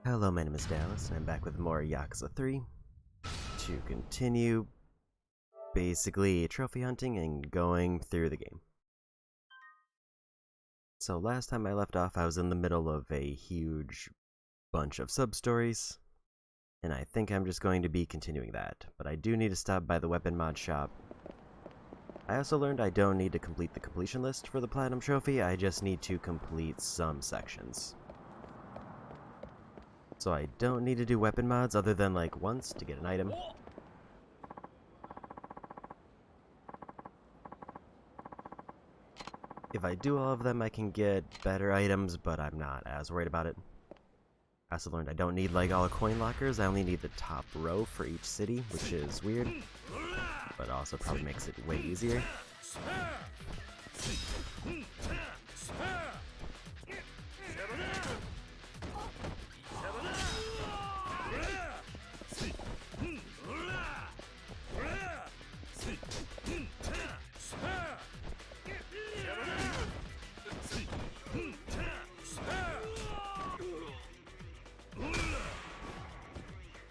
Hello, my name is Dallas, and I'm back with more Yakuza 3 to continue basically trophy hunting and going through the game. So last time I left off, I was in the middle of a huge bunch of sub-stories, and I think I'm just going to be continuing that, but I do need to stop by the weapon mod shop. I also learned I don't need to complete the completion list for the Platinum Trophy, I just need to complete some sections. So I don't need to do weapon mods other than like once to get an item. If I do all of them, I can get better items, but I'm not as worried about it. I also learned I don't need like all the coin lockers, I only need the top row for each city, which is weird, but also probably makes it way easier.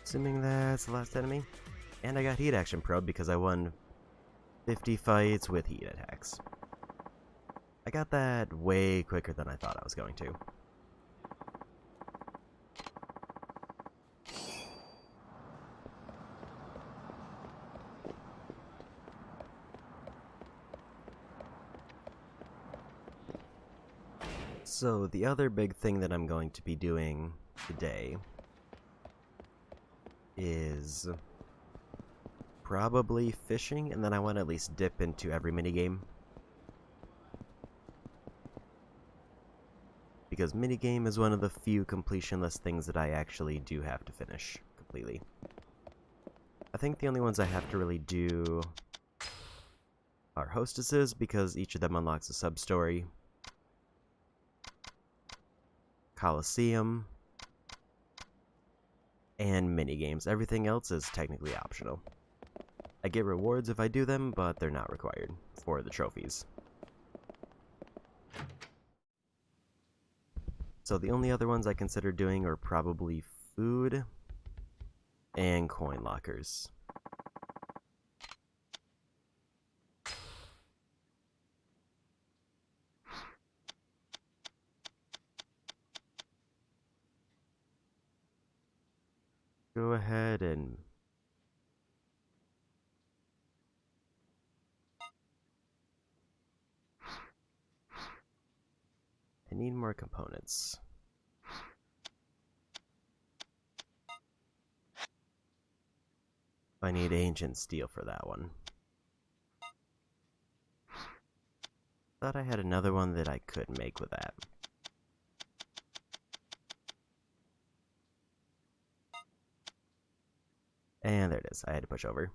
Assuming that's the last enemy. And I got heat action probe because I won 50 fights with heat attacks. I got that way quicker than I thought I was going to. So the other big thing that I'm going to be doing today is probably fishing, and then I want to at least dip into every minigame. Because minigame is one of the few completionless things that I actually do have to finish completely. I think the only ones I have to really do are hostesses, because each of them unlocks a sub-story. Coliseum, and minigames. Everything else is technically optional. I get rewards if I do them, but they're not required for the trophies. So the only other ones I consider doing are probably food and coin lockers. Go ahead and I need more components. I need ancient steel for that one. Thought I had another one that I could make with that. And there it is. I had to push over.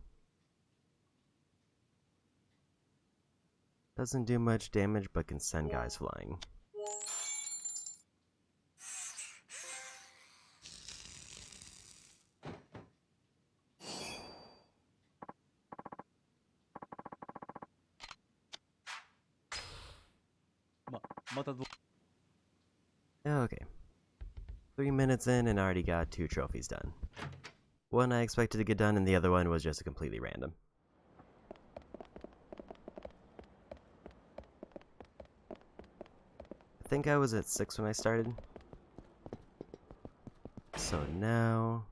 Doesn't do much damage, but can send guys flying. Okay. 3 minutes in and already got 2 trophies done. One I expected to get done and the other one was just completely random. I think I was at 6 when I started. So now,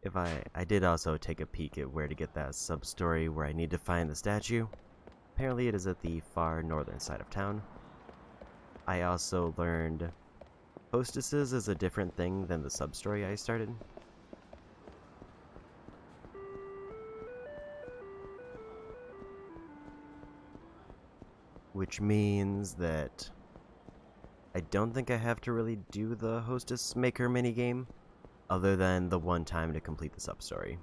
if I did also take a peek at where to get that sub-story where I need to find the statue. Apparently it is at the far northern side of town. I also learned hostesses is a different thing than the sub-story I started. Which means that I don't think I have to really do the hostess maker minigame, other than the one time to complete the sub-story.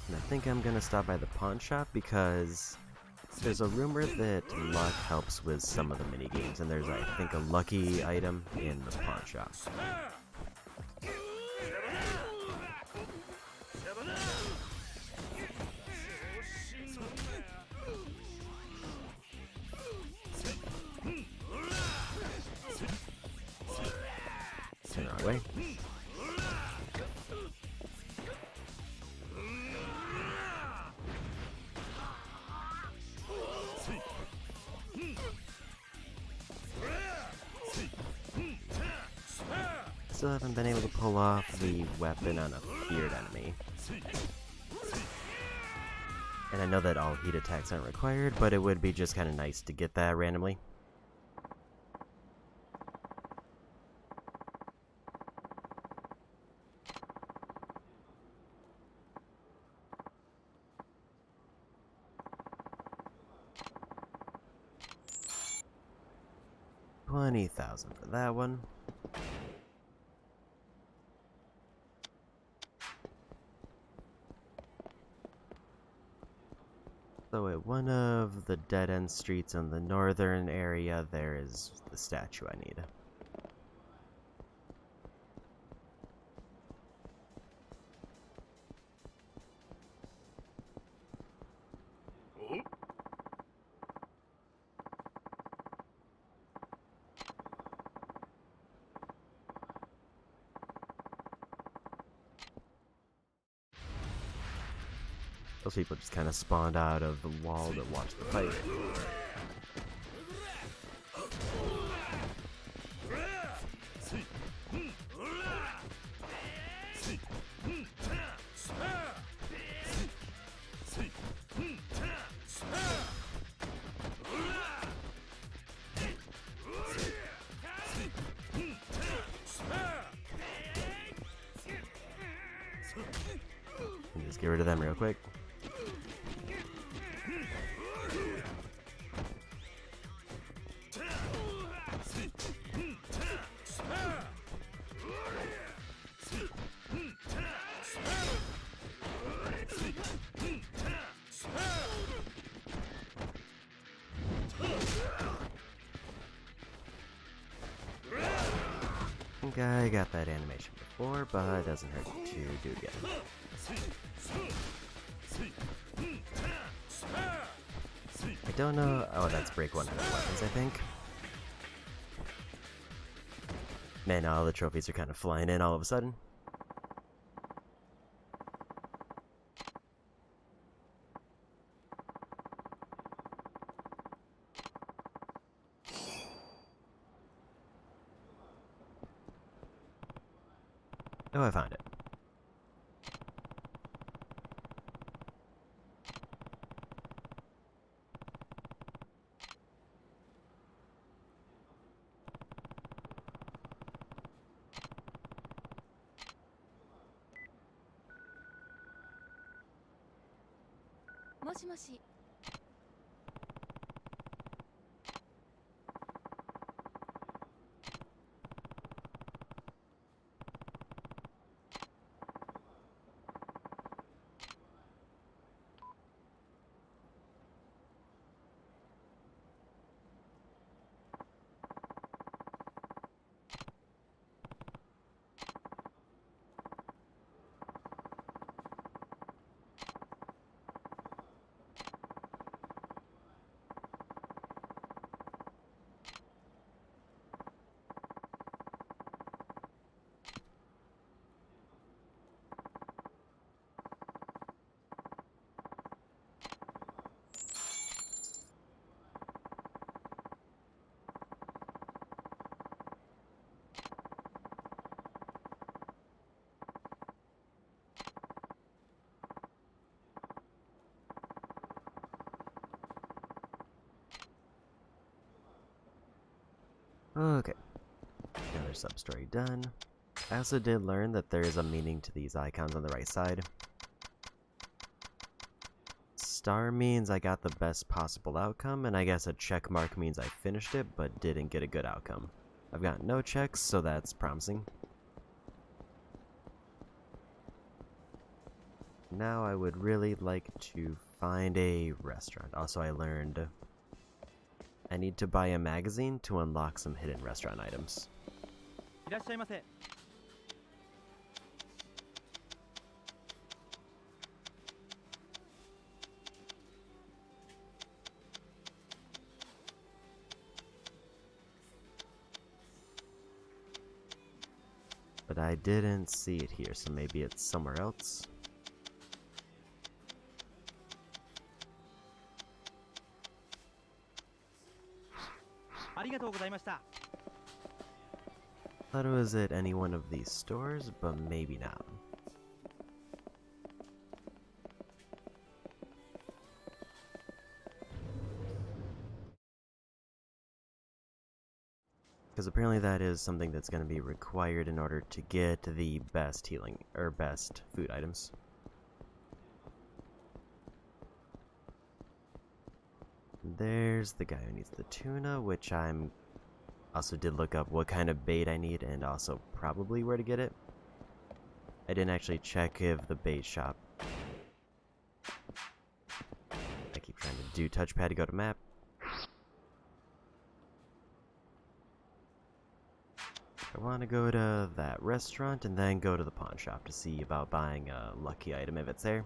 And I think I'm gonna stop by the pawn shop because there's a rumor that luck helps with some of the minigames, and there's, I think, a lucky item in the pawn shop. Turn our way. Still haven't been able to pull off the weapon on a feared enemy. And I know that all heat attacks aren't required, but it would be just kind of nice to get that randomly. $20,000 for that one. So at one of the dead-end streets in the northern area, there is the statue I need. Those people just kind of spawned out of the wall to watch the fight. Just get rid of them real quick. I think I got that animation before, but it doesn't hurt to do it again. I don't know. Oh, that's break 100 weapons, I think. Man, all the trophies are kind of flying in all of a sudden. Oh, I found it. Moshi. Okay, another sub-story done. I also did learn that there is a meaning to these icons on the right side. Star means I got the best possible outcome, and I guess a check mark means I finished it but didn't get a good outcome. I've got no checks, so that's promising. Now I would really like to find a restaurant. Also, I learned I need to buy a magazine to unlock some hidden restaurant items. But I didn't see it here, so maybe it's somewhere else. Thought it was at any one of these stores, but maybe not. Because apparently that is something that's going to be required in order to get the best healing, or best food items. There's the guy who needs the tuna, which I'm also did look up what kind of bait I need and also probably where to get it. I didn't actually check if the bait shop... I keep trying to do touchpad to go to map. I want to go to that restaurant and then go to the pawn shop to see about buying a lucky item if it's there.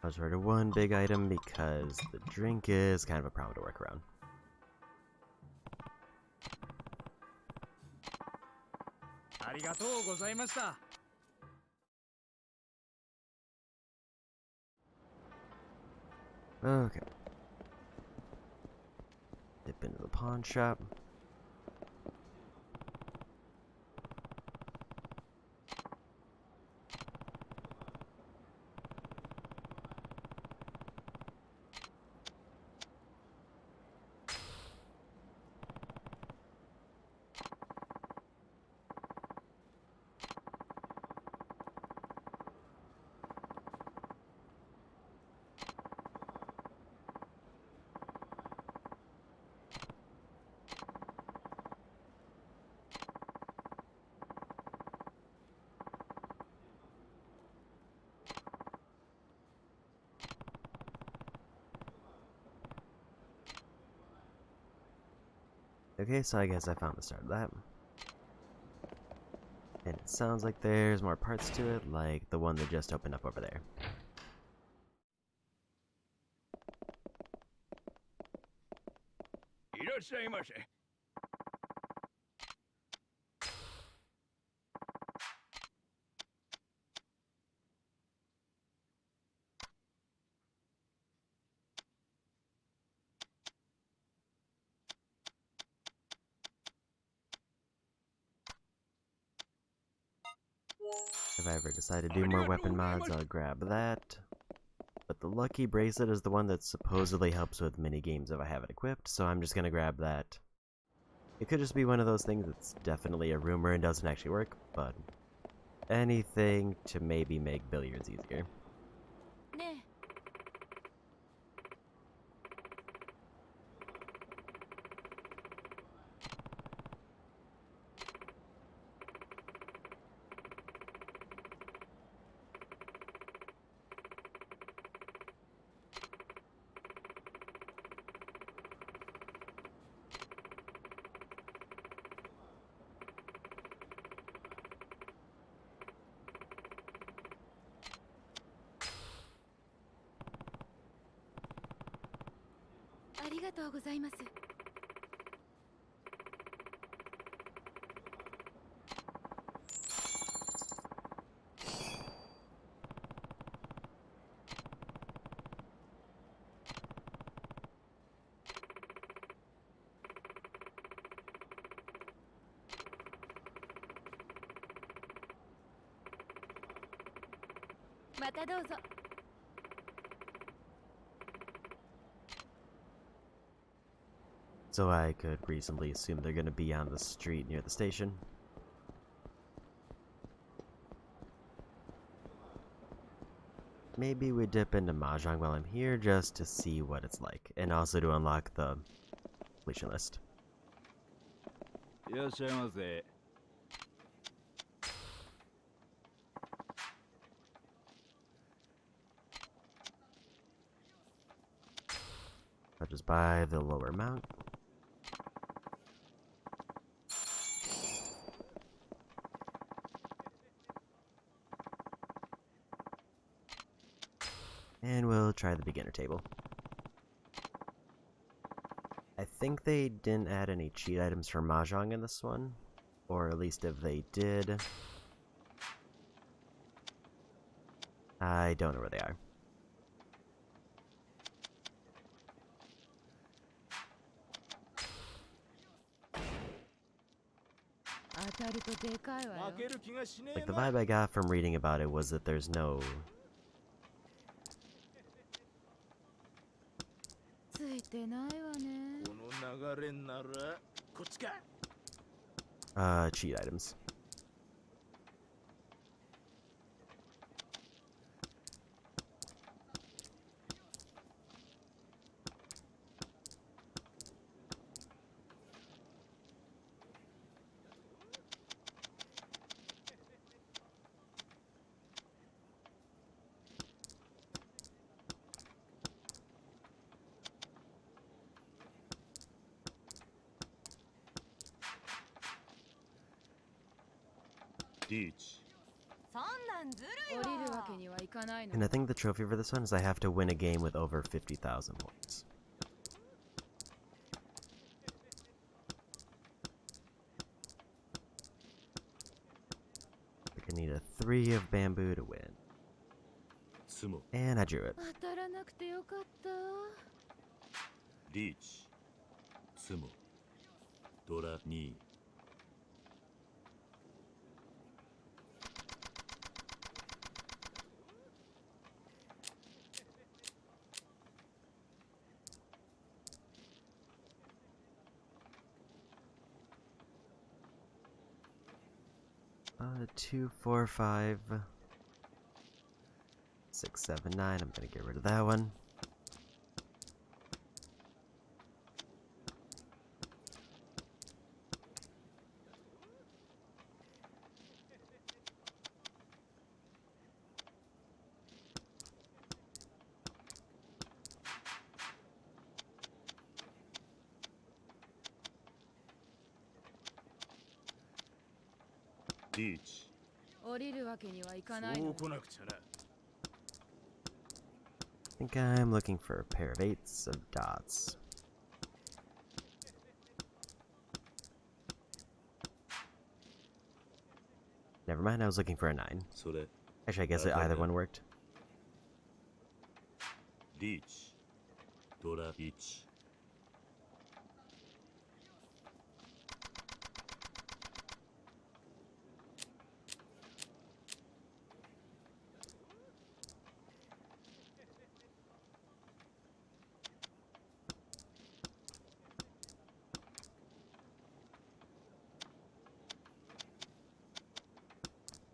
I was ordered one big item because the drink is kind of a problem to work around. Okay. Dip into the pawn shop. Okay, so I guess I found the start of that. And it sounds like there's more parts to it, like the one that just opened up over there. If I ever decide to do more weapon mods, I'll grab that. But the lucky bracelet is the one that supposedly helps with mini games if I have it equipped, so I'm just gonna grab that. It could just be one of those things that's definitely a rumor and doesn't actually work, but anything to maybe make billiards easier. So I could reasonably assume they're gonna be on the street near the station. Maybe we dip into Mahjong while I'm here just to see what it's like, and also to unlock the completion list. いらっしゃいませ。 I'll just buy the lower mount. And we'll try the beginner table. I think they didn't add any cheat items for Mahjong in this one. Or at least if they did, I don't know where they are. Like, the vibe I got from reading about it was that there's no cheat items. And I think the trophy for this one is I have to win a game with over 50,000 points. I need a 3 of bamboo to win. And I drew it. Reach. Sumo. Dora 2. Uh, 2, 4, 5, 6, 7, 9. I'm gonna get rid of that one. Reach. I think I'm looking for a pair of 8s of dots. Never mind, I was looking for a 9. Actually, I guess either one worked. Reach. Dora 1.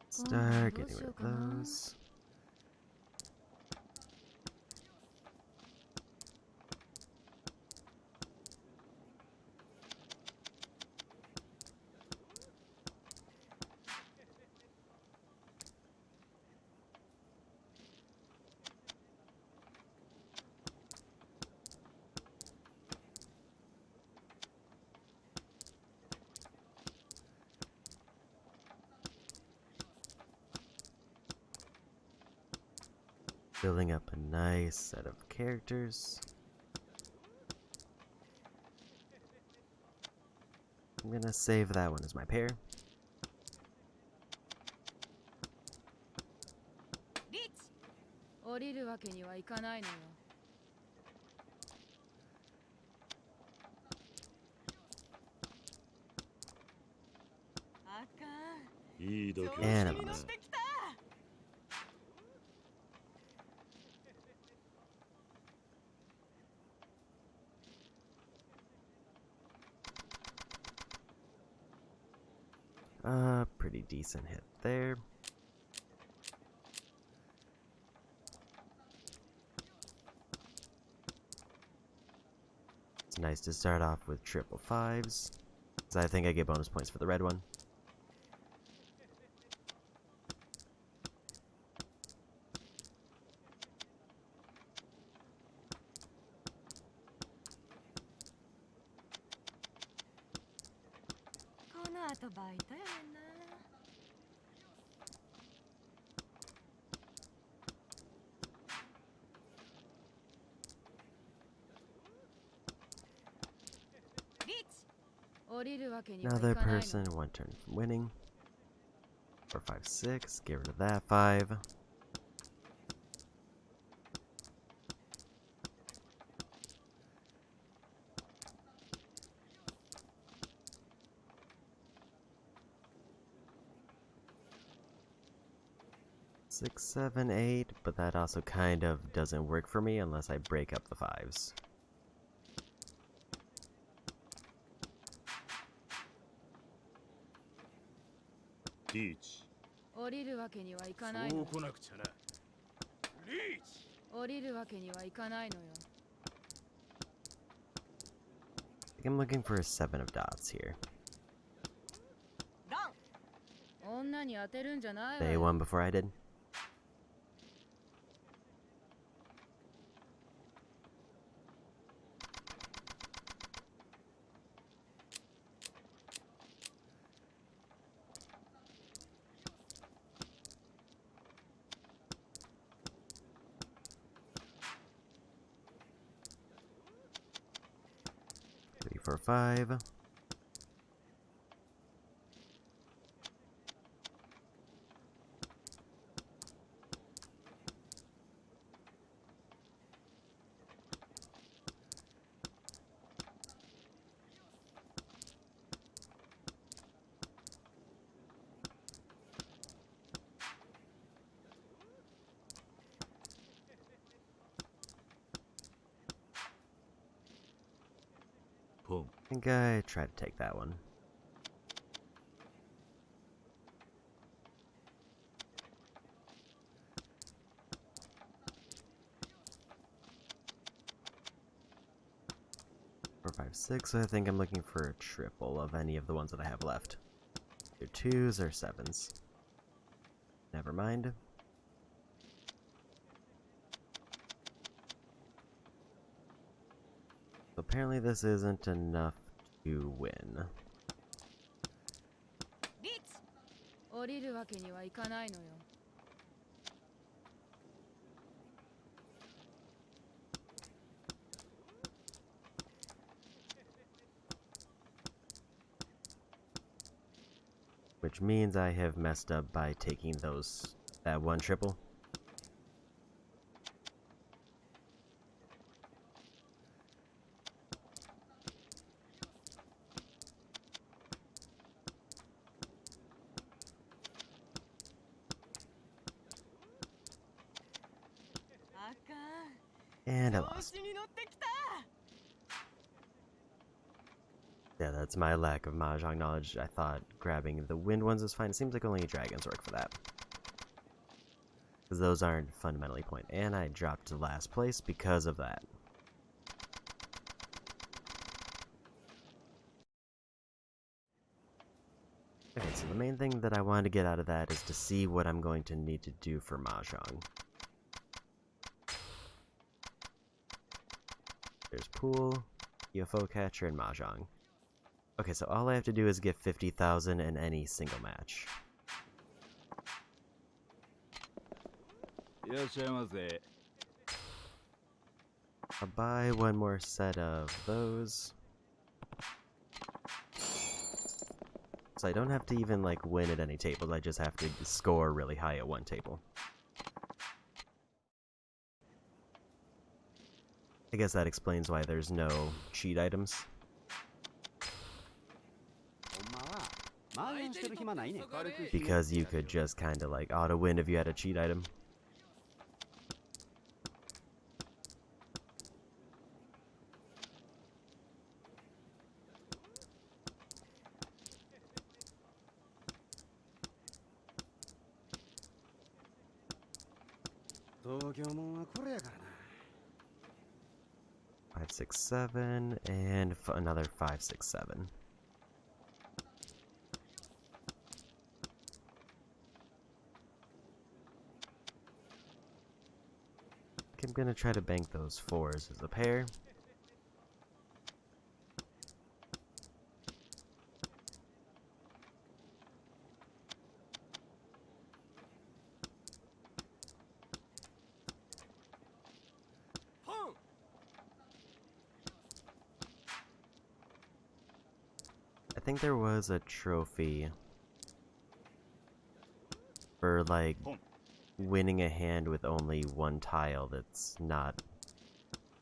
Start getting rid of those. Building up a nice set of characters. I'm gonna save that one as my pair. And I'm off. Pretty decent hit there. It's nice to start off with triple 5s. So I think I get bonus points for the red one. Another person, one turn from winning. 4, 5, 6, get rid of that 5. Six, 7, 8, but that also kind of doesn't work for me unless I break up the 5s. Teach. 降りるわけにはいかないの。そう来なくちゃな。リーチ。降りるわけにはいかないのよ。 I think I'm looking for a 7 of dots here. 女に当てるんじゃないわ They よ。 won before I did. Three, 4, 5. Pong. I think I tried to take that one. Four, 5, 6. I think I'm looking for a triple of any of the ones that I have left. Either 2s or 7s. Never mind. Apparently this isn't enough to win. 降りるわけにはいかないのよ。 Which means I have messed up by taking that one triple. And I lost. Yeah, that's my lack of Mahjong knowledge. I thought grabbing the wind ones was fine. It seems like only dragons work for that. Because those aren't fundamentally point. And I dropped to last place because of that. Okay, so the main thing that I wanted to get out of that is to see what I'm going to need to do for Mahjong. There's pool, UFO catcher, and Mahjong. Okay, so all I have to do is get 50,000 in any single match. いらっしゃいませ。 I'll buy one more set of those. So I don't have to even like win at any tables, I just have to score really high at one table. I guess that explains why there's no cheat items. Because you could just kinda like auto-win if you had a cheat item. Five, 6, 7, and another 5, 6, 7. I'm gonna try to bank those 4s as a pair. I think there was a trophy for, like, winning a hand with only one tile that's not,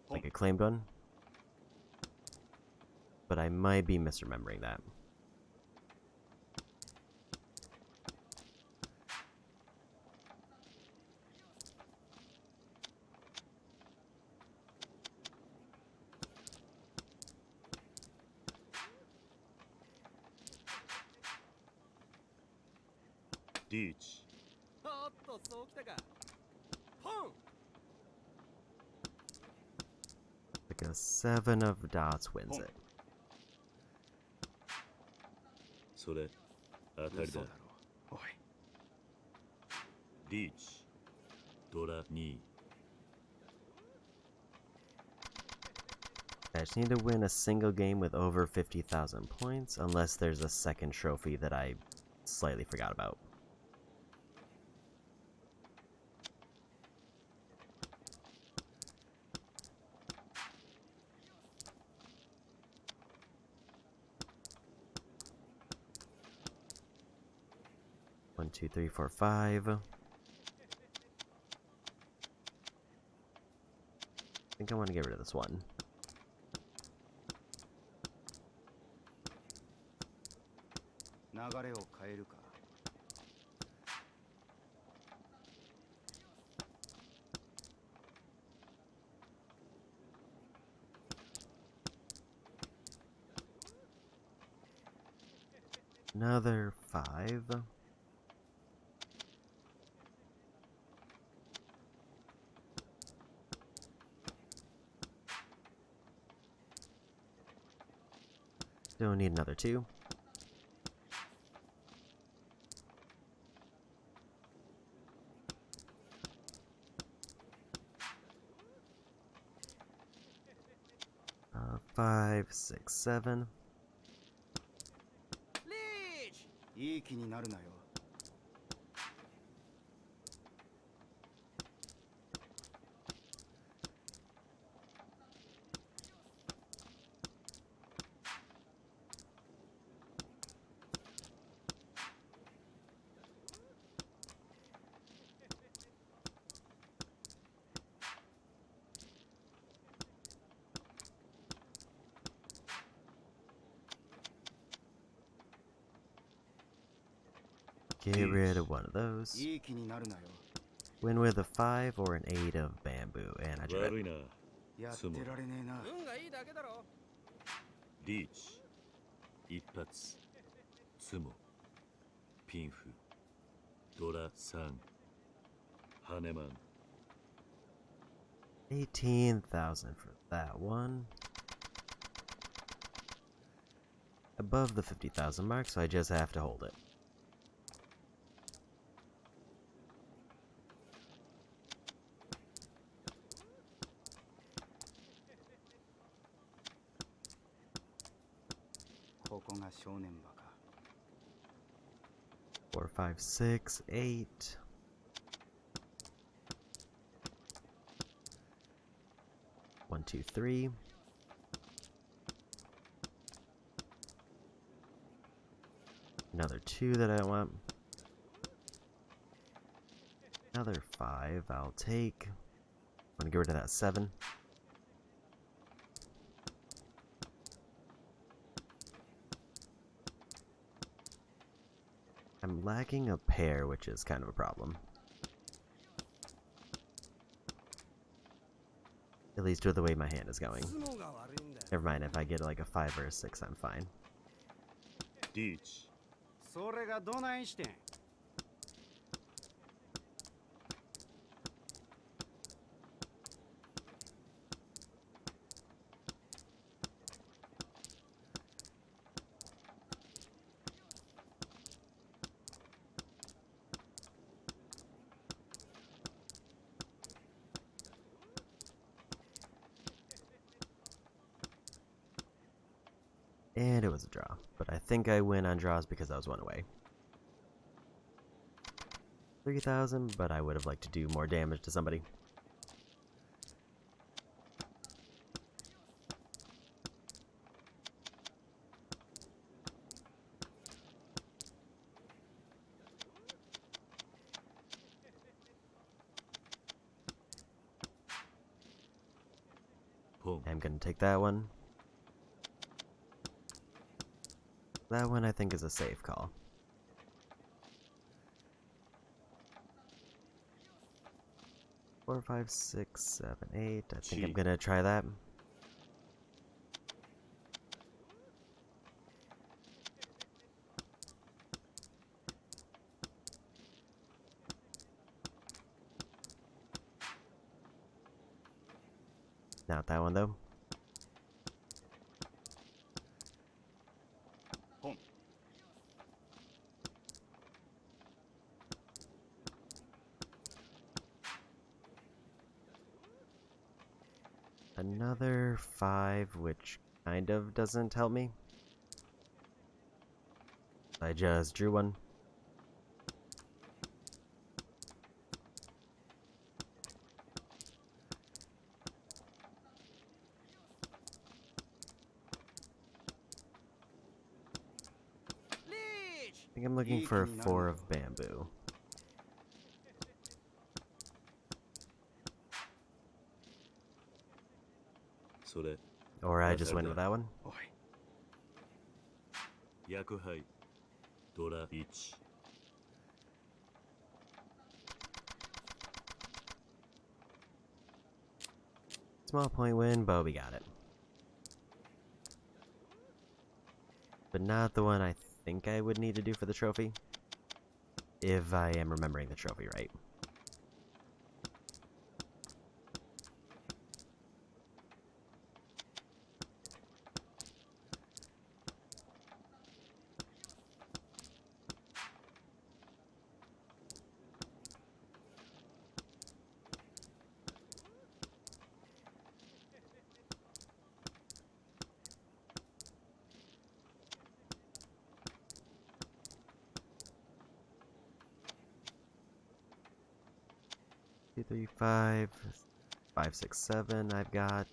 like, a claimed one. But I might be misremembering that. Ditch. Like a 7 of dots wins it. それ当たりだ。おい。リーチ。ドラ2。I just need to win a single game with over 50,000 points, unless there's a second trophy that I slightly forgot about. One, two, three, four, 5. I think I want to get rid of this one. Another 5. Don't need another 2. Five, 6, 7. いい気になるなよ。Get rid of one of those. いい気になるなよ。 Win with a 5 or an 8 of bamboo, and I drew 悪 it. いな。やってられねえな。運がいいだけだろ。リーチ。一発。ツモ。ピンフ。ドラ3。ハネマン。 18,000 for that one. Above the 50,000 mark, so I just have to hold it. Four, 5, 6, 8. One, 2, 3. Another 2 that I don't want. Another 5 I'll take. I'm gonna get rid of that 7. I'm lacking a pair, which is kind of a problem. At least with the way my hand is going. Never mind, if I get like a 5 or a 6, I'm fine. リーチ。それがどないしてん。And it was a draw. But I think I win on draws because I was one away. 3,000, but I would have liked to do more damage to somebody. I'm gonna take that one. That one I think is a safe call. Four, five, six, seven, eight. I think I'm gonna try that. Not that one though. Another 5, which kind of doesn't help me. I just drew one. I think I'm looking for 4 of bamboo. Or I just went with that one. Yakuza, Dora 1. Small point win, but we got it. But not the one I think I would need to do for the trophy. If I am remembering the trophy right. Two, three, 5, 5, 6, 7. I've got.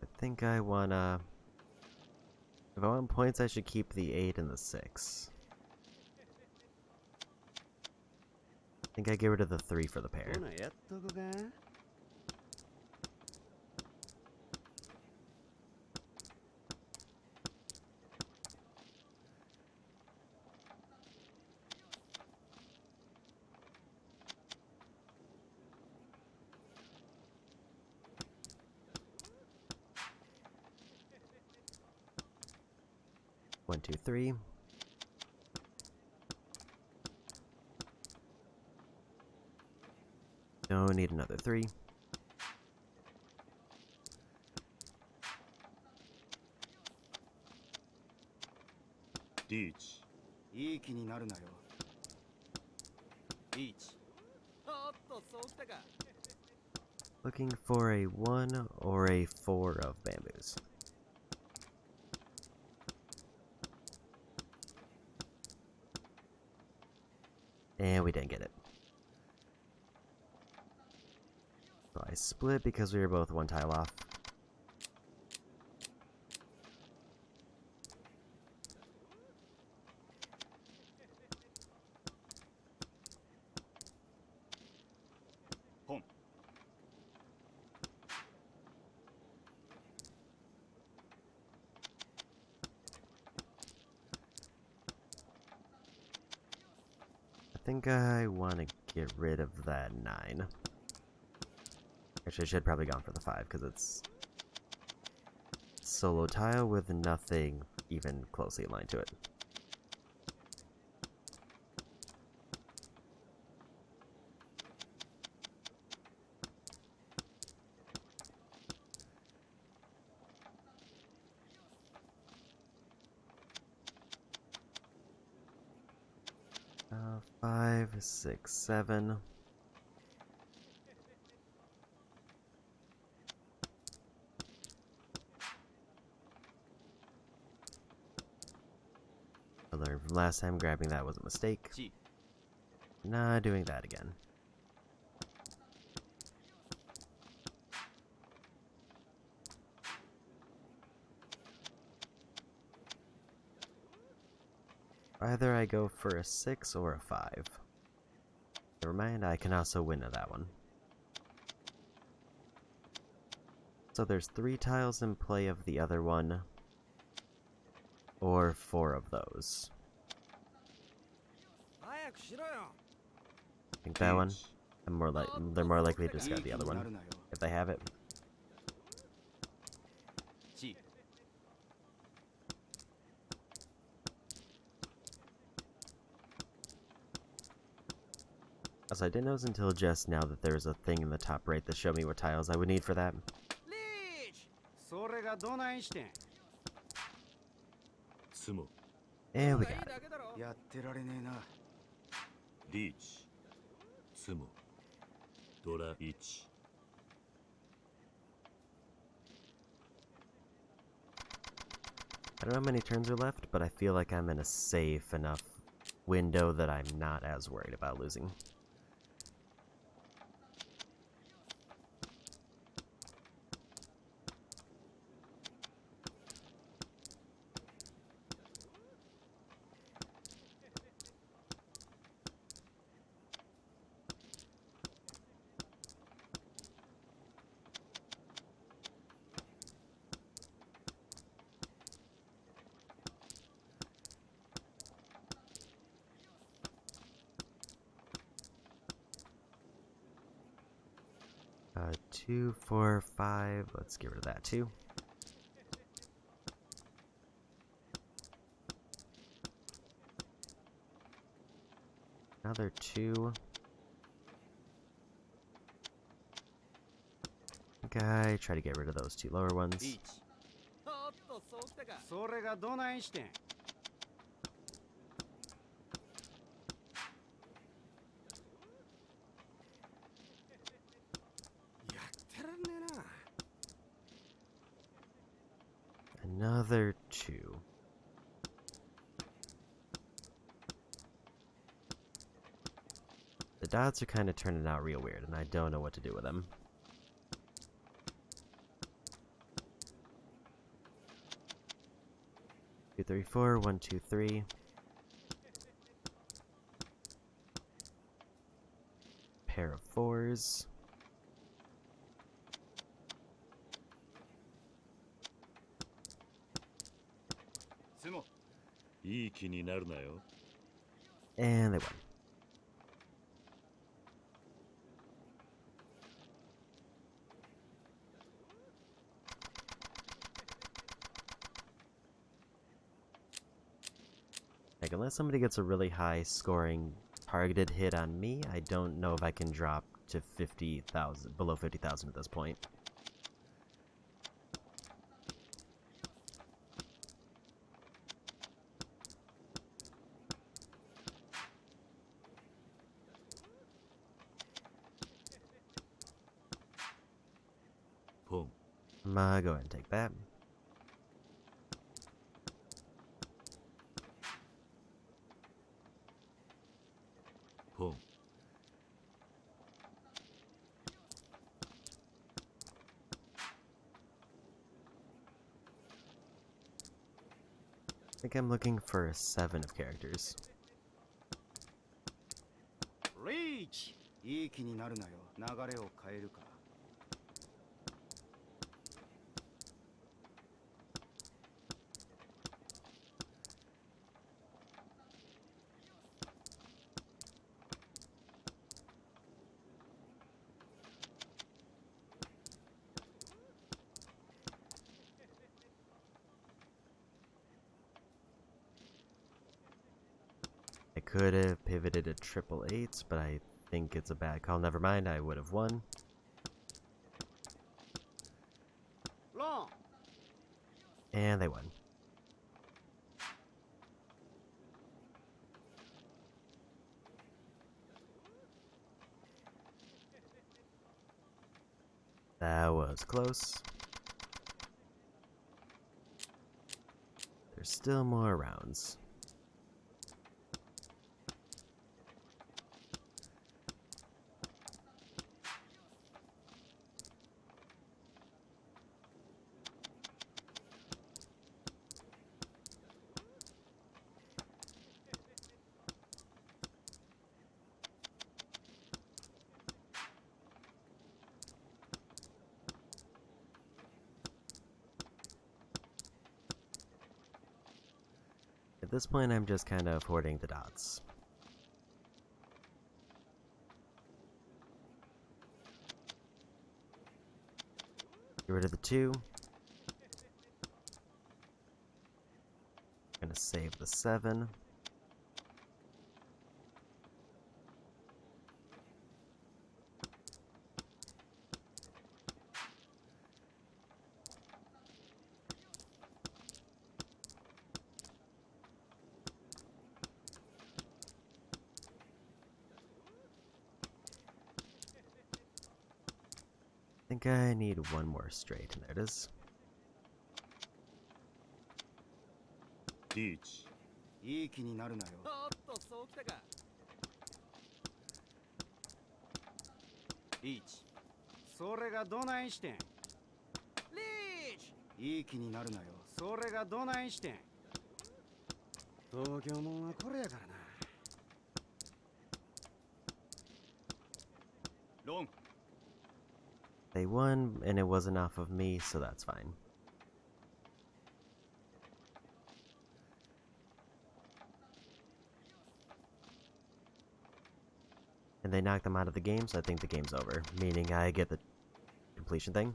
I think I wanna. If I want points, I should keep the 8 and the 6. I think I get rid of the 3 for the pair. 1, 2, 3. Don't need another 3. Deeds. いい気になるなよ。リーチ。 Looking for a 1 or a 4 of bamboos. And we didn't get it. So I split because we were both 1 tile off. I think I want to get rid of that 9. Actually, I should have probably gone for the 5 because it's solo tile with nothing even closely aligned to it. Five, 6, 7. learned from last time, grabbing that was a mistake. Not doing that again. Either I go for a 6 or a 5. Never mind, I can also win at that one. So there's 3 tiles in play of the other one, or 4 of those. I think that one. They're more likely to discard the other one if they have it. As I didn't know until just now that there was a thing in the top right that showed me what tiles I would need for that. And we got it. やってられねえな。リーチ、ツモ、ドラ1。I don't know how many turns are left, but I feel like I'm in a safe enough window that I'm not as worried about losing. Uh, 2, 4, 5. Let's get rid of that too. Another 2. Okay, try to get rid of those 2 lower ones. それがどないしてん。やってらんねえな。 Another 2. The dots are kind of turning out real weird, and I don't know what to do with them. Two, 3, 4. 1, 2, 3. Pair of 4s. And they won. Like, unless somebody gets a really high scoring targeted hit on me, I don't know if I can drop to 50,000, below 50,000 at this point. I'm gonna go ahead and take that. I think I'm looking for a 7 of characters. Reach! いい気になるなよ。流れを変えるか。I could have pivoted to 888s, but I think it's a bad call. Never mind, I would have won. Long! And they won. That was close. There's still more rounds. At this point, I'm just kind of hoarding the dots. Get rid of the 2. Gonna save the 7. I think I need one more straight, and there it is. リーチ。いい気になるなよ。おっとそうきたか。リーチ。それがどないしてん。リーチ。いい気になるなよ。それがどないしてん。東京もんはこれやからな。ロン。 They won, and it wasn't off of me, so that's fine. And they knocked them out of the game, so I think the game's over. Meaning I get the completion thing.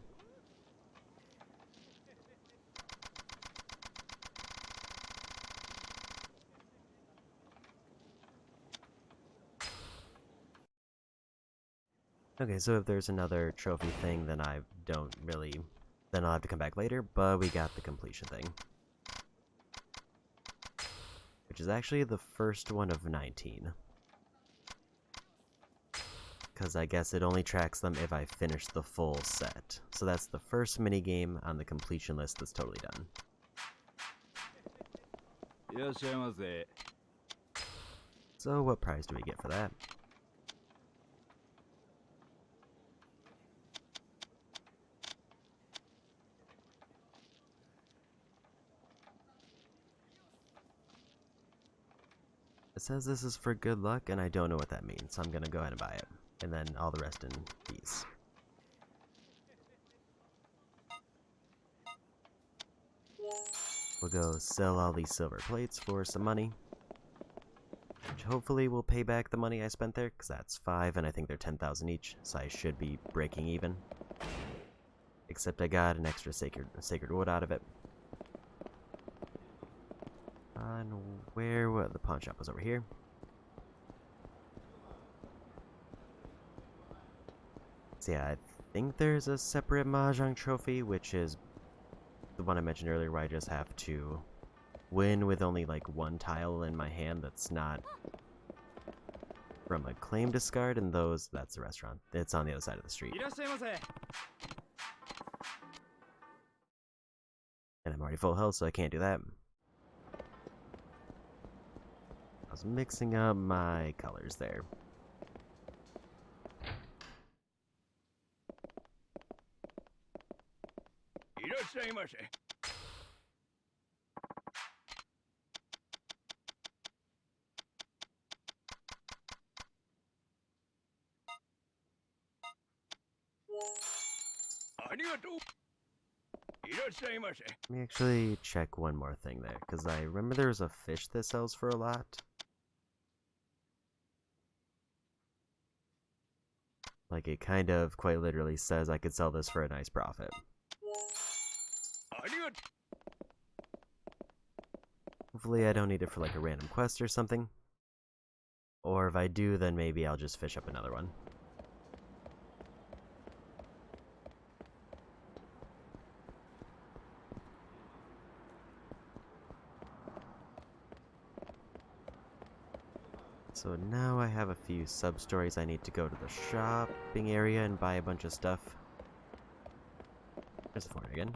Okay, so if there's another trophy thing, then I don't really... Then I'll have to come back later, but we got the completion thing. Which is actually the first one of 19. Because I guess it only tracks them if I finish the full set. So that's the first minigame on the completion list that's totally done. いらっしゃいませ。 So what prize do we get for that? It says this is for good luck, and I don't know what that means, so I'm gonna go ahead and buy it. And then all the rest in these. We'll go sell all these silver plates for some money. Which hopefully will pay back the money I spent there, because that's 5, and I think they're 10,000 each, so I should be breaking even. Except I got an extra sacred wood out of it. And where was the pawn shop? Was over here. So yeah, I think there's a separate Mahjong trophy, which is the one I mentioned earlier, where I just have to win with only like one tile in my hand that's not from a claim discard, and those, that's the restaurant. It's on the other side of the street. いらっしゃいませ。 And I'm already full health, so I can't do that. I was mixing up my colors there. Let me actually check one more thing there, because I remember there was a fish that sells for a lot. Like, it kind of quite literally says I could sell this for a nice profit. Hopefully I don't need it for like a random quest or something. Or if I do, then maybe I'll just fish up another one. So now I have a few sub-stories. I need to go to the shopping area and buy a bunch of stuff. There's the phone again.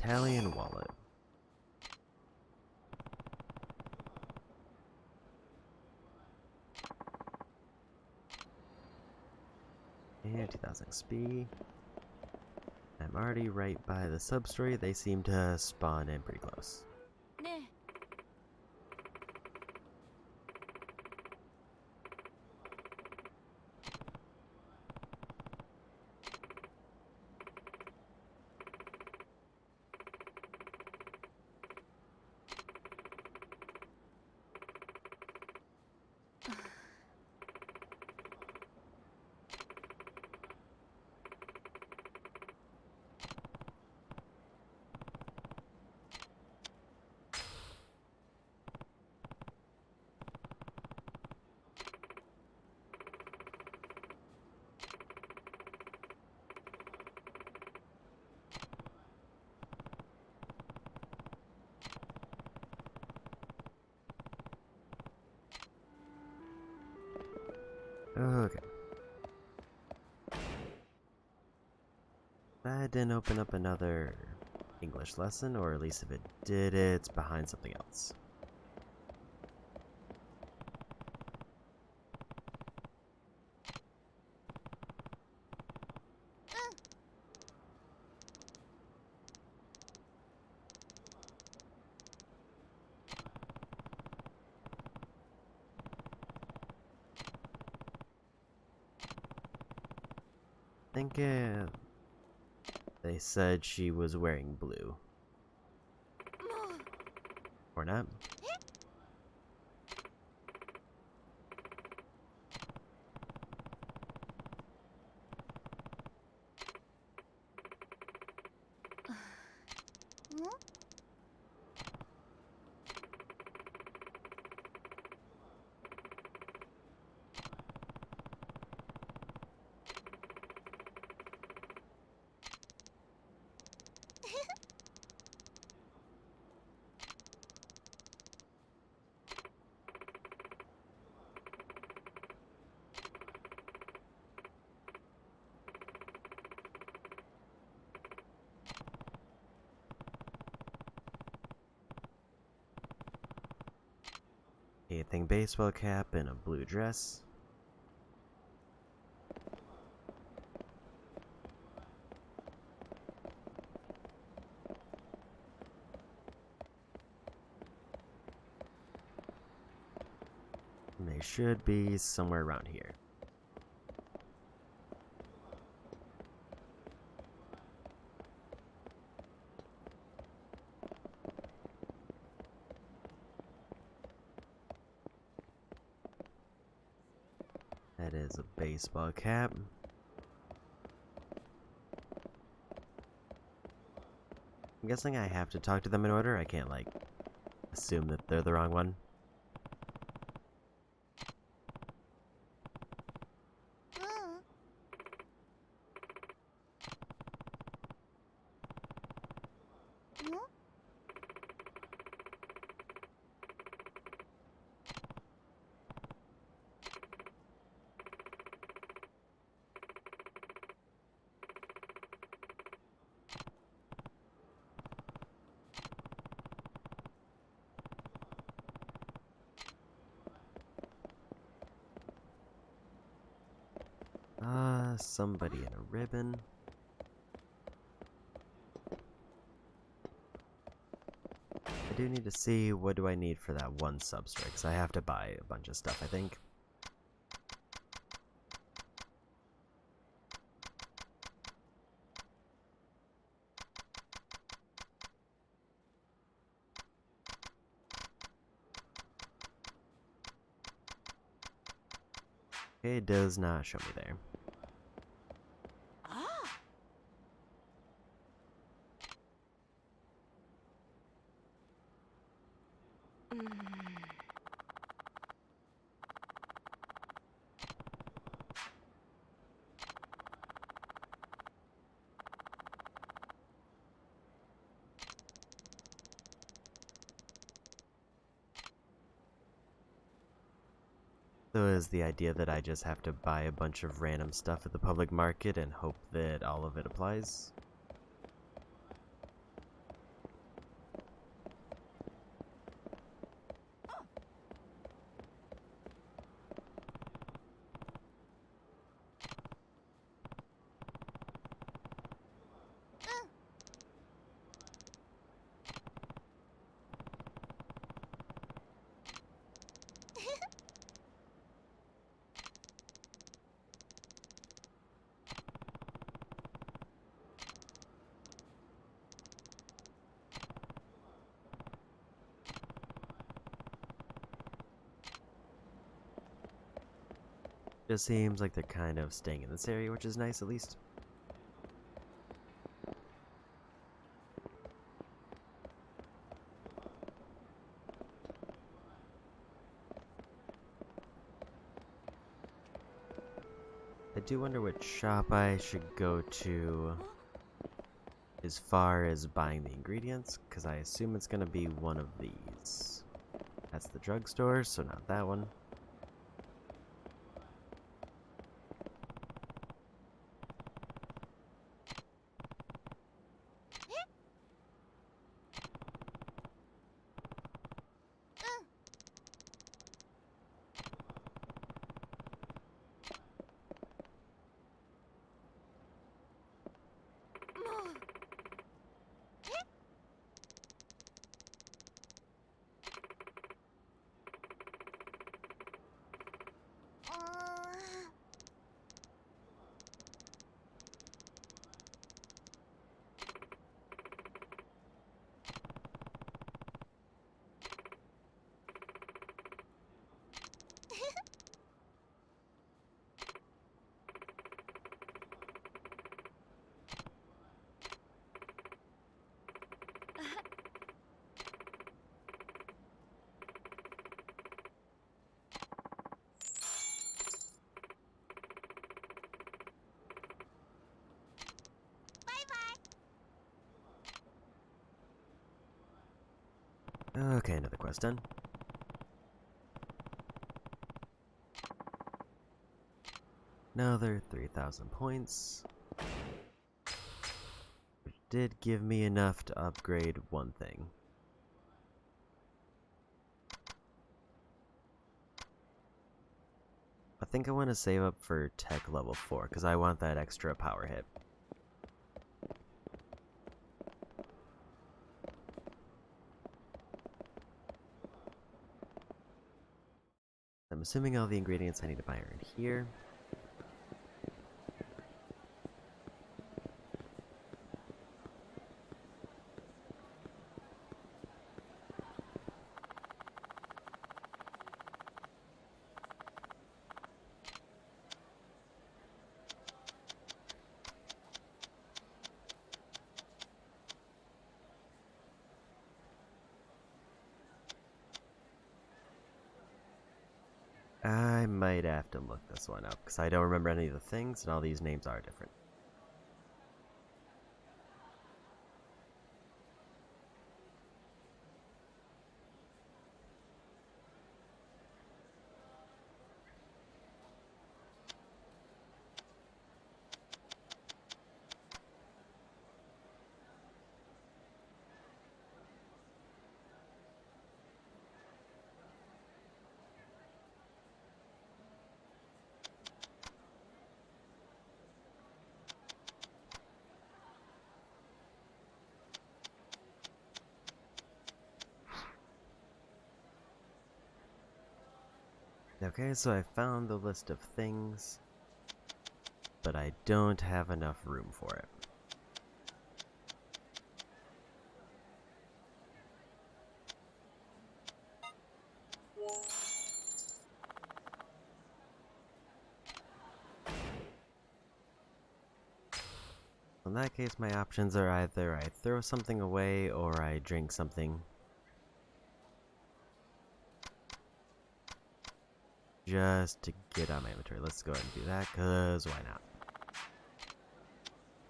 Italian wallet. And 2000 XP. I'm already right by the sub-story. They seem to spawn in pretty close. ね Okay. That didn't open up another English lesson, or at least if it did, it's behind something else. I think they said she was wearing blue. もう Or not. A thing baseball cap and a blue dress. And they should be somewhere around here. That is a baseball cap. I'm guessing I have to talk to them in order. I can't, like, assume that they're the wrong one. 'Somebody in a ribbon. I do need to see what do I need for that one substrate, because I have to buy a bunch of stuff, I think. Okay, it does not show me there. ああ So is the idea that I just have to buy a bunch of random stuff at the public market and hope that all of it applies? Just seems like they're kind of staying in this area, which is nice at least. I do wonder which shop I should go to as far as buying the ingredients, because I assume it's going to be one of these. That's the drugstore, so not that one. Okay, another quest done. Another 3,000 points. Which did give me enough to upgrade one thing. I think I want to save up for tech level 4, because I want that extra power hit. I'm assuming all the ingredients I need to buy are in here. I might have to look this one up, because I don't remember any of the things, and all these names are different. Okay, so I found the list of things, but I don't have enough room for it. In that case, my options are either I throw something away or I drink something. Just to get out my inventory. Let's go ahead and do that, because why not?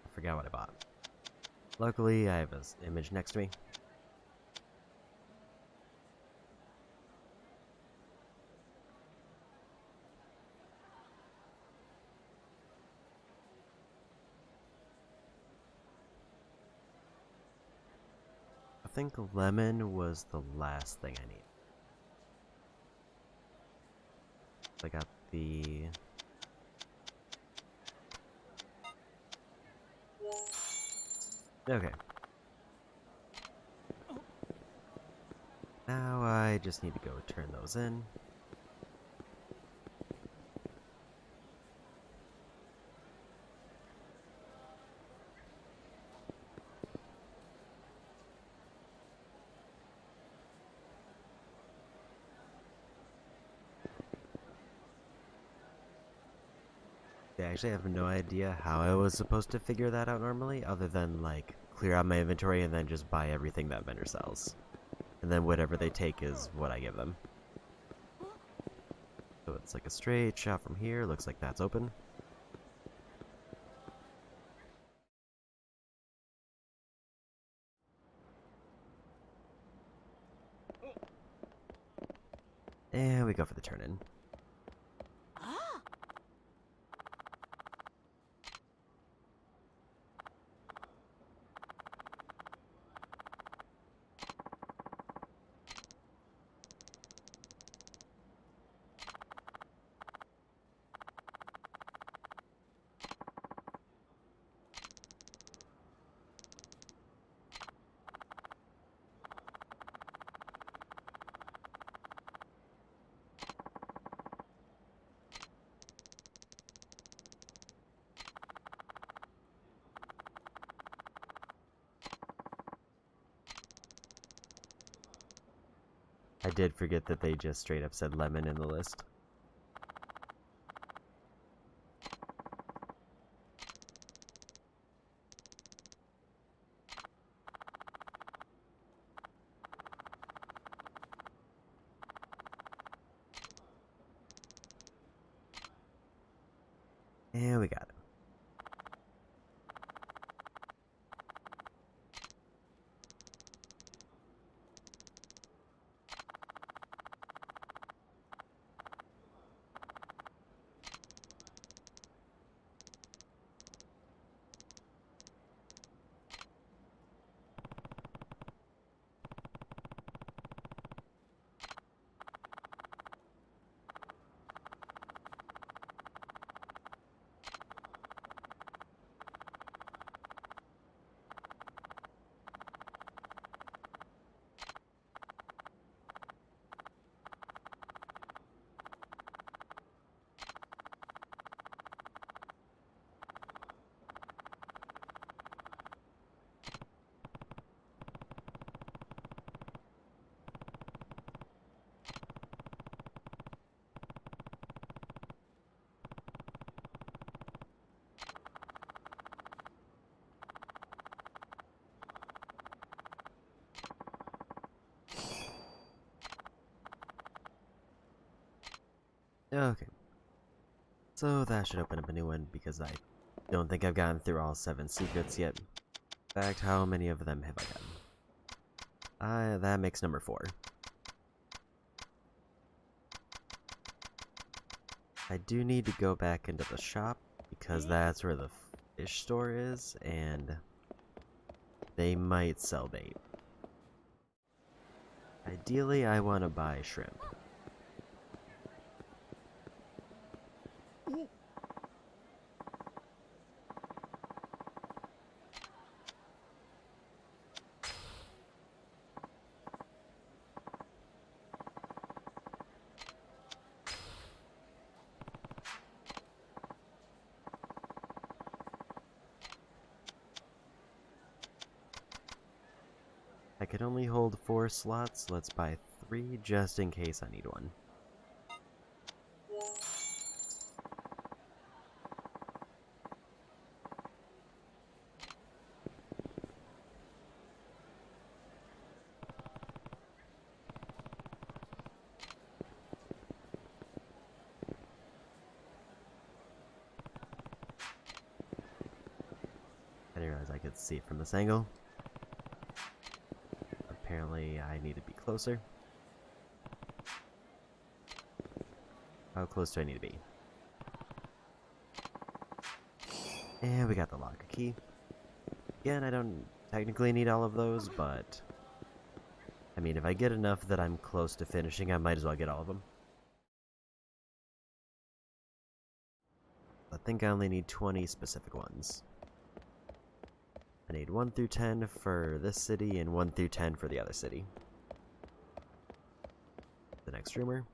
I forgot what I bought. Luckily, I have an image next to me. I think lemon was the last thing I need. I got the... Okay. Now I just need to go turn those in. I actually have no idea how I was supposed to figure that out normally, other than, like, clear out my inventory and then just buy everything that vendor sells. And then whatever they take is what I give them. So it's like a straight shot from here, looks like that's open. And we go for the turn-in. I did forget that they just straight up said lemon in the list. And we got it. Okay. So that should open up a new one because I don't think I've gotten through all 7 secrets yet. In fact, how many of them have I gotten? That makes number 4. I do need to go back into the shop because that's where the fish store is, and they might sell bait. Ideally, I want to buy shrimp. I can only hold 4 slots, let's buy 3 just in case I need one. I didn't realize I could see it from this angle. Apparently, I need to be closer. How close do I need to be? And we got the locker key. Again, I don't technically need all of those, but I mean, if I get enough that I'm close to finishing, I might as well get all of them. I think I only need 20 specific ones. I need 1 through 10 for this city and 1 through 10 for the other city. The next rumor.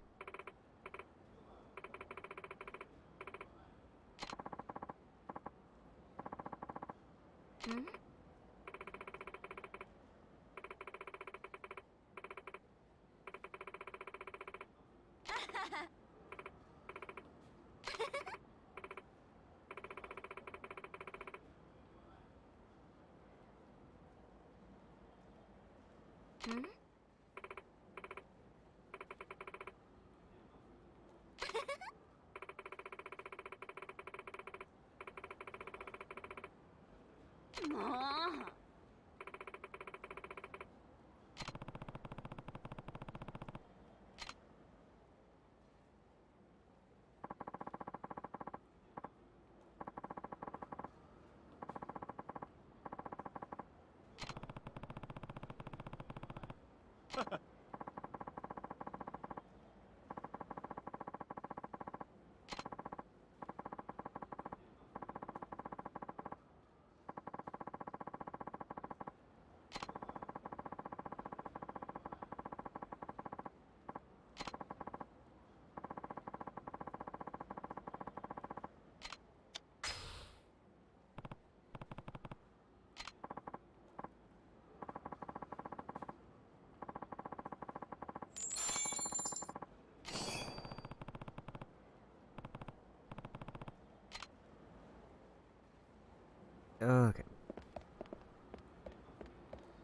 Okay.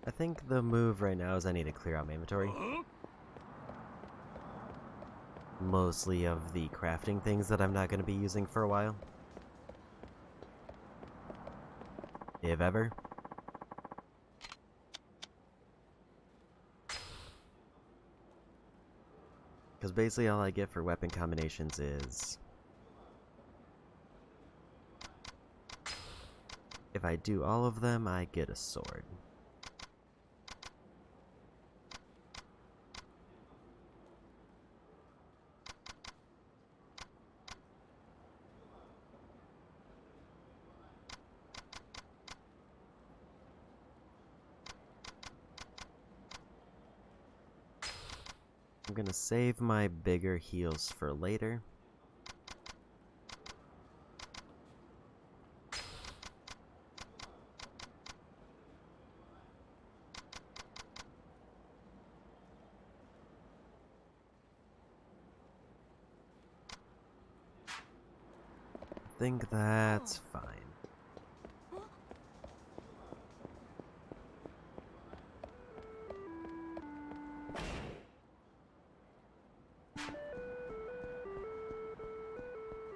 I think the move right now is I need to clear out my inventory. Mostly of the crafting things that I'm not going to be using for a while. If ever. Because basically all I get for weapon combinations is... if I do all of them, I get a sword. I'm gonna save my bigger heals for later. I think that's fine.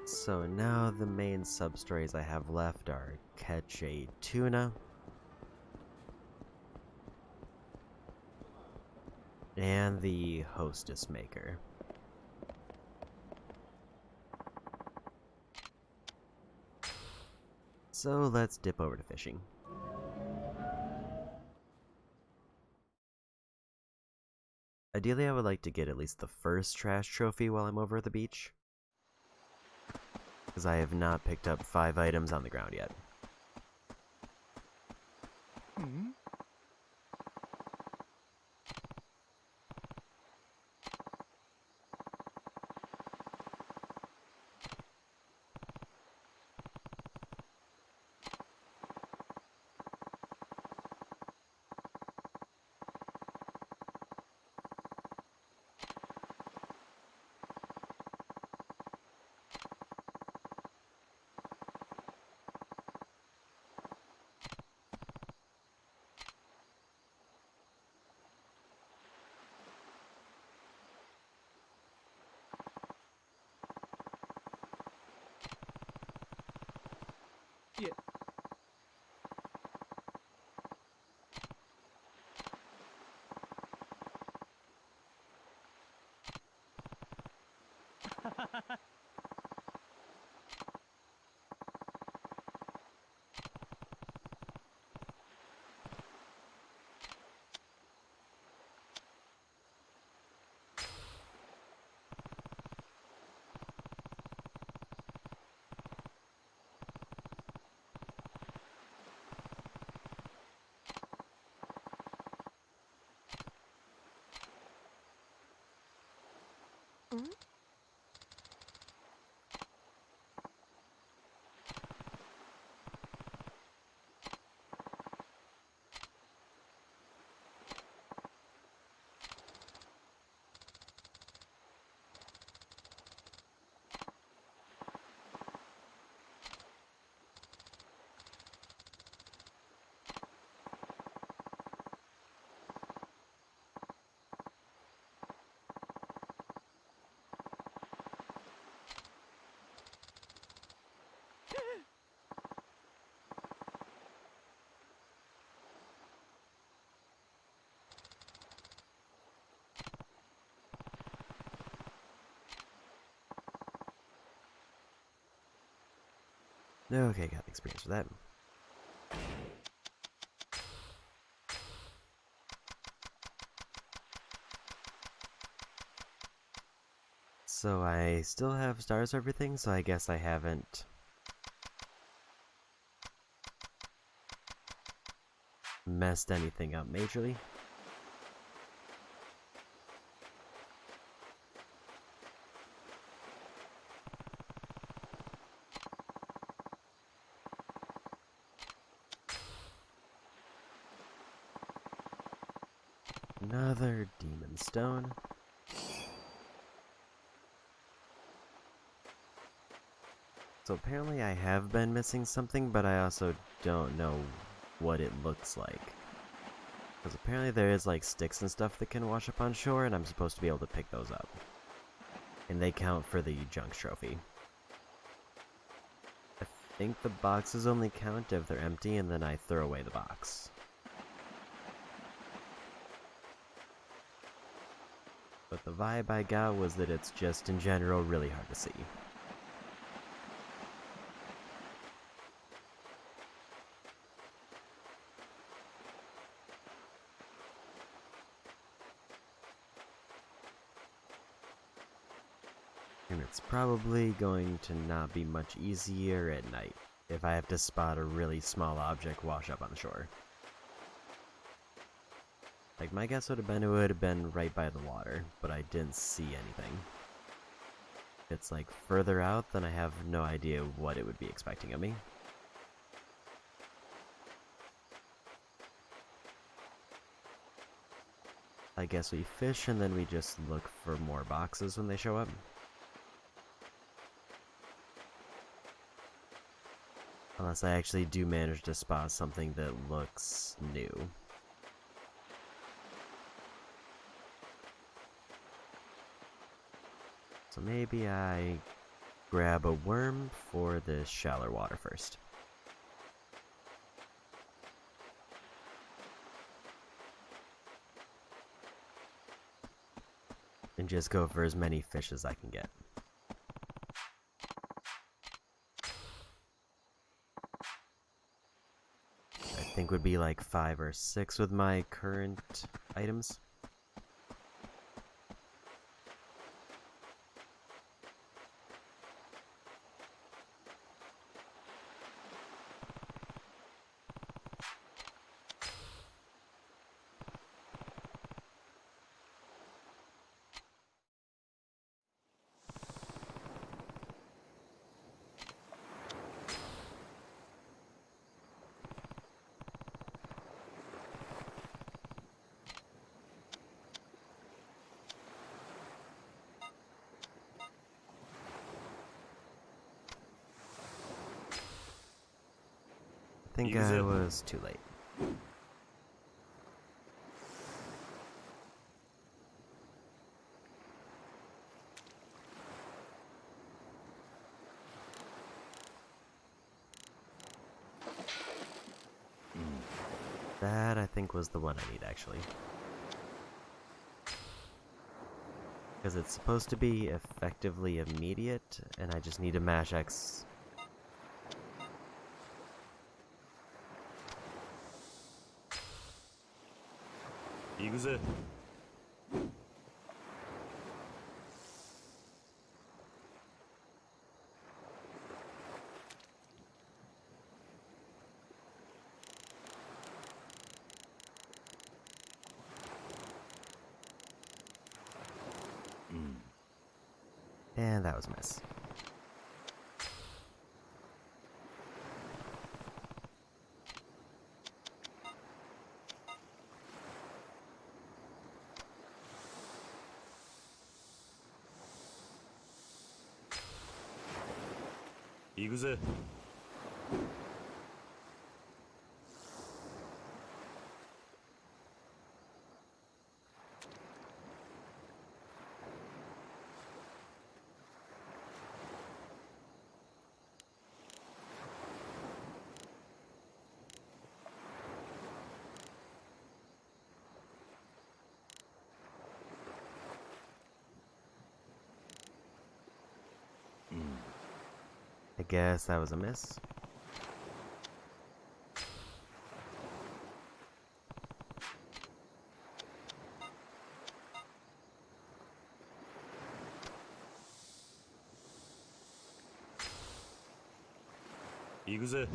So now the main sub-stories I have left are catch a tuna, and the hostess maker. So let's dip over to fishing. Ideally, I would like to get at least the first trash trophy while I'm over at the beach, because I have not picked up 5 items on the ground yet. Yeah. Okay, got experience for that. So I still have stars for everything, so I guess I haven't messed anything up majorly. Another demon stone. So apparently I have been missing something, but I also don't know what it looks like. Because apparently there is like sticks and stuff that can wash up on shore, and I'm supposed to be able to pick those up. And they count for the junk trophy. I think the boxes only count if they're empty, and then I throw away the box. But the vibe I got was that it's just in general really hard to see. And it's probably going to not be much easier at night if I have to spot a really small object wash up on the shore. Like, my guess would have been it would have been right by the water, but I didn't see anything. If it's like further out, then I have no idea what it would be expecting of me. I guess we fish and then we just look for more boxes when they show up. Unless I actually do manage to spot something that looks new. So maybe I grab a worm for this shallower water first. And just go for as many fish as I can get. I think would be like 5 or 6 with my current items. I think I was too late. That, I think, was the one I need, actually. Because it's supposed to be effectively immediate, and I just need to mash X. Yakuza. And that was a miss. Yakuza. I guess that was a miss. 行くぜ。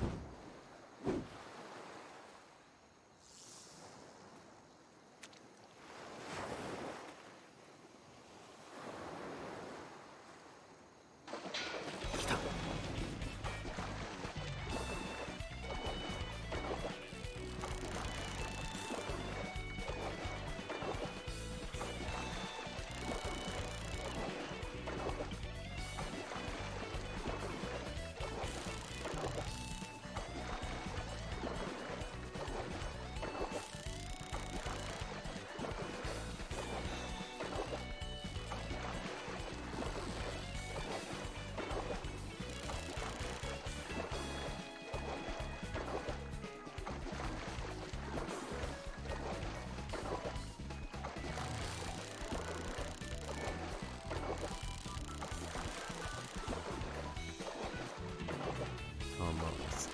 Almost.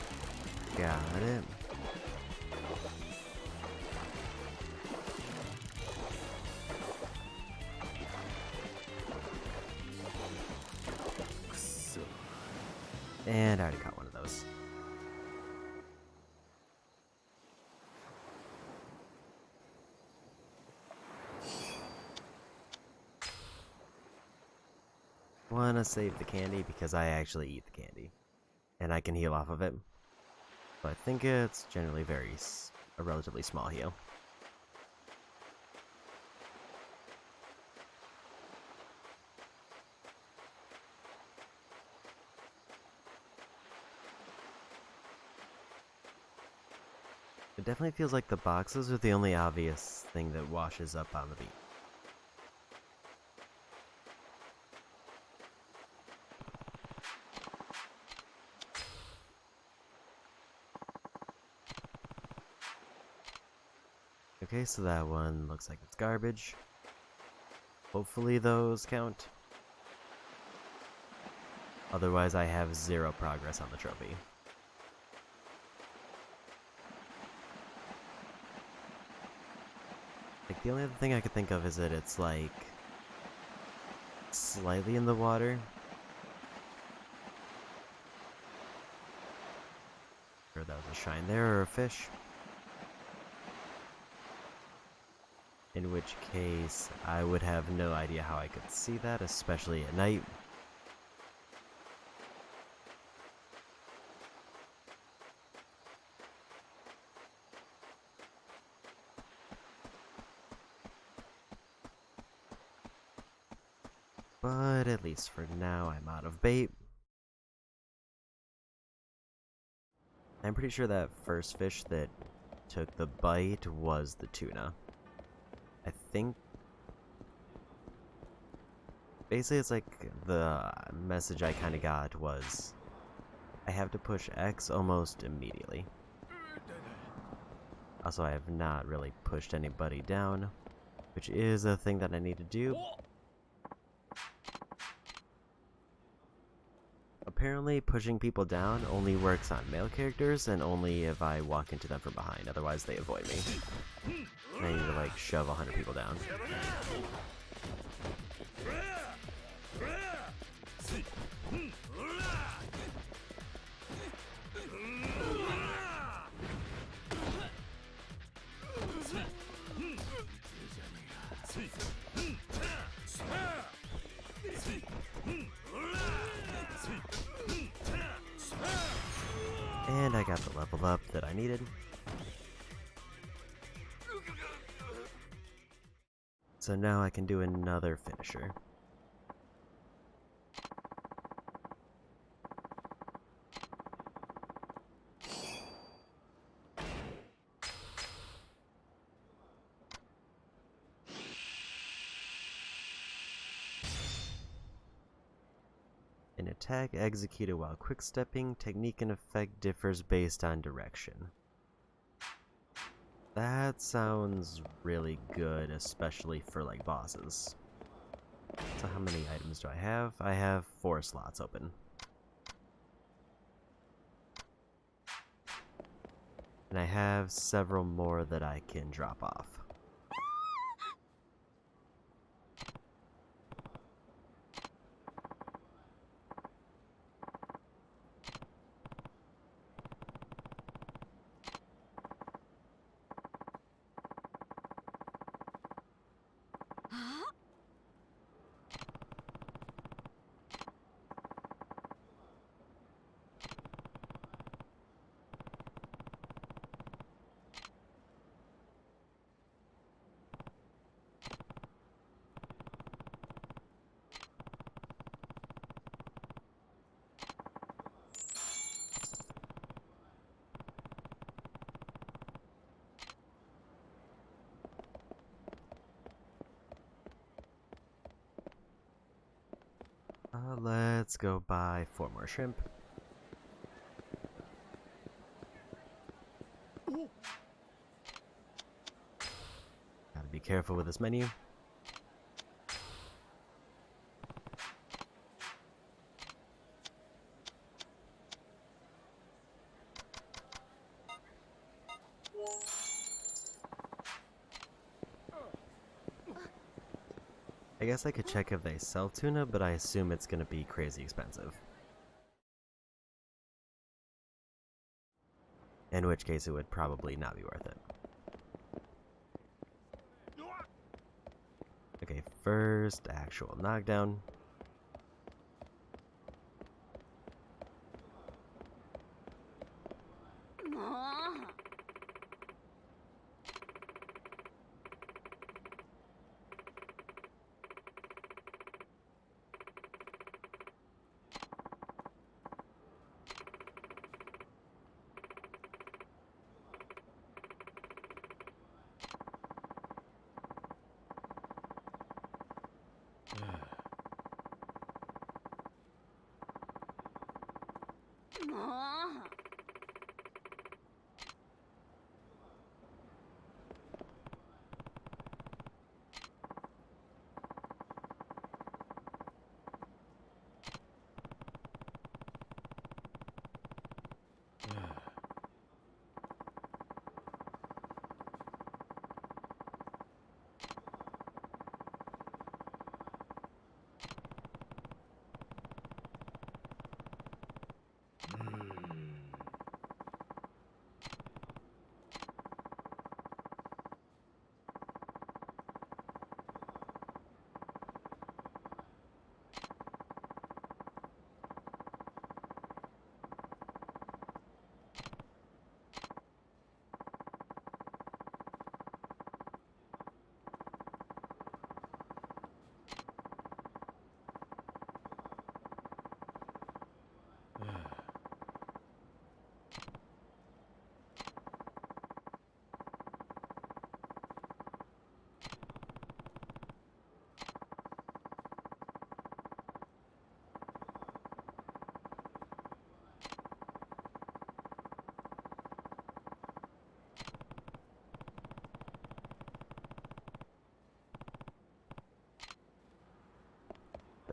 Got it. And I already caught one of those. Wanna save the candy because I actually eat the candy. And I can heal off of it. But I think it's generally a relatively small heal. It definitely feels like the boxes are the only obvious thing that washes up on the beat. Okay, so that one looks like it's garbage. Hopefully those count. Otherwise I have 0 progress on the trophy. Like, the only other thing I could think of is that it's like slightly in the water. Or that was a shine there, or a fish. In which case, I would have no idea how I could see that, especially at night. But at least for now, I'm out of bait. I'm pretty sure that first fish that took the bite was the tuna. I think basically it's like the message I kind of got was I have to push X almost immediately. Also, I have not really pushed anybody down, which is a thing that I need to do. Apparently, pushing people down only works on male characters and only if I walk into them from behind, otherwise they avoid me. And I need to like shove 100 people down. And I got the level up that I needed. So now I can do another finisher. An attack executed while quick-stepping, technique and effect differs based on direction. That sounds really good, especially for like bosses. So how many items do I have? I have 4 slots open. And I have several more that I can drop off. Let's go buy 4 more shrimp. Gotta be careful with this menu. I guess I could check if they sell tuna, but I assume it's gonna be crazy expensive. In which case it would probably not be worth it. Okay, first actual knockdown.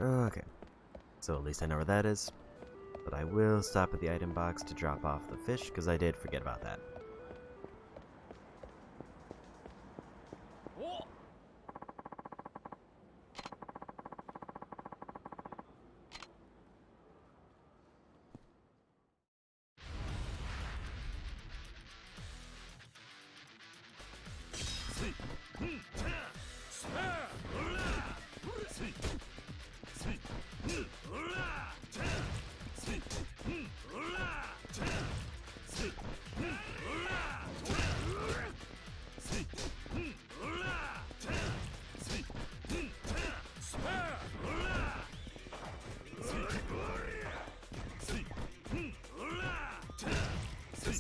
Okay, so at least I know where that is. But I will stop at the item box to drop off the fish, because I did forget about that.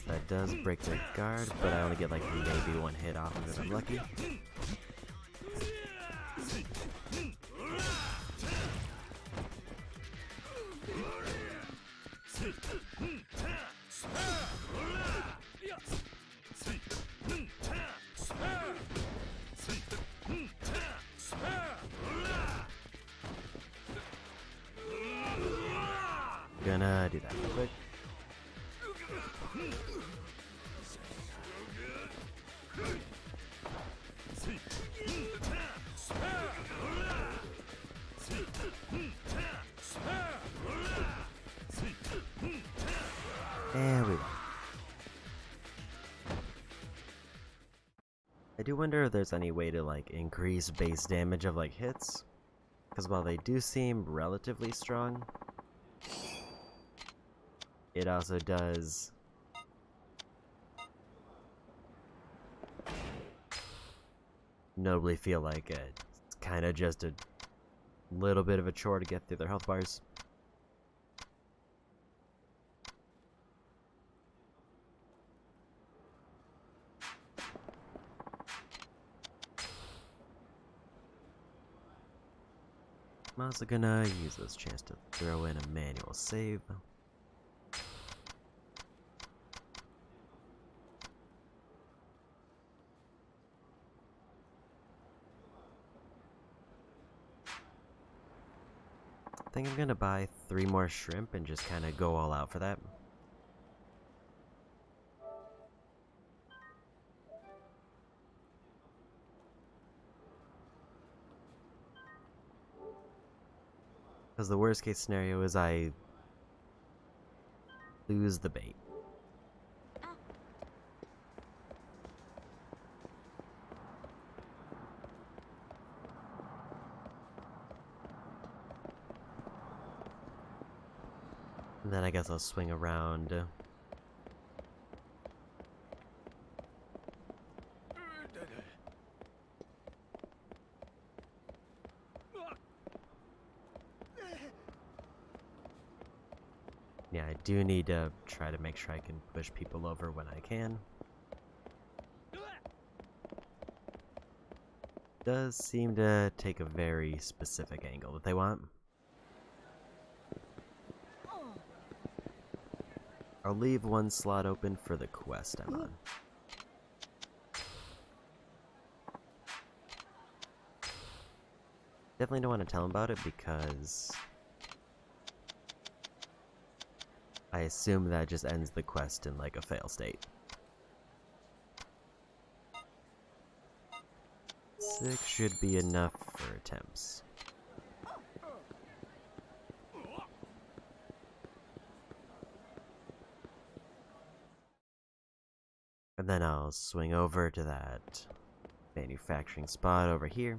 That does break their guard, but I only get like maybe 1 hit off of it if I'm lucky. Gonna do that real quick. And we won. I do wonder if there's any way to like increase base damage of like hits, because while they do seem relatively strong, it also does notably feel like it's kind of just a little bit of a chore to get through their health bars. Come Also gonna use this chance to throw in a manual save. I think I'm gonna buy 3 more shrimp and just kind of go all out for that. Because the worst case scenario is I lose the bait. And then I guess I'll swing around. Yeah, I do need to try to make sure I can push people over when I can. Does seem to take a very specific angle that they want. I'll leave one slot open for the quest I'm on. Definitely don't want to tell him about it because I assume that just ends the quest in like a fail state. 6 should be enough for attempts. And then I'll swing over to that manufacturing spot over here.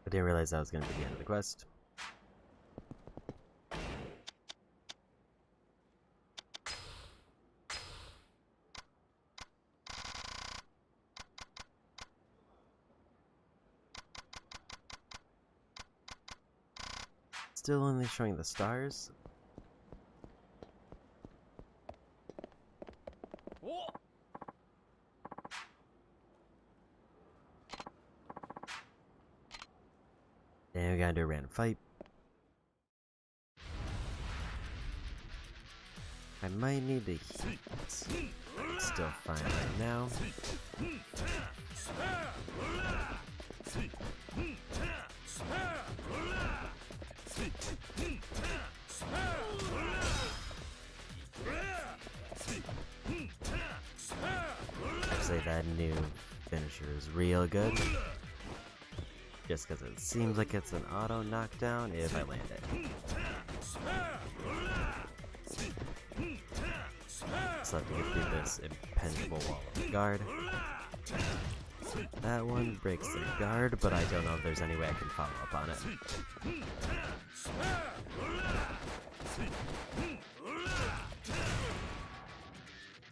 I didn't realize that was going to be the end of the quest. still only showing the stars. And we gotta do a random fight. I might need to heat. Still fine right now. I'd say that new finisher is real good. Just because it seems like it's an auto knockdown if I land it. So I have to get through this impenetrable wall of guard. That one breaks the guard, but I don't know if there's any way I can follow up on it.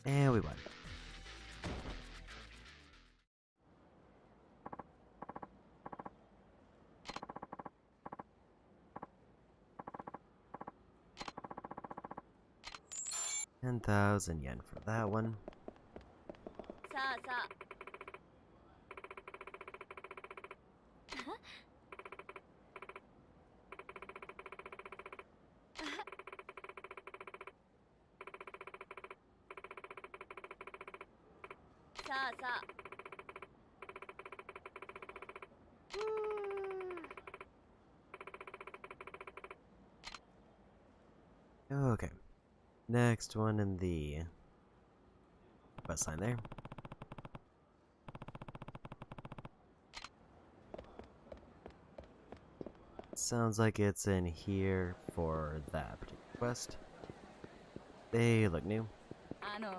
And we won. $10,000 for that one. さあさあさあさあ Okay. Next one in the quest line there. Sounds like it's in here for that particular quest. They look new. あの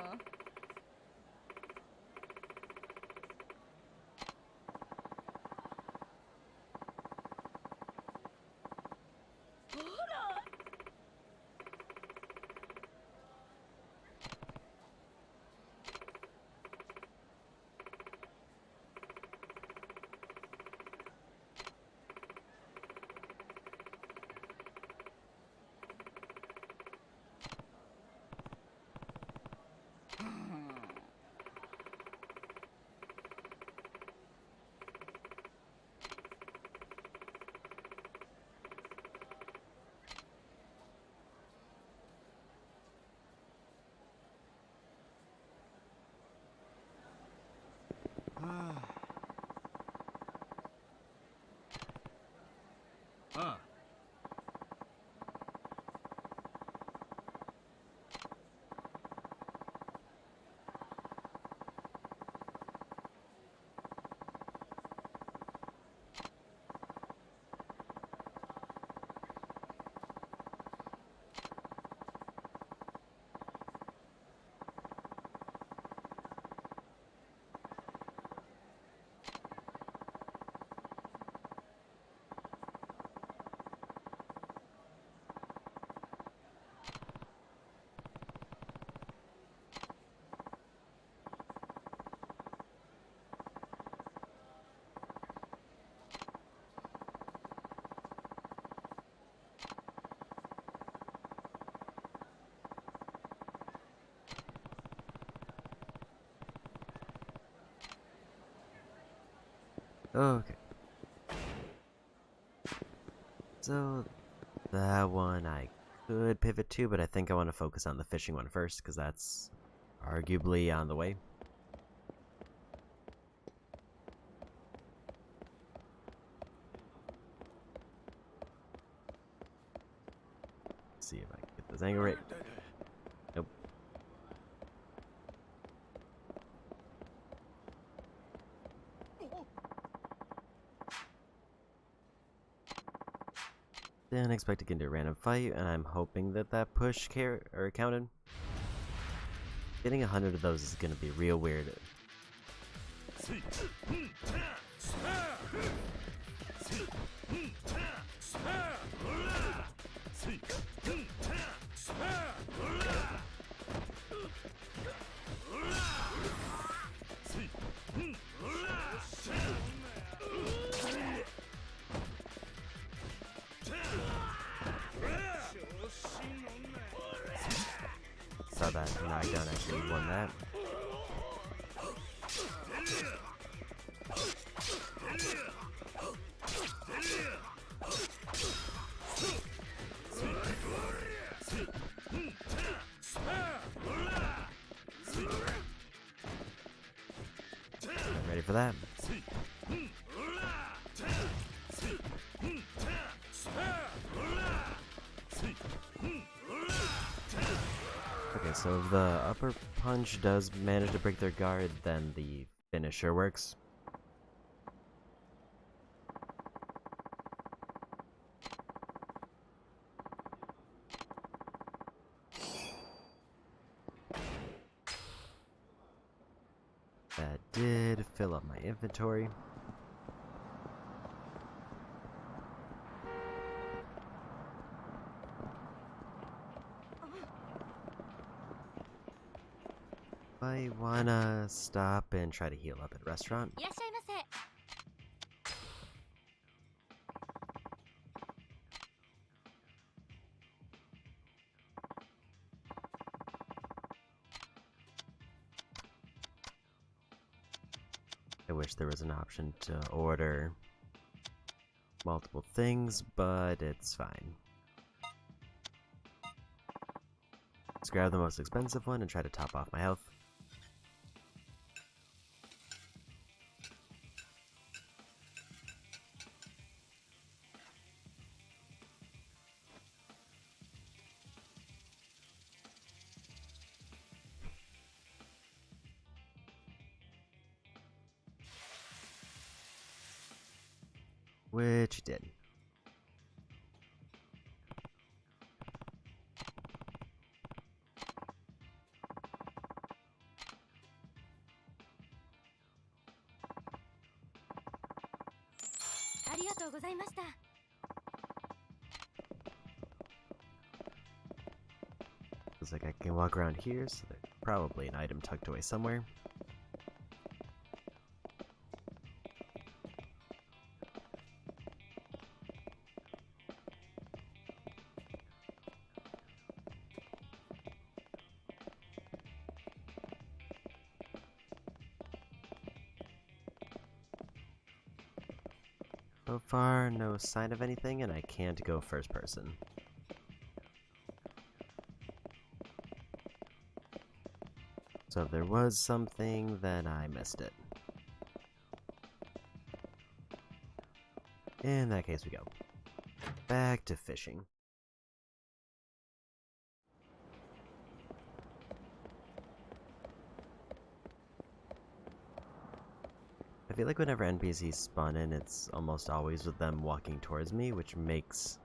Okay. So, that one I could pivot to, but I think I want to focus on the fishing one first, because that's arguably on the way. Let's see if I can get this angle right. Nope. Didn't expect to get into a random fight, and I'm hoping that that push counted. Getting 100 of those is gonna be real weird. Saw that knockdown actually won that. Ready for that? Okay, so if the upper punch does manage to break their guard, then the finisher works. That did fill up my inventory. I wanna stop and try to heal up at restaurant. いらっしゃいませ。 I wish there was an option to order multiple things, but it's fine. Let's grab the most expensive one and try to top off my health. Which it did. Looks like I can walk around here, so there's probably an item tucked away somewhere. So far, no sign of anything, and I can't go first person. So if there was something, then I missed it. In that case, we go back to fishing. I feel like whenever NPCs spawn in, it's almost always with them walking towards me, which makes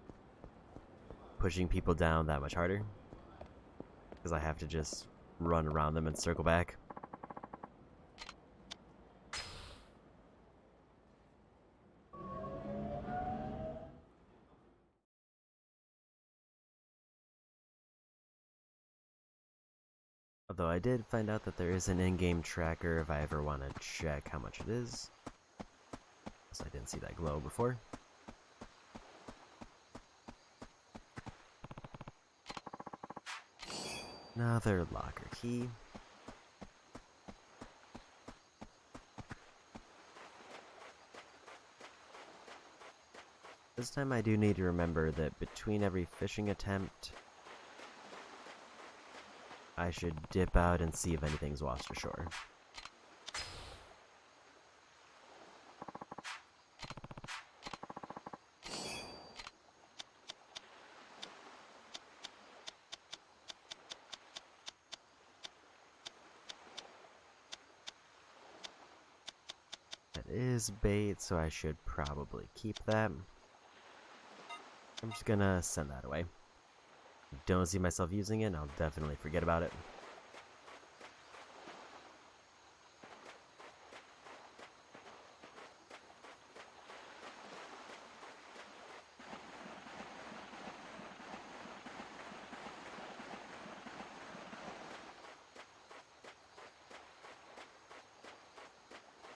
pushing people down that much harder. Because I have to just run around them and circle back. Although I did find out that there is an in-game tracker if I ever want to check how much it is. So I didn't see that glow before. Another locker key. This time I do need to remember that between every fishing attempt, I should dip out and see if anything's washed ashore. That is bait, so I should probably keep that. I'm just gonna send that away. Don't see myself using it, I'll definitely forget about it.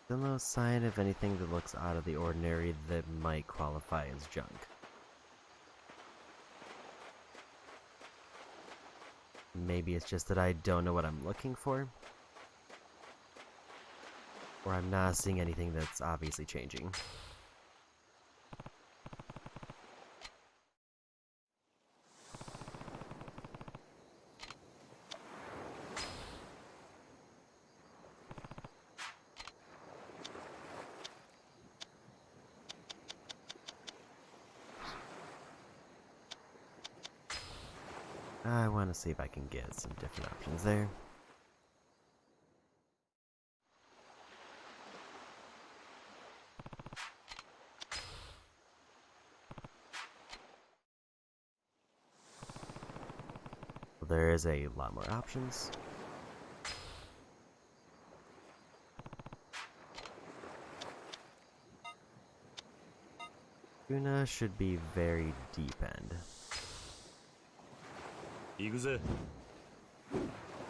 Still no sign of anything that looks out of the ordinary that might qualify as junk. Maybe it's just that I don't know what I'm looking for. Or I'm not seeing anything that's obviously changing. I want to see if I can get some different options there. Well, there is a lot more options. Tuna should be very deep end. 行くぜ。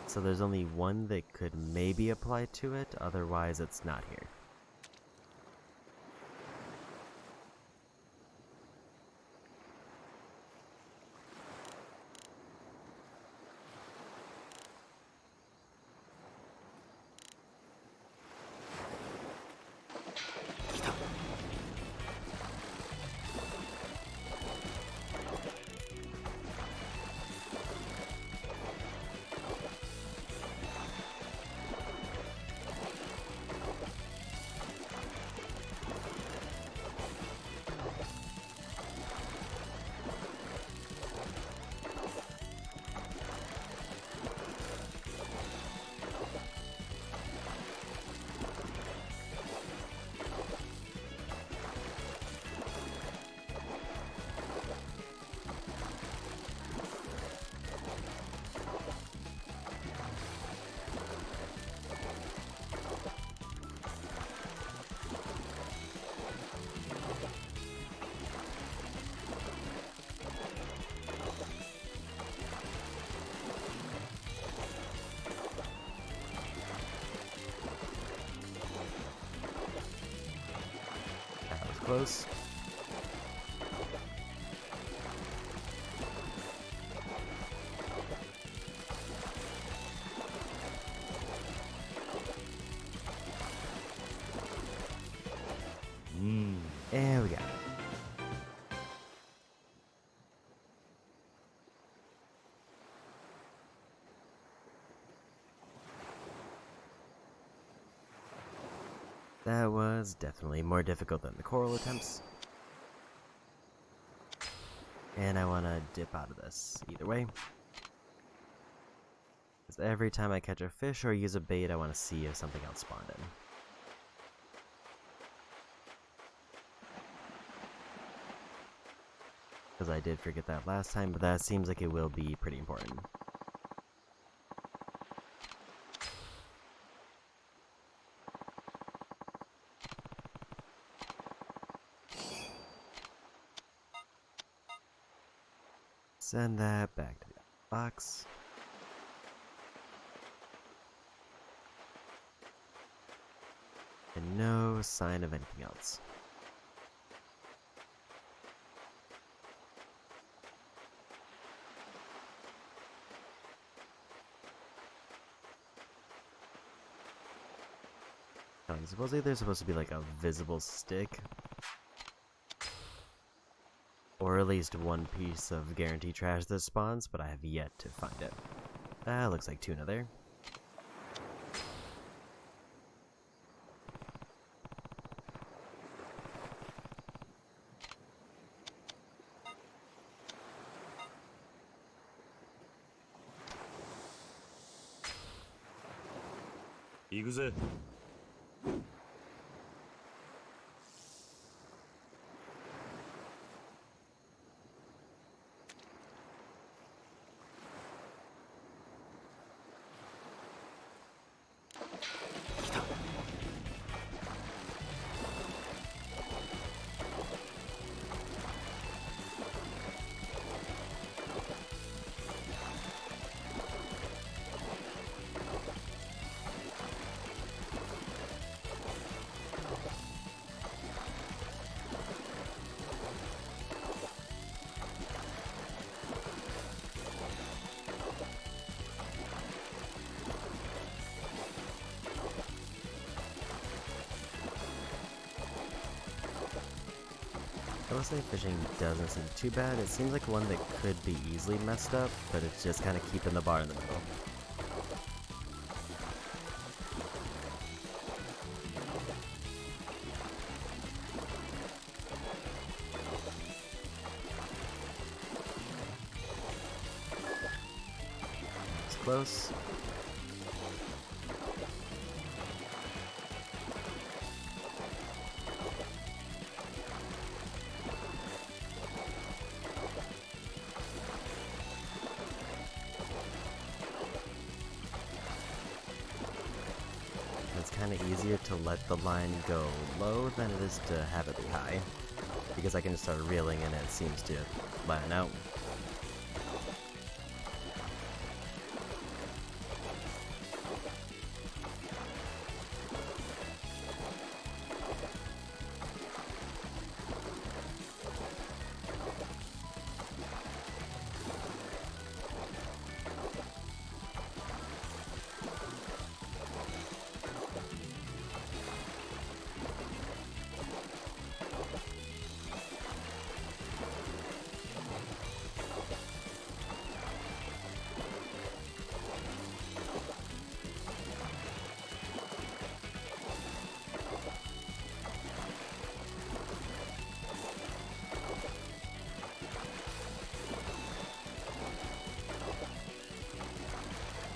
So there's only one that could maybe apply to it, otherwise it's not here. That was close. And we got it. That was definitely more difficult than the coral attempts. And I want to dip out of this either way. Because every time I catch a fish or use a bait, I want to see if something else spawned in. Because I did forget that last time, but that seems like it will be pretty important. Send that back to the box. And no sign of anything else. Supposedly there's supposed to be like a visible stick. Or at least one piece of guaranteed trash that spawns, but I have yet to find it. Ah, looks like tuna there.行くぜ。Honestly, fishing doesn't seem too bad. It seems like one that could be easily messed up, but it's just kind of keeping the bar in the middle. It's close. It's kind of easier to let the line go low than it is to have it be high, because I can just start reeling and it seems to flatten out.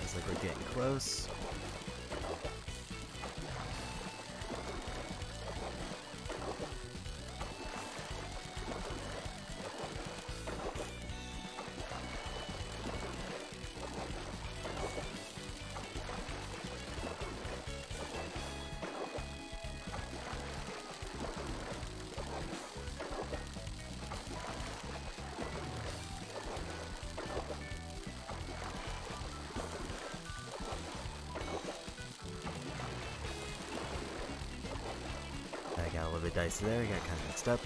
Looks like we're getting close. I got a little bit dicey there, got kind of mixed up.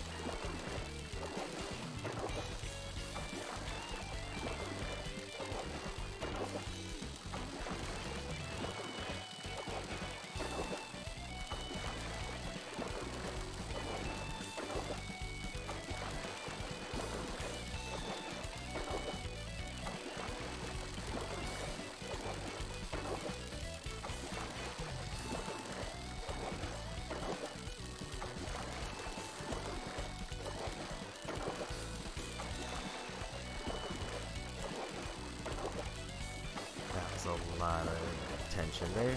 That was a lot of tension there.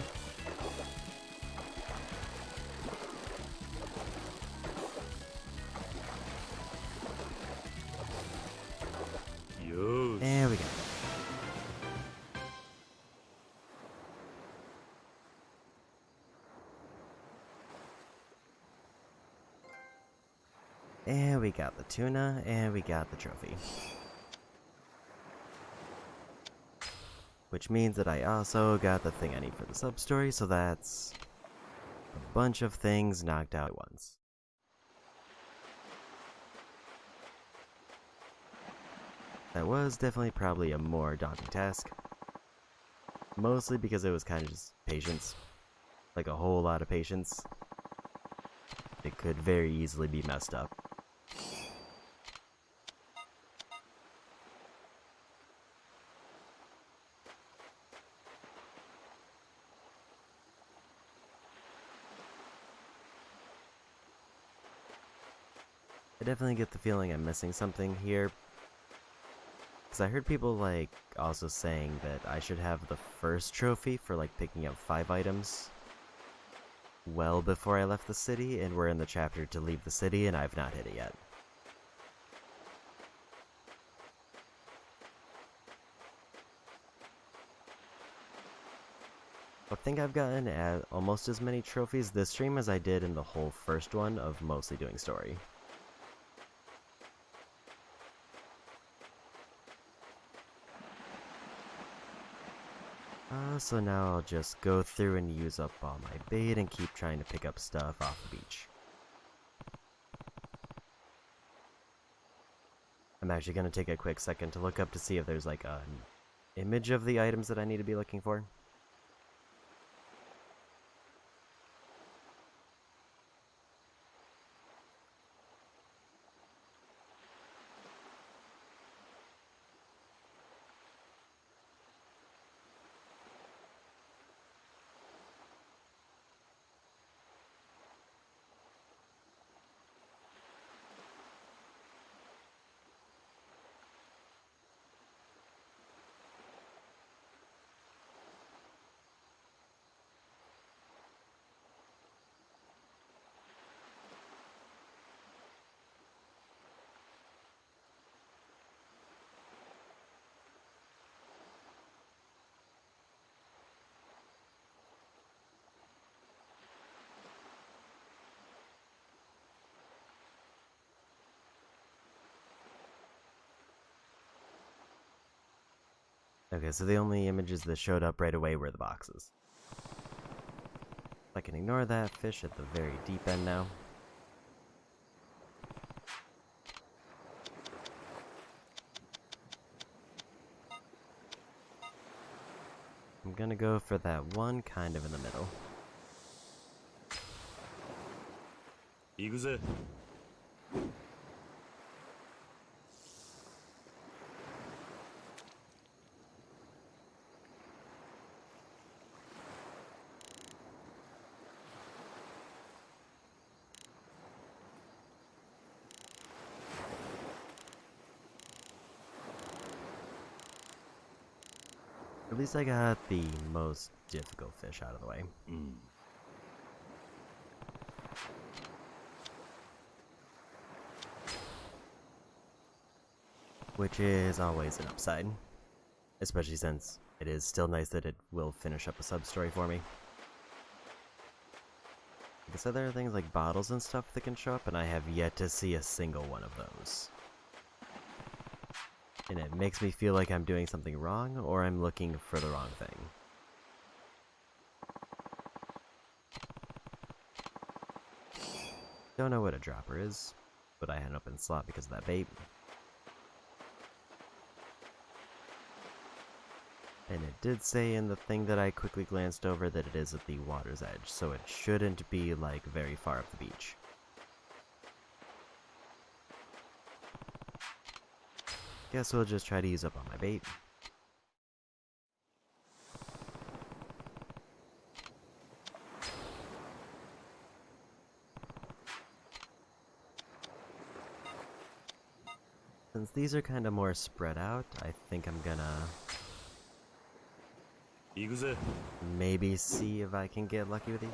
Yo. There we go. And we got the tuna, and we got the trophy. Which means that I also got the thing I need for the sub-story, so that's a bunch of things knocked out at once. That was definitely probably a more daunting task. Mostly because it was kind of just patience. Like a whole lot of patience. It could very easily be messed up. I definitely get the feeling I'm missing something here. Because I heard people like also saying that I should have the first trophy for like picking up 5 items well before I left the city, and we're in the chapter to leave the city and I've not hit it yet. I think I've gotten almost as many trophies this stream as I did in the whole first one of mostly doing story. So now I'll just go through and use up all my bait and keep trying to pick up stuff off the beach. I'm actually going to take a quick second to look up to see if there's like an image of the items that I need to be looking for. Okay, so the only images that showed up right away were the boxes. I can ignore that fish at the very deep end now. I'm gonna go for that one kind of in the middle. 行くぜ。 At least I got the most difficult fish out of the way. うん。 Which is always an upside. Especially since it is still nice that it will finish up a sub-story for me. Like I said, there are things like bottles and stuff that can show up, and I have yet to see a single one of those. And it makes me feel like I'm doing something wrong, or I'm looking for the wrong thing. Don't know what a dropper is, but I had an open slot because of that bait. And it did say in the thing that I quickly glanced over that it is at the water's edge, so it shouldn't be, like, very far up the beach. Guess we'll just try to use up all my bait. Since these are kind of more spread out, I think I'm gonna 行くぜ。 maybe see if I can get lucky with these.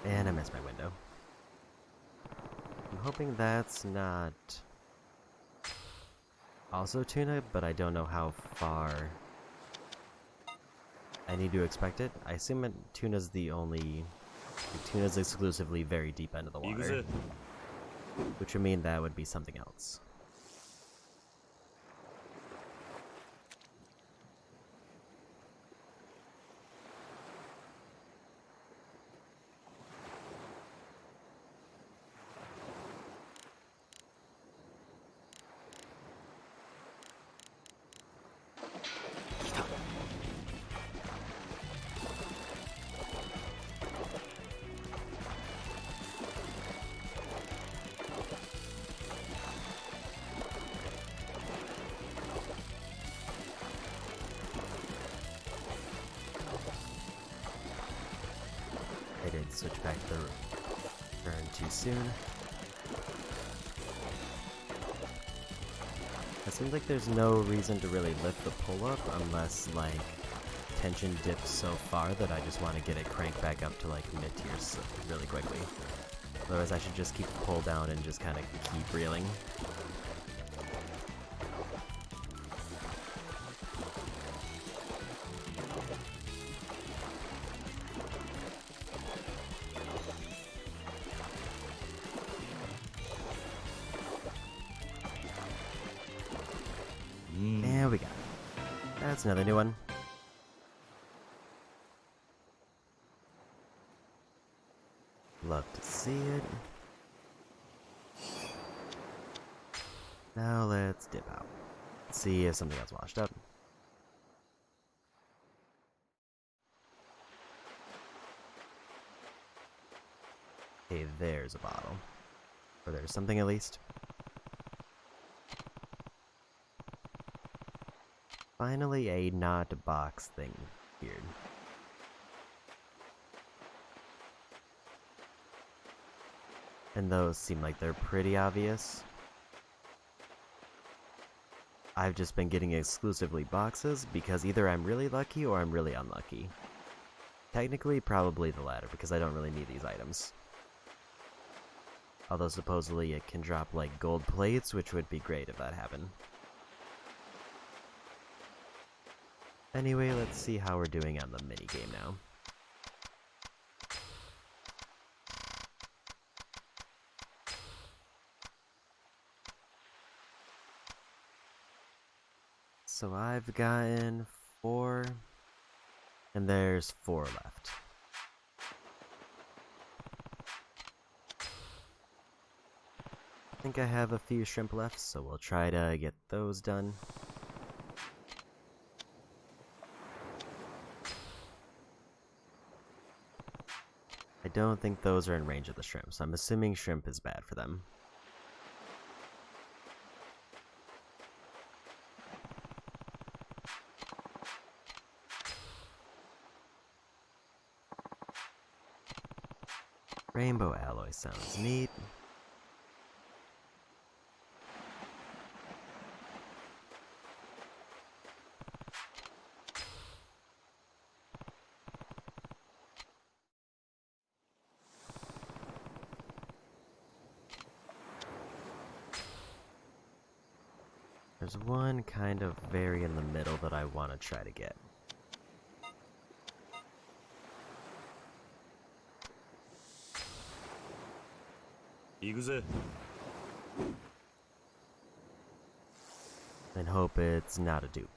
And I missed my window. I'm hoping that's not also tuna, but I don't know how far I need to expect it. I assume tuna's the only... tuna's exclusively very deep end of the 行く water, ぜ。 which would mean that would be something else. I did switch back to the turn too soon. It seems like there's no reason to really lift the pull-up unless, like, tension dips so far that I just want to get it cranked back up to, like, mid-tiers really quickly. Otherwise, I should just keep the pull down and just kind of keep reeling. There we go. That's another new one. Love to see it. Now let's dip out. See if something else washed up. Okay, there's a bottle. Or there's something at least. Finally, a not box thing appeared. And those seem like they're pretty obvious. I've just been getting exclusively boxes because either I'm really lucky or I'm really unlucky. Technically, probably the latter because I don't really need these items. Although supposedly it can drop like gold plates, which would be great if that happened. Anyway, let's see how we're doing on the minigame now. So I've gotten 4, and there's 4 left. I think I have a few shrimp left, so we'll try to get those done. I don't think those are in range of the shrimp, so I'm assuming shrimp is bad for them. Rainbow alloy sounds neat. There's one kind of very in the middle that I want to try to get. Yakuza. And hope it's not a dupe.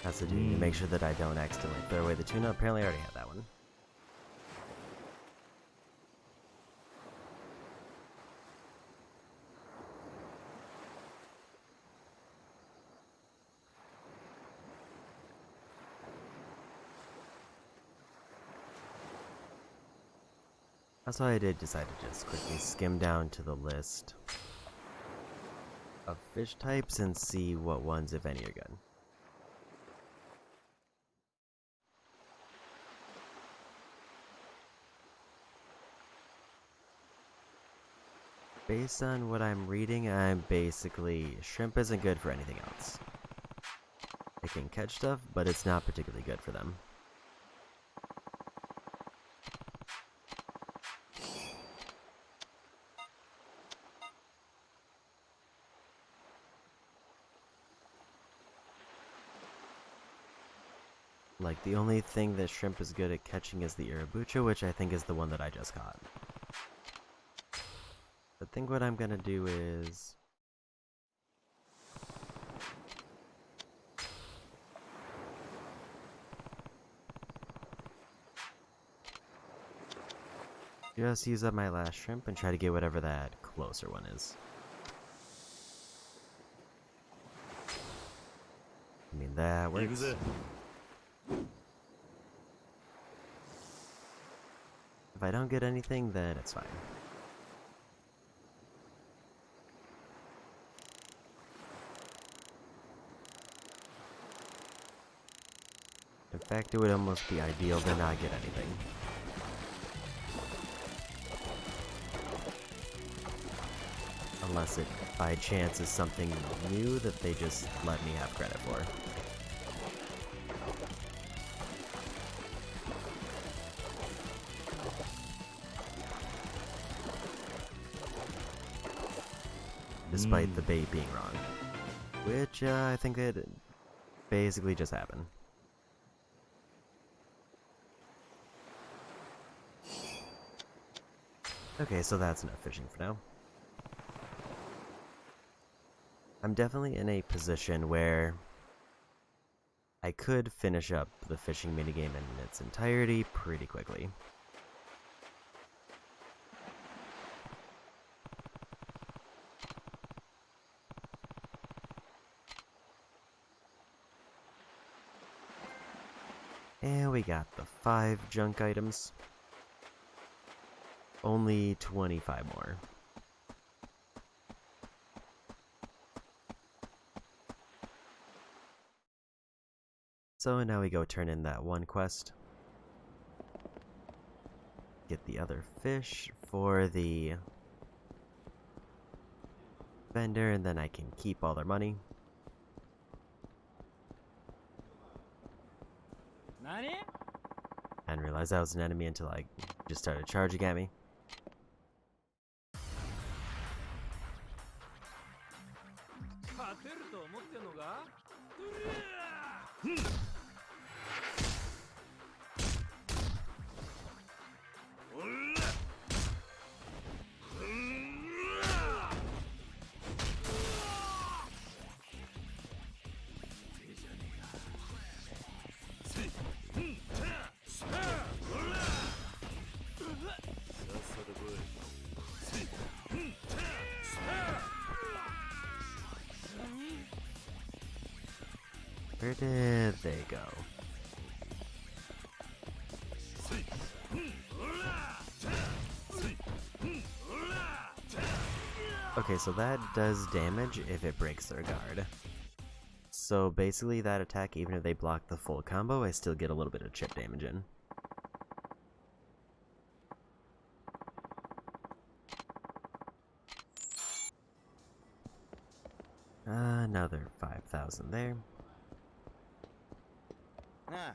That's to do to make sure that I don't accidentally throw away the tuna. Apparently I already had that one. That's why I did decide to just quickly skim down to the list of fish types and see what ones, if any, are good. Based on what I'm reading, I'm basically... shrimp isn't good for anything else. It can catch stuff, but it's not particularly good for them. Like, the only thing that shrimp is good at catching is the irabucha, which I think is the one that I just caught. I think what I'm gonna do is... just use up my last shrimp and try to get whatever that closer one is. I mean, that works. Yakuza. If I don't get anything, then it's fine. In fact, it would almost be ideal to not get anything. Unless it, by chance, is something new that they just let me have credit for. Despite the bait being wrong. Which, I think it basically just happened. Okay, so that's enough fishing for now. I'm definitely in a position where I could finish up the fishing minigame in its entirety pretty quickly. And we got the 5 junk items. Only 25 more. So now we go turn in that one quest. Get the other fish for the vendor, and then I can keep all their money. Nani? I didn't realize that was an enemy until I just started charging at me. Where did they go? Okay, so that does damage if it breaks their guard. So basically that attack, even if they block the full combo, I still get a little bit of chip damage in. Another 5,000 there. Ah.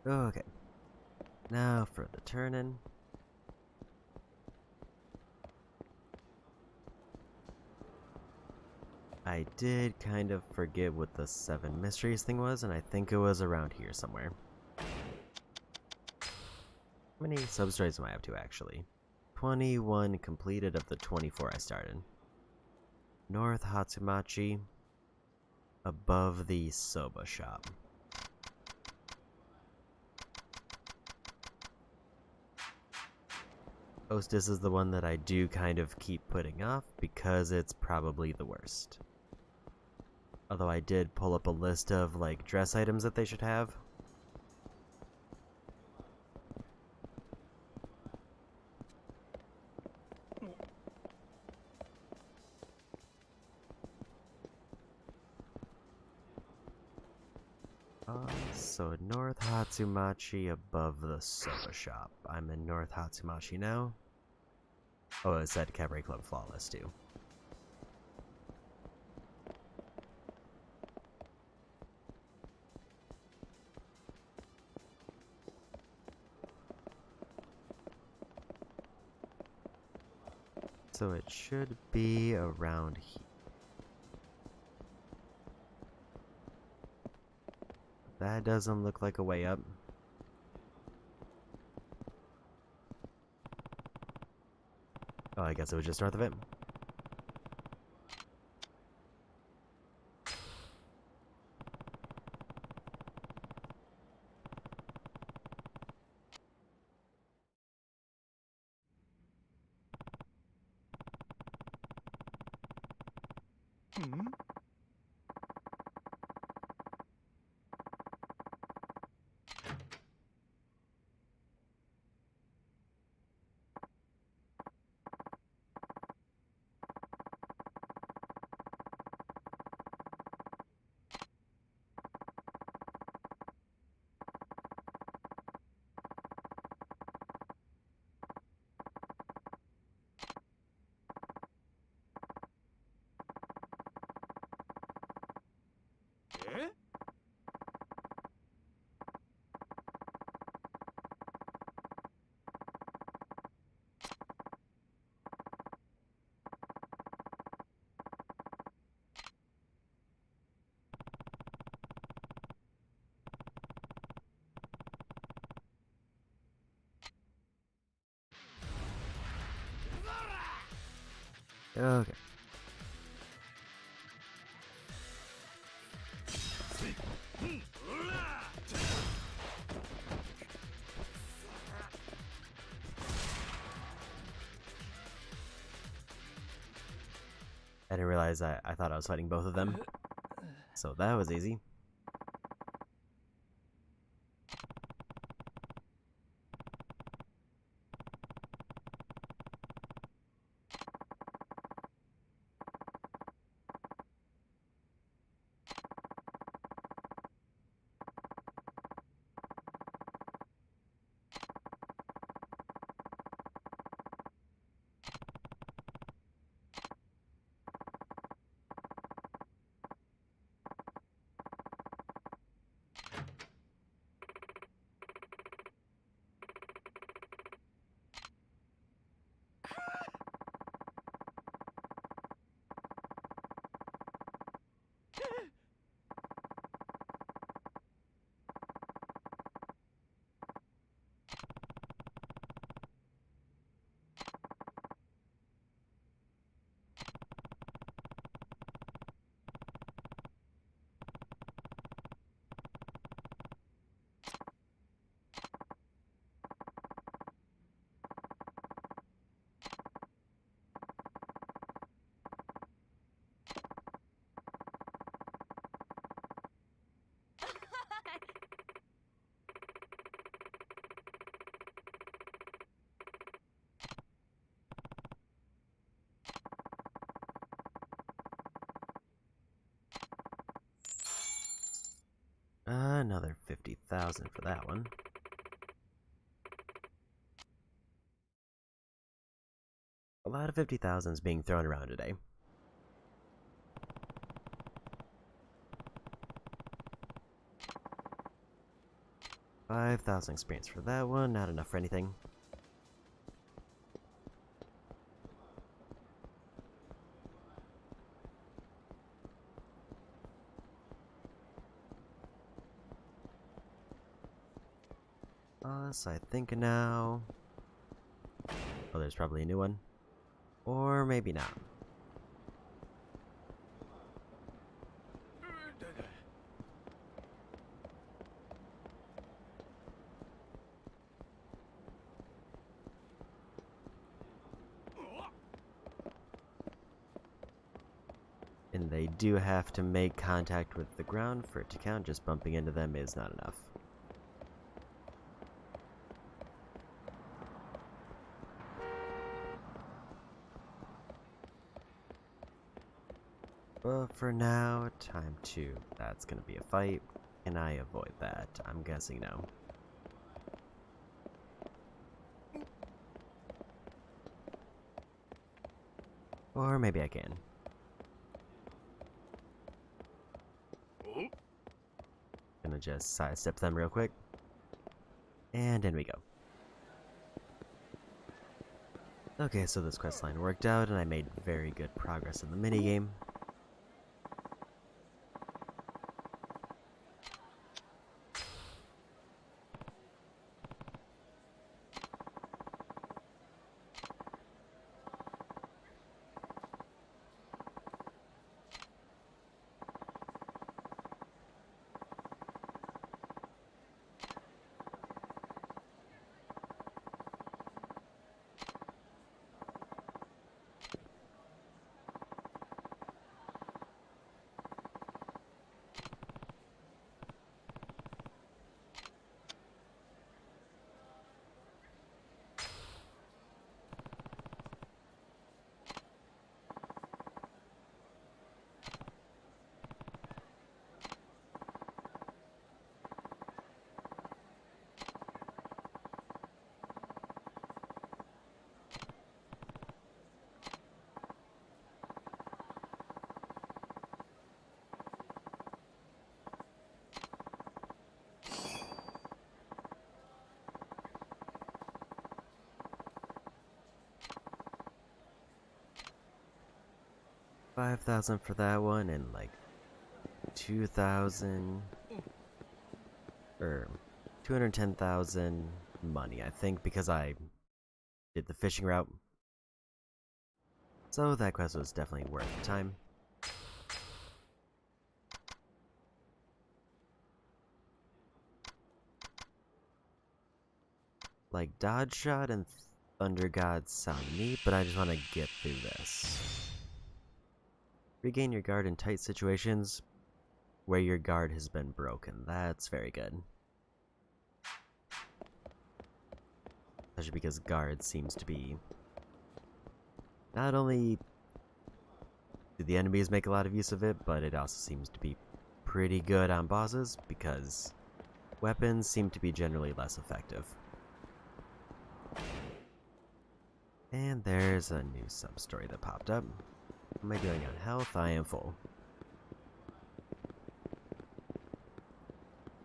Okay. Now for the turn-in. I did kind of forget what the 7 mysteries thing was, and I think it was around here somewhere. How many sub-stories am I up to, actually? 21 completed of the 24 I started. North Hatsumachi, above the soba shop. Hostess is the one that I do kind of keep putting off because it's probably the worst. Although I did pull up a list of, like, dress items that they should have. So North Hatsumachi above the soba shop. I'm in North Hatsumachi now. Oh, it said Cabaret Club Flawless too. So it should be around here. That doesn't look like a way up. Oh, I guess it was just north of it. Okay. I didn't realize I thought I was fighting both of them. So that was easy. Another 50,000 for that one. A lot of 50,000s being thrown around today. $5,000 experience for that one, not enough for anything. So I think now... Oh, there's probably a new one. Or maybe not. And they do have to make contact with the ground for it to count. Just bumping into them is not enough. But for now, time 2. That's gonna be a fight. Can I avoid that? I'm guessing no. Or maybe I can. Gonna just sidestep them real quick. And in we go. Okay, so this quest line worked out, and I made very good progress in the minigame. $5,000 for that one, and like 2,000 or 210,000 money, I think, because I did the fishing route. So that quest was definitely worth the time. Like, Dodge Shot and Thunder God sound neat, but I just want to get through this. Regain your guard in tight situations where your guard has been broken. That's very good. Especially because guard seems to be... Not only do the enemies make a lot of use of it, but it also seems to be pretty good on bosses because weapons seem to be generally less effective. And there's a new sub-story that popped up. What am I doing on health? I am full.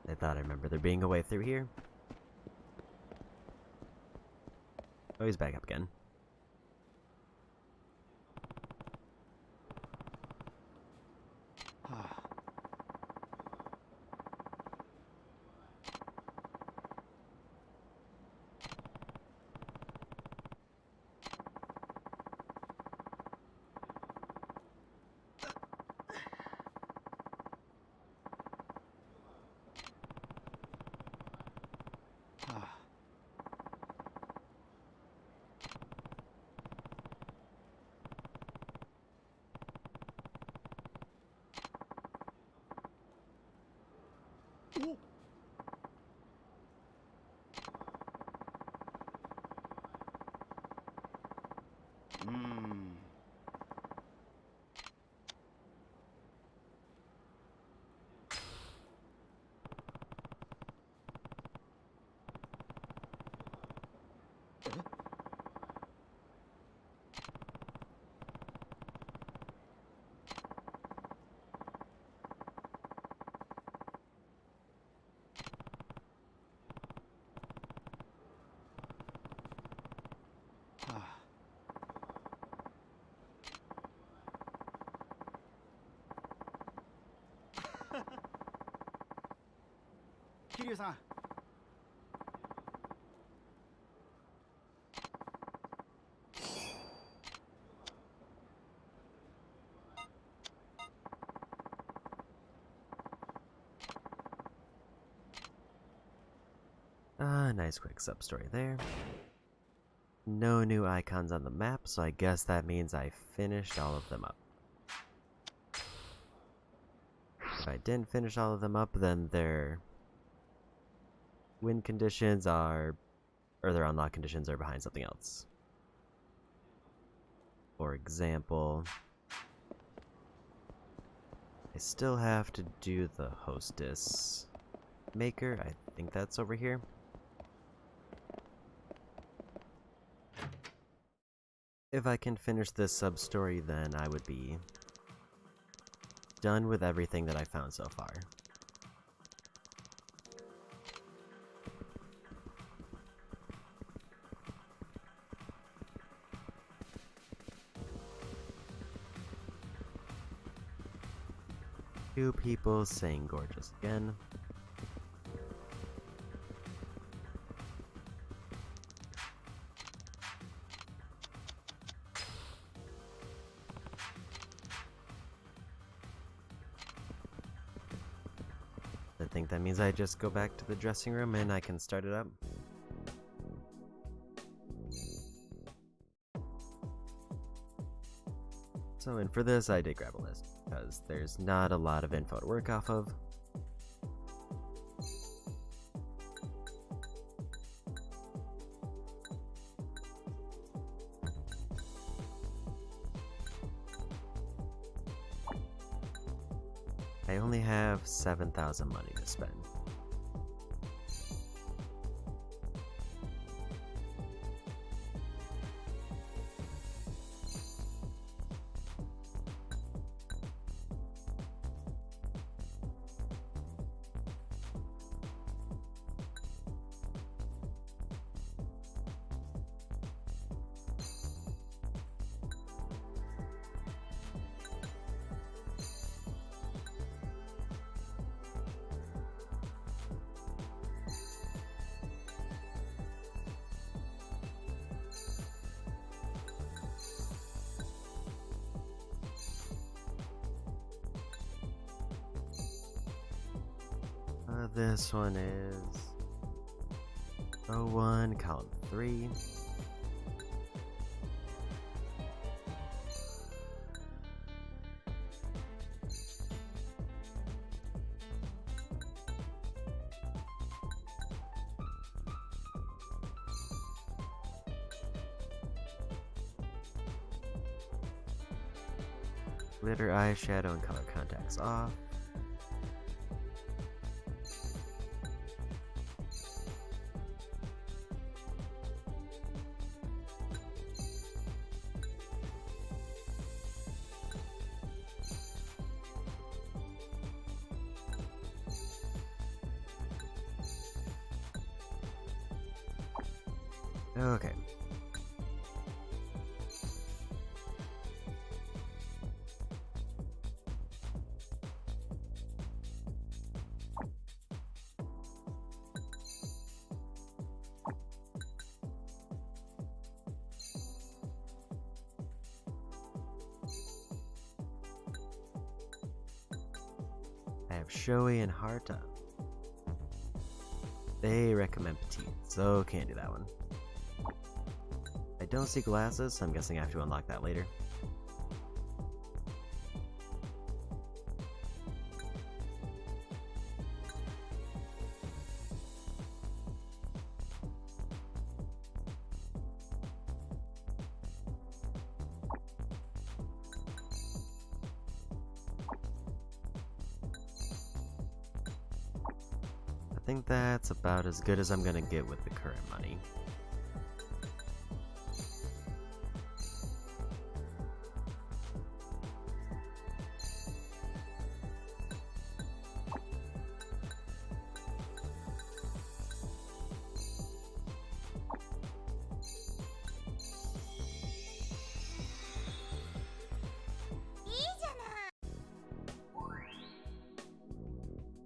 I thought I remember there being a way through here. Oh, he's back up again. Kiryu-san. Nice quick sub-story there. No new icons on the map, so I guess that means I finished all of them up. If I didn't finish all of them up, then their win conditions are, or their unlock conditions are behind something else. For example, I still have to do the hostess maker. I think that's over here. If I can finish this sub-story, then I would be done with everything that I found so far. Two people saying gorgeous again. I think that means I just go back to the dressing room and I can start it up. So, and for this, I did grab a list, because there's not a lot of info to work off of. I only have 7,000 money to spend. This one is 01, column 3. Glitter eyeshadow and color contacts off. Okay. I have showy and Harta. They recommend petite, so can't do that one. I don't see glasses, so I'm guessing I have to unlock that later. I think that's about as good as I'm gonna get with the current money.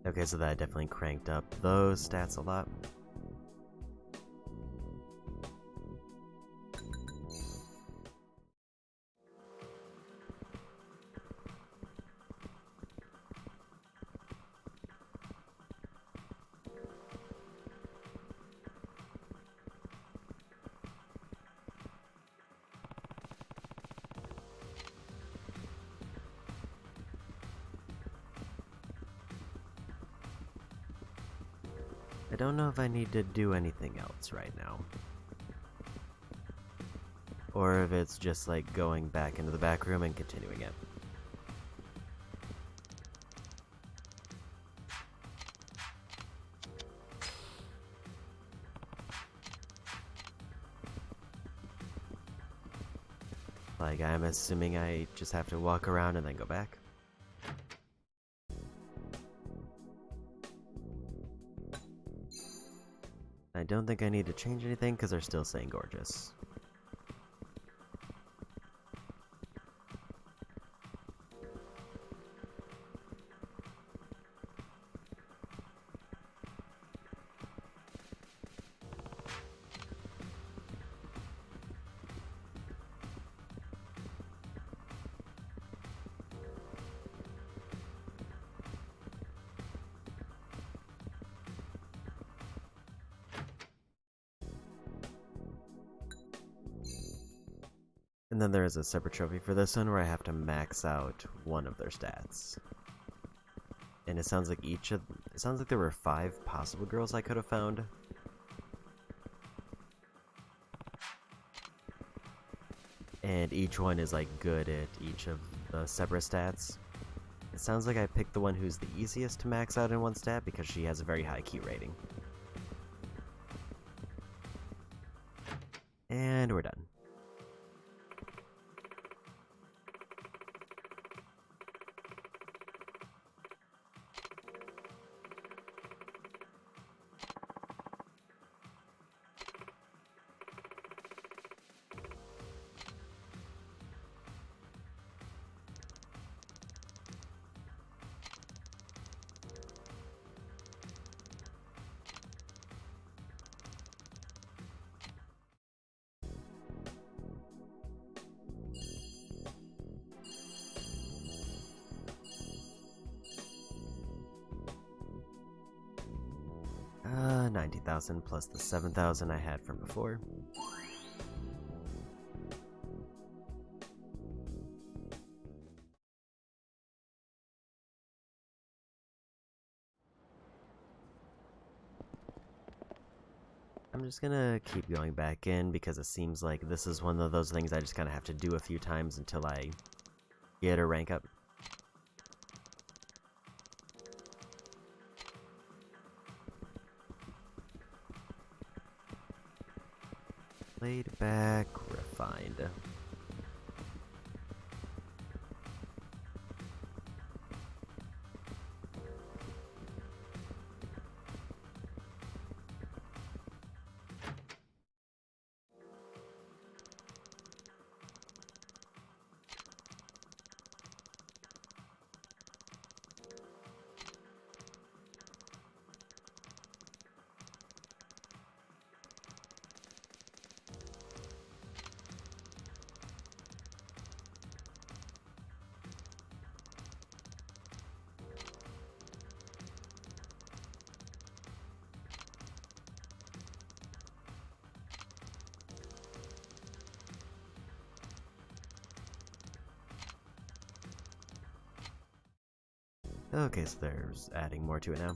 Okay, so that definitely cranked up those stats a lot. I don't know if I need to do anything else right now. Or if it's just like going back into the back room and continuing it. Like, I'm assuming I just have to walk around and then go back. I don't think I need to change anything because they're still saying gorgeous. And then there is a separate trophy for this one where I have to max out one of their stats. And it sounds like it sounds like there were 5 possible girls I could have found. And each one is like good at each of the separate stats. It sounds like I picked the one who's the easiest to max out in one stat because she has a very high key rating. And we're done. 19,000 plus the 7,000 I had from before. I'm just gonna keep going back in because it seems like this is one of those things I just kind of have to do a few times until I get a rank up. Laid back, refined. Okay, so there's adding more to it now.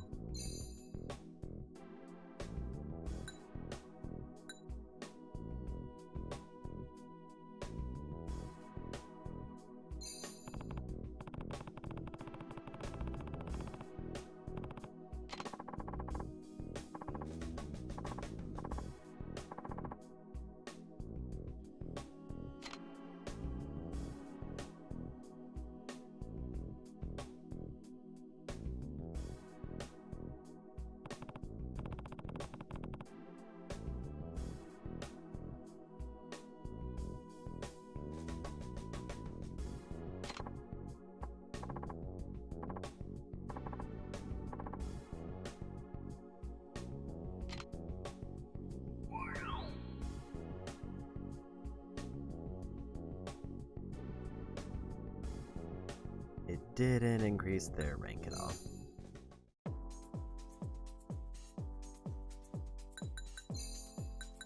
It didn't increase their rank at all.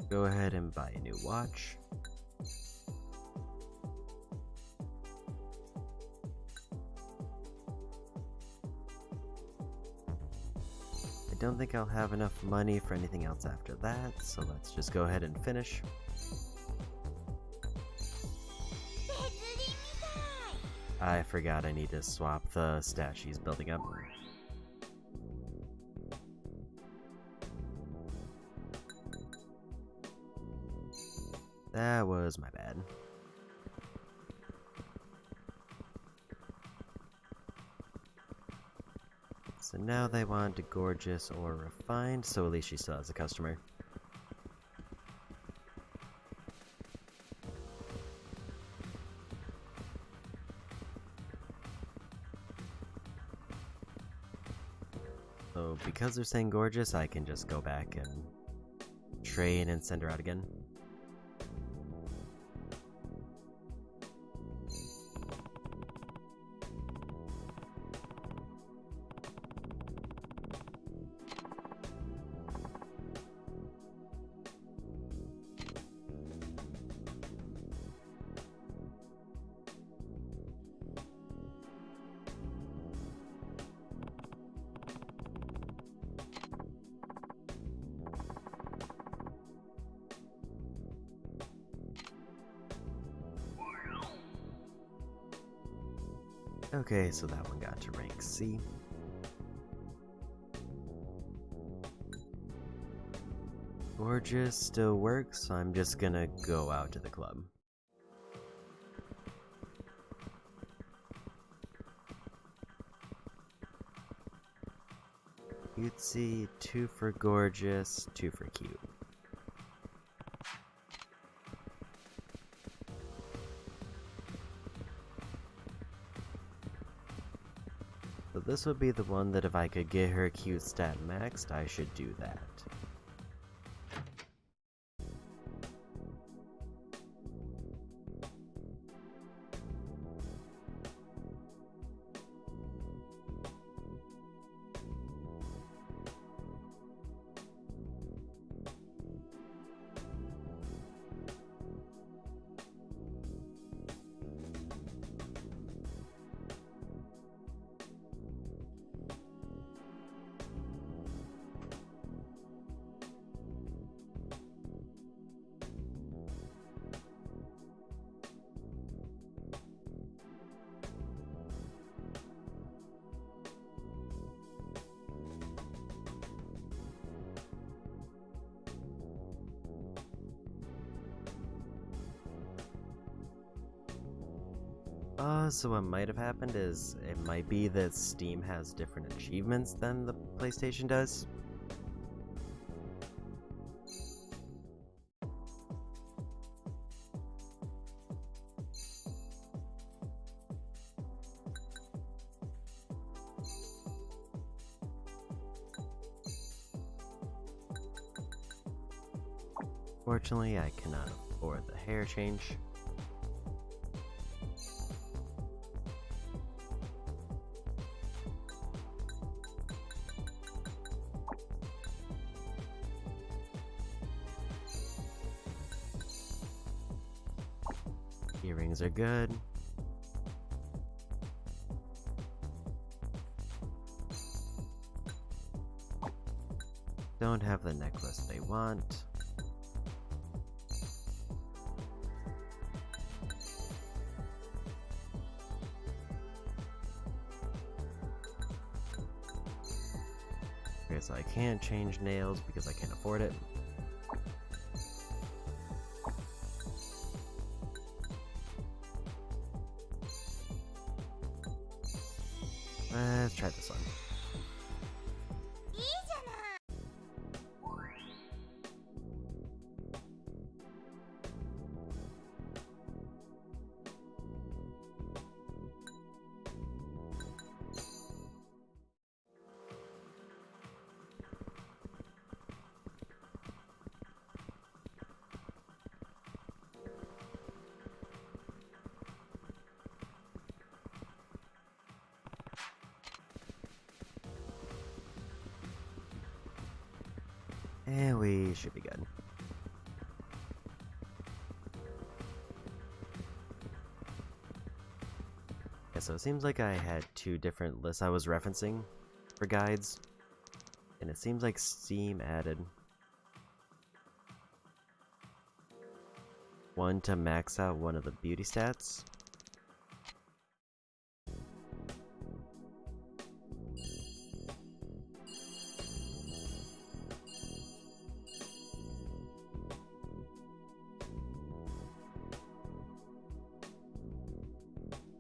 Go ahead and buy a new watch. I don't think I'll have enough money for anything else after that, so let's just go ahead and finish. I forgot I need to swap the stat she's building up. That was my bad. So now they want gorgeous or refined, so at least she still has a customer. So because they're saying gorgeous, I can just go back and train and send her out again. Okay, so that one got to rank C. Gorgeous still works, so I'm just gonna go out to the club. Cutesy, 2 for gorgeous, 2 for cute. So this would be the one that if I could get her cute stat maxed, I should do that. So what might have happened is it might be that Steam has different achievements than the PlayStation does. Fortunately, I cannot afford the hair change. Earrings are good. Don't have the necklace they want. Okay, so I can't change nails because I can't afford it. Let's try this one. And we should be good. Yeah, so it seems like I had two different lists I was referencing for guides. And it seems like Steam added one to max out one of the beauty stats.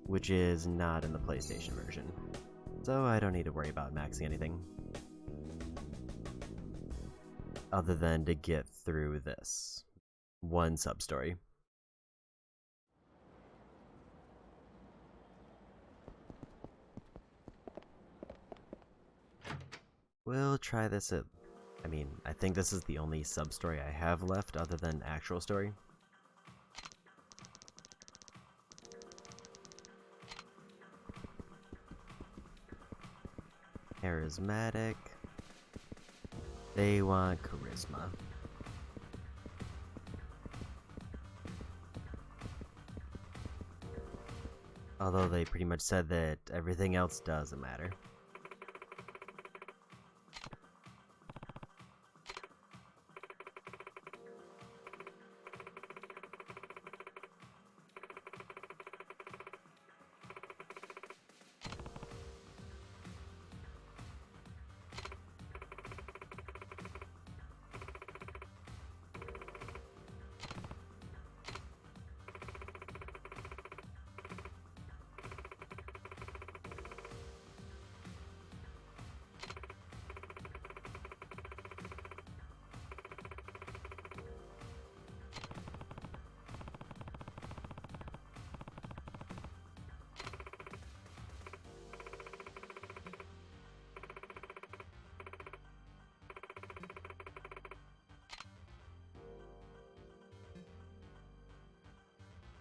Which is not in the PlayStation version. So I don't need to worry about maxing anything. Other than to get through this one sub-story. We'll try this at... I mean, I think this is the only sub-story I have left other than actual story. Charismatic. They want charisma. Although they pretty much said that everything else doesn't matter.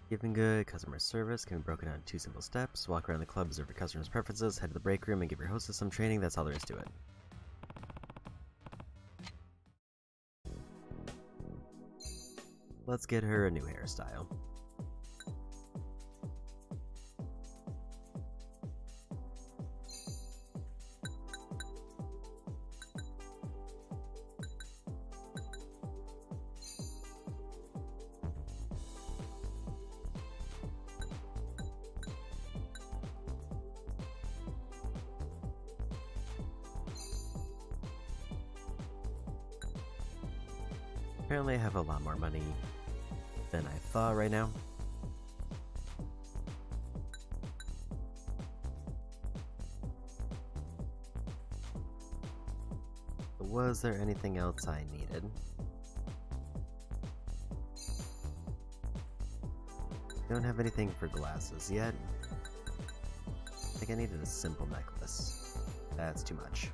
Giving good customer service can be broken down into two simple steps. Walk around the club, observe your customers' preferences, head to the break room, and give your hostess some training. That's all there is to it. Let's get her a new hairstyle. Apparently I have a lot more money than I thought right now. was there anything else I needed? Don't have anything for glasses yet. I think I needed a simple necklace. That's too much.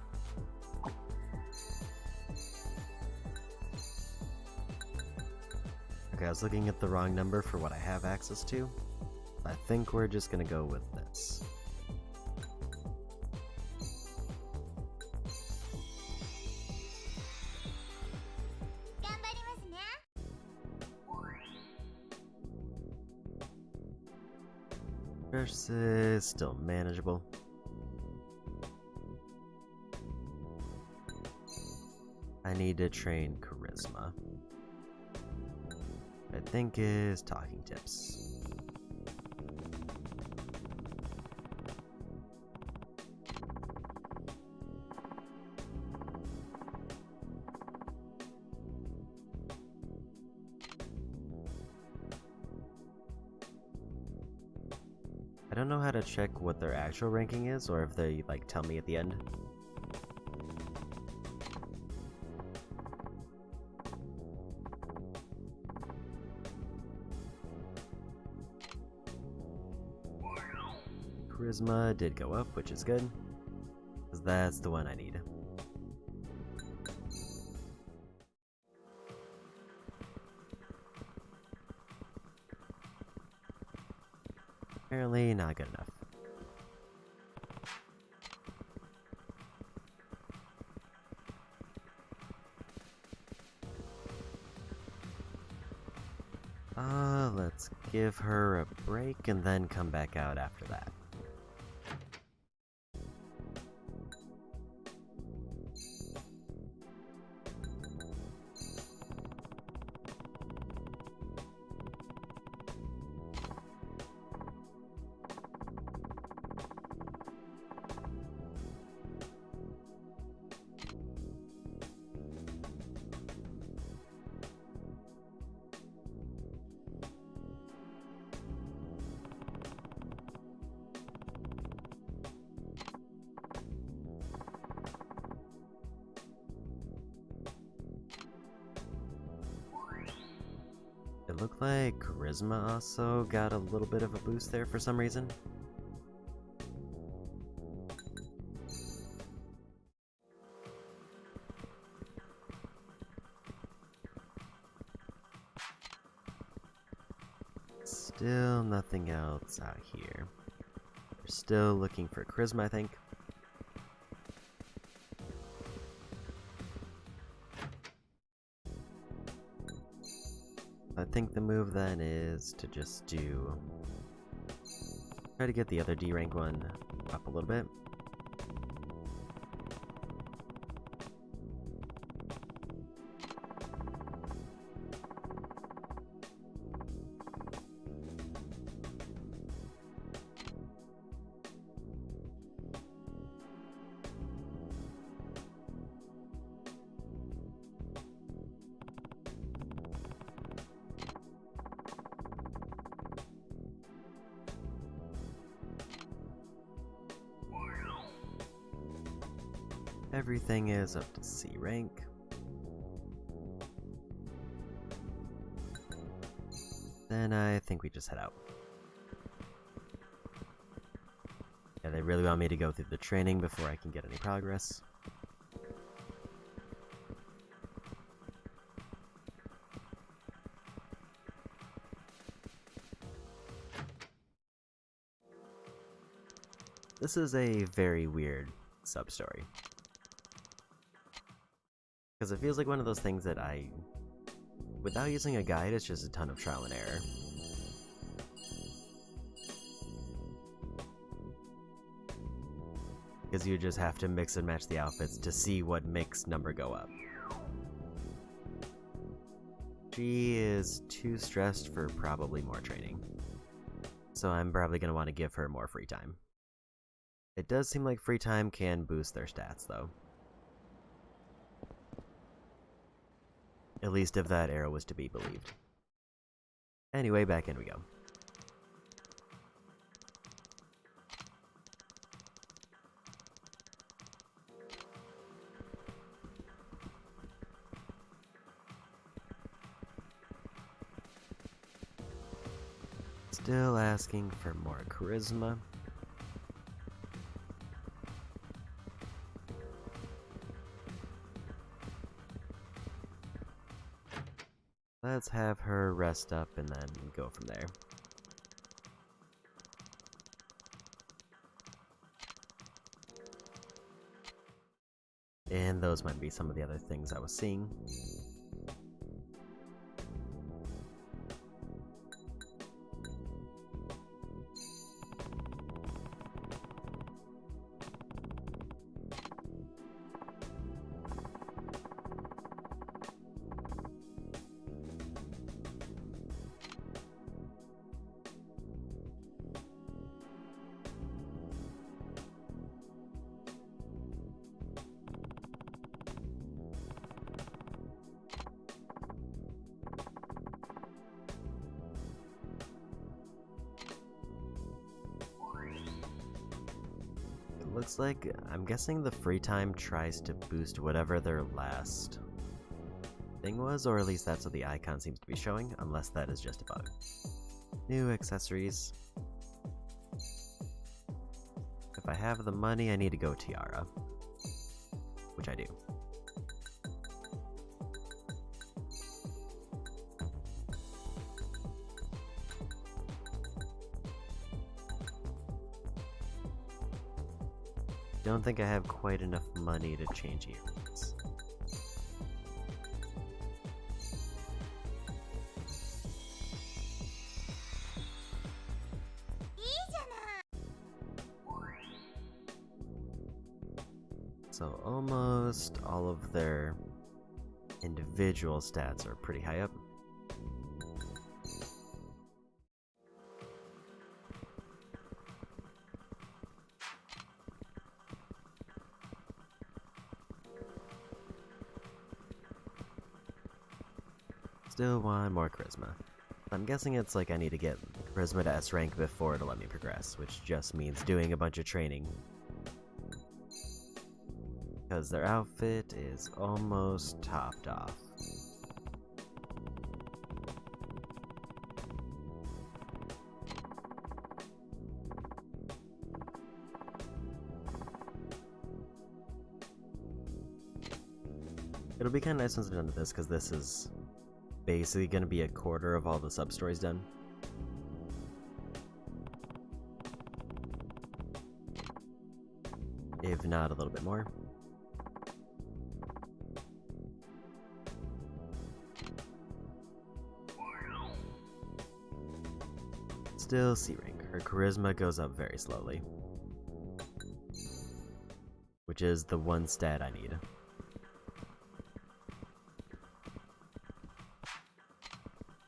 Okay, I was looking at the wrong number for what I have access to. I think we're just gonna go with this. This is still manageable. I need to train charisma. I think is talking tips. I don't know how to check what their actual ranking is, or if they, like, tell me at the end. Charisma did go up, which is good, because that's the one I need. Apparently not good enough. Let's give her a break and then come back out after that. It looked like Charisma also got a little bit of a boost there for some reason. Still nothing else out here. We're still looking for Charisma, I think. I think the move then is to just try to get the other D rank one up a little bit. Everything is up to C rank. Then I think we just head out. Yeah, they really want me to go through the training before I can get any progress. This is a very weird sub-story. Because it feels like one of those things that without using a guide, it's just a ton of trial and error. Because you just have to mix and match the outfits to see what makes number go up. She is too stressed for probably more training. So I'm probably going to want to give her more free time. It does seem like free time can boost their stats, though. At least if that arrow was to be believed. Anyway, back in we go. Still asking for more charisma. Let's have her rest up and then go from there. And those might be some of the other things I was seeing. Looks like, I'm guessing the free time tries to boost whatever their last thing was, or at least that's what the icon seems to be showing, unless that is just a bug. New accessories. If I have the money, I need to go Tiara. Which I do. Don't think I have quite enough money to change earrings. So almost all of their individual stats are pretty high up. Still want more charisma. I'm guessing it's like I need to get charisma to S rank before it'll let me progress, which just means doing a bunch of training. Because their outfit is almost topped off. It'll be kind of nice once I'm done with this, because this is basically going to be a quarter of all the sub-stories done. If not a little bit more. Still C rank. Her charisma goes up very slowly. Which is the one stat I need.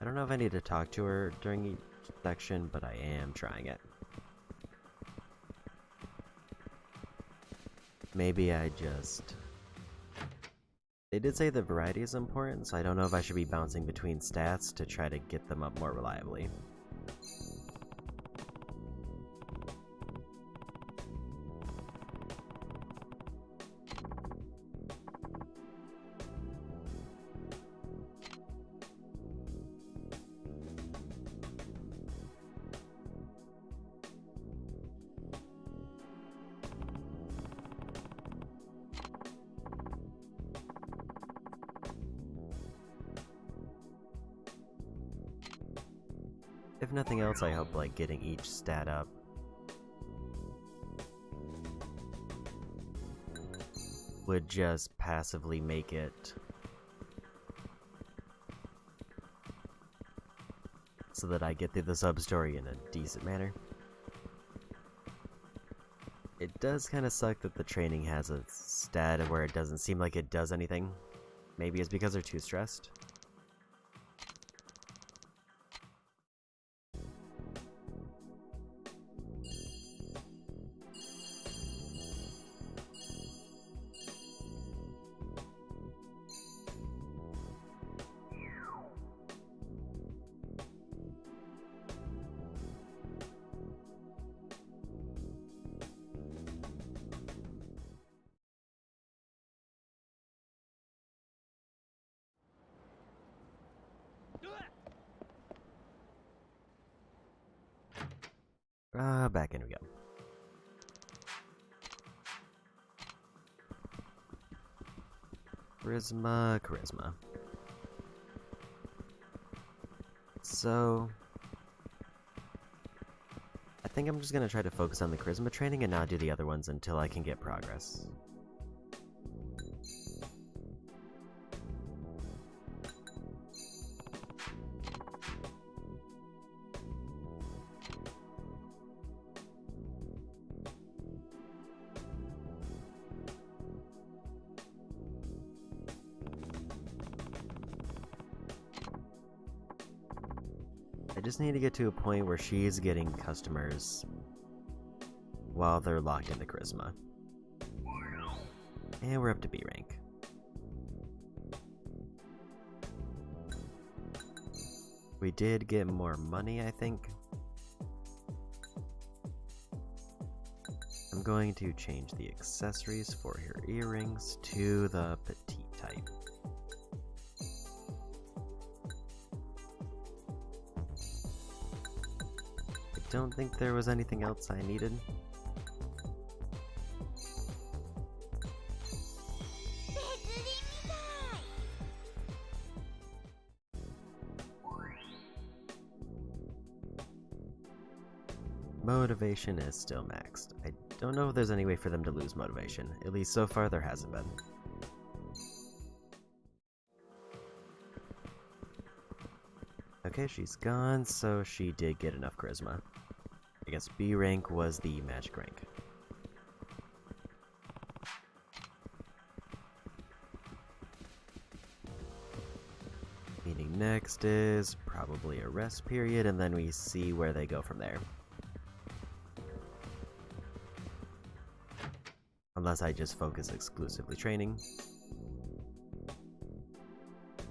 I don't know if I need to talk to her during each section, but I am trying it. Maybe I just... They did say the variety is important, so I don't know if I should be bouncing between stats to try to get them up more reliably. If nothing else, I hope like getting each stat up would just passively make it so that I get through the sub-story in a decent manner. It does kind of suck that the training has a stat where it doesn't seem like it does anything. Maybe it's because they're too stressed. Back in we go. Charisma, charisma. So, I think I'm just gonna try to focus on the charisma training and not do the other ones until I can get progress. I just need to get to a point where she's getting customers while they're locked into charisma. And we're up to B rank. We did get more money, I think. I'm going to change the accessories for her earrings to the petite type. I don't think there was anything else I needed. Motivation is still maxed. I don't know if there's any way for them to lose motivation. At least so far there hasn't been. Okay, she's gone, so she did get enough charisma. I guess B rank was the magic rank. Meaning next is probably a rest period, and then we see where they go from there. Unless I just focus exclusively training.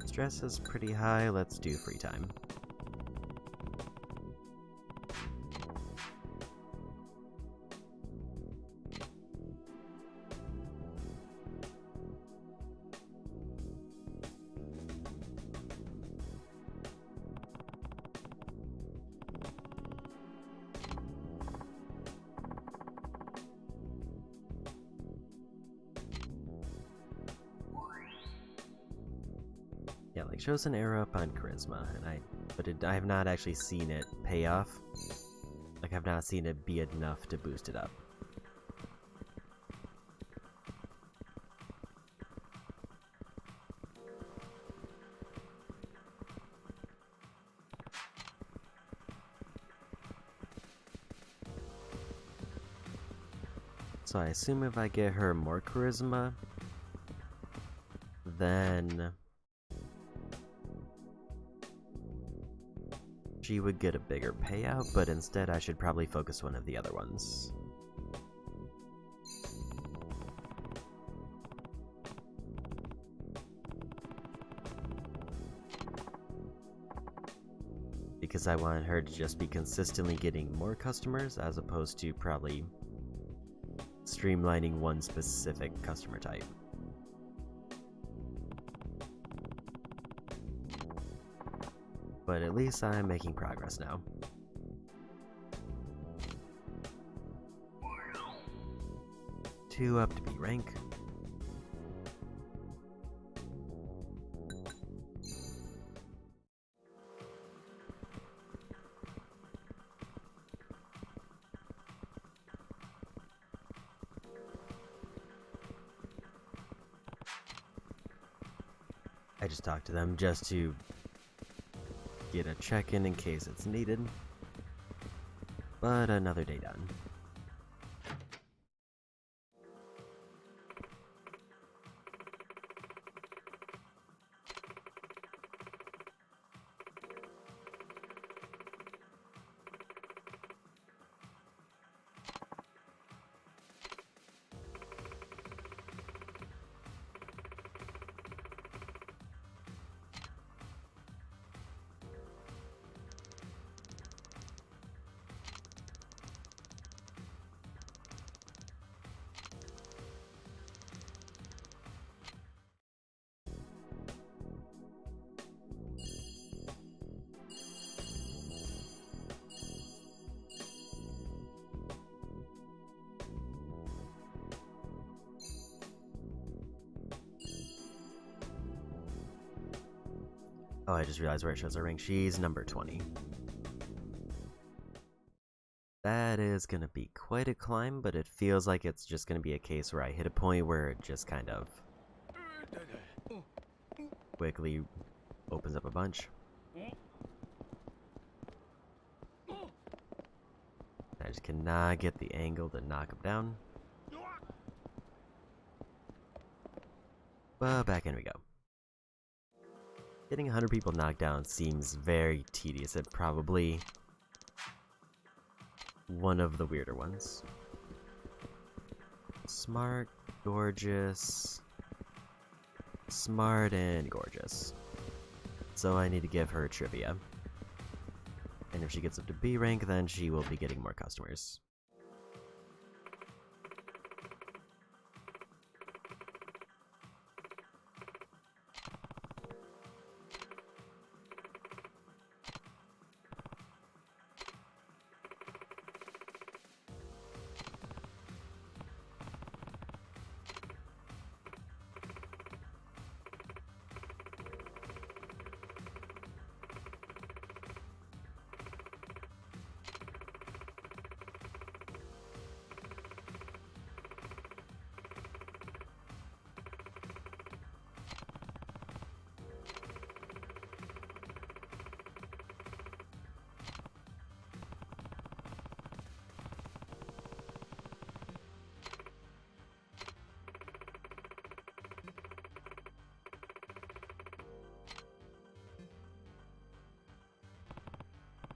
Stress is pretty high, let's do free time. Yeah, like shows an arrow up on charisma, and I have not actually seen it pay off. Like I've not seen it be enough to boost it up. So I assume if I get her more charisma, then she would get a bigger payout, but instead I should probably focus one of the other ones. Because I want her to just be consistently getting more customers as opposed to probably streamlining one specific customer type. But at least I'm making progress now. Two up to B rank. I just talked to them just to get a check-in in case it's needed. But another day done. Oh, I just realized where it shows her rank. She's number 20. That is gonna be quite a climb, but it feels like it's just gonna be a case where I hit a point where it just kind of quickly opens up a bunch. I just cannot get the angle to knock him down. But back in we go. Getting 100 people knocked down seems very tedious and probably one of the weirder ones. Smart, gorgeous, smart, and gorgeous. So I need to give her trivia. And if she gets up to B rank, then she will be getting more customers.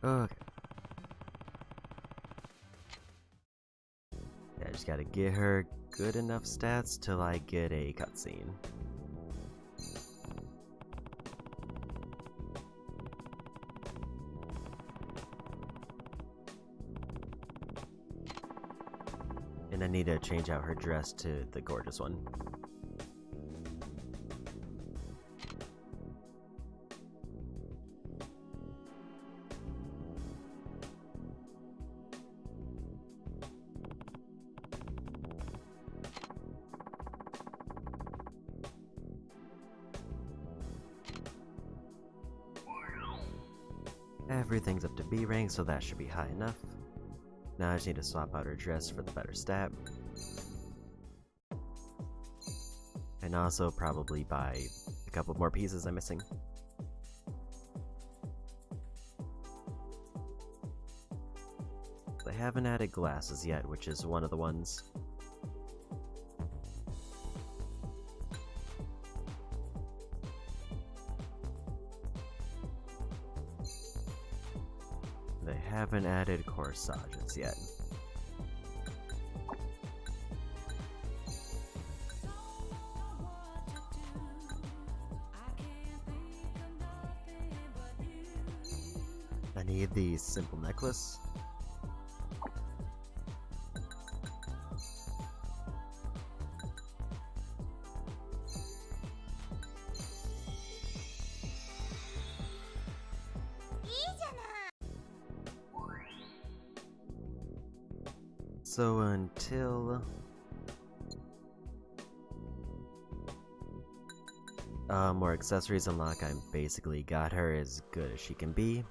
Okay. Yeah, I just gotta get her good enough stats till I get a cutscene. And I need to change out her dress to the gorgeous one. Everything's up to B rank, so that should be high enough. Now I just need to swap out her dress for the better stat. And also probably buy a couple more pieces I'm missing. They haven't added glasses yet, which is one of the ones. They haven't added corsages yet. I need the simple necklace. So until more accessories unlock, I'm basically got her as good as she can be.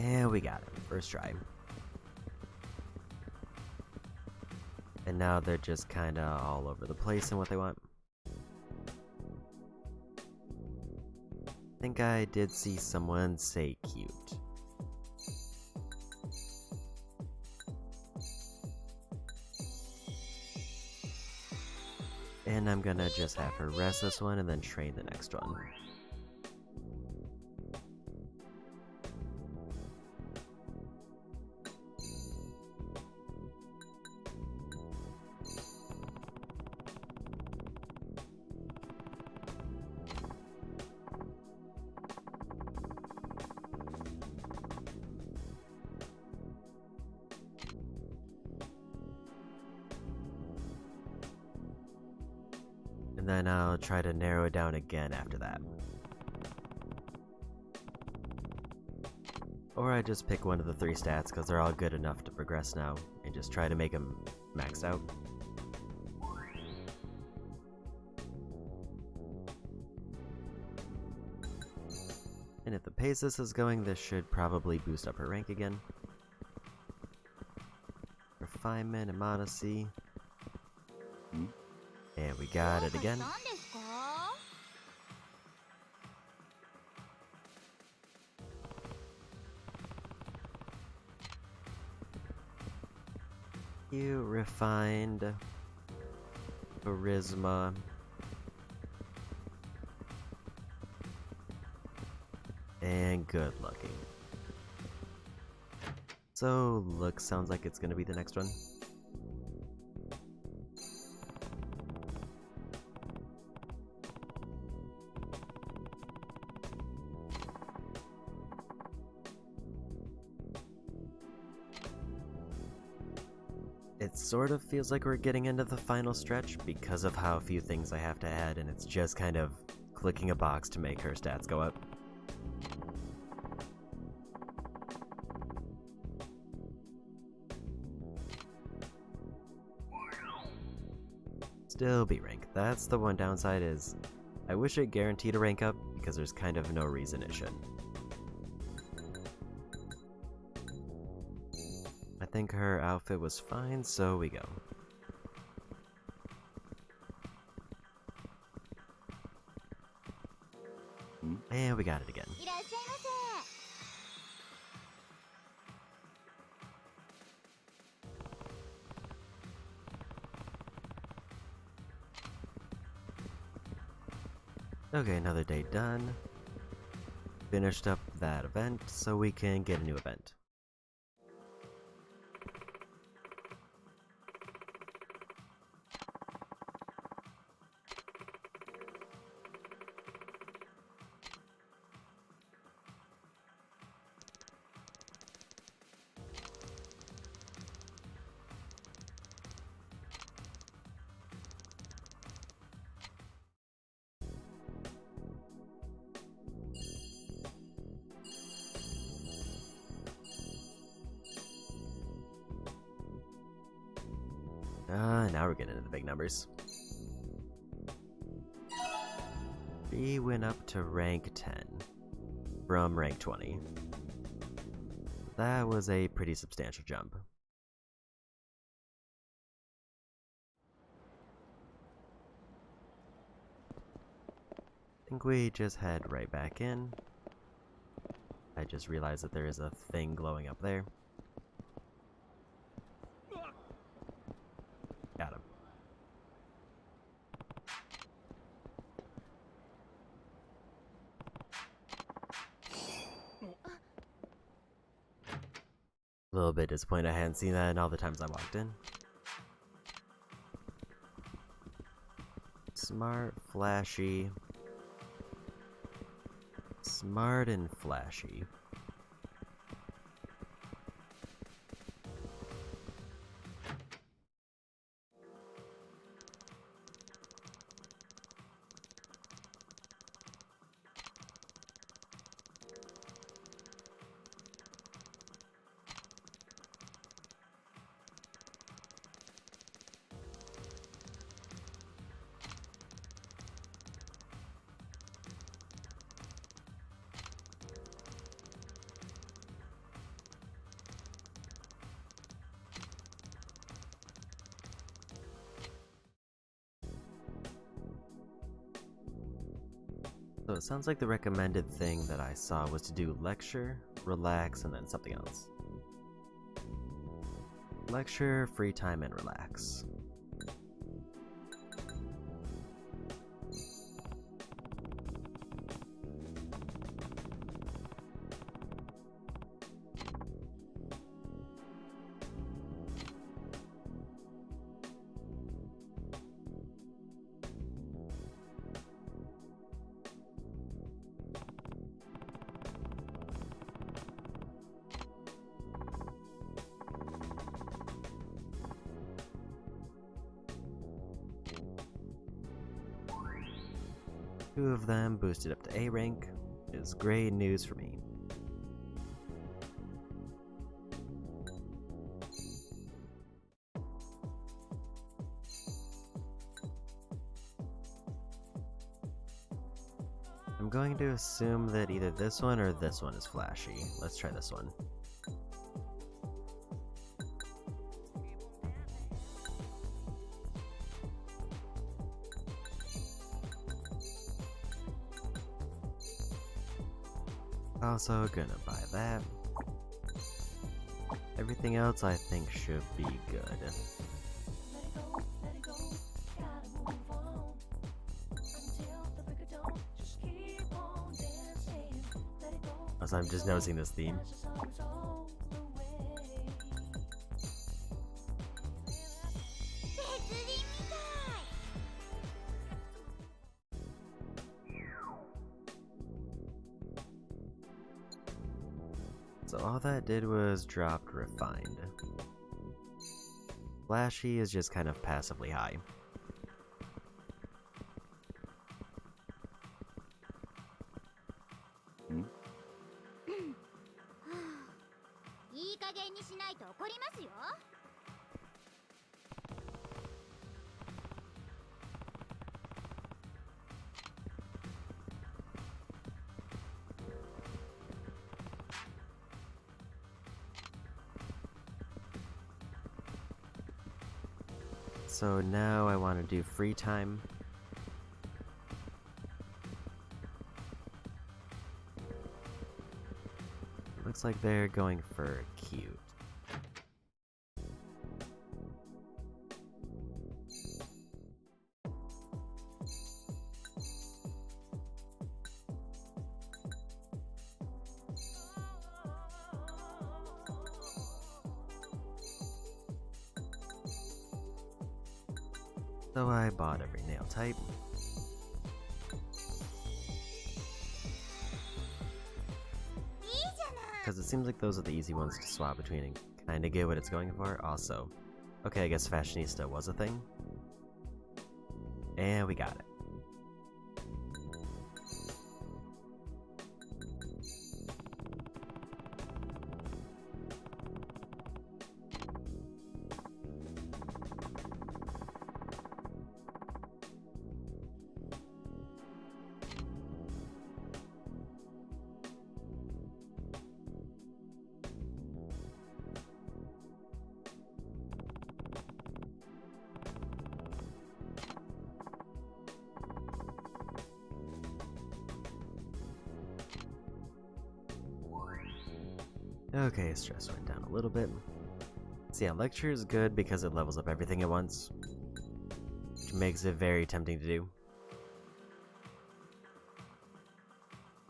And we got him, first try. And now they're just kinda all over the place in what they want. I think I did see someone say cute. And I'm gonna just have her rest this one and then train the next one. And then I'll try to narrow it down again after that. Or I just pick one of the 3 stats because they're all good enough to progress now, and just try to make them maxed out. And if the pace this is going, this should probably boost up her rank again. Refinement and modesty. And we got it again. You refined charisma. And good looking. So, look, sounds like it's gonna be the next one. It sort of feels like we're getting into the final stretch because of how few things I have to add, and it's just kind of clicking a box to make her stats go up. Still B rank. That's the one downside is, I wish it guaranteed a rank up because there's kind of no reason it shouldn't. I think her outfit was fine, so we go. And we got it again. Okay, another day done. Finished up that event, so we can get a new event. Now we're getting into the big numbers. We went up to rank 10 from rank 20. That was a pretty substantial jump. I think we just head right back in. I just realized that there is a thing glowing up there. Got him. A little bit disappointed I hadn't seen that in all the times I walked in. Smart, flashy. Smart and flashy. So it sounds like the recommended thing that I saw was to do lecture, relax, and then something else. Lecture, free time, and relax. 2 of them boosted up to A rank, which is great news for me. I'm going to assume that either this one or this one is flashy. Let's try this one. Also gonna buy that. Everything else I think should be good. Also, I'm just noticing this theme. So all that did was dropped refined. Flashy is just kind of passively high. So now I want to do free time. Looks like they're going for cute. So I bought every nail type. Because it seems like those are the easy ones to swap between and kinda get what it's going for. Also, okay, I guess fashionista was a thing. And we got it. Okay, stress went down a little bit. So yeah, lecture is good because it levels up everything at once, which makes it very tempting to do.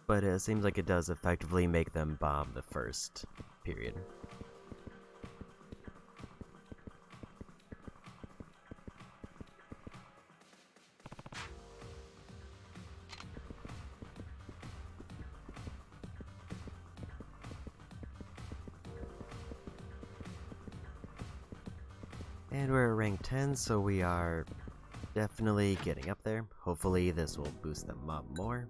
But it seems like it does effectively make them bomb the first period. And we're at rank 10, so we are definitely getting up there. Hopefully this will boost them up more.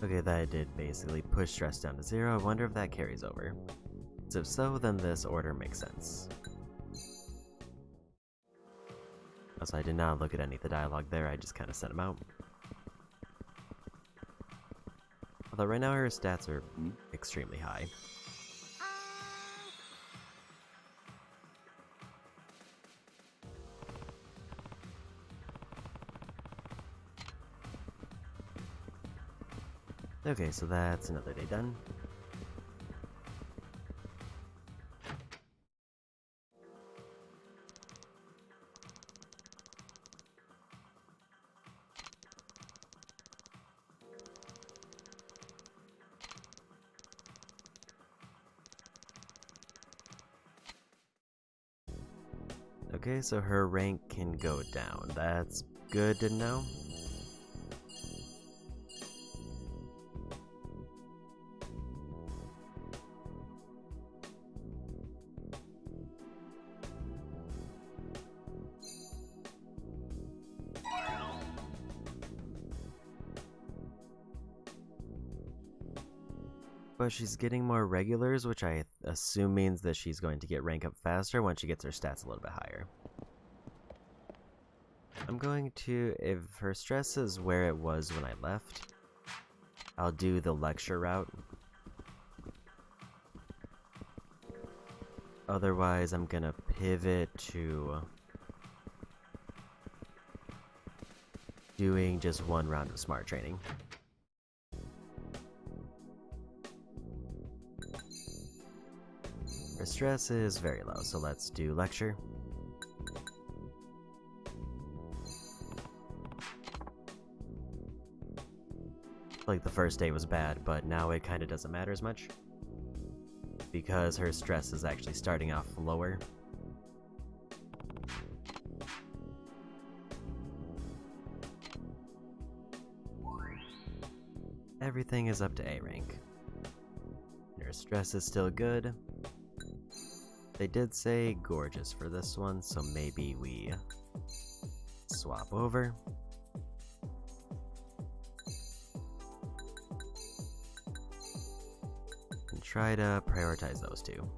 Okay, that did basically push stress down to 0. I wonder if that carries over. So if so, then this order makes sense. Also, I did not look at any of the dialogue there, I just kind of set them out. Although right now her stats are extremely high. Okay, so that's another day done. Okay, so her rank can go down. That's good to know. But she's getting more regulars, which I assume means that she's going to get rank up faster once she gets her stats a little bit higher. I'm going to, if her stress is where it was when I left, I'll do the lecture route. Otherwise, I'm gonna pivot to doing just one round of smart training. Her stress is very low, so let's do lecture. Like the first day was bad, but now it kind of doesn't matter as much because her stress is actually starting off lower. Everything is up to A rank. Her stress is still good. They did say gorgeous for this one, so maybe we swap over. And try to prioritize those two.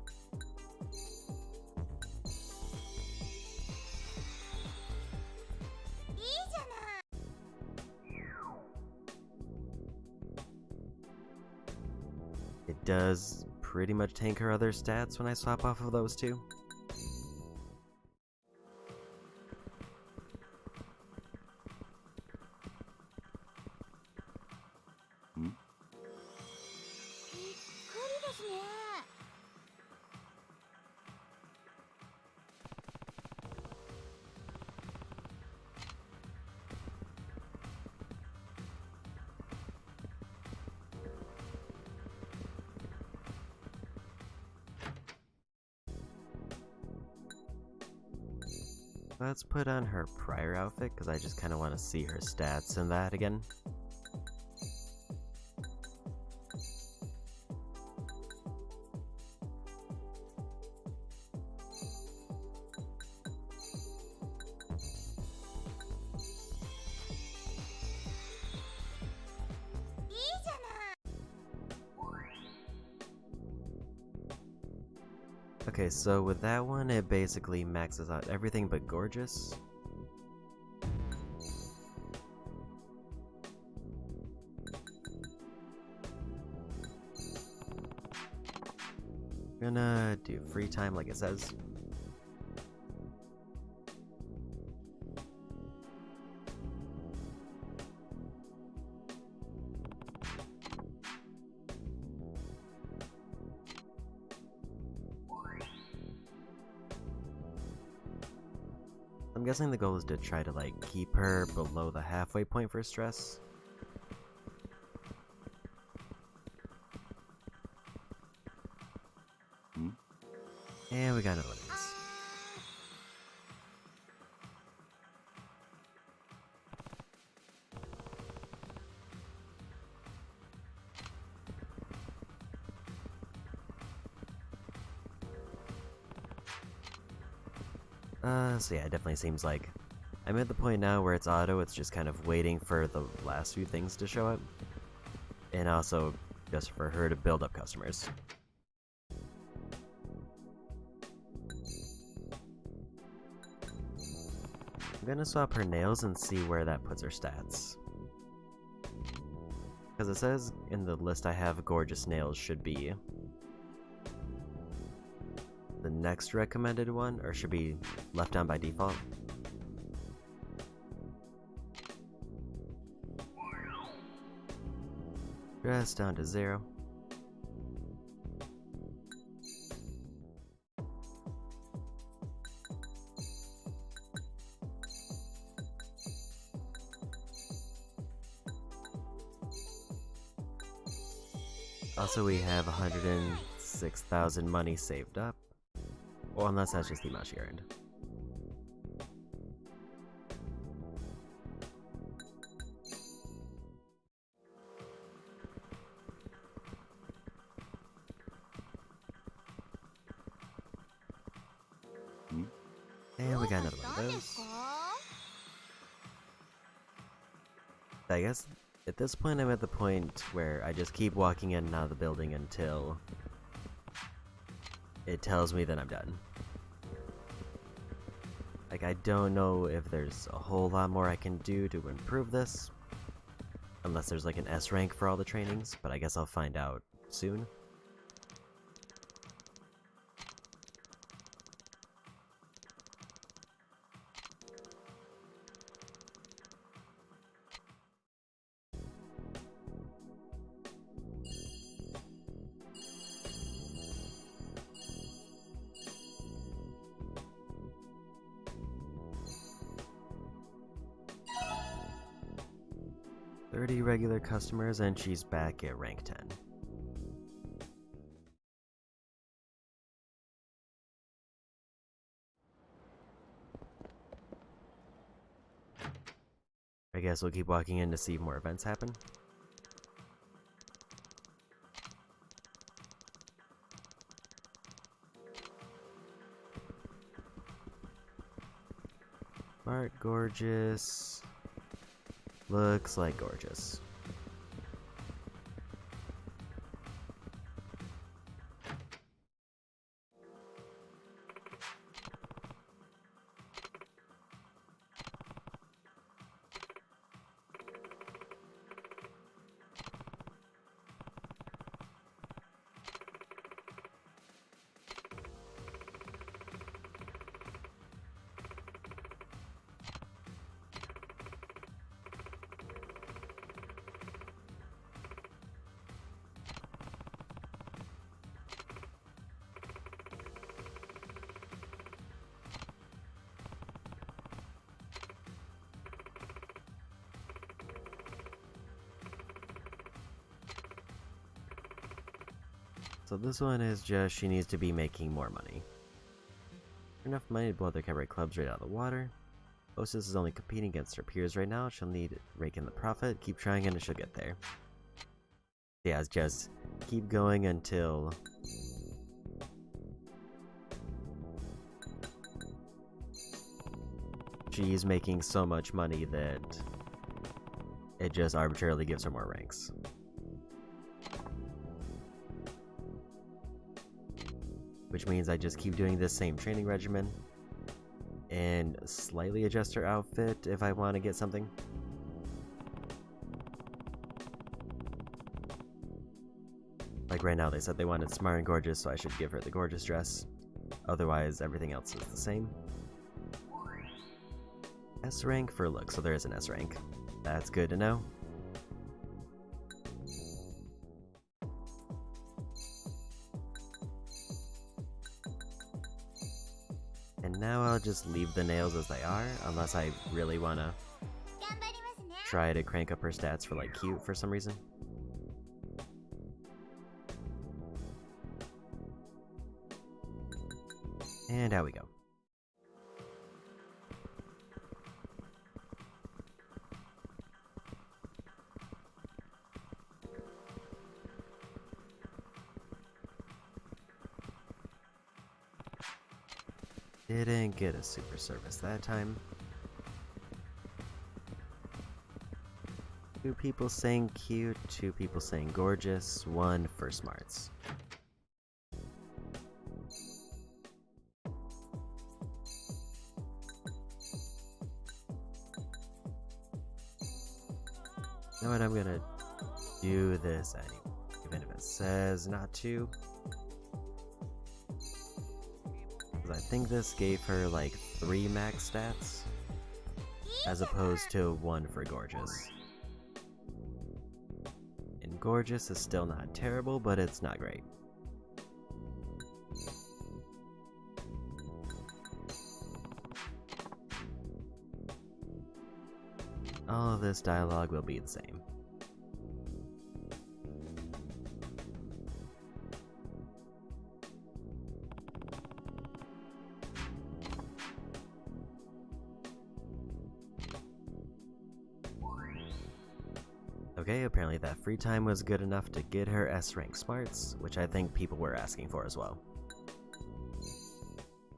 It does pretty much tank her other stats when I swap off of those two. Let's put on her prior outfit, because I just kind of want to see her stats in that again. Okay, so with that one, it basically maxes out everything but gorgeous. Gonna do free time like it says. I'm guessing the goal is to try to, like, keep her below the halfway point for stress. And we got another one of these. So yeah, it definitely seems like I'm at the point now where it's auto, it's just kind of waiting for the last few things to show up. And also, just for her to build up customers. I'm gonna swap her nails and see where that puts her stats. Because it says in the list I have gorgeous nails should be the next recommended one, or should be left on by default. Stress down to 0. Also, we have 106,000 money saved up. Well, unless that's just the amount she earned. And we got another one of those. I guess at this point I'm at the point where I just keep walking in and out of the building until it tells me that I'm done. Like, I don't know if there's a whole lot more I can do to improve this. Unless there's like an S rank for all the trainings, but I guess I'll find out soon. Regular customers, and she's back at rank 10. I guess we'll keep walking in to see if more events happen. Smart, gorgeous. Looks like gorgeous. So this one is just, she needs to be making more money. Enough money to blow their cabaret clubs right out of the water. Hostess is only competing against her peers right now. She'll need rake in the profit. Keep trying and she'll get there. Yeah, it's just keep going until she's making so much money that it just arbitrarily gives her more ranks. Which means I just keep doing this same training regimen and slightly adjust her outfit if I want to get something. Like right now they said they wanted smart and gorgeous, so I should give her the gorgeous dress. Otherwise everything else is the same. S rank for look, so there is an S rank. That's good to know. And now I'll just leave the nails as they are, unless I really wanna try to crank up her stats for like cute for some reason. And out we go. Didn't get a super service that time. 2 people saying cute, 2 people saying gorgeous, 1 for smarts. You know what, I'm gonna do this anyway, even if it says not to. I think this gave her like 3 max stats, as opposed to 1 for gorgeous. And gorgeous is still not terrible, but it's not great. All of this dialogue will be the same. Okay, apparently that free time was good enough to get her S rank smarts, which I think people were asking for as well.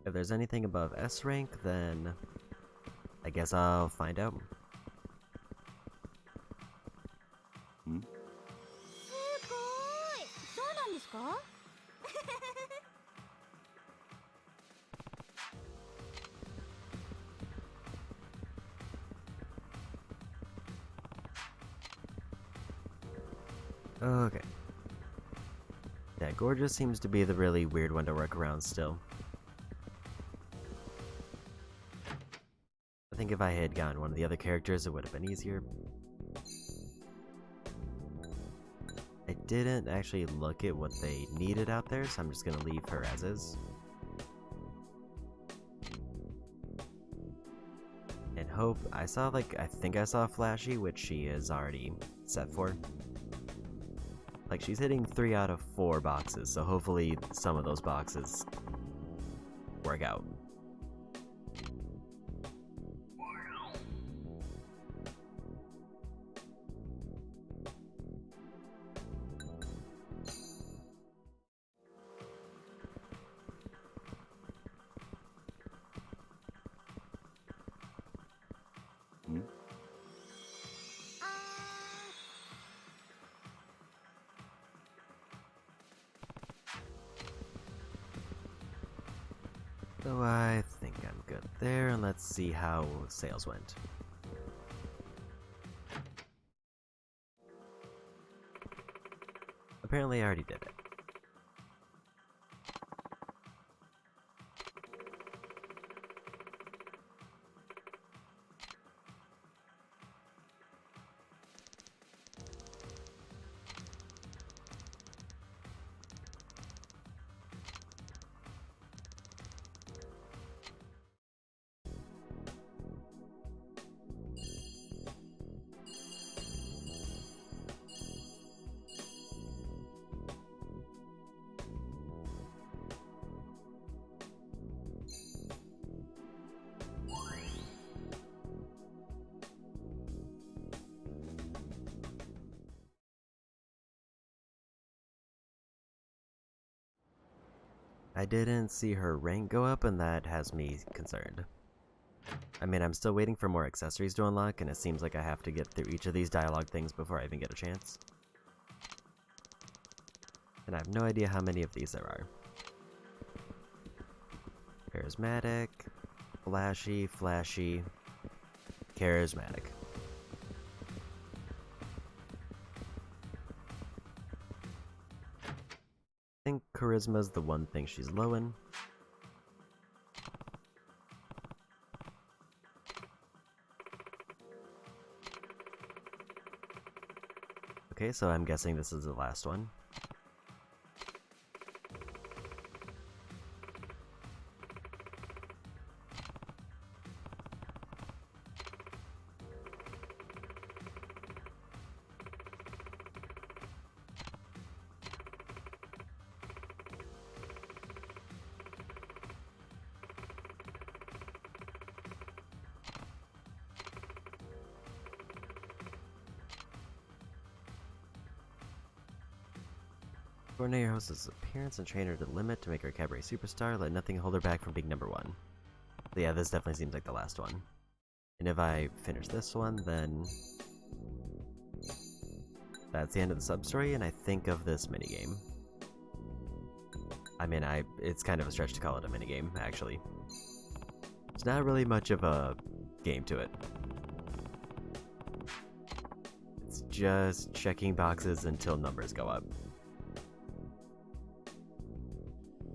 If there's anything above S rank, then I guess I'll find out. すごーい。そうなんですか？ Okay. That gorgeous seems to be the really weird one to work around still. I think if I had gotten one of the other characters, it would have been easier. I didn't actually look at what they needed out there, so I'm just gonna leave her as is. And hope, I think I saw Flashy, which she is already set for. Like, she's hitting 3 out of 4 boxes, so hopefully some of those boxes work out. So I think I'm good there, and let's see how sales went. Apparently I already did it. I didn't see her rank go up, and that has me concerned. I mean, I'm still waiting for more accessories to unlock, and it seems like I have to get through each of these dialogue things before I even get a chance. And I have no idea how many of these there are. Charismatic, flashy, charismatic. I think charisma's the one thing she's low in. Okay, so I'm guessing this is the last one. Coordinate your host's appearance and train her to the limit to make her a cabaret superstar. Let nothing hold her back from being number 1. So yeah, this definitely seems like the last one. And if I finish this one, then that's the end of the sub-story, and I think of this minigame. I mean, it's kind of a stretch to call it a minigame, actually. There's not really much of a game to it. It's just checking boxes until numbers go up.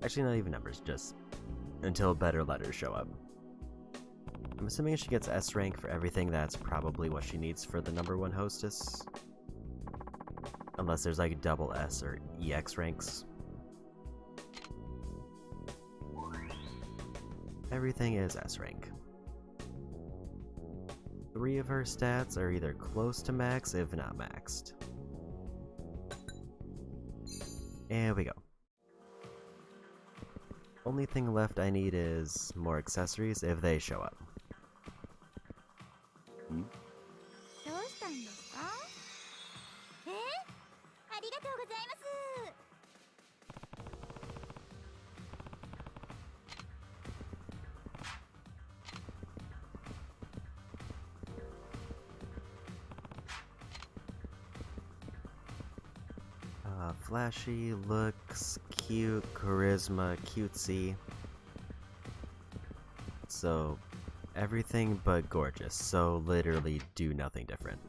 Actually, not even numbers, just until better letters show up. I'm assuming she gets S rank for everything. That's probably what she needs for the number 1 hostess. Unless there's like double S or EX ranks. Everything is S rank. 3 of her stats are either close to max, if not maxed. And we go. Only thing left I need is more accessories if they show up. どうしたんですか？ありがとうございます。flashy, looks cute, charisma, cutesy. So, everything but gorgeous, so literally do nothing different.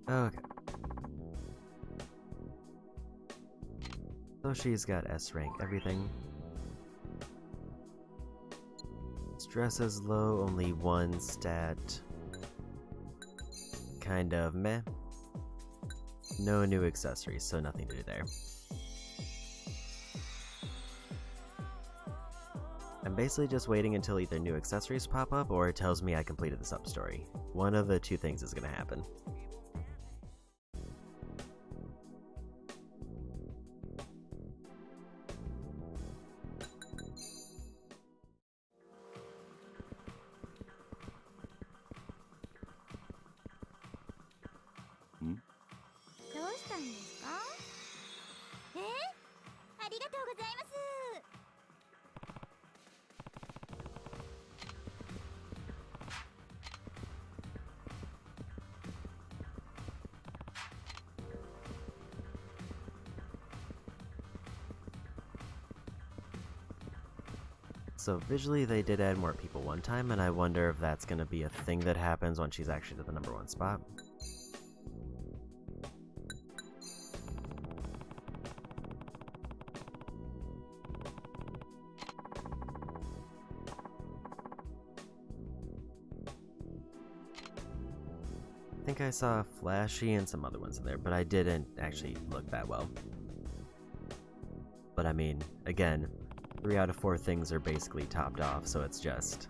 Okay. So she's got S rank, everything. Stress is low, only one stat. Kind of meh. No new accessories, so nothing to do there. I'm basically just waiting until either new accessories pop up or it tells me I completed the sub-story. One of the two things is gonna happen. Hmm? どうしたんですか？ありがとうございます。So visually they did add more people one time, and I wonder if that's gonna be a thing that happens when she's actually at the #1 spot. I think I saw Flashy and some other ones in there, but I didn't actually look that well. But I mean, again, 3 out of 4 things are basically topped off, so it's just...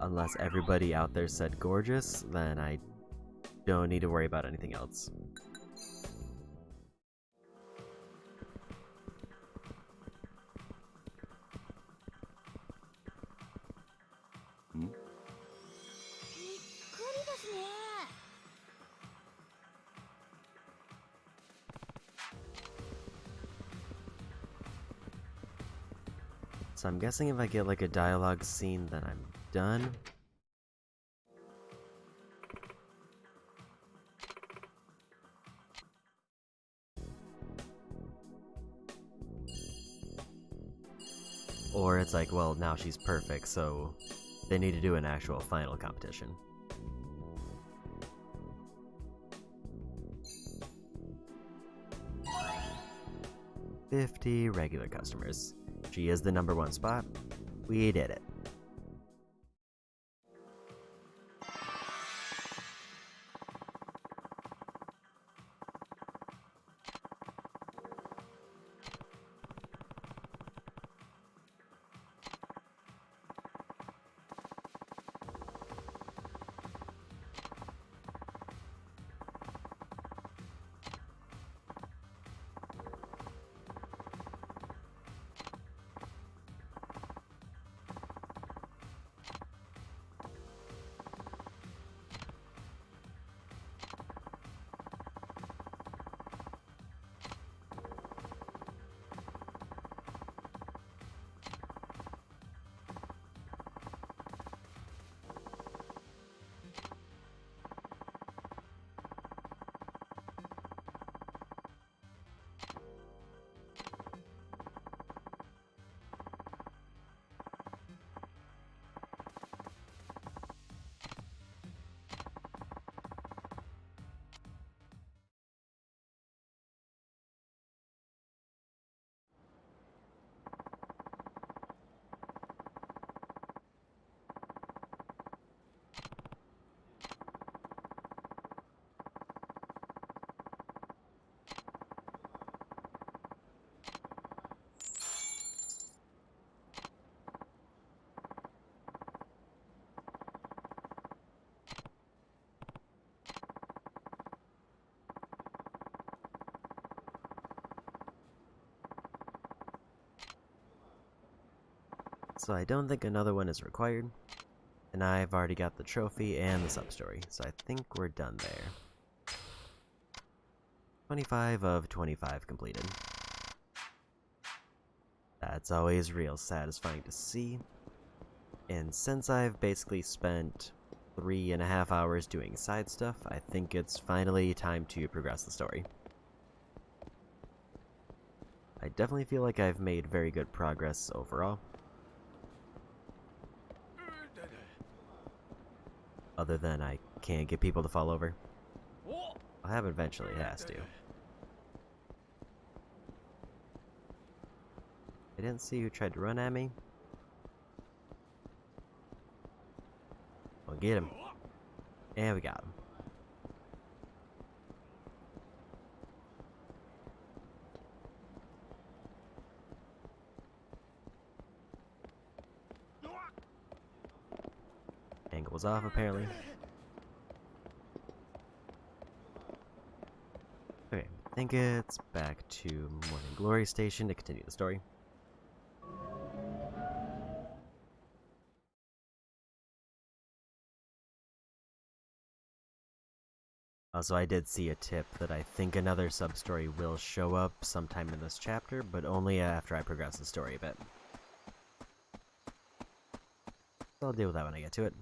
Unless everybody out there said gorgeous, then I don't need to worry about anything else. Hmm? びっくりですね。So I'm guessing if I get like a dialogue scene, then I'm done. Or it's like, well, now she's perfect, so they need to do an actual final competition. $50 regular customers. She is the #1 spot. We did it. So I don't think another one is required. And I've already got the trophy and the sub-story, so I think we're done there. 25 of 25 completed. That's always real satisfying to see. And since I've basically spent 3.5 hours doing side stuff, I think it's finally time to progress the story. I definitely feel like I've made very good progress overall. Other than I can't get people to fall over. I'll have eventually, it has to. I didn't see who tried to run at me. We'll get him. And we got him. Angle was off, apparently. Okay, I think it's back to Morning Glory Station to continue the story. Also, I did see a tip that I think another sub-story will show up sometime in this chapter, but only after I progress the story a bit. So I'll deal with that when I get to it.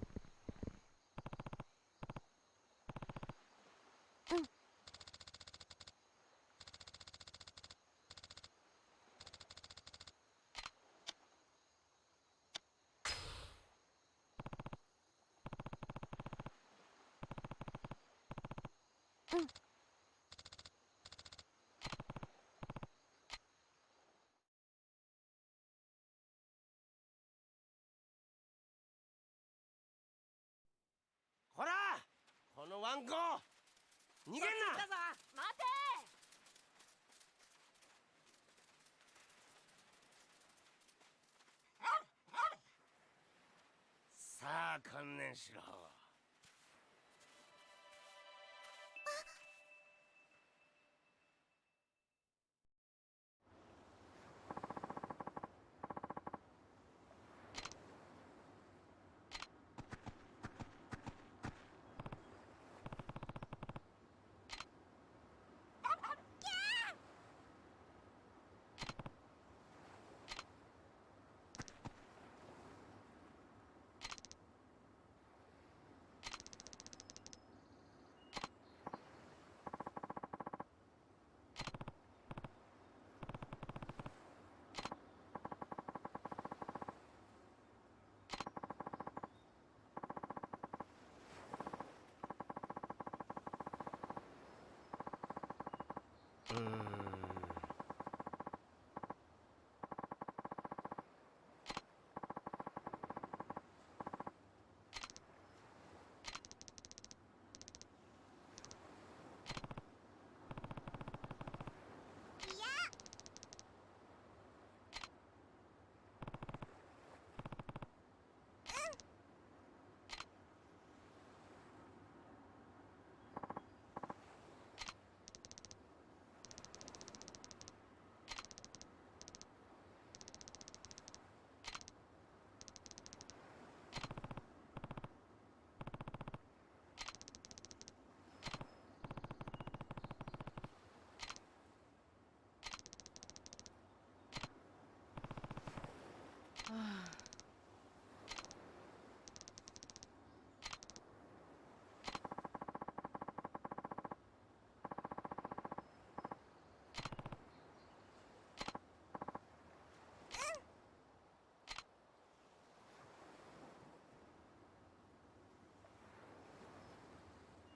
ほらこのワンコ逃げんな待て。さあ観念しろ。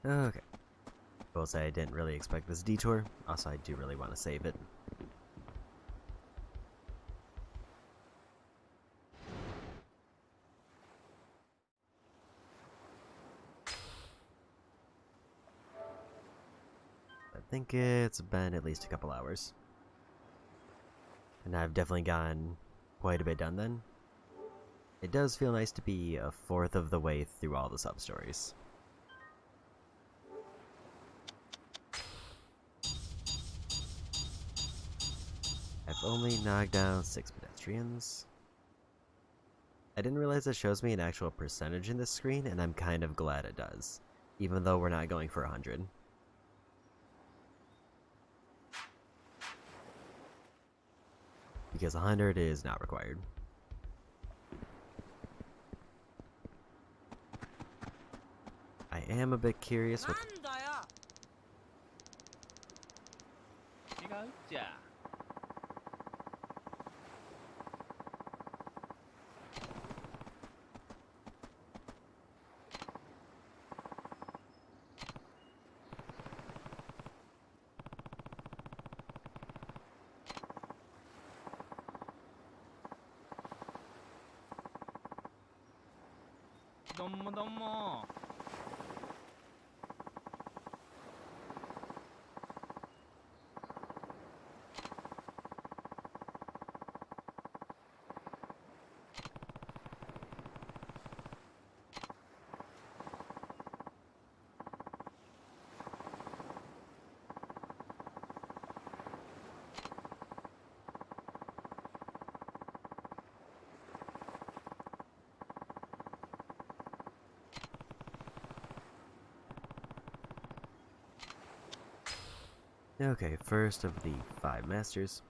Okay. I will say I didn't really expect this detour. Also, I do really want to save it. I think it's been at least a couple hours. And I've definitely gotten quite a bit done then. It does feel nice to be a fourth of the way through all the sub-stories. I've only knocked down 6 pedestrians. I didn't realize it shows me an actual percentage in this screen, and I'm kind of glad it does, even though we're not going for 100. Because 100 is not required. I am a bit curious what... なんだよ。違うっちゃ。どうもどうも。Okay, first of the 5 masters.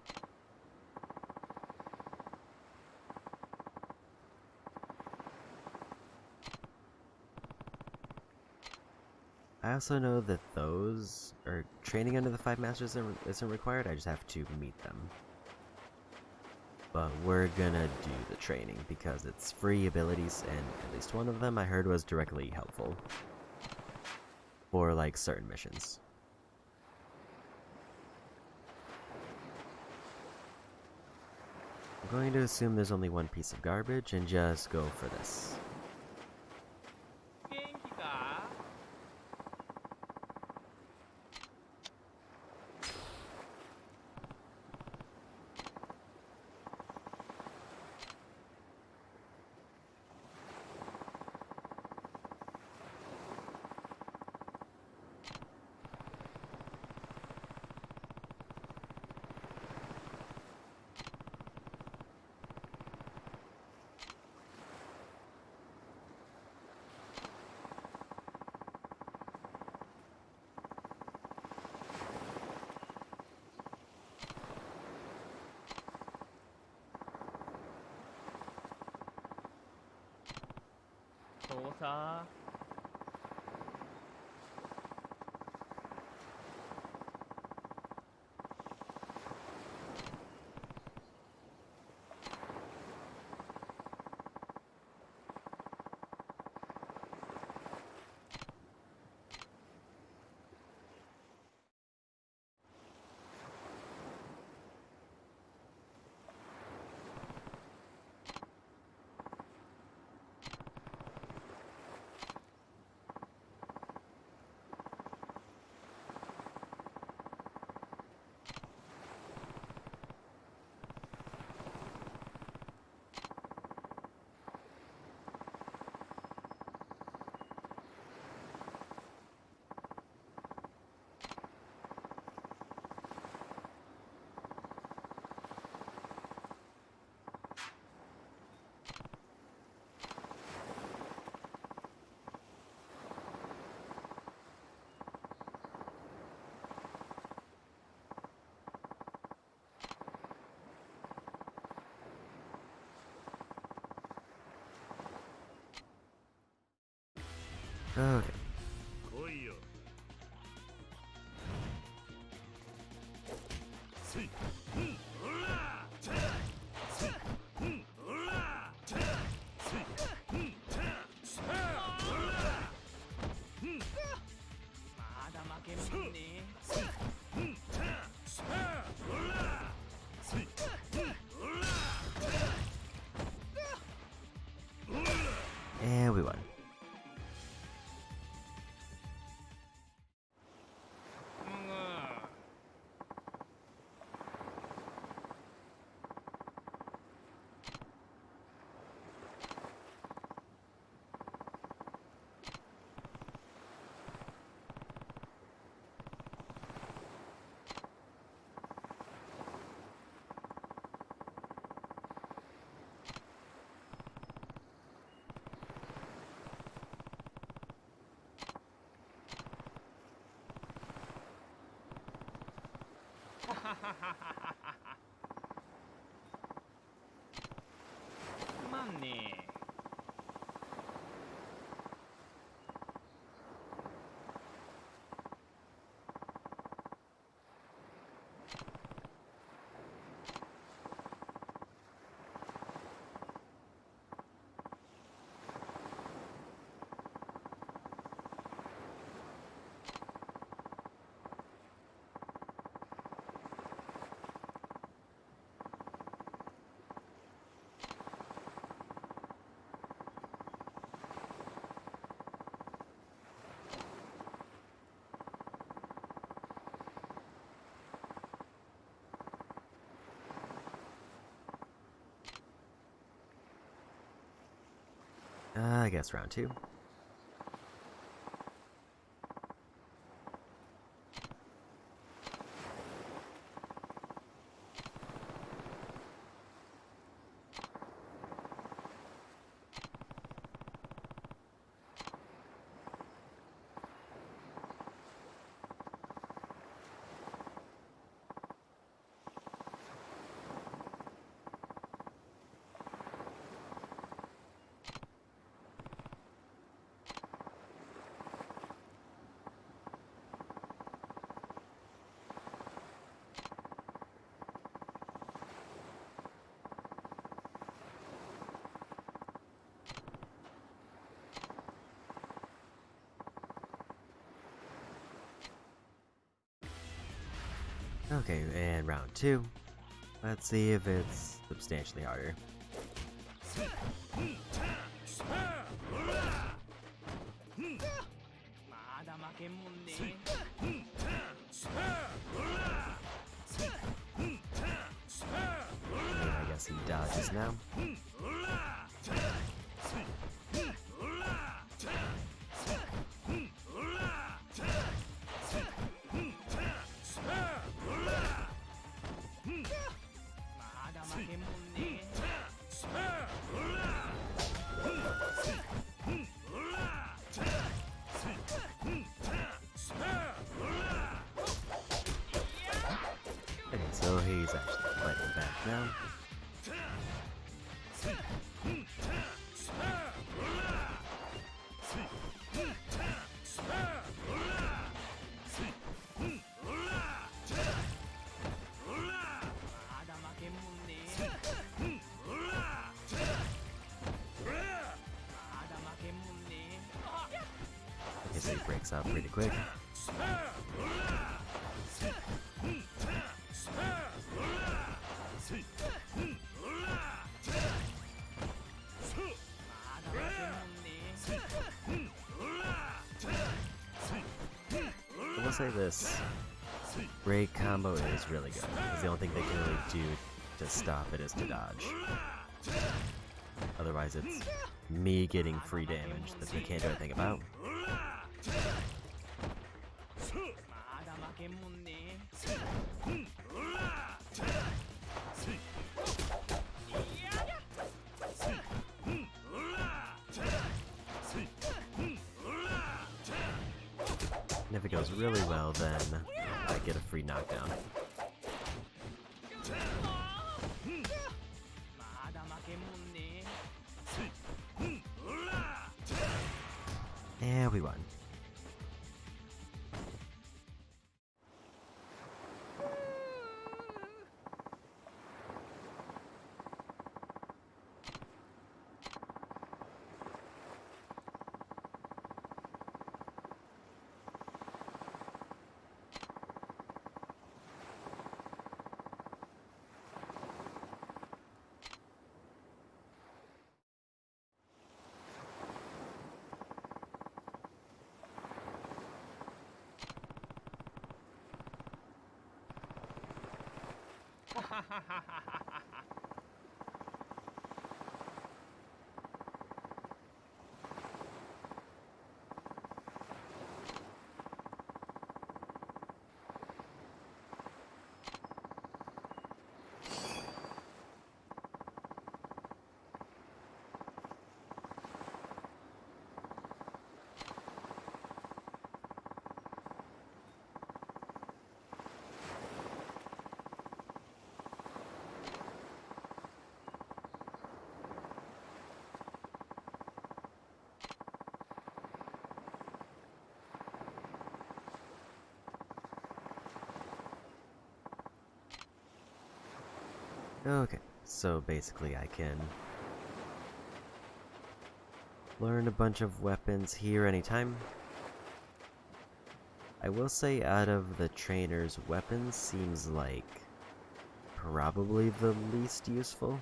I also know that those, or training under the 5 masters isn't required, I just have to meet them. But we're gonna do the training because it's free abilities, and at least one of them I heard was directly helpful for like certain missions. I'm going to assume there's only one piece of garbage and just go for this. 元気か？そうさ。すまんね。I guess round 2. Okay, and round 2. Let's see if it's substantially harder. まだ負けんもんね。 I guess he dodges now. Okay, so he's actually fighting back now. Okay, so he breaks out pretty quick. I will say this. Break combo is really good, because the only thing they can really do to stop it is to dodge. Otherwise it's me getting free damage that they can't do anything about. And if it goes really well, then I get a free knockdown. And we won. Okay, so basically I can learn a bunch of weapons here anytime. I will say out of the trainer's weapons seems like probably the least useful,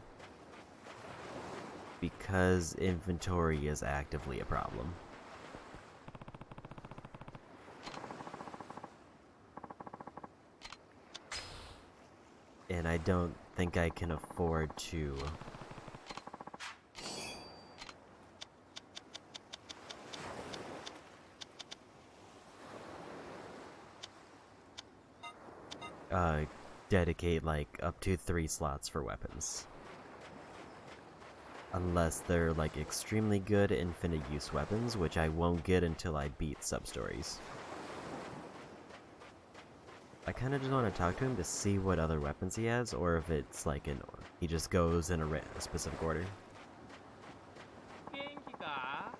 because inventory is actively a problem. And I don't think I can afford to dedicate like up to 3 slots for weapons. Unless they're like extremely good infinite use weapons, which I won't get until I beat sub-stories. I kinda just want to talk to him to see what other weapons he has, or if it's like he just goes in a specific order. 元気か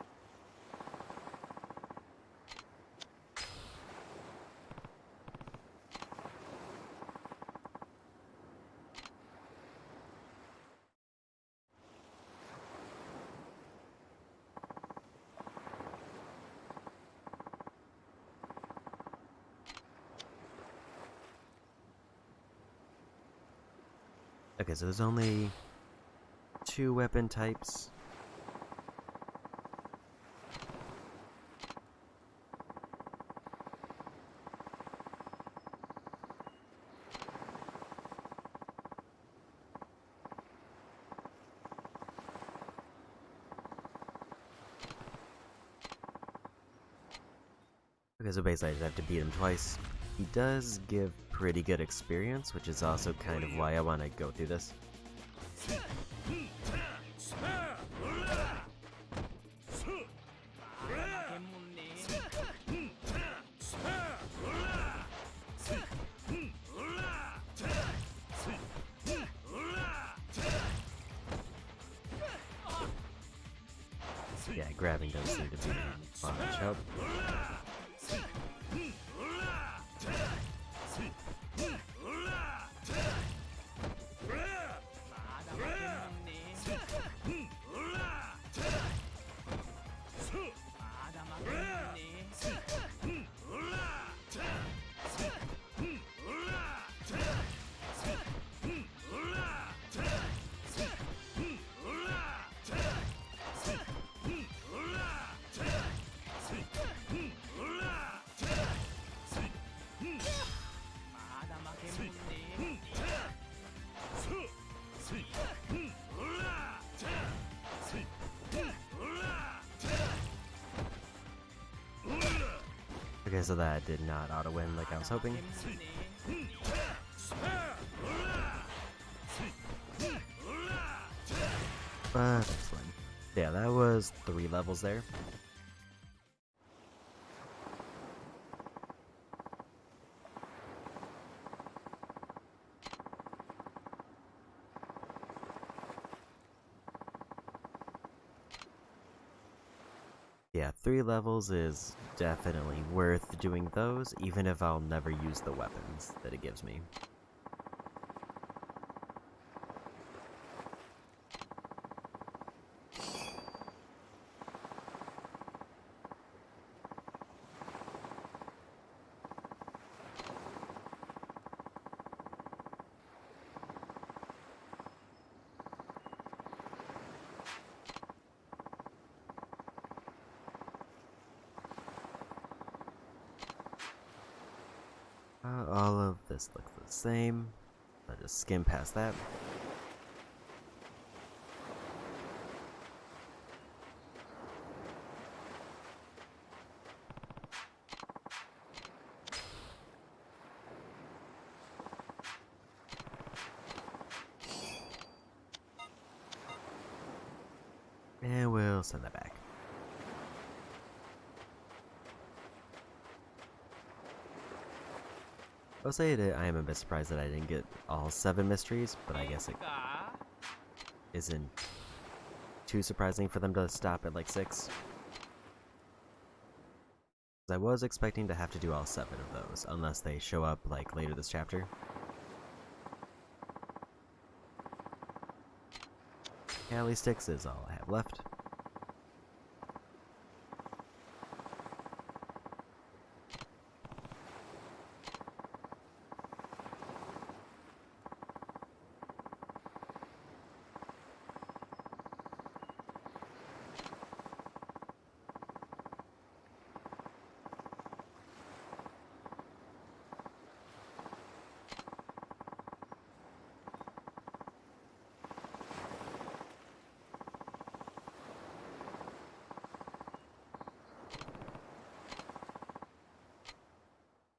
Okay, so there's only 2 weapon types. Okay, so basically I just have to beat him twice. He does give pretty good experience, which is also kind of why I want to go through this. まだ負けんもんね Yeah, grabbing does seem to be much help. Okay, so that did not auto-win like I was hoping. But that's fine. Yeah, that was 3 levels there. Yeah, 3 levels is definitely worth doing those, even if I'll never use the weapons that it gives me. All of this looks the same. I'll just skim past that. And we'll send that back. I'll say that I am a bit surprised that I didn't get all 7 mysteries, but I guess it isn't too surprising for them to stop at like 6. I was expecting to have to do all 7 of those, unless they show up like later this chapter. Cali sticks is all I have left.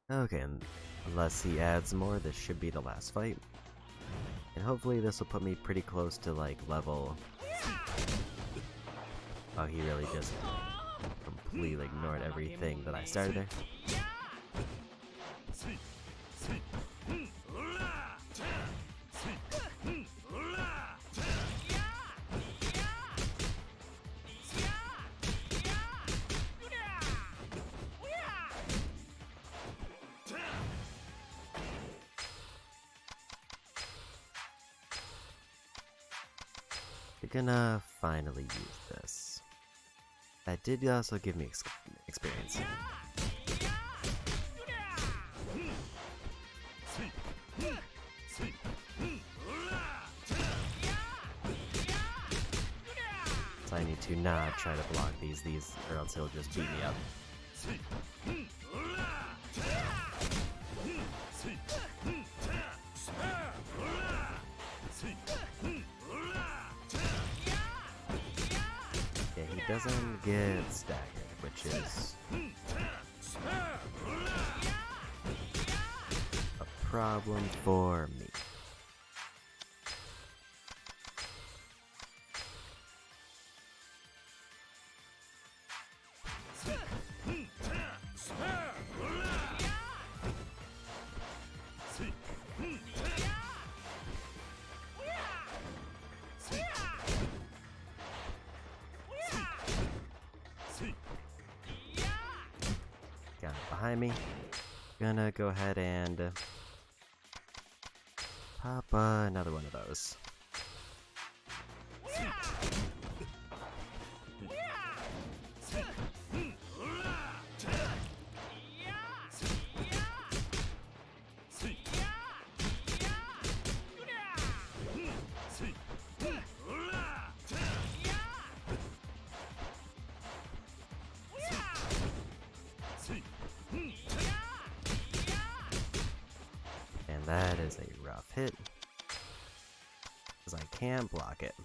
Okay, and unless he adds more, this should be the last fight. And hopefully this will put me pretty close to, like, level... Oh, he really just completely ignored everything that I started there. We're gonna finally use this. That did also give me experience. So I need to not try to block these, or else he'll just beat me up. Doesn't get staggered, which is a problem for me. Behind me. Gonna go ahead and pop another one of those. That is a rough hit, because I can't block it.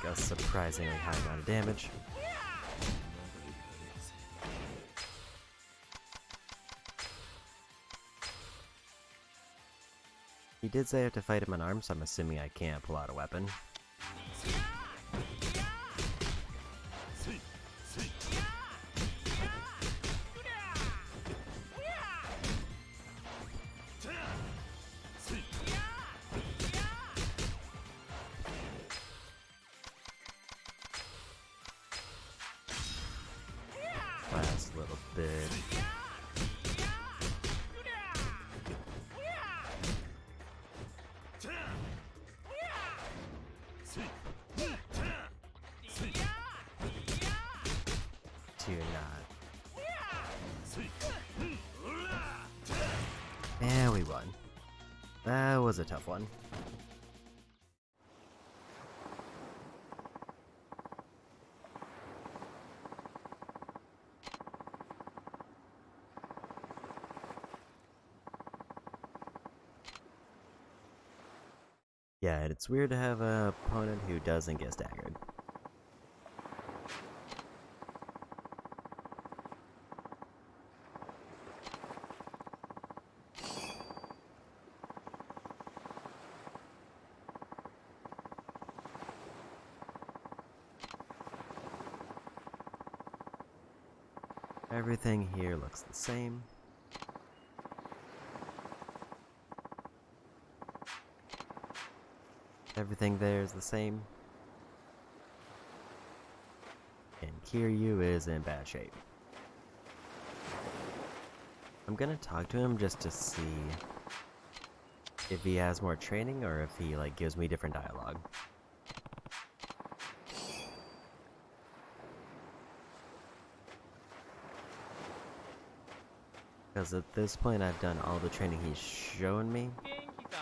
A surprisingly high amount of damage. He did say I have to fight him unarmed, so I'm assuming I can't pull out a weapon. Last little bit. To not. And we won. That was a tough one. Yeah, and it's weird to have an opponent who doesn't get staggered. Everything here looks the same. Everything there is the same. And Kiryu is in bad shape. I'm gonna talk to him just to see if he has more training or if he like gives me different dialogue. Because at this point I've done all the training he's shown me. 元気か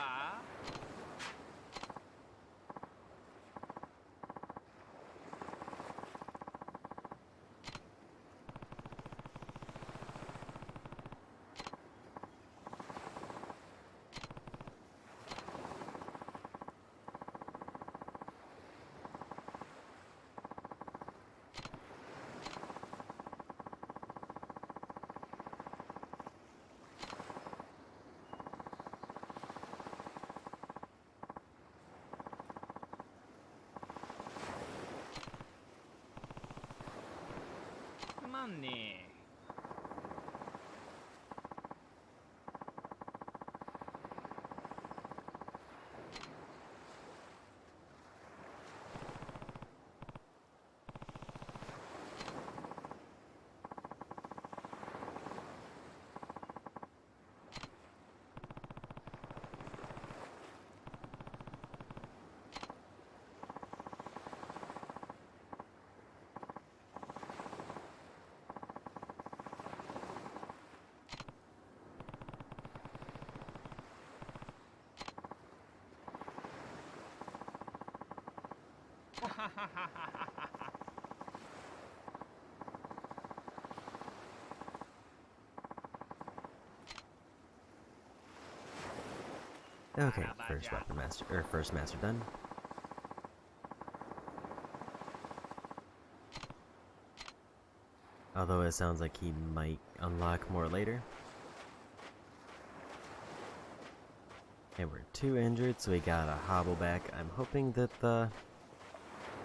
つまんねえ Okay, first master done. Although it sounds like he might unlock more later. And we're 2 injured, so we gotta hobble back. I'm hoping that the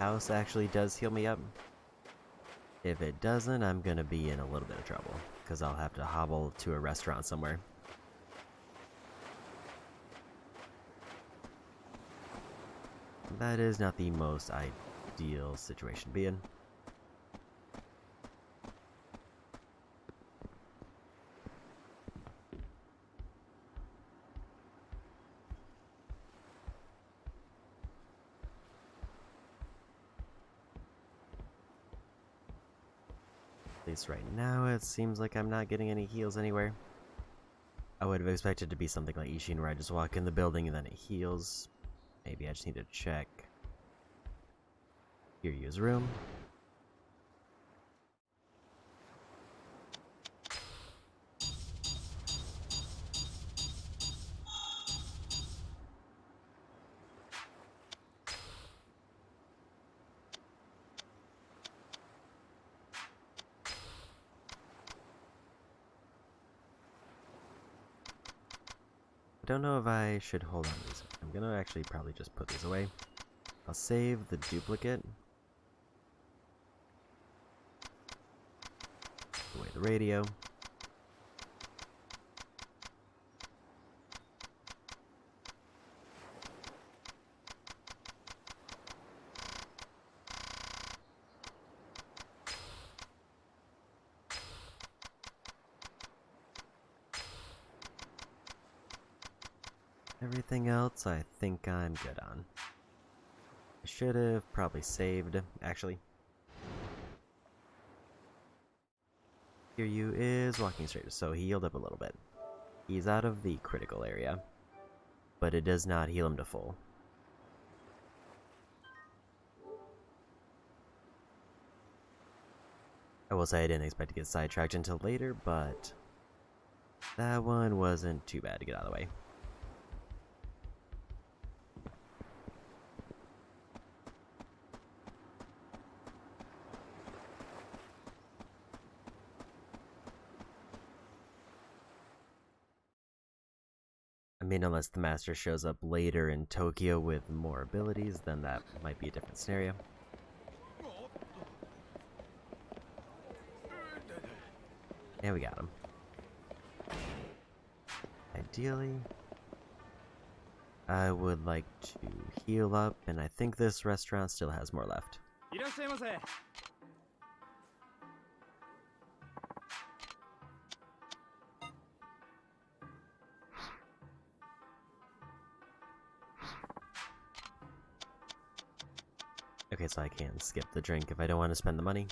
house actually does heal me up. If it doesn't, I'm gonna be in a little bit of trouble, because I'll have to hobble to a restaurant somewhere. That is not the most ideal situation to be in. At least right now, it seems like I'm not getting any heals anywhere. I would have expected to be something like Ishin, where I just walk in the building and then it heals. Maybe I just need to check Kiryu's room. I don't know if I should hold on to these. I'm gonna actually probably just put these away. I'll save the duplicate. Put away the radio. Everything else I think I'm good on. I should have probably saved, actually. Kiryu is walking straight, so he healed up a little bit. He's out of the critical area, but it does not heal him to full. I will say I didn't expect to get sidetracked until later, but that one wasn't too bad to get out of the way. I mean, unless the master shows up later in Tokyo with more abilities, then that might be a different scenario. And we got him. Ideally, I would like to heal up, and I think this restaurant still has more left. いらっしゃいませ。 Okay, so I can skip the drink if I don't want to spend the money.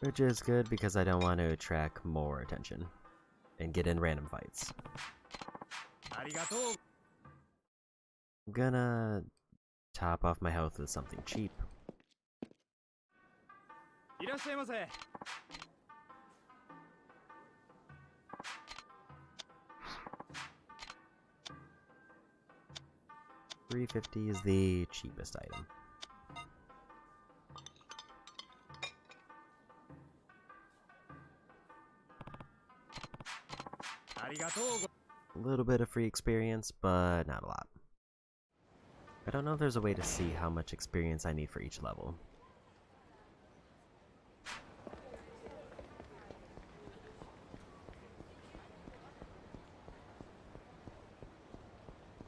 Which is good because I don't want to attract more attention and get in random fights. ありがとう。 I'm gonna top off my health with something cheap. いらっしゃいませ。 $3.50 is the cheapest item. A little bit of free experience, but not a lot. I don't know if there's a way to see how much experience I need for each level.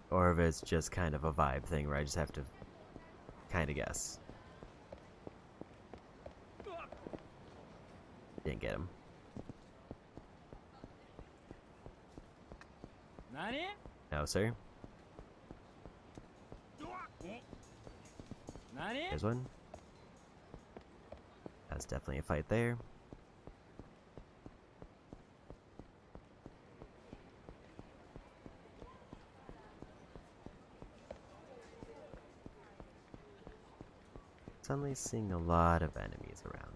Or if it's just kind of a vibe thing where I just have to kind of guess. Didn't get him. 何？ No, sir. 何？ There's one. That's definitely a fight there. Suddenly seeing a lot of enemies around.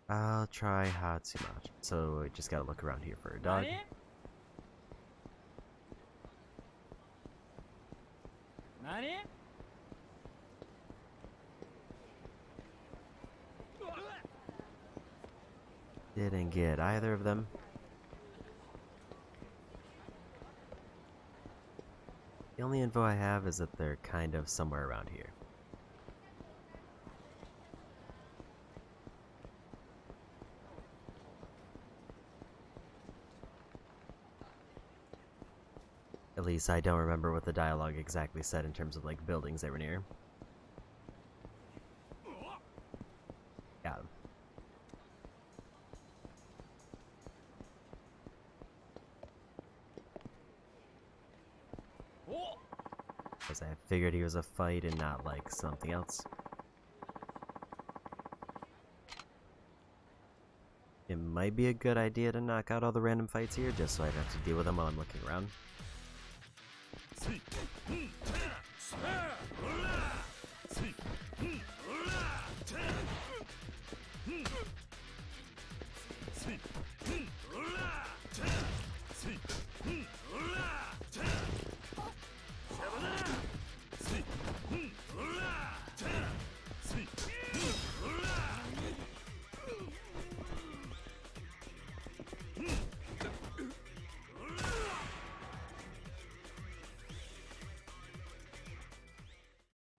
I'll try Hatsumachi. So I just gotta look around here for a dog. 何？ Didn't get either of them. The only info I have is that they're kind of somewhere around here. At least I don't remember what the dialogue exactly said in terms of like buildings they were near. Got him. Because I figured he was a fight and not like something else. It might be a good idea to knock out all the random fights here just so I don't have to deal with them while I'm looking around.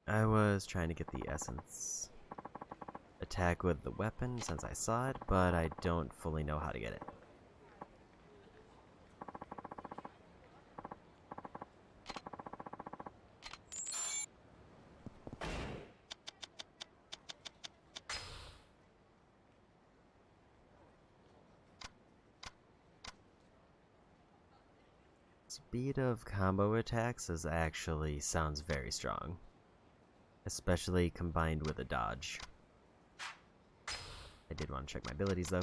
I was trying to get the essence attack with the weapon since I saw it, but I don't fully know how to get it. Speed of combo attacks sounds very strong. Especially combined with a dodge. I did want to check my abilities though.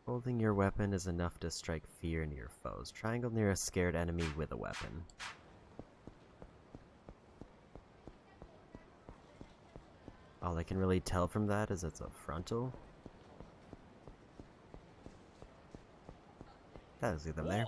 Holding your weapon is enough to strike fear into your foes. Triangle near a scared enemy with a weapon. All I can really tell from that is it's a frontal. That was them there.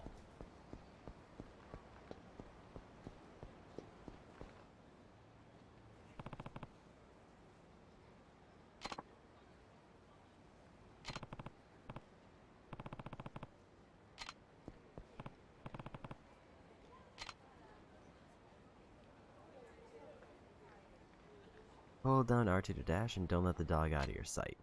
Hold down R2 to dash and don't let the dog out of your sight.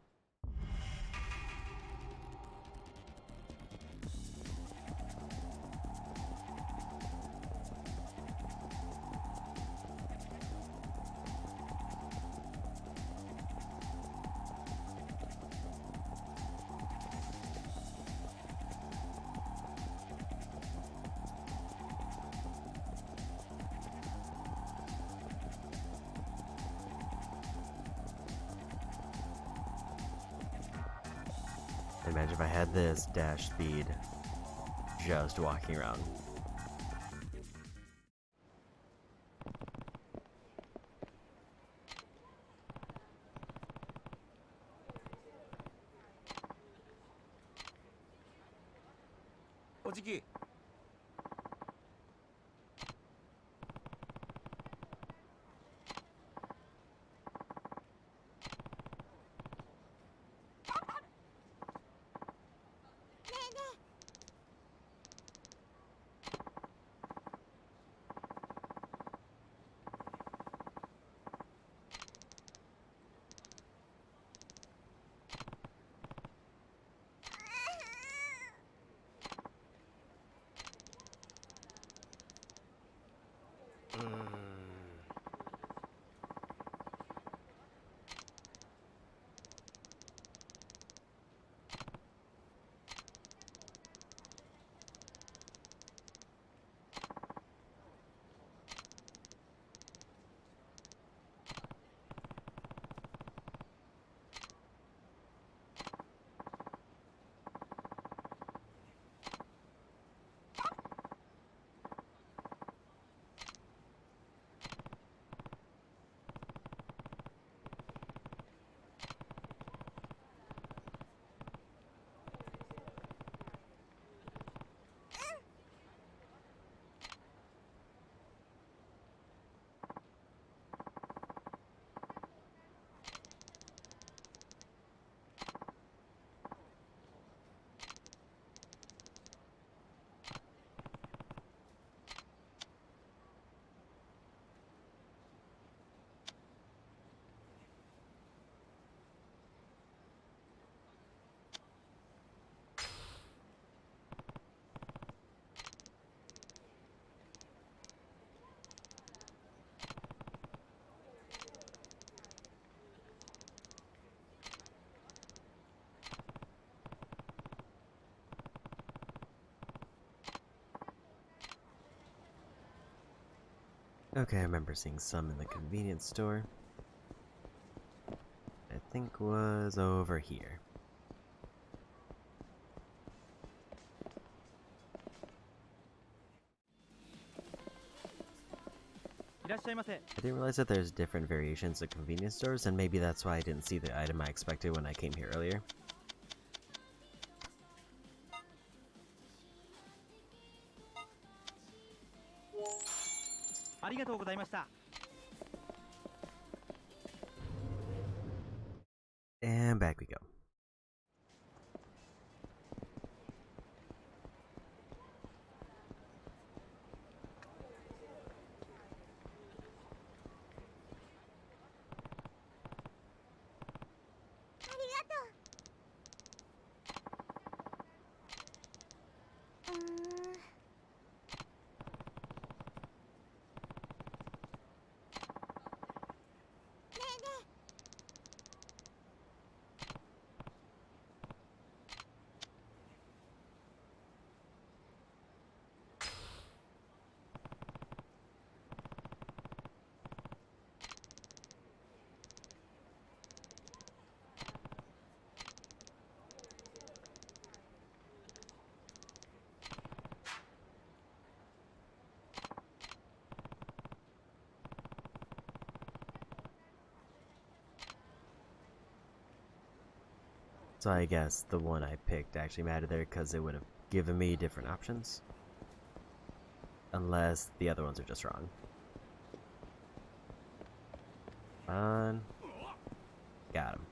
Imagine if I had this dash speed just walking around. Ojiki. Okay, I remember seeing some in the convenience store. I think was over here. I didn't realize that there's different variations of convenience stores, and maybe that's why I didn't see the item I expected when I came here earlier. And back we go. So I guess the one I picked actually mattered there because it would have given me different options. Unless the other ones are just wrong. On. Got him.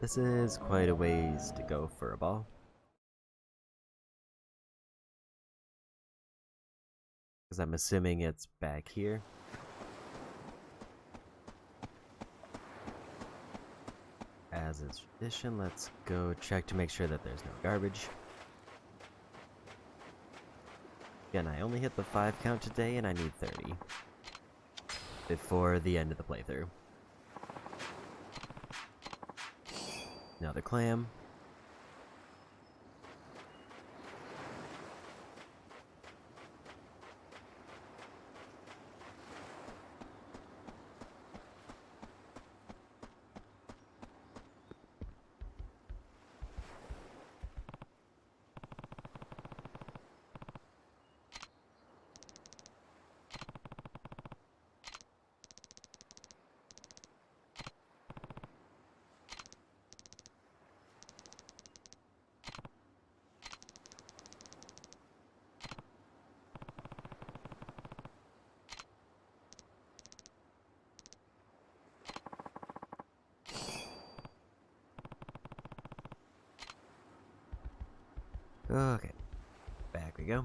This is quite a ways to go for a ball. Because I'm assuming it's back here. As is tradition, let's go check to make sure that there's no garbage. Again, I only hit the 5 count today and I need 30 before the end of the playthrough. Another clam. Okay, back we go.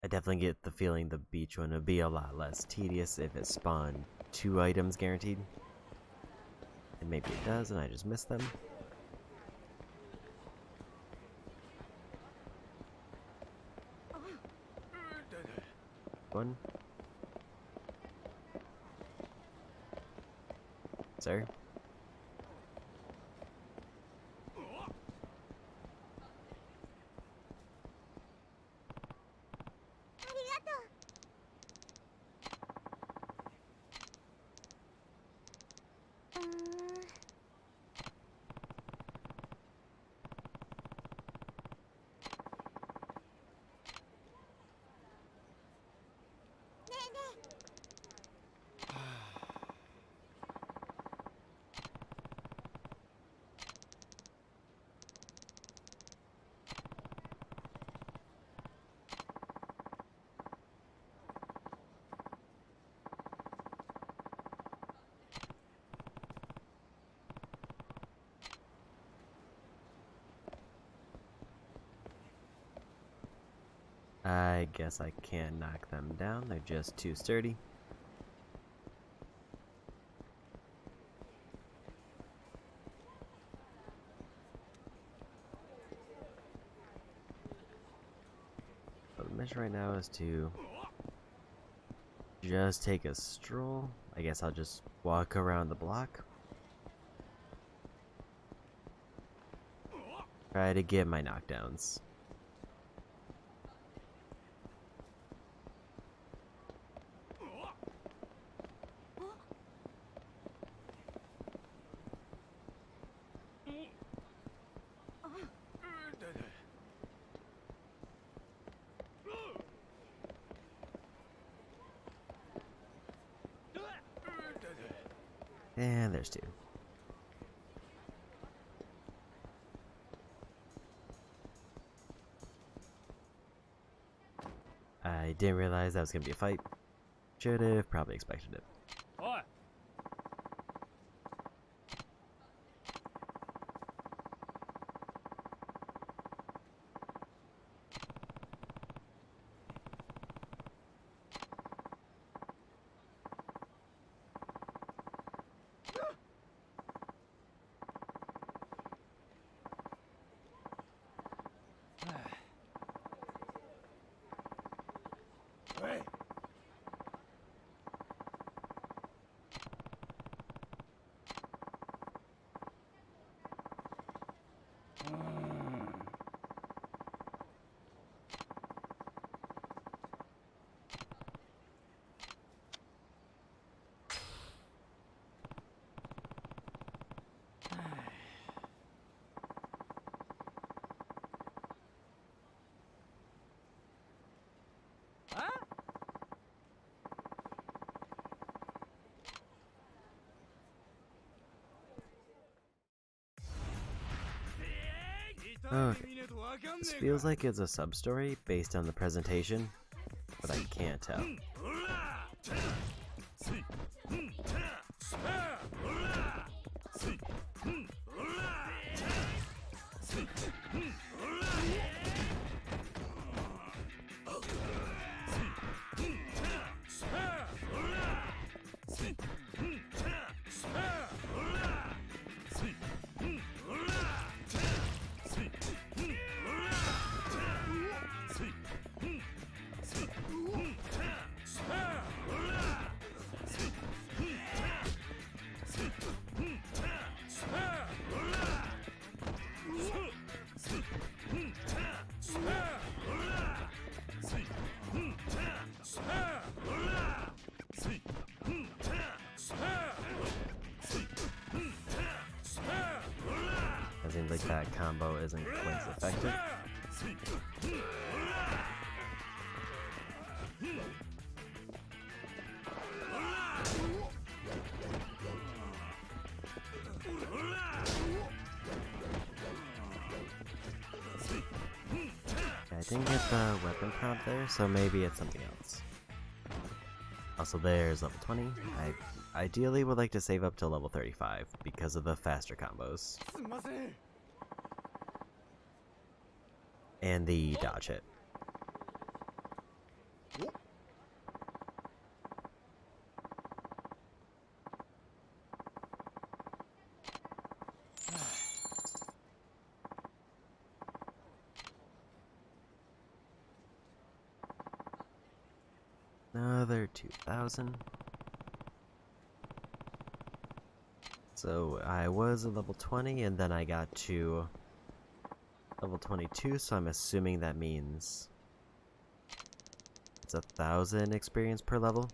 I definitely get the feeling the beach one would be a lot less tedious if it spawned 2 items guaranteed. And maybe it does and I just missed them. One. Sir? I guess I can't knock them down, they're just too sturdy. So the mission right now is to just take a stroll. I guess I'll just walk around the block. Try to get my knockdowns. And there's 2. I didn't realize that was gonna be a fight. Should have probably expected it. Oi! Okay. This feels like it's a sub-story based on the presentation, but I can't tell. It seems like that combo isn't quite as effective. I didn't get the weapon prompt there, so maybe it's something else. Also, there's level 20. I ideally would like to save up to level 35 because of the faster combos. And the dodge hit. Another 2,000. So I was at level 20 and then I got to level 22, so I'm assuming that means it's 1,000 experience per level.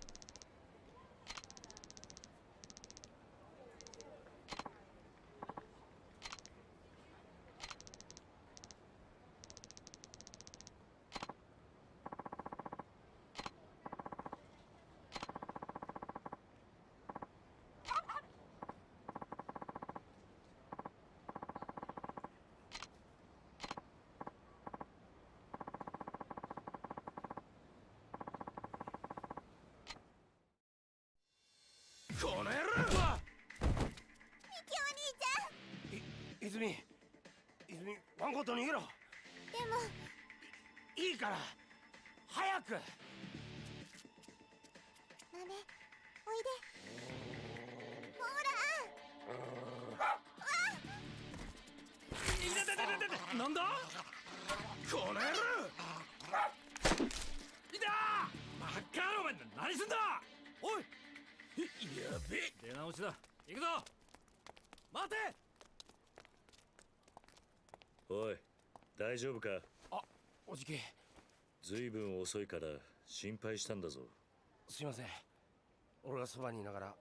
泉ワンコート逃げろ。でもいいから早く。豆おいで。ほらなんだこの野郎いたーバカ野郎お前何すんだおいやべえ出直しだ行くぞ待ておい大丈夫かあおじきずいぶん遅いから心配したんだぞすいません俺がそばにいながら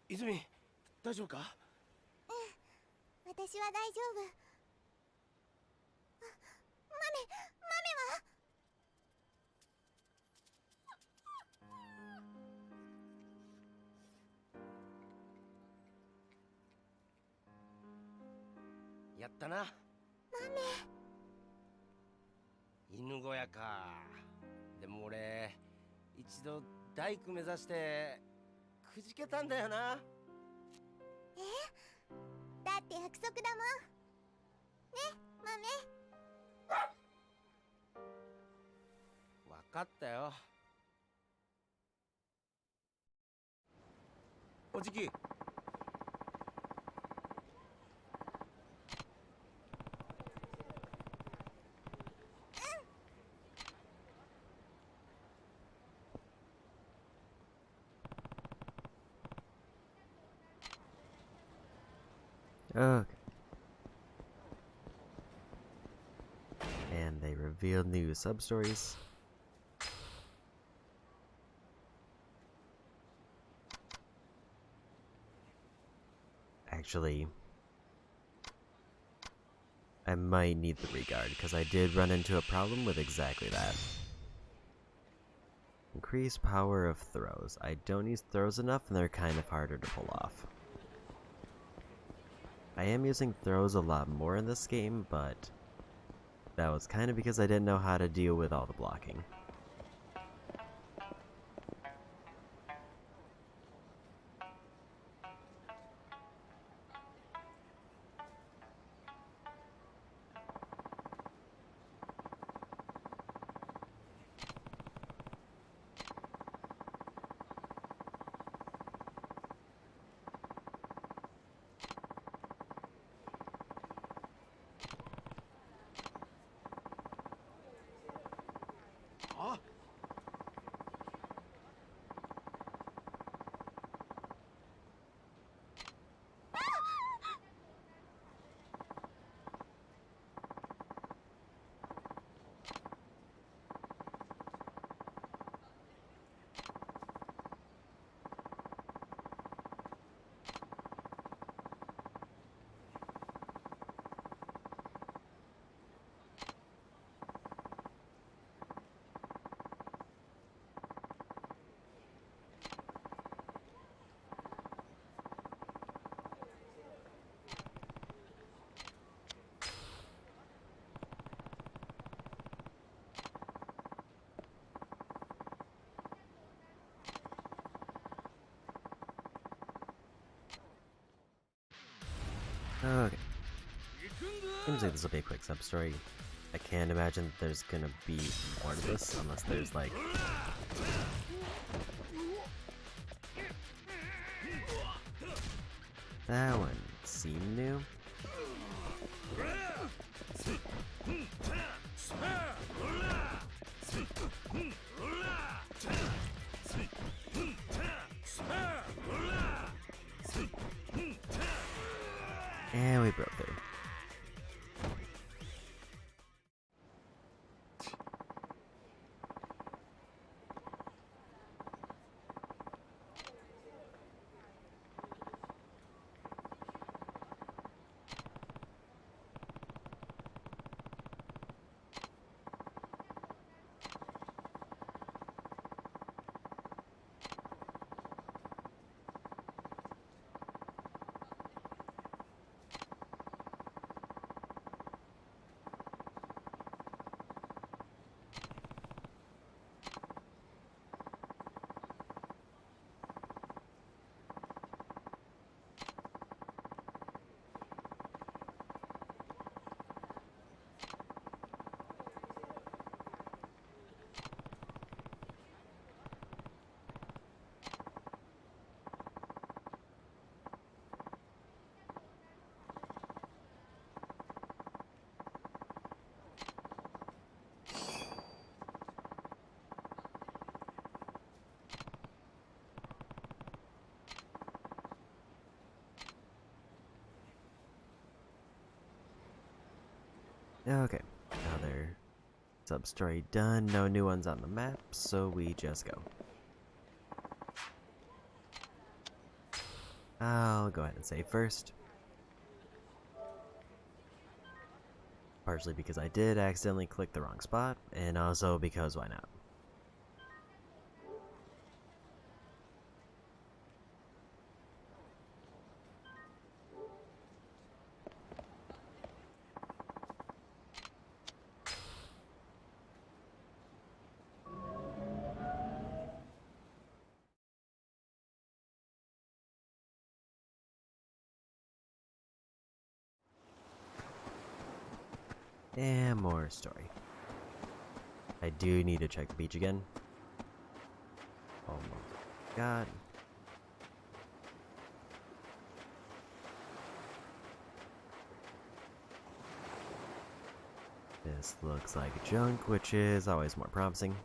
泉大丈夫か私は大丈夫。豆はやったな犬小屋かでも俺一度大工目指してくじけたんだよなだって約束だもん。ね、分かったよおじきOkay. And they revealed new sub-stories. Actually, I might need the regard, because I did run into a problem with exactly that. Increase power of throws. I don't use throws enough, and they're kind of harder to pull off. I am using throws a lot more in this game, but that was kind of because I didn't know how to deal with all the blocking. Okay. Seems like this will be a quick sub-story. I can't imagine that there's gonna be more to this, unless there's like... That one seemed new. And we broke through. Okay, another sub-story done, no new ones on the map, so we just go. I'll go ahead and save first. Partially because I did accidentally click the wrong spot, and also because why not? And more story. I do need to check the beach again. Oh my god. This looks like junk, which is always more promising.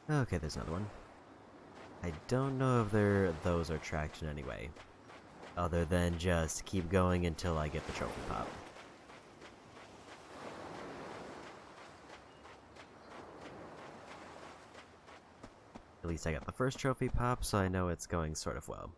Okay, there's another one. I don't know if those are tracked in any way, other than just keep going until I get the trophy pop. At least I got the first trophy pop, so I know it's going sort of well.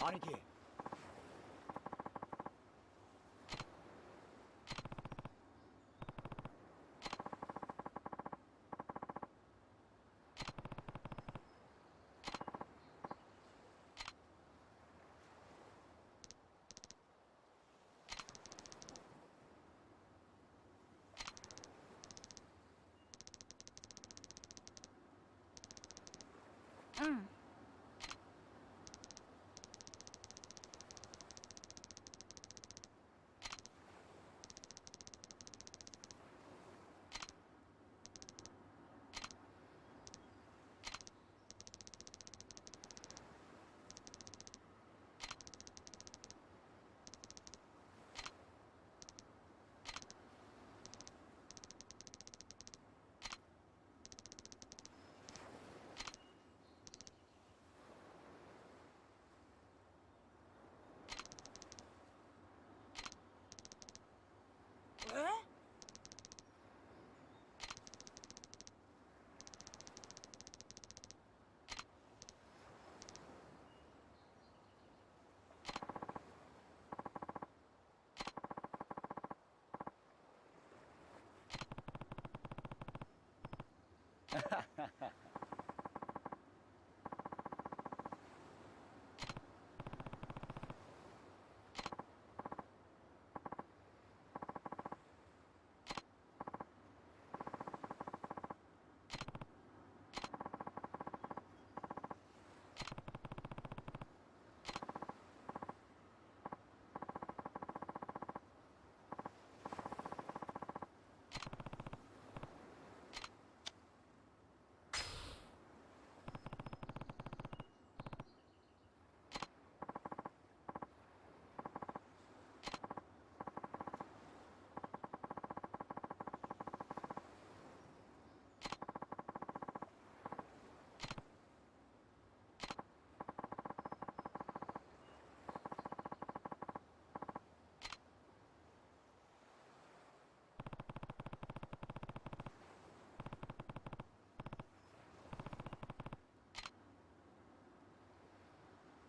兄貴。うん。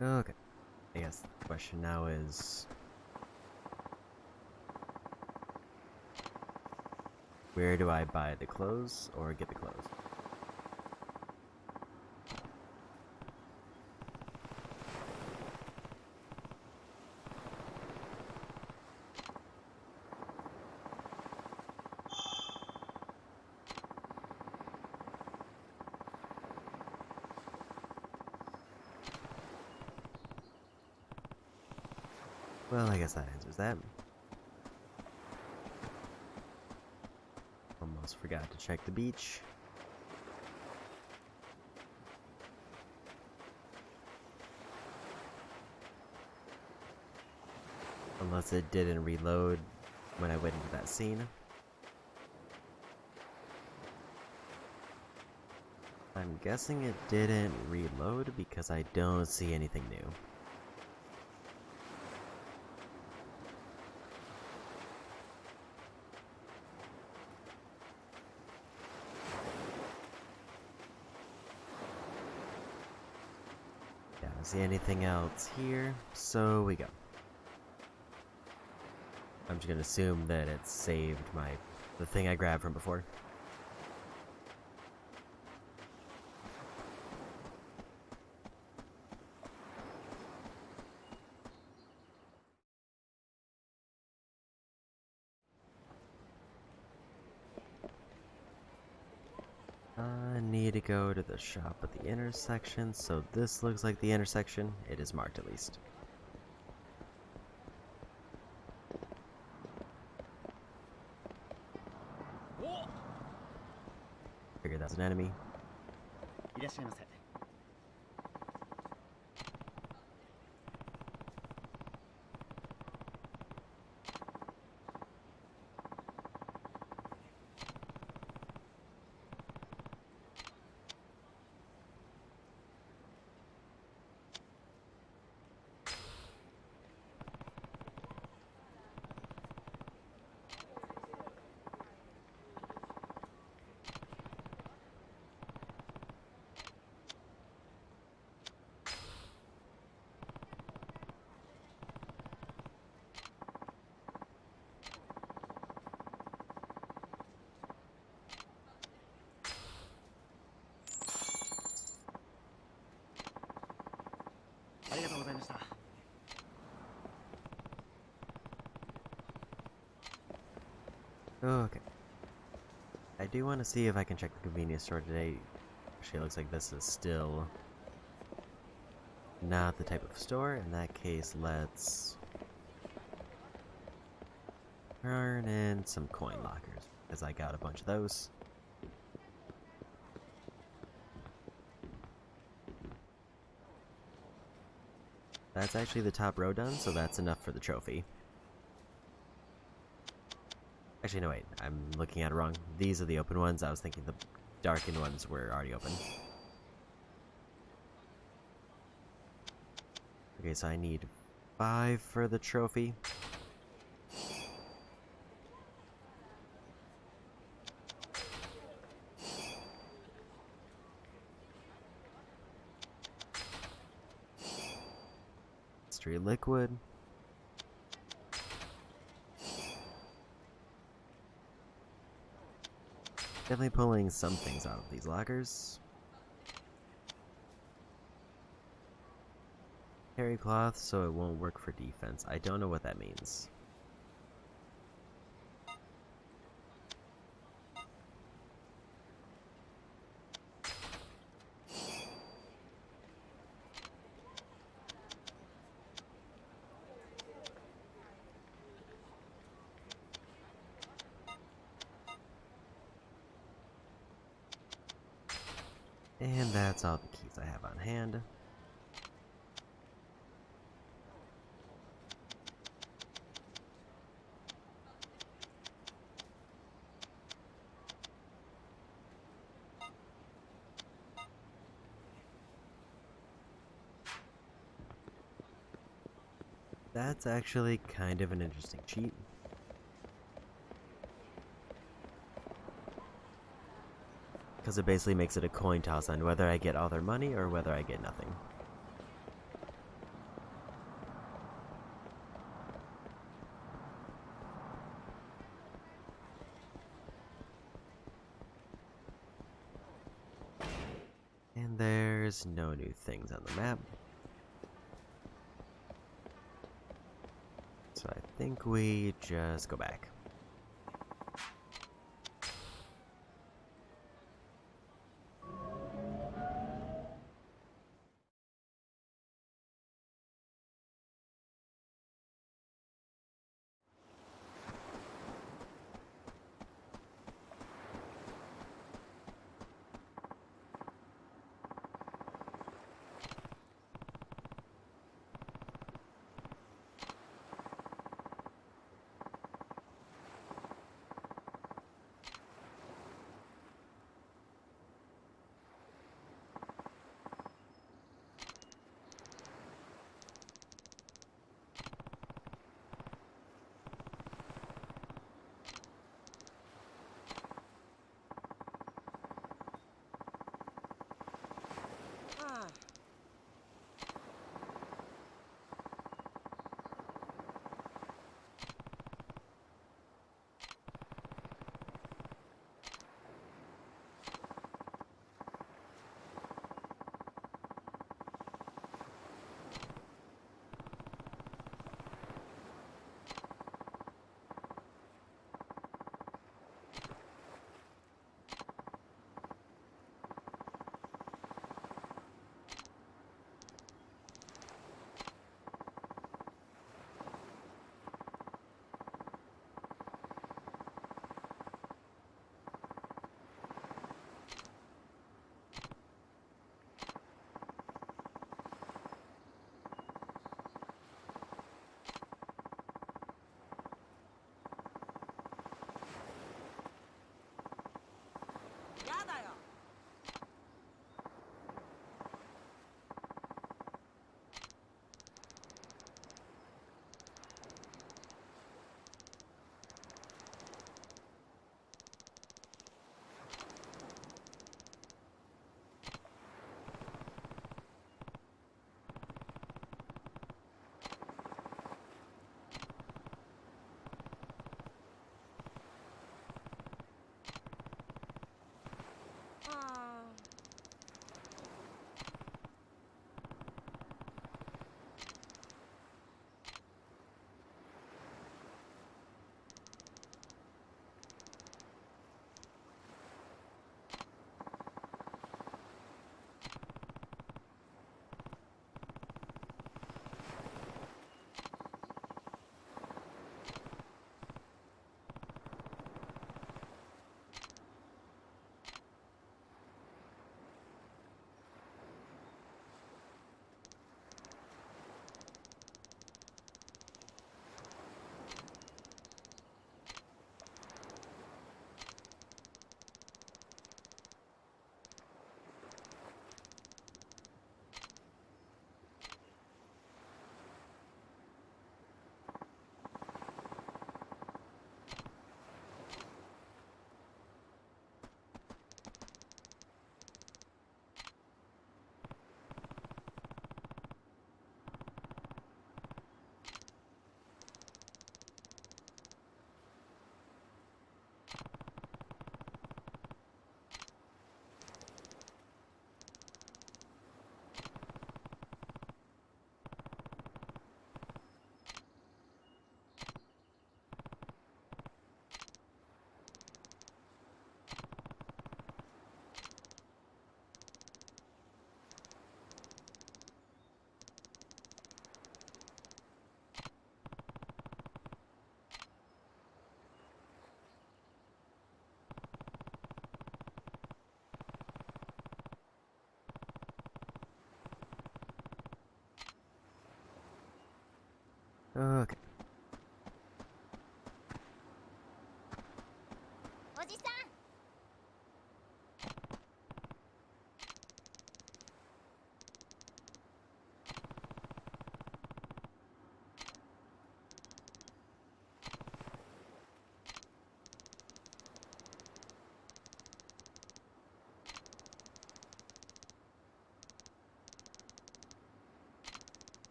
Okay. I guess the question now is... where do I buy the clothes or get the clothes? Well, I guess that answers that. Almost forgot to check the beach. Unless it didn't reload when I went into that scene. I'm guessing it didn't reload because I don't see anything new. Don't see anything else here, so we go. I'm just gonna assume that it saved the thing I grabbed from before. I need to go to the shop at the intersection, so this looks like the intersection. It is marked at least. Figured that's an enemy. いらっしゃいませ。Okay. I do want to see if I can check the convenience store today. Actually, it looks like this is still not the type of store. In that case, let's turn in some coin lockers, because I got a bunch of those. That's actually the top row done, so that's enough for the trophy. Actually, no, wait. I'm looking at it wrong. These are the open ones. I was thinking the darkened ones were already open. Okay, so I need 5 for the trophy. Street liquid. Definitely pulling some things out of these lockers. Terry cloth, so it won't work for defense. I don't know what that means. And that's all the keys I have on hand. That's actually kind of an interesting cheat. Because it basically makes it a coin toss on whether I get all their money or whether I get nothing. And there's no new things on the map. So I think we just go back.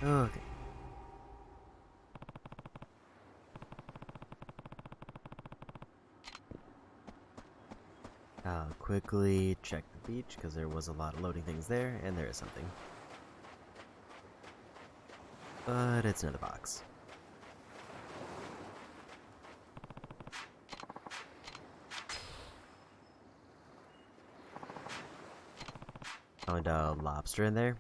Okay. I'll quickly check the beach because there was a lot of loading things there, and there is something. But it's another box. Found a lobster in there.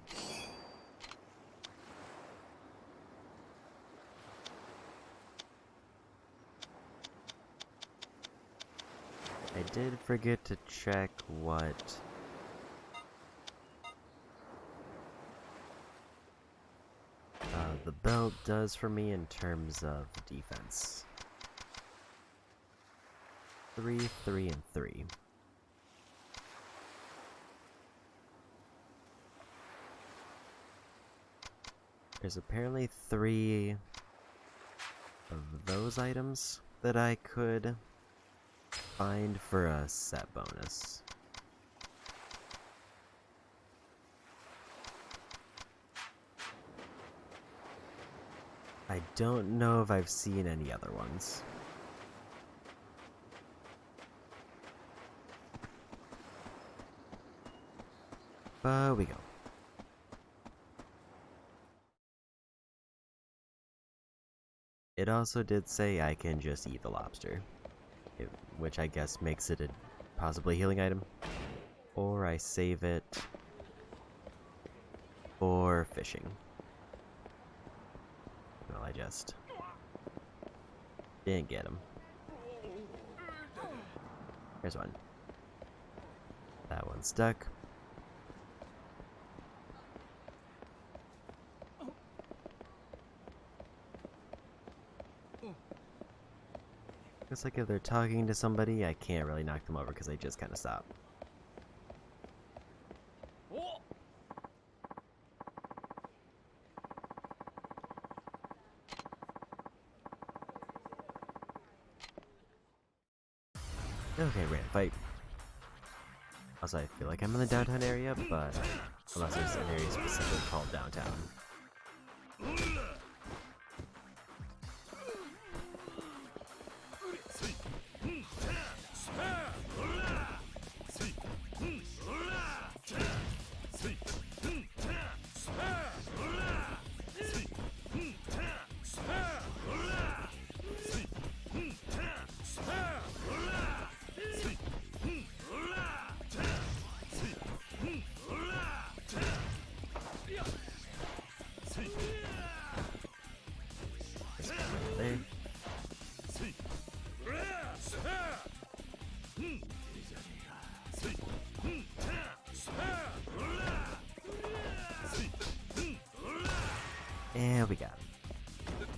I did forget to check what the belt does for me in terms of defense. 3, 3, and 3. There's apparently 3 of those items that I could find for a set bonus. I don't know if I've seen any other ones. But we go. It also did say I can just eat the lobster, which I guess makes it a possibly healing item. Or I save it for fishing. Well, I just didn't get him. Here's one. That one's stuck. Looks like if they're talking to somebody, I can't really knock them over because they just kind of stop. Okay, random fight. Also, I feel like I'm in the downtown area, but unless there's an area specifically called downtown. There. And we got him.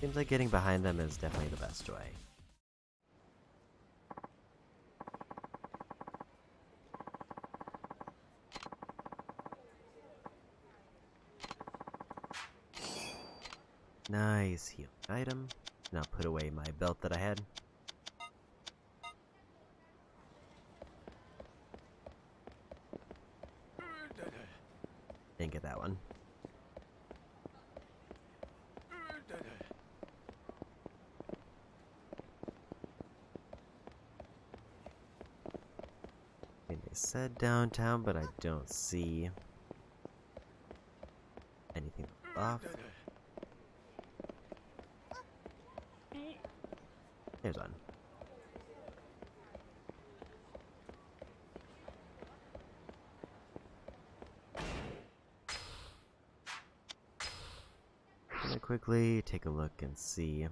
Seems like getting behind them is definitely the best way. Nice healing item. Now put away my belt that I had. Didn't get that one. Okay, they said downtown, but I don't see anything off. Here's one. Gonna quickly take a look and see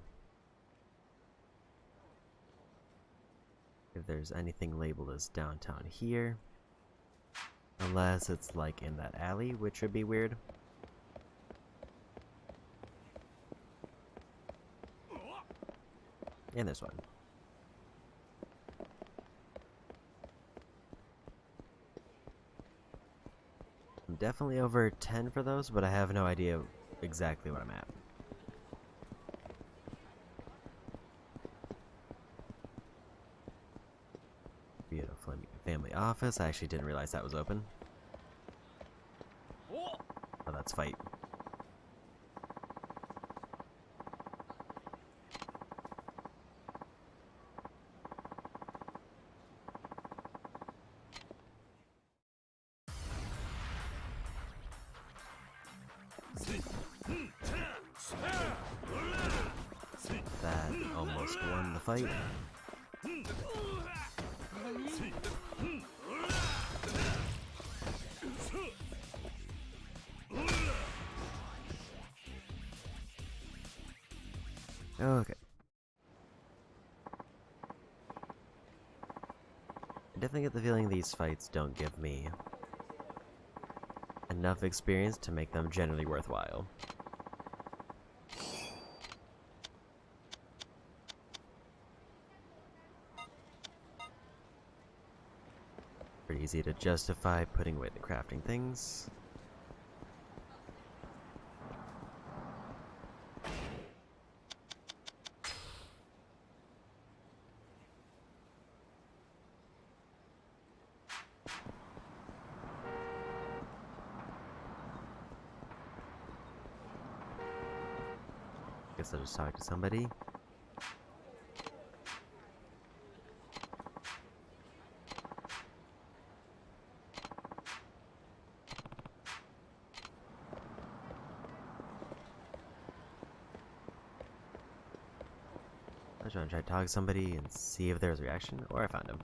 if there's anything labeled as downtown here. Unless it's like in that alley, which would be weird. And this one. I'm definitely over 10 for those, but I have no idea exactly what I'm at. Beautiful family office. I actually didn't realize that was open. Oh, that's fight. the fight. Okay. I definitely get the feeling these fights don't give me enough experience to make them generally worthwhile. Pretty easy to justify putting away the crafting things. Guess I'll just talk to somebody. I was trying to talk to somebody and see if there's a reaction, or I found him.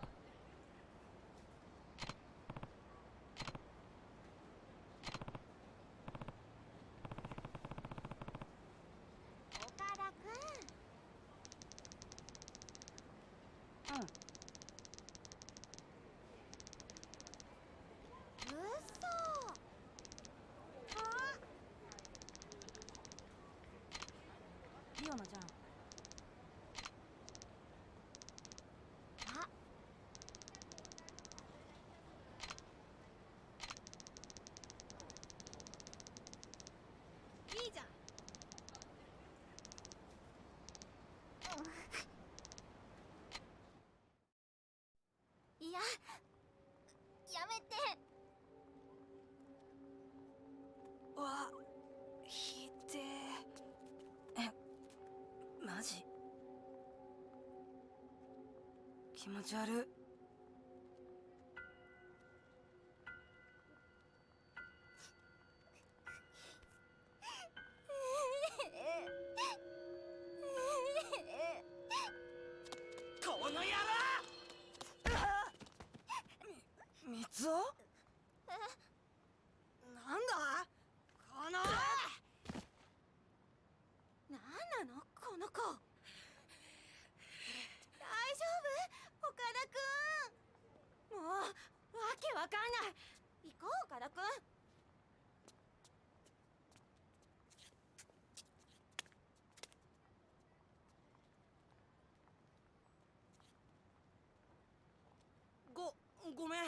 ごめん。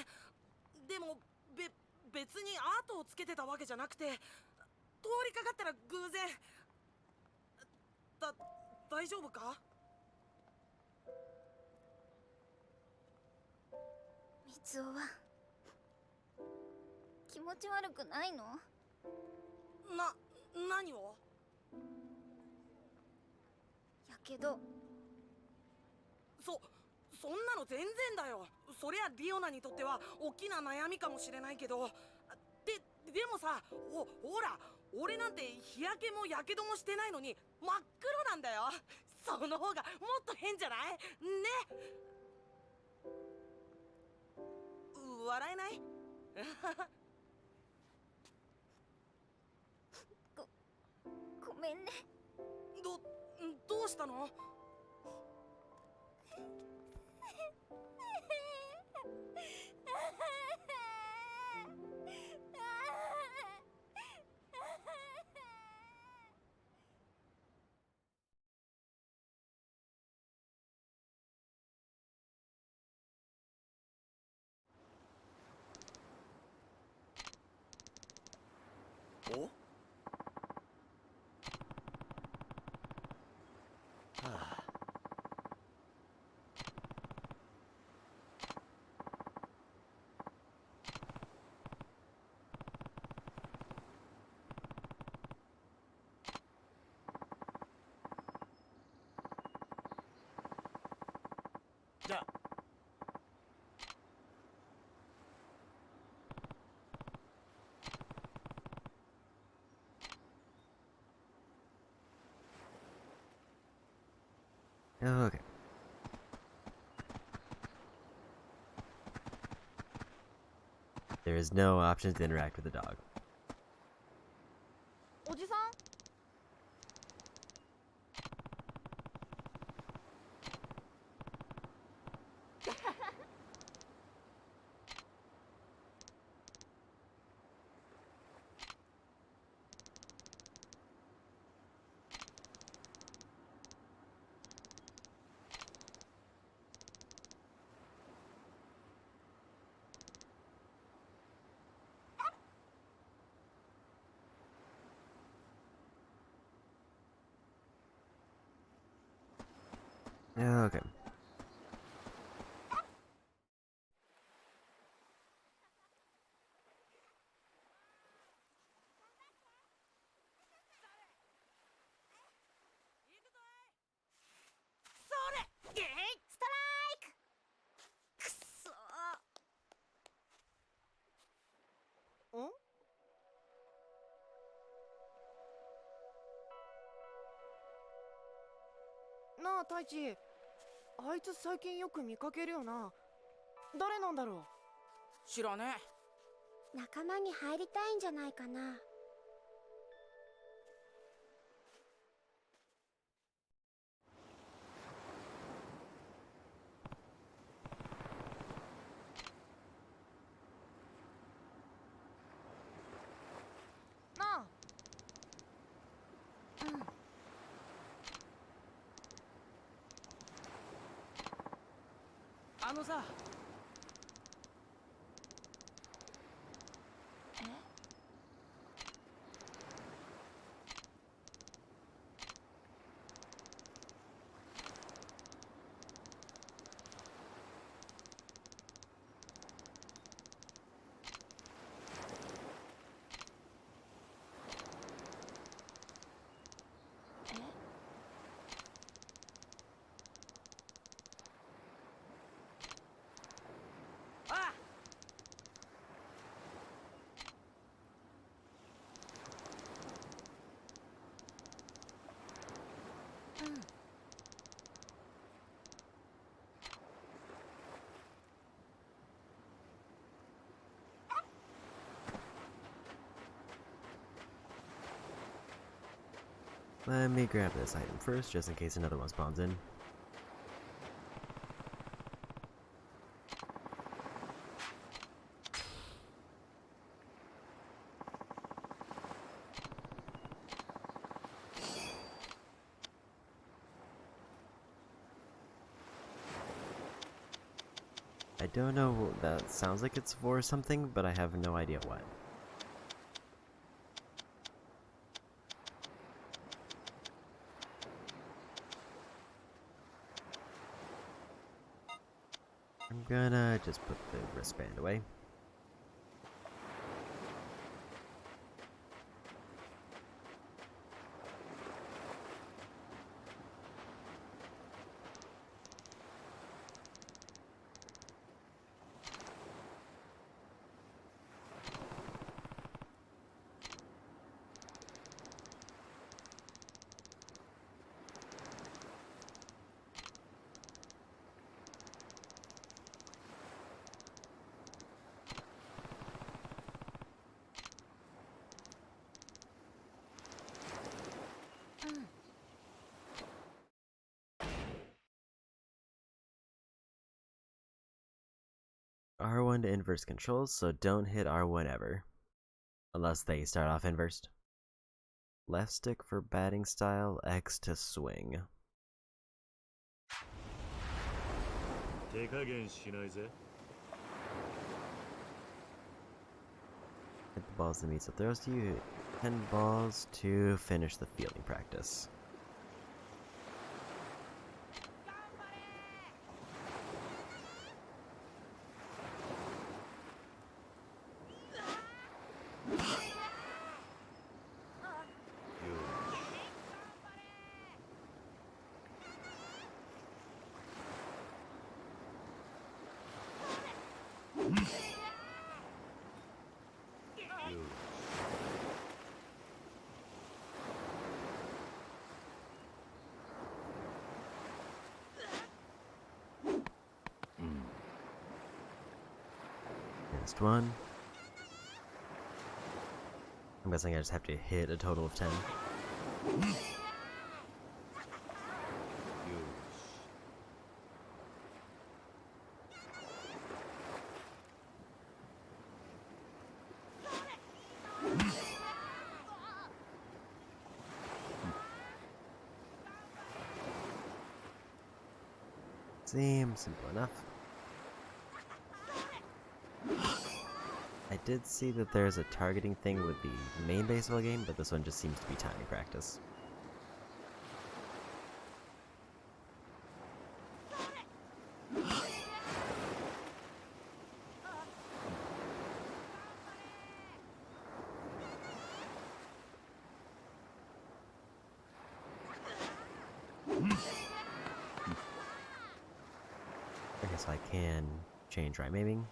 でも別にアートをつけてたわけじゃなくて、通りかかったら偶然。大丈夫か？みつおは気持ち悪くないの？何を？やけど。そんなの全然だよ。そりゃリオナにとっては大きな悩みかもしれないけど、でもさ、ほら、俺なんて日焼けもやけどもしてないのに真っ黒なんだよ。その方がもっと変じゃない？ね。笑えない？ごめんね。どうしたの？お？はあ。じゃあ。Okay. There is no option to interact with the dog. おじさん Okay. N なあ太一、あいつ最近よく見かけるよな。誰なんだろう。知らねえ。仲間に入りたいんじゃないかな。なあ。あのさ。Let me grab this item first, just in case another one spawns in. I don't know what that sounds like it's for something, but I have no idea what. I'm gonna just put the wristband away. R1 to inverse controls, so don't hit R1 ever. Unless they start off inversed. Left stick for batting style, X to swing. 手加減しないぜ。 Hit the balls that meets the throws to you. Hit 10 balls to finish the fielding practice. Next one. I'm guessing I just have to hit a total of 10. Seems simple enough. I did see that there's a targeting thing with the main baseball game, but this one just seems to be timing practice. I guess I can change right aiming.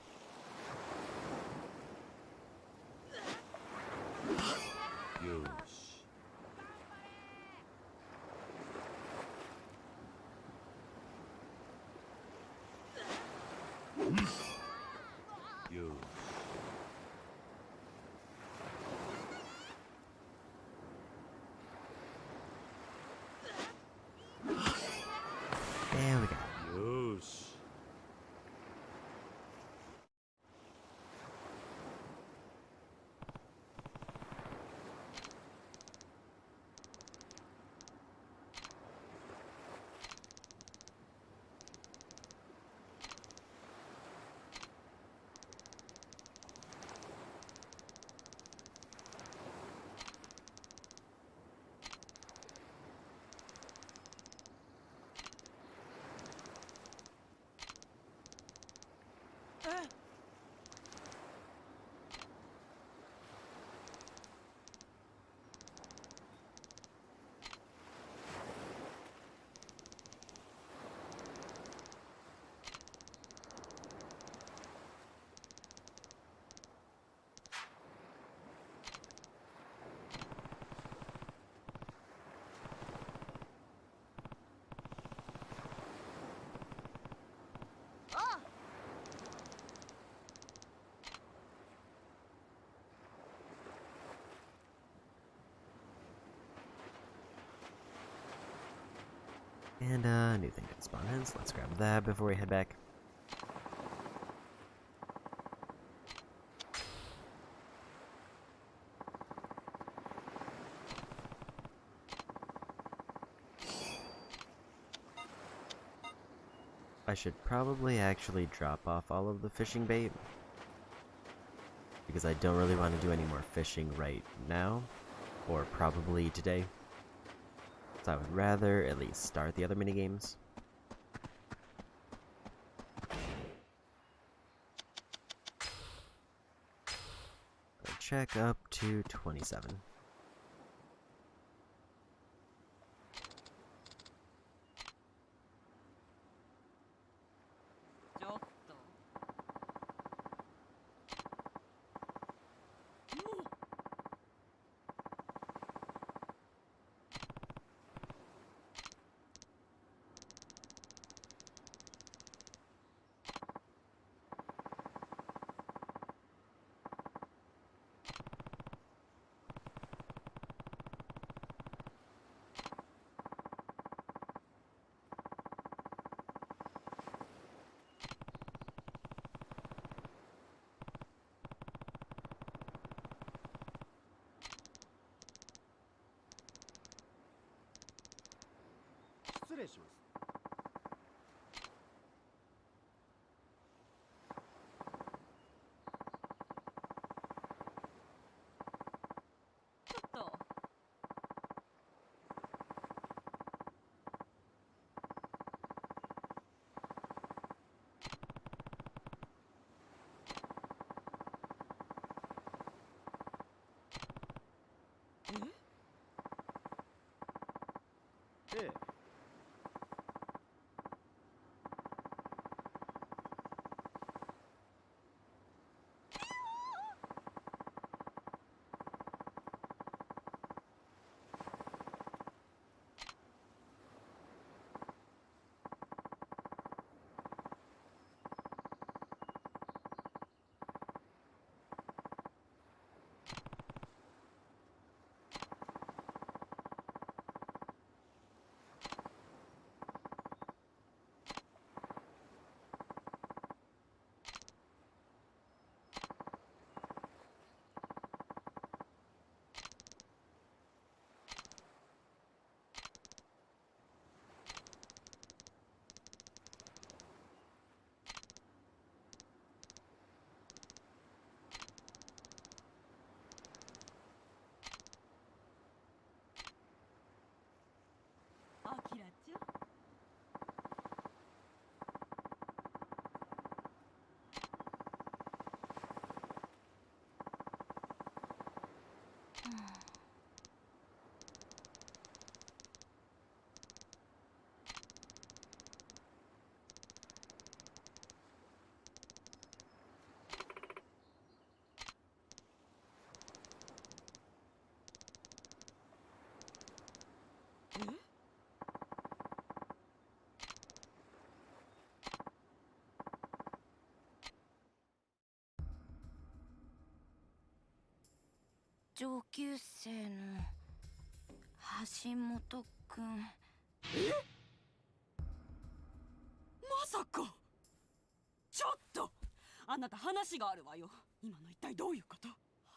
There we go. And a new thing can spawn in, so let's grab that before we head back. I should probably actually drop off all of the fishing bait, because I don't really want to do any more fishing right now, or probably today. So I would rather at least start the other minigames. Check up to 27. キラちゃん。上級生の橋本くん。まさか。ちょっと、あなた話があるわよ。今の一体どういうこと？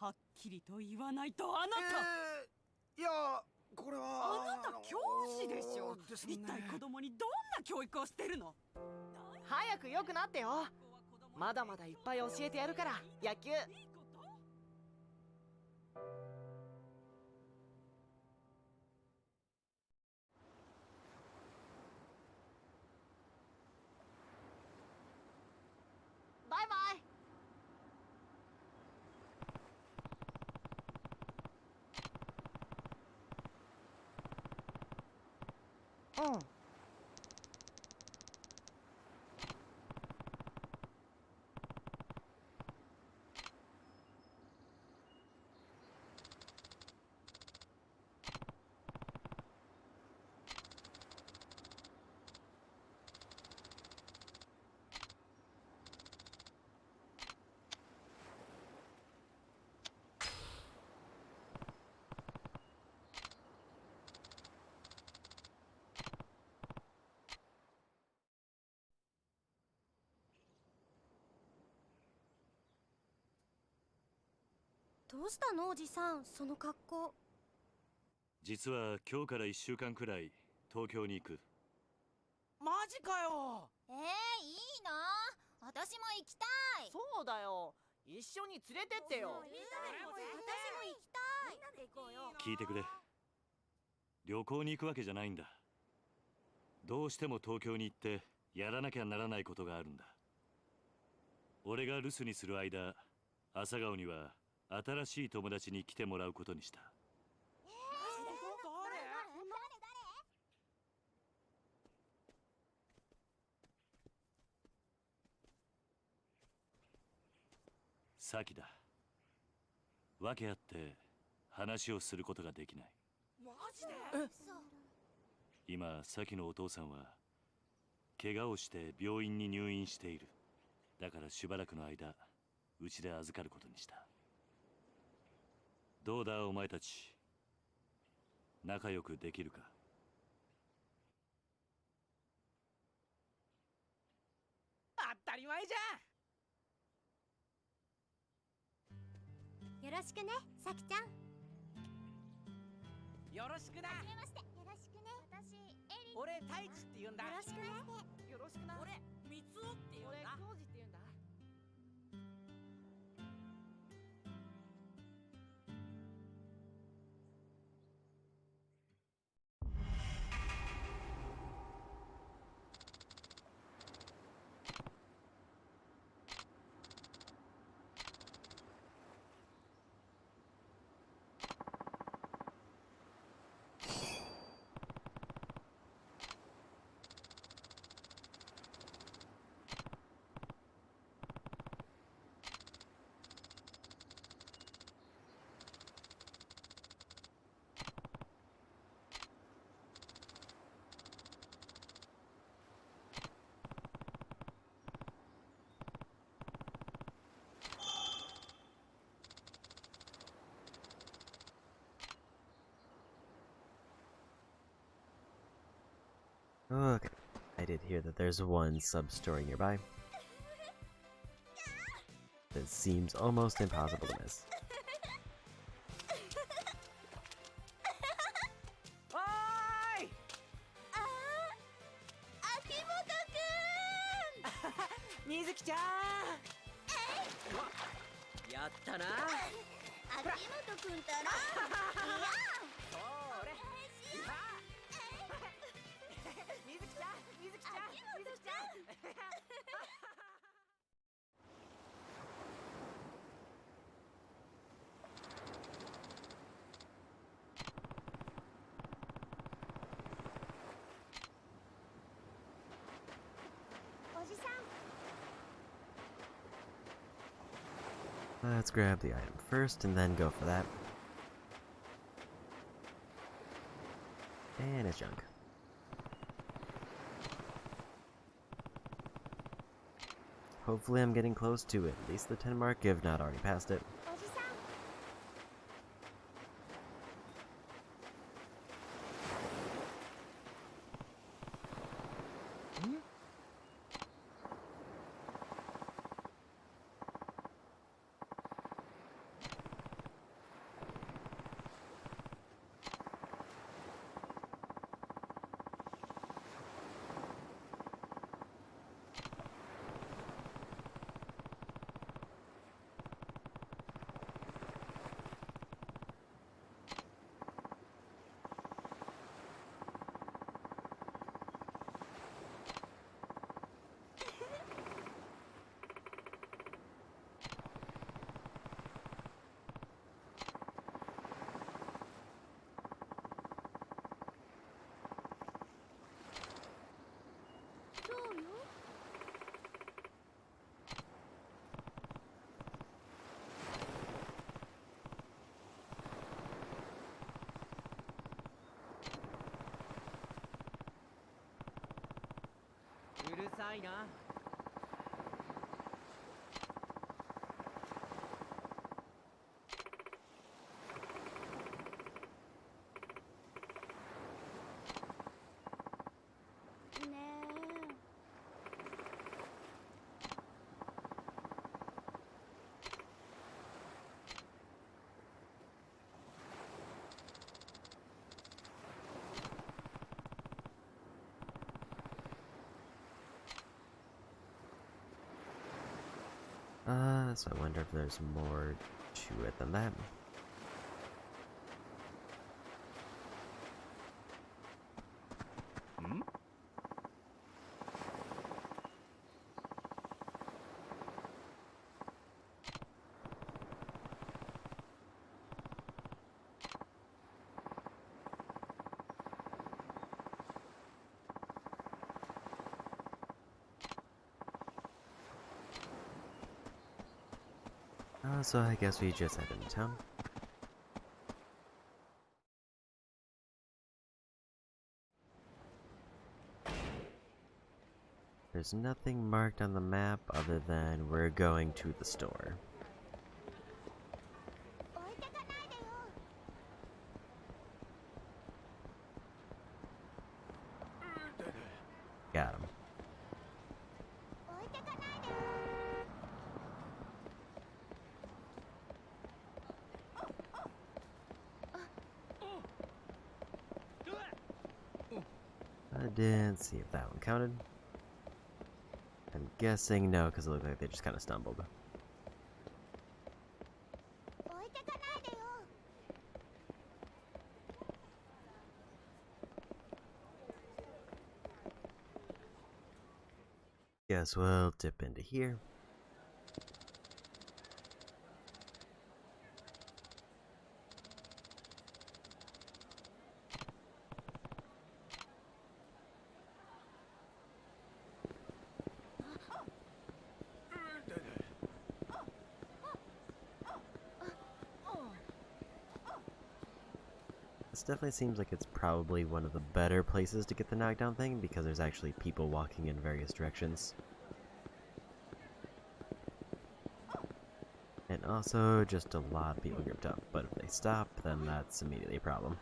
はっきりと言わないと。あなた、いやこれはあなた教師でしょ。ですね。一体子供にどんな教育をしてるの？早く良くなってよ。まだまだいっぱい教えてやるから、野球。バイバイ。うん。どうしたのおじさん、その格好。実は今日から1週間くらい東京に行く。マジかよ。いいな。私も行きたい。そうだよ。一緒に連れてってよ。私も行きたい。みんなで行こうよ。聞いてくれ。旅行に行くわけじゃないんだ。どうしても東京に行ってやらなきゃならないことがあるんだ。俺が留守にする間、朝顔には新しい友達に来てもらうことにした。サキだ。訳あって話をすることができない。マジで？今、サキのお父さんは怪我をして病院に入院している。だからしばらくの間うちで預かることにした。どうだお前たち、仲良くできるか？当たり前じよろしくね、さきちゃん。ゃん。よろしくな。はじめまして。よろしくね。私、エリン。俺太一って言うんだ。よろしくね。よろしくな。俺、三つおって言うん俺だ。浩二って言うんだ。Okay, I did hear that there's one sub-story nearby. This seems almost impossible to miss. おーい。秋元くん。水木ちゃん。やったな。秋元くんたら。いや。それ。Let's grab the item first and then go for that. And it's junk. Hopefully I'm getting close to it, at least the 10 mark, if not already past it. おじさん そうよ うるさいな。ねえ So I wonder if there's more to it than that. Hmm? So I guess we just head into town. There's nothing marked on the map other than we're going to the store. 置いてかないでよ Got him. 置いてかないでよ I didn't see if that one counted. I'm guessing no, because it looked like they just kind of stumbled. 置いてかないでよ Guess we'll dip into here. This definitely seems like it's probably one of the better places to get the knockdown thing because there's actually people walking in various directions. And also just a lot of people grouped up, but if they stop, then that's immediately a problem.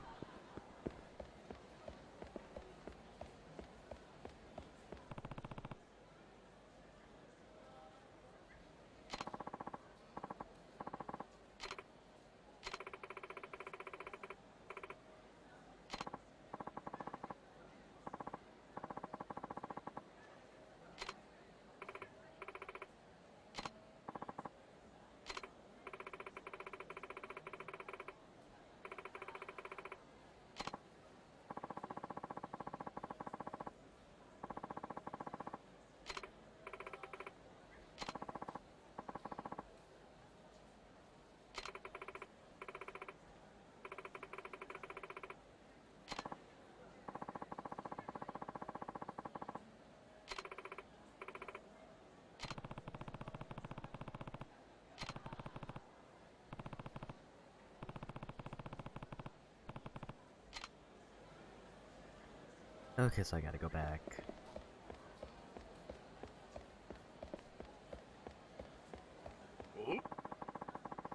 Okay, so I gotta go back.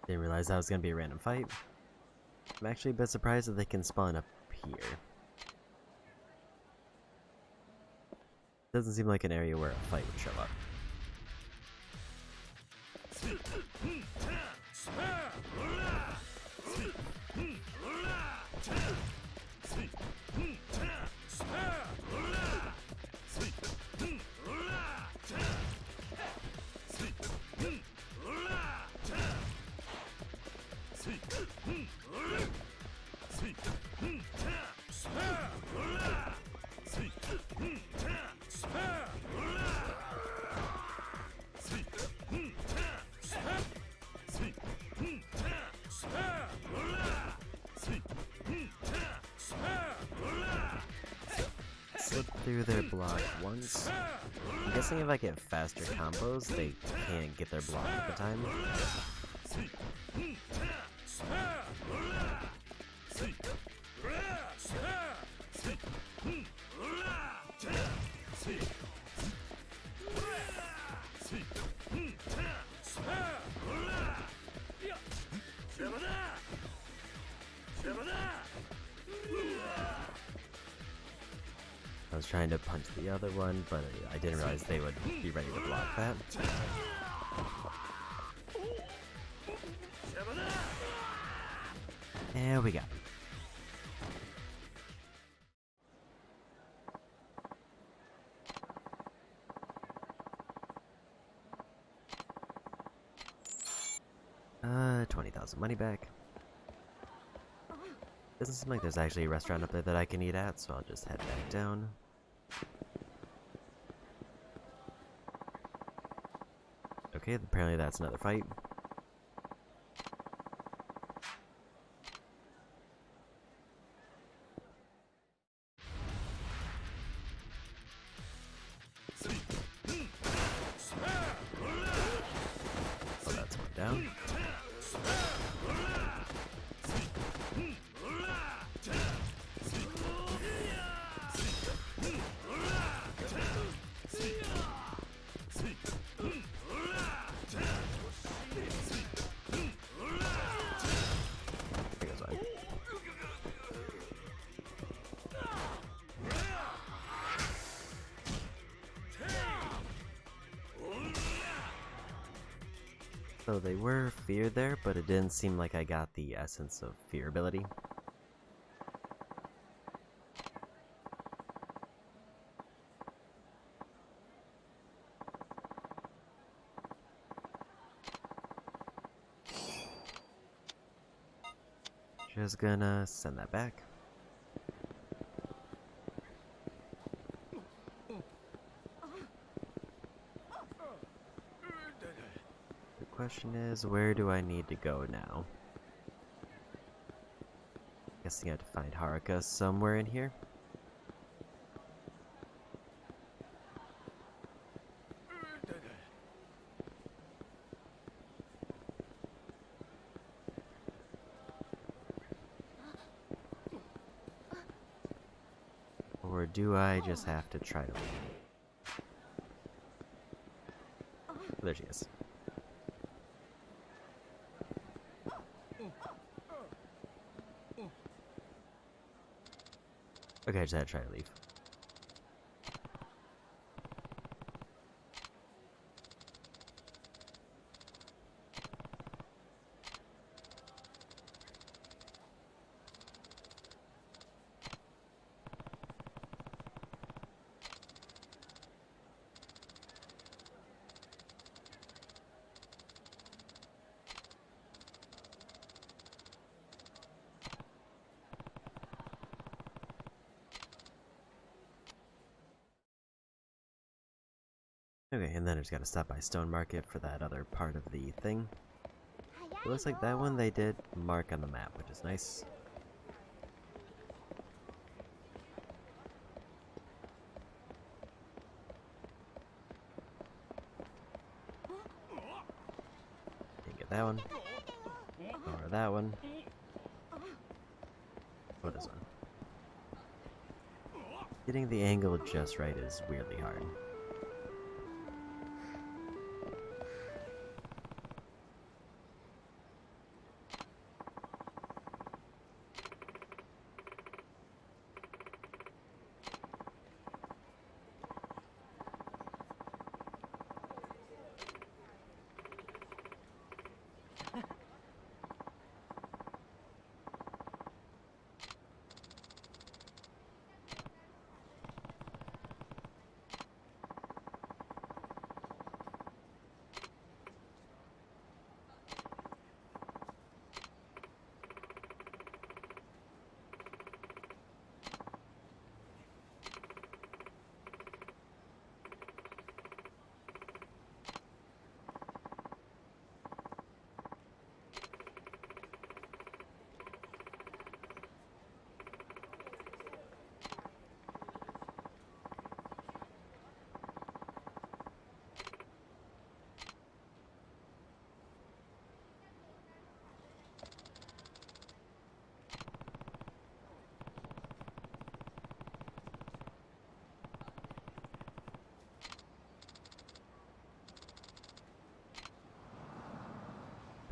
Didn't realize that was gonna be a random fight. I'm actually a bit surprised that they can spawn up here. Doesn't seem like an area where a fight would show up. Slip through their block once. I'm guessing if I get faster combos, they can't get their block at the time. I was trying to punch the other one, but I didn't realize they would be ready to block that. There we go. $20,000 money back. Doesn't seem like there's actually a restaurant up there that I can eat at, so I'll just head back down. Okay, apparently that's another fight. Oh, that's one down. There goes one. So they were feared there, but it didn't seem like I got the essence of fear ability. Just gonna send that back. The question is, where do I need to go now? Guessing I have to find Haruka somewhere in here. Or do I just have to try to leave? Oh, there she is. Okay, I just had to try to leave. Okay, and then I just gotta stop by Stone Market for that other part of the thing. It looks like that one they did mark on the map, which is nice. Didn't get that one. Or that one. What is one? Getting the angle just right is weirdly hard.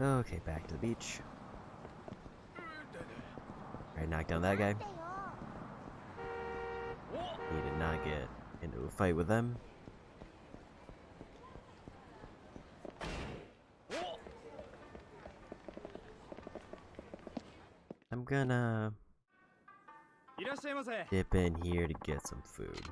Okay, back to the beach. Alright, knock down that guy. He did not get into a fight with them. I'm gonna dip in here to get some food.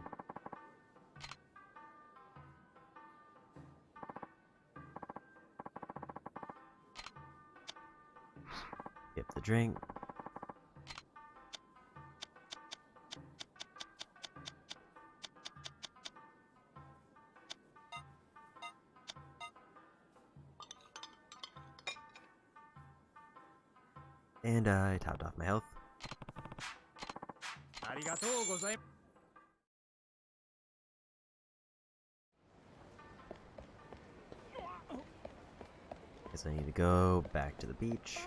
Get the drink. And I topped off my health. Guess I need to go back to the beach.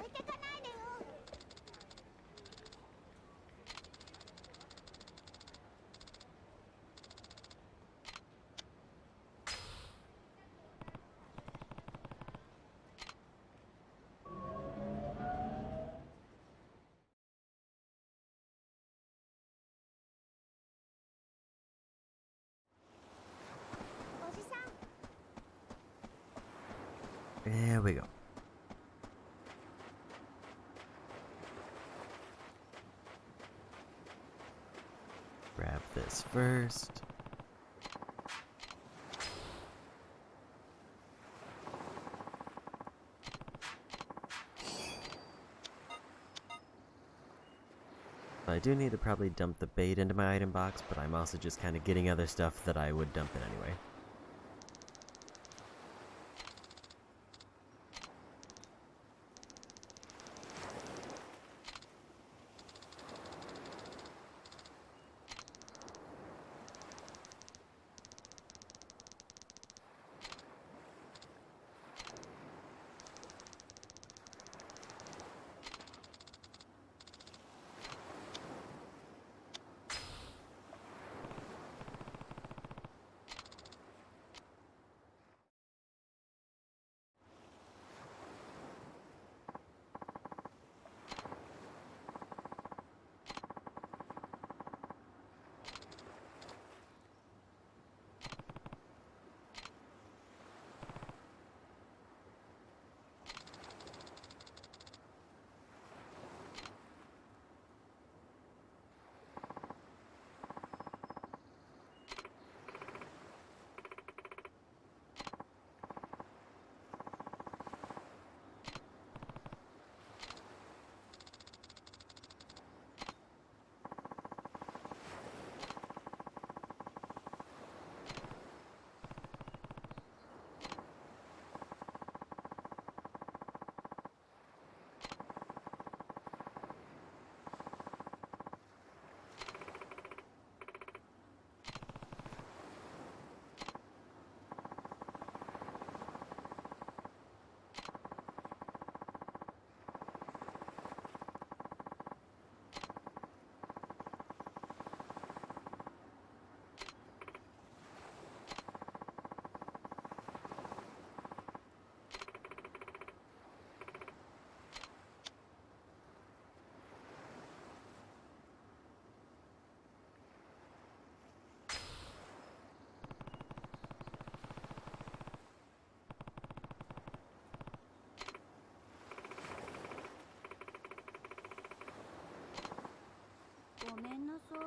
There we go. Grab this first. I do need to probably dump the bait into my item box, but I'm also just kind of getting other stuff that I would dump in anyway. めんなさい。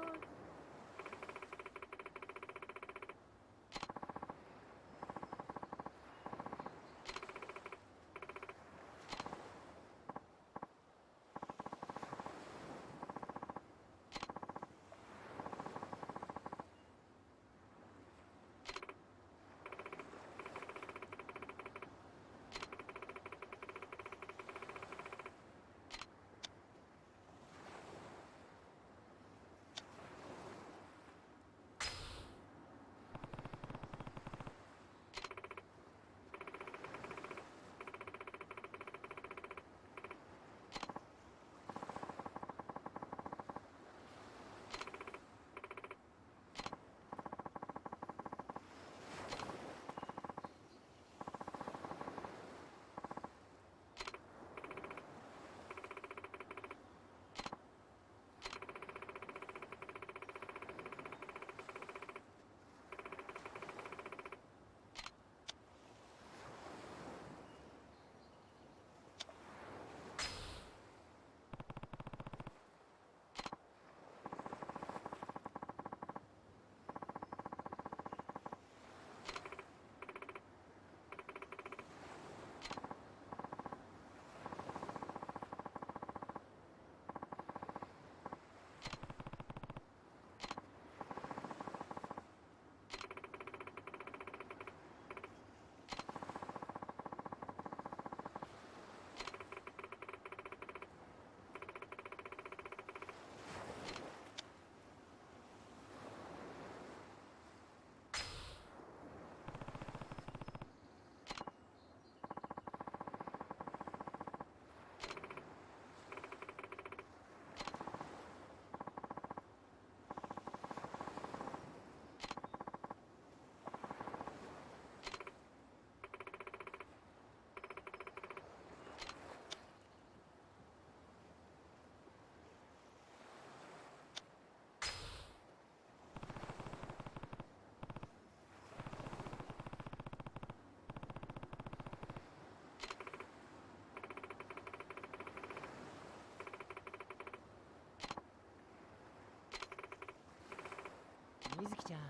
みずきちゃん。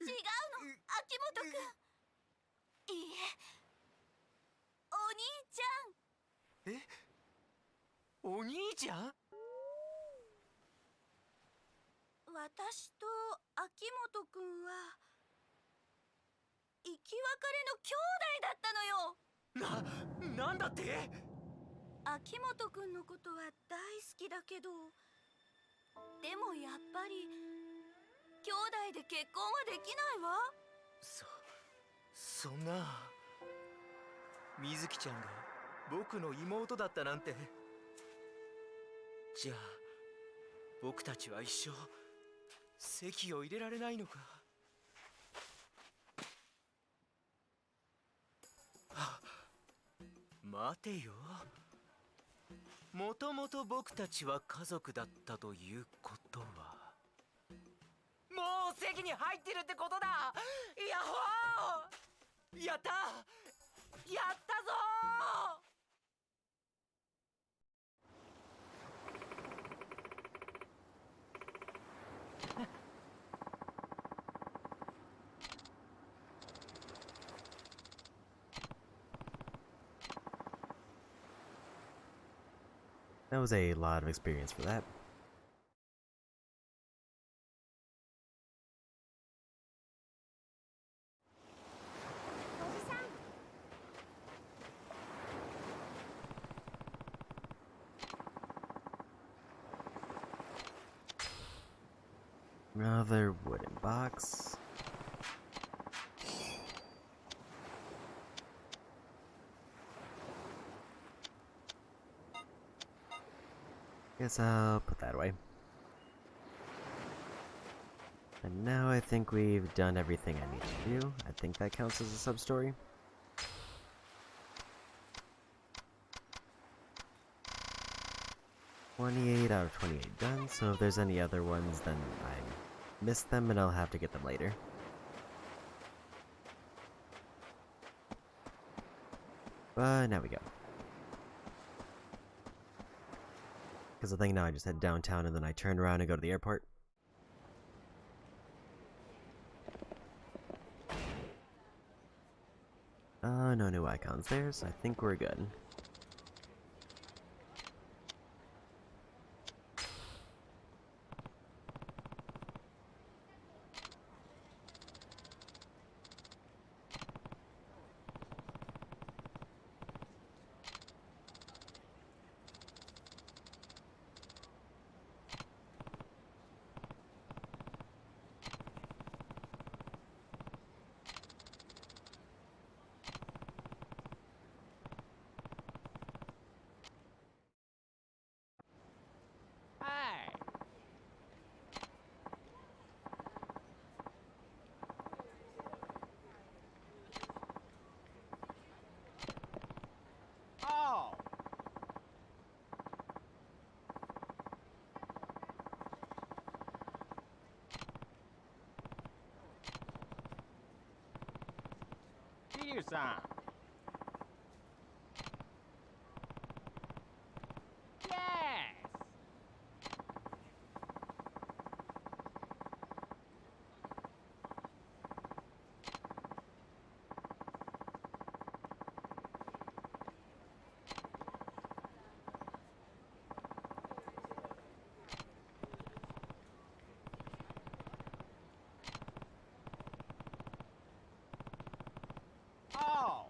違うの、秋元くん。いいえ、お兄ちゃん。え、お兄ちゃん？私と秋元くんは生き別れの兄弟だったのよ。なんだって？秋元くんのことは大好きだけど、でもやっぱり兄弟で結婚はできないわ。そんな。みずきちゃんが僕の妹だったなんて。じゃあ僕たちは一生籍を入れられないのか。待てよ。もともと僕たちは家族だったということは、もう籍に入ってるってことだ。ヤッホー！やったやったぞー。That was a lot of experience for that. Another wooden box. Guess I'll put that away. And now I think we've done everything I need to do. I think that counts as a sub-story. 28 out of 28 done, so if there's any other ones, then I missed them and I'll have to get them later. But now we go. Because I think now I just head downtown and then I turn around and go to the airport. No new icons there, so I think we're good. Kiryu-san! Yes! Oh!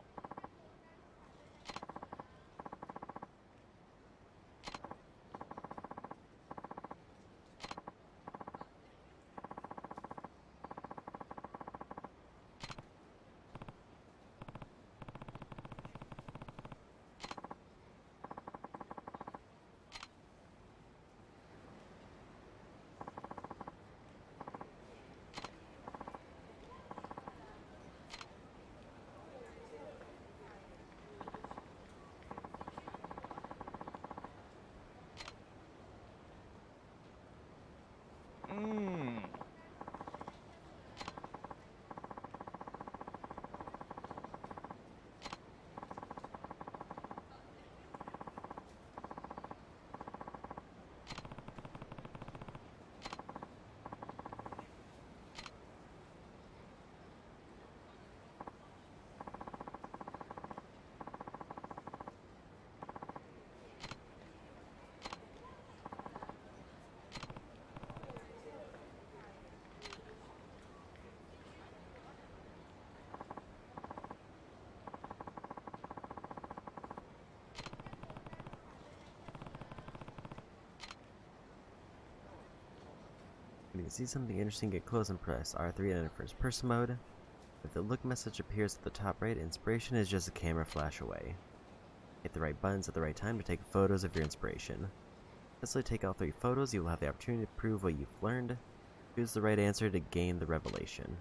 If you see something interesting, get close and press R3 and enter first person mode. If the look message appears at the top right, inspiration is just a camera flash away. Hit the right buttons at the right time to take photos of your inspiration. Let's take all 3 photos, you will have the opportunity to prove what you've learned. Choose the right answer to gain the revelation.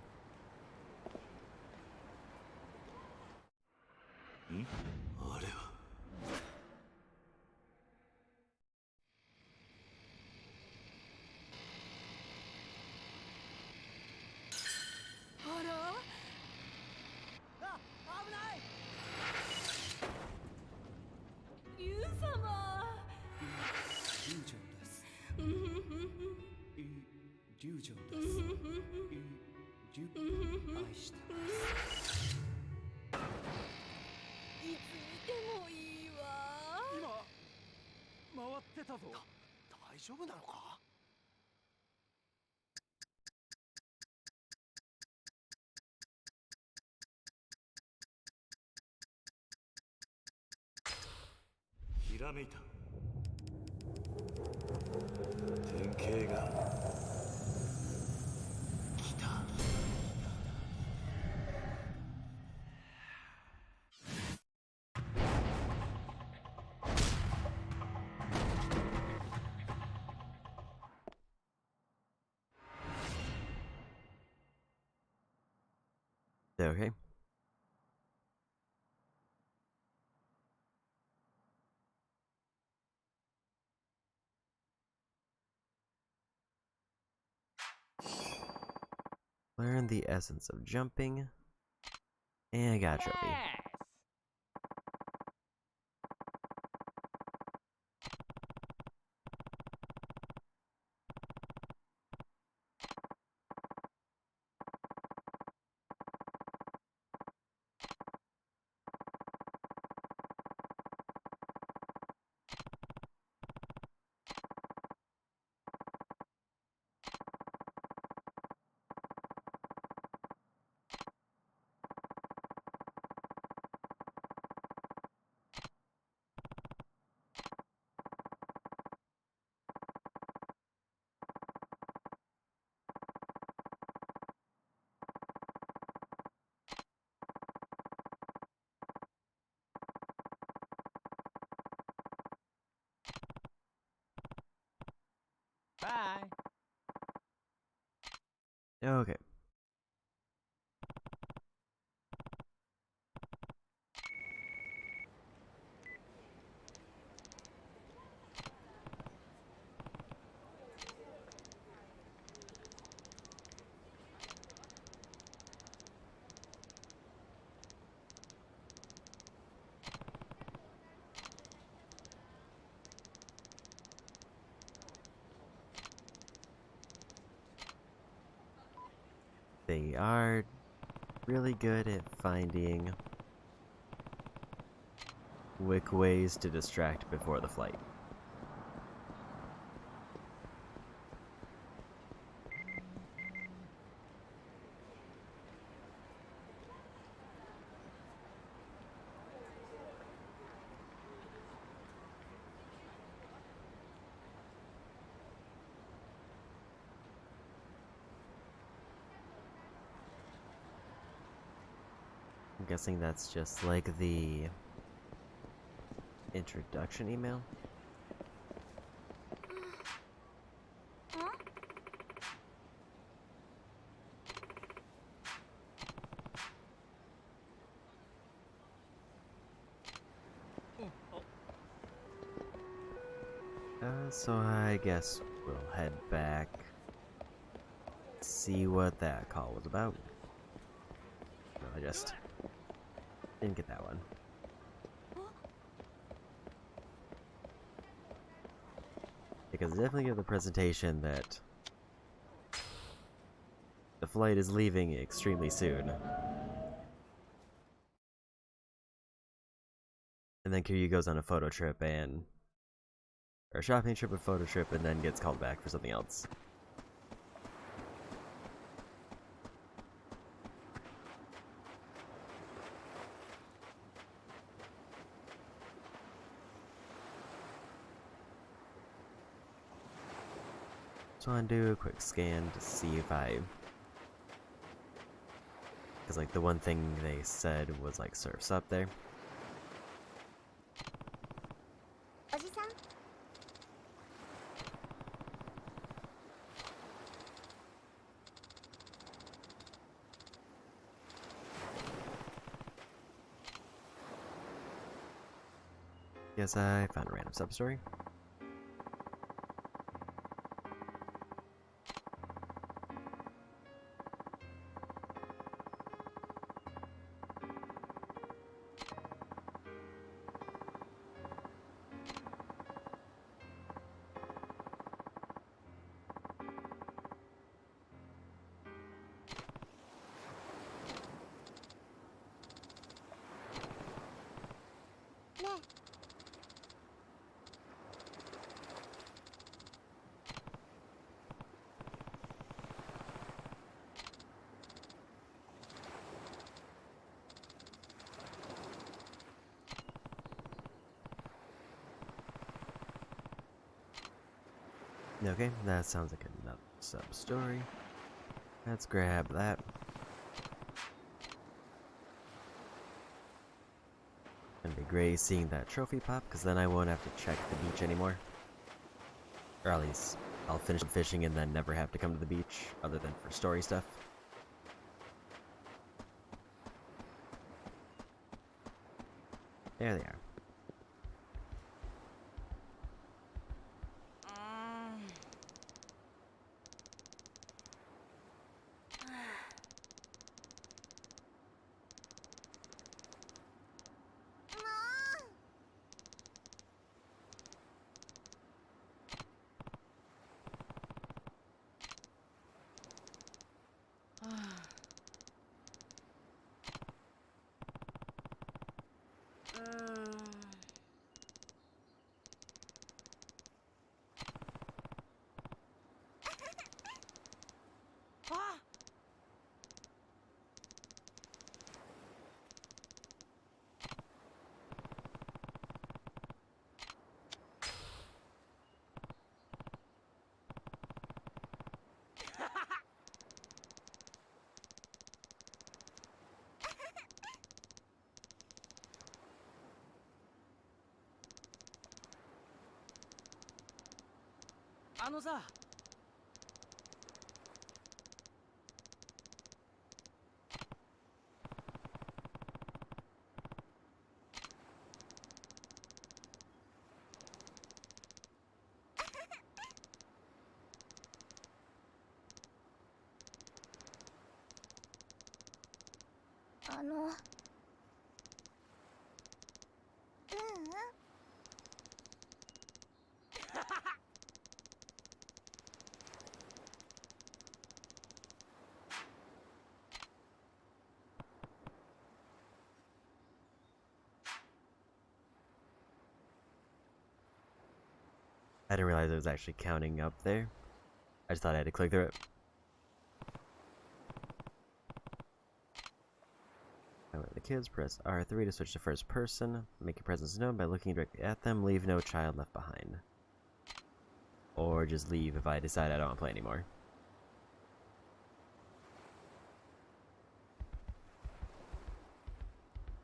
Okay. Learn the essence of jumping. And I got a trophy. Bye. Okay. They are really good at finding quick ways to distract before the flight. I'm guessing that's just like the introduction email. So I guess we'll head back, see what that call was about. No, I just didn't get that one. Because I definitely get the presentation that the flight is leaving extremely soon. And then Kiryu goes on a photo trip and... or a shopping trip, a photo trip, and then gets called back for something else. So I want to do a quick scan to see if I... because like the one thing they said was like surf's up there. Guess I found a random sub-story. Okay, that sounds like another sub-story. Let's grab that. It'd be great seeing that trophy pop, because then I won't have to check the beach anymore. Or at least, I'll finish fishing and then never have to come to the beach, other than for story stuff. There they are. あのさ。I didn't realize it was actually counting up there. I just thought I had to click through it. The kids, press R3 to switch to first person. Make your presence known by looking directly at them. Leave no child left behind. Or just leave if I decide I don't want to play anymore.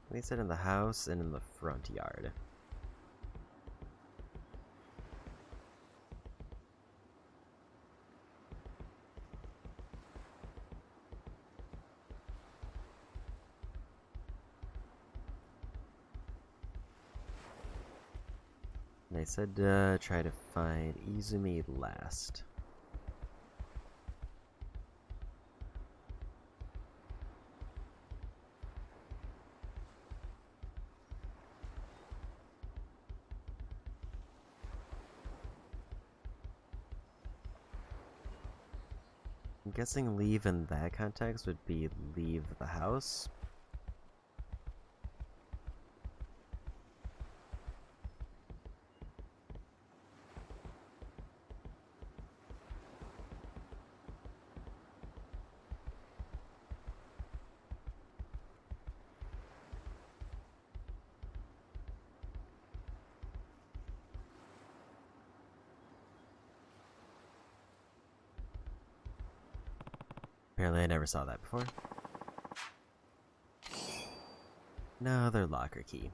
They said in the house and in the front yard. They said try to find Izumi last. I'm guessing leave in that context would be leave the house. Apparently I never saw that before. No, their locker key.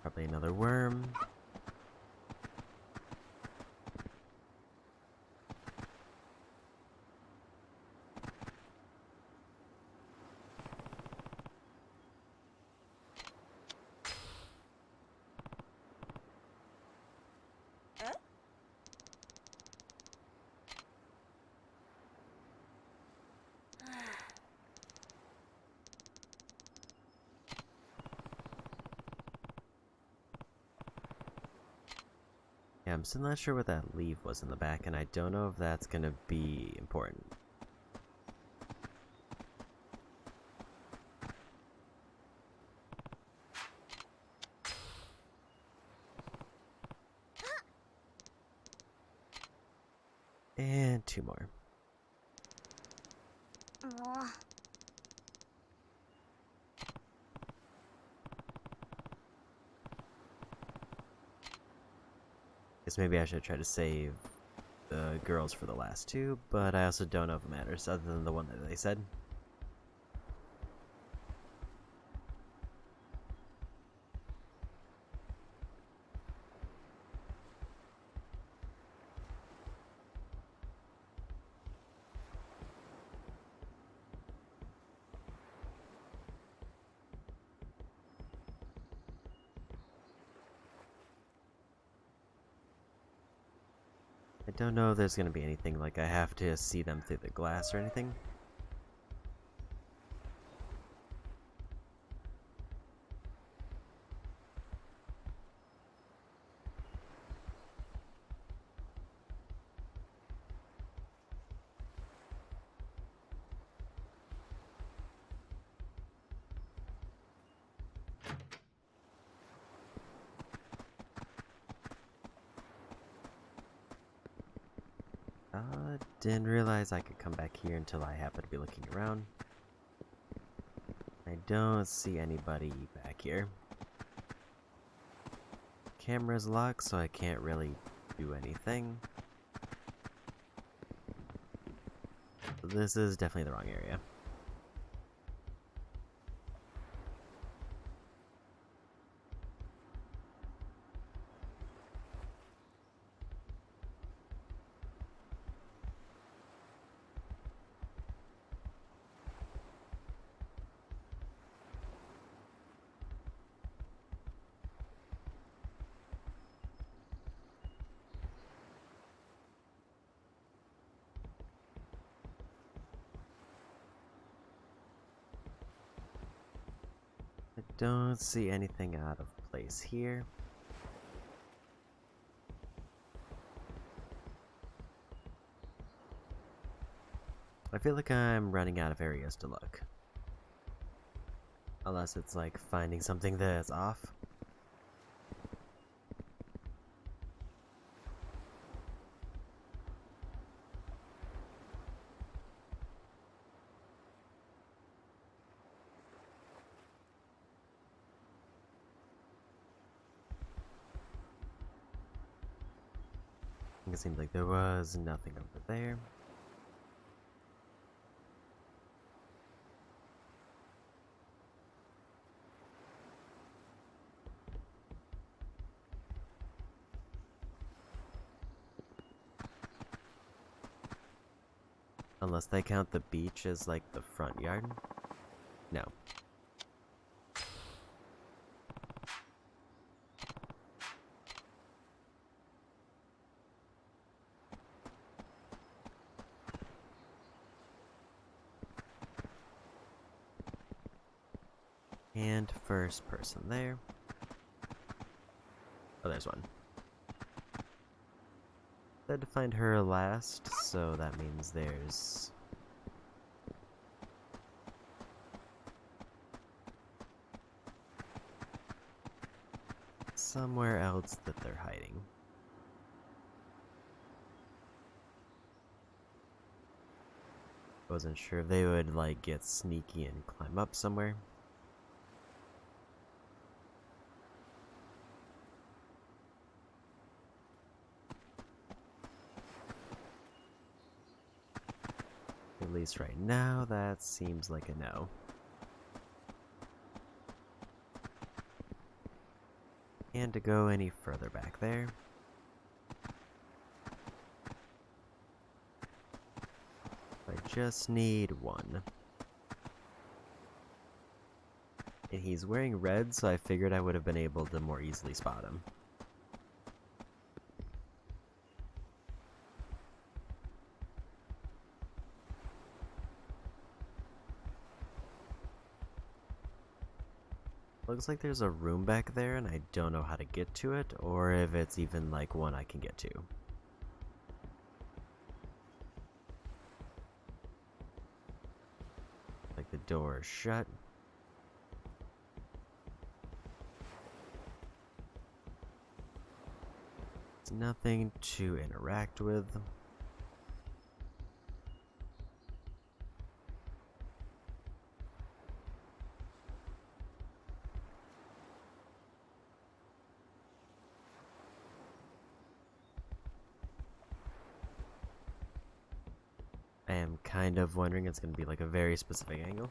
Probably another worm. Yeah, I'm still not sure what that leaf was in the back, and I don't know if that's gonna be important. And two more. Guess maybe I should try to save the girls for the last two, but I also don't know if it matters other than the one that they said. I don't know if there's gonna be anything like I have to see them through the glass or anything. Didn't realize I could come back here until I happened to be looking around. I don't see anybody back here. Camera's locked, so I can't really do anything. This is definitely the wrong area. I don't see anything out of place here. I feel like I'm running out of areas to look. Unless it's like finding something that's off. It seems like there was nothing over there. Unless they count the beach as like the front yard? No. And first person there. Oh, there's one. Had to find her last, so that means there's somewhere else that they're hiding. Wasn't sure if they would like get sneaky and climb up somewhere. At least right now, that seems like a no. And to go any further back there, I just need one. And he's wearing red, so I figured I would have been able to more easily spot him. Looks like there's a room back there, and I don't know how to get to it, or if it's even like one I can get to. Like the door is shut. It's nothing to interact with. I am kind of wondering it's going to be like a very specific angle.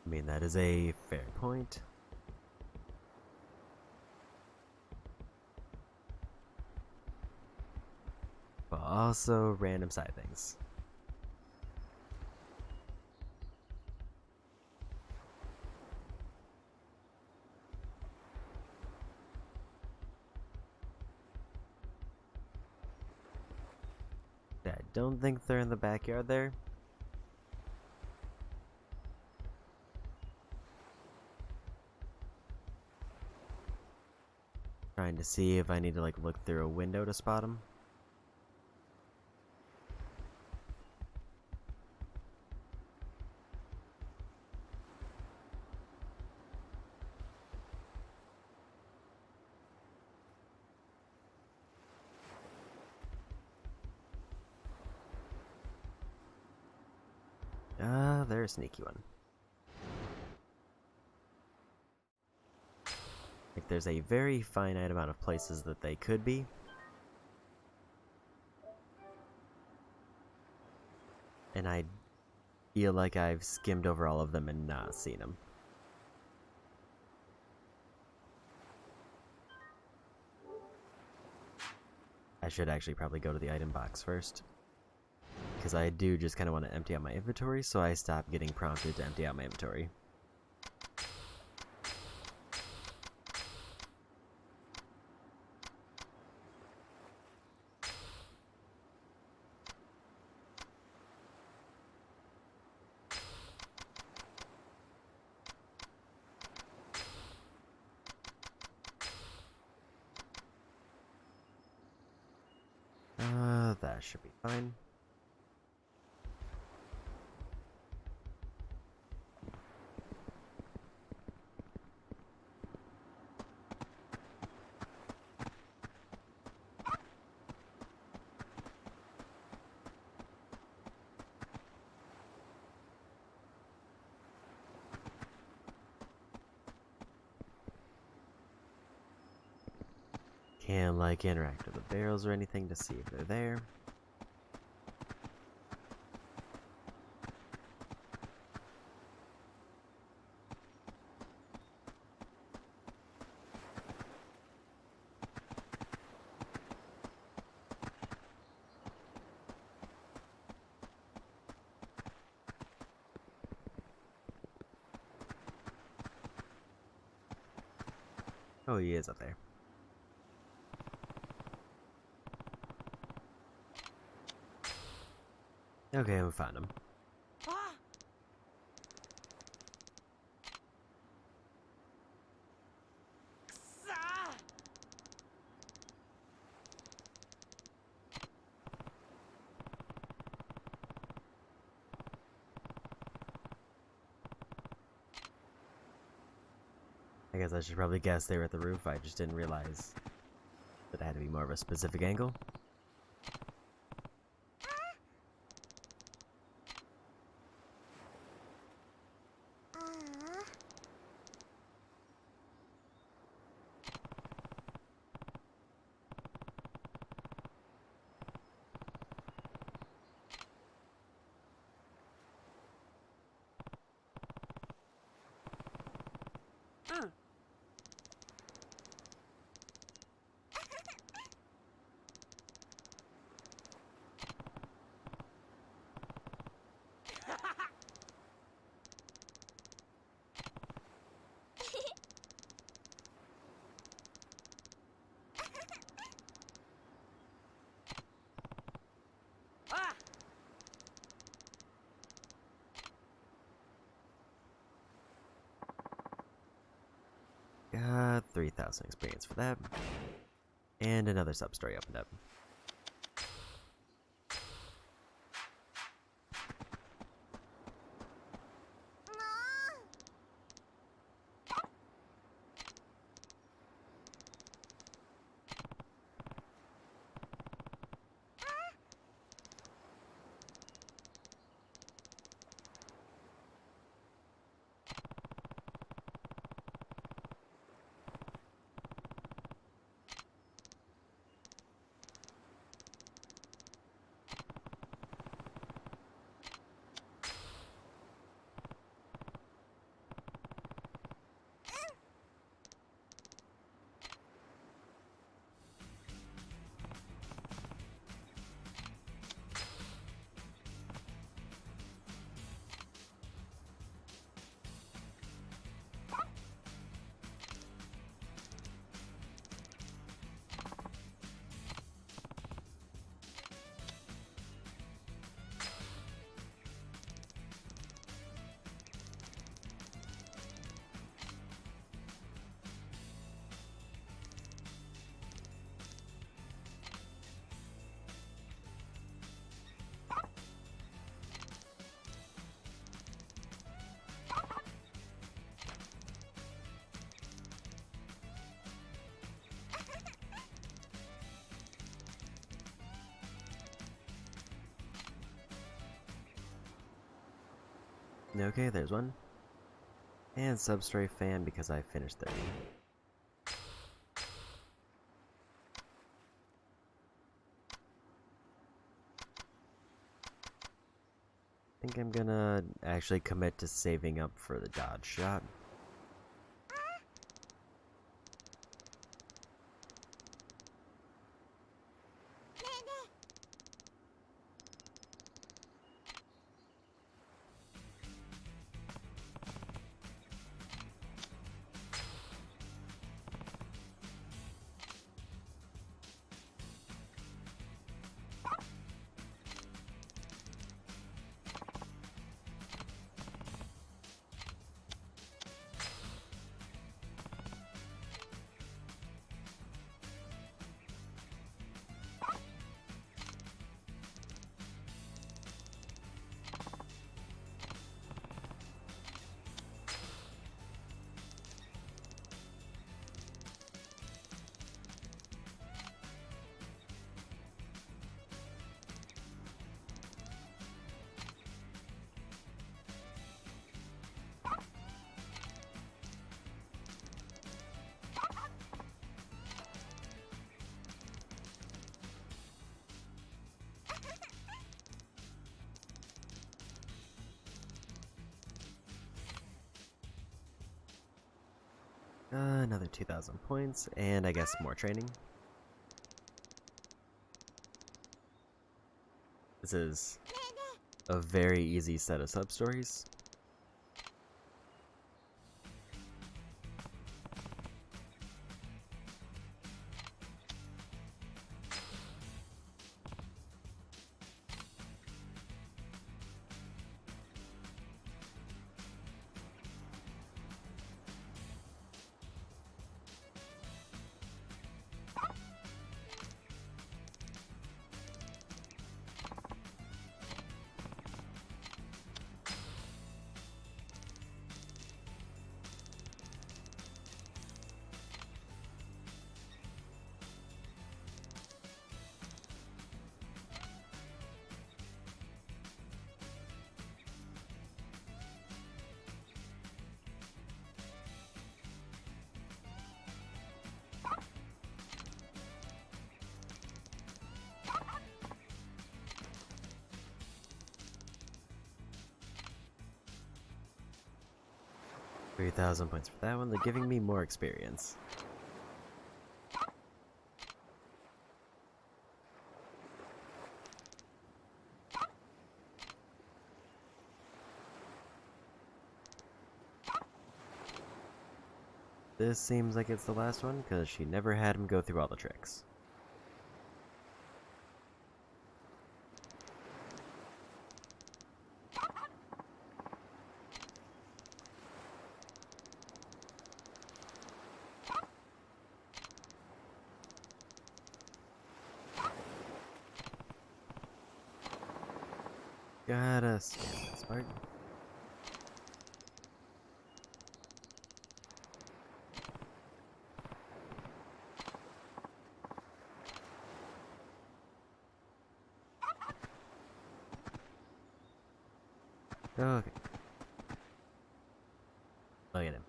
I mean, that is a fair point. But also random side things. That don't think they're in the backyard there. Trying to see if I need to like look through a window to spot them. They're a sneaky one. Like, there's a very finite amount of places that they could be. And I feel like I've skimmed over all of them and not seen them. I should actually probably go to the item box first. Because I do just kind of want to empty out my inventory, so I stop getting prompted to empty out my inventory. That should be fine. Can't like interact with the barrels or anything to see if they're there. Oh, he is up there. Okay, we found him. I guess I should probably guess they were at the roof. I just didn't realize that it had to be more of a specific angle. Got 3,000 experience for that. And another sub-story opened up. Okay, there's one. And Substory Fan because I finished 30. I think I'm gonna actually commit to saving up for the dodge shot. Another 2,000 points, and I guess more training. This is a very easy set of sub-stories. $3,000 points for that one. They're giving me more experience. This seems like it's the last one, because she never had him go through all the tricks. Gotta scan this part. Okay. Look at him.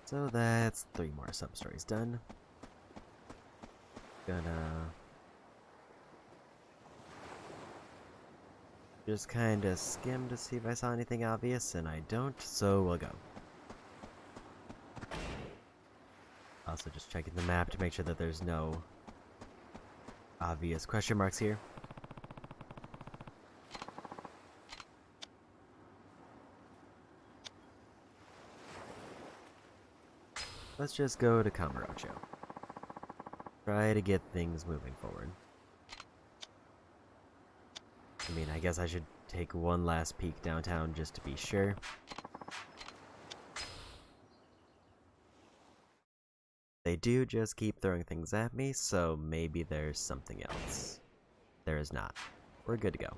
So that's 3 more sub-stories done. Gonna just kinda skim to see if I saw anything obvious, and I don't, so we'll go. Also just checking the map to make sure that there's no obvious question marks here. Let's just go to Kamurocho. Try to get things moving forward. I mean, I guess I should take one last peek downtown just to be sure. They do just keep throwing things at me, so maybe there's something else. There is not. We're good to go.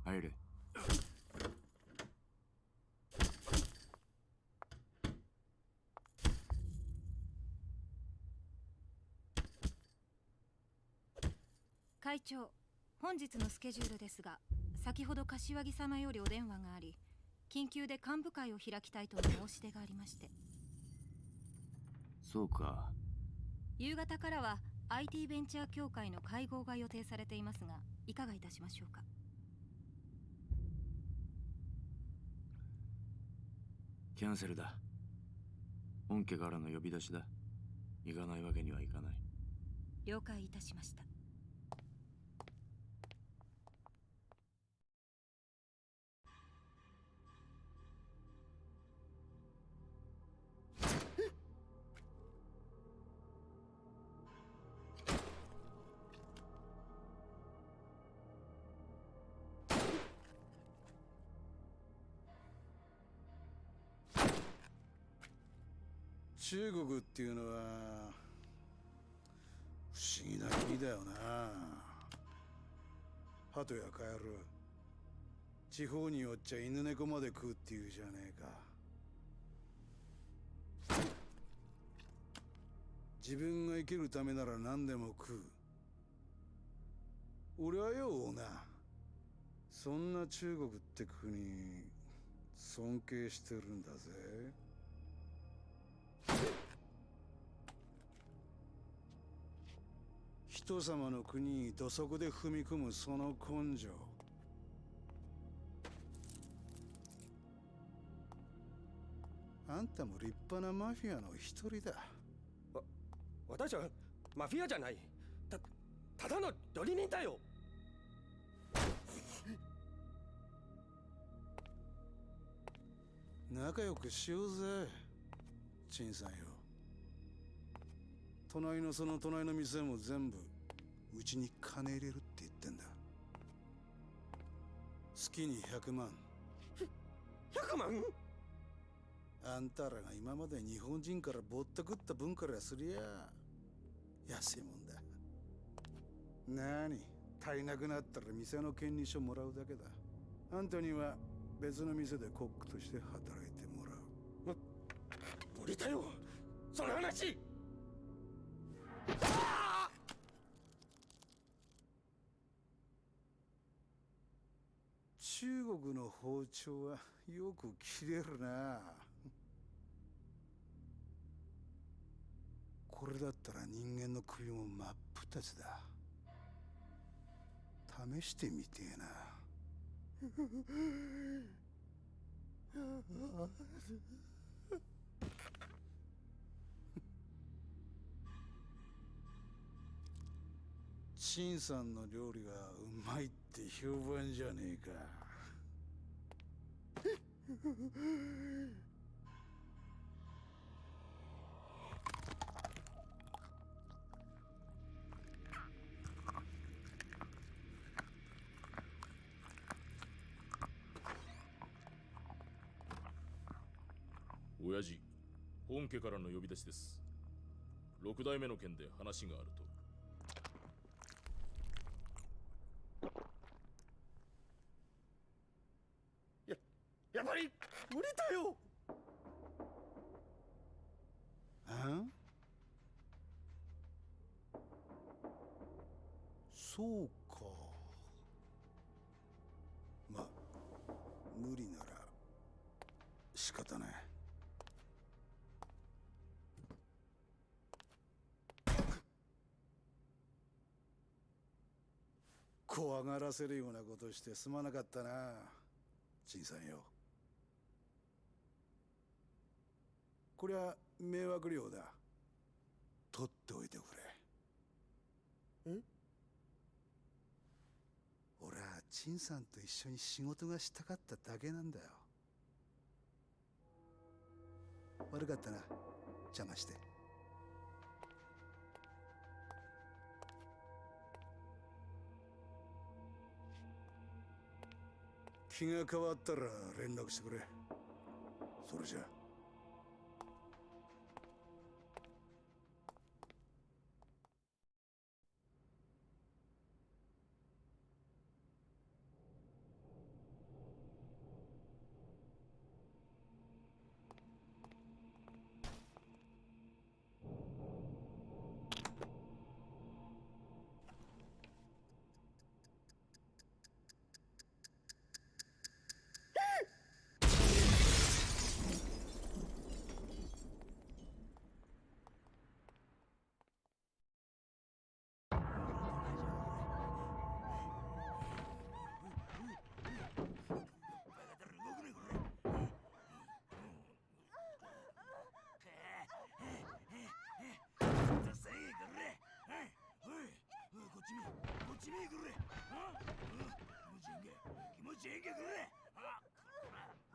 入れ。会長、本日のスケジュールですが、先ほど柏木様よりお電話があり、緊急で幹部会を開きたいとの申し出がありまして。そうか。夕方からは IT ベンチャー協会の会合が予定されていますが、いかがいたしましょうか。キャンセルだ。本家からの呼び出しだ。行かないわけにはいかない。了解いたしました。中国っていうのは不思議な国だよな。鳩やカエル、地方によっちゃ犬猫まで食うっていうじゃねえか。自分が生きるためなら何でも食う。俺はよ、オーナー、そんな中国って国尊敬してるんだぜ。人様の国に土足で踏み込むその根性、あんたも立派なマフィアの一人だ。私はマフィアじゃない。ただの料理人だよ。仲良くしようぜ、陳さんよ。隣のその隣の店も全部うちに金入れるって言ってんだ。月に100万。100万？あんたらが今まで日本人からぼったくった分からすりゃ安いもんだ。なに、足りなくなったら店の権利書もらうだけだ。あんたには別の店でコックとして働いてもらう。無理だよ、その話。中国の包丁はよく切れるな。これだったら人間の首も真っ二つだ。試してみてえな。陳さんの料理がうまいって評判じゃねえか。親父、本家からの呼び出しです。6代目の件で話があると。やっぱり無理だよ。そうか。ま、無理なら仕方ない。怖がらせるようなことしてすまなかったな、陳さんよ。こりゃ迷惑料だ。取っておいてくれ。俺は陳さんと一緒に仕事がしたかっただけなんだよ。悪かったな、邪魔して。気が変わったら連絡してくれ。それじゃ。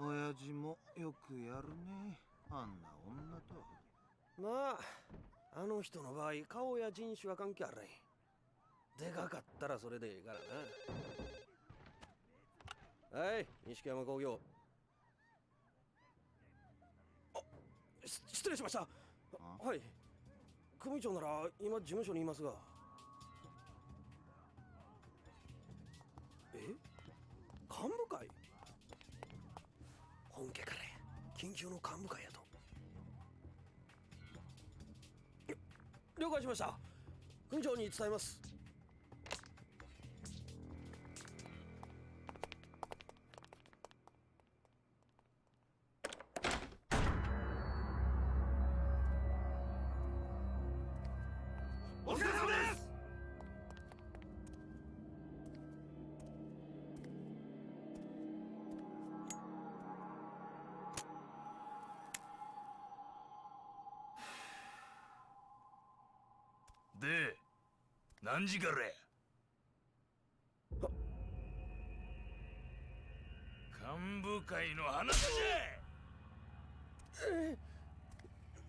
親父もよくやるね、あんな女と。まあ、あの人の場合、顔や人種は関係あらへん。でかかったらそれでええからな。はい、西山工業。失礼しました。はい。組長なら今事務所にいますが。え？幹部会？本家から緊急の幹部会やと。了解しました。組長に伝えます。お疲れ様です。で、何時からや？幹部会の話じ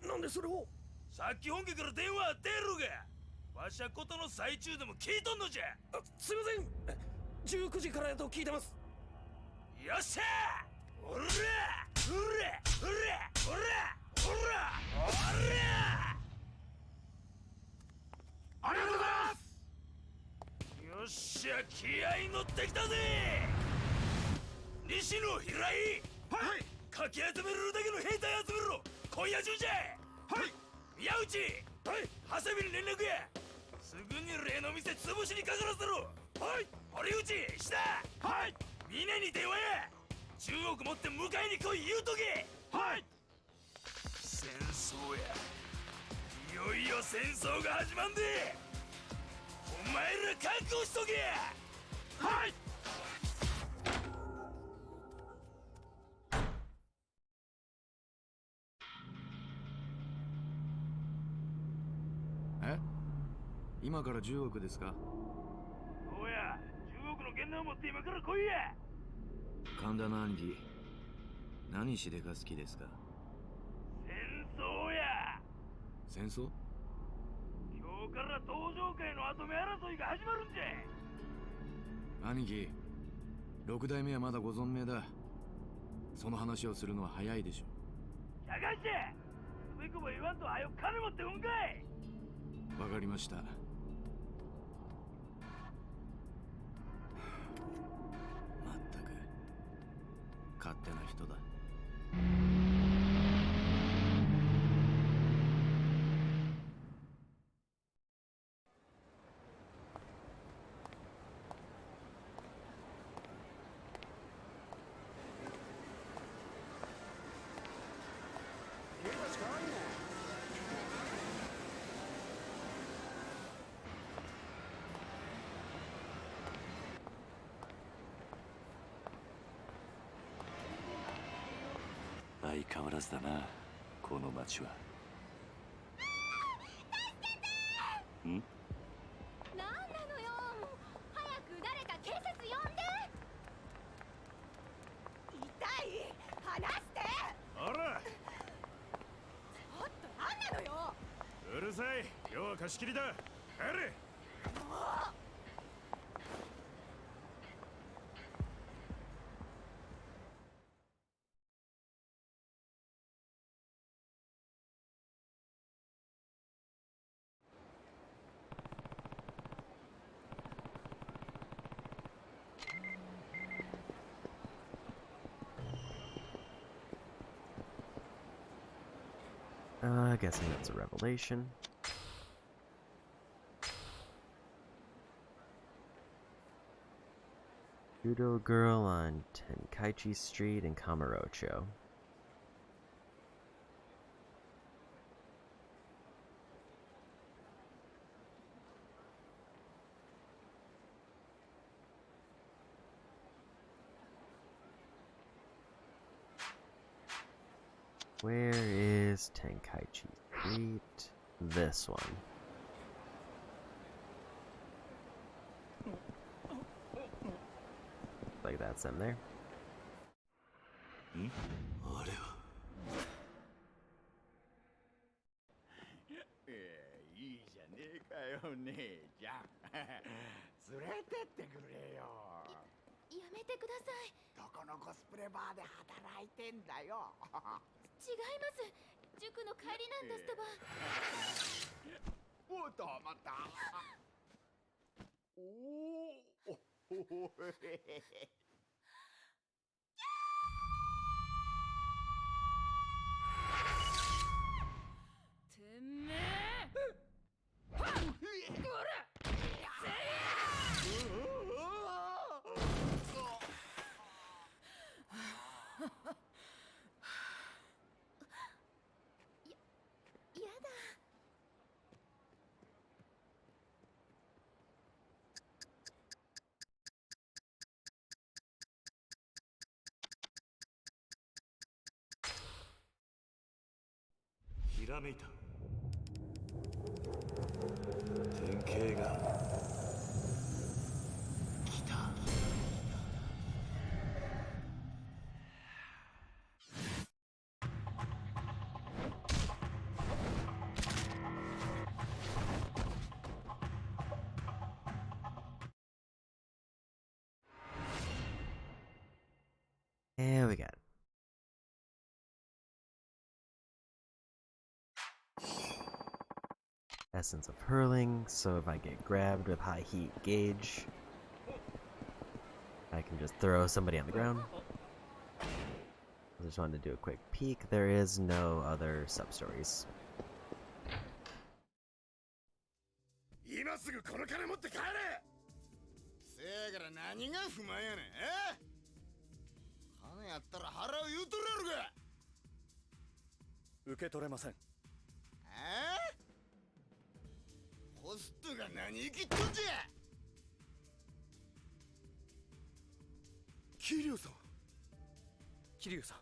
ゃ。なんでそれを？さっき本家から電話あってやろが。わしゃことの最中でも聞いとんのじゃ。すいません。19時からやと聞いてます。よっしゃー。おらおらおらおらおらおら。ありがとうございます。よっしゃ、気合い乗ってきたぜ。西野平井。はい。かき集めるだけの兵隊集めろ。今夜中じゃ。はい。宮内。はい。長谷部に連絡や。すぐに例の店潰しにかからせろ。はい。堀内下。はい。峰に電話や。中国持って迎えに来い言うとけ。はい。戦争や。いよいよ戦争が始まんで。お前ら覚悟しとけ。はい。え？今から10億ですか？そうや、10億の現代を持って今から来いや。神田の兄貴、何しでか好きですか？戦争や。戦争？今日から登場界の跡目争いが始まるんじゃ。兄貴、6代目はまだご存命だ。その話をするのは早いでしょ。社会してつべこぼ言わんとはよ金持ってうんかい。わかりました。まったく勝手な人だ。相変わらずだな、この町は。ん？なんなのよ。早く誰か警察呼んで。痛い。離して。あら。ちょっとなんなのよ。うるさい。今日は貸し切りだ。帰れ。もう。Guessing that's a revelation. Judo girl on Tenkaichi Street in Kamurocho. Where is Tenkaichi Street? This one. Like that's them there. あれは。いいじゃねえかよ姉ちゃん連れてってくれよ。やめてください。どこのコスプレバーで働いてんだよ違います塾の帰りなんですとば。おっと待った。おおてめえはっこらやだ。ひらめいた。典型が来た。And we got it. Essence of hurling, so if I get grabbed with high heat gauge, I can just throw somebody on the ground. I just wanted to do a quick peek. There is no other sub-stories. 今すぐこの金持って帰れ。せやから何が不満やねん。金やったら払う言うとるやろが。受け取れません。ホストが何生きっとんじゃ。桐生さん。桐生さん。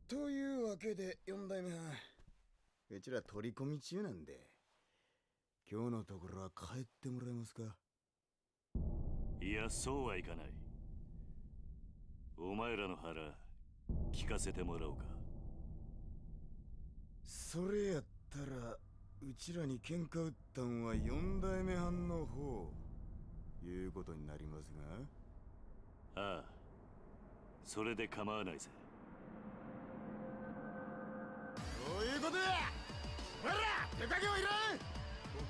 というわけで4代目はうちら取り込み中なんで、今日のところは帰ってもらえますか。いや、そうはいかない。お前らの腹聞かせてもらおうか。それやったらうちらに喧嘩売ったんは4代目藩の方いうことになりますが。ああ、それで構わないぜ。そういうことや。ほら手加減はいらん。こ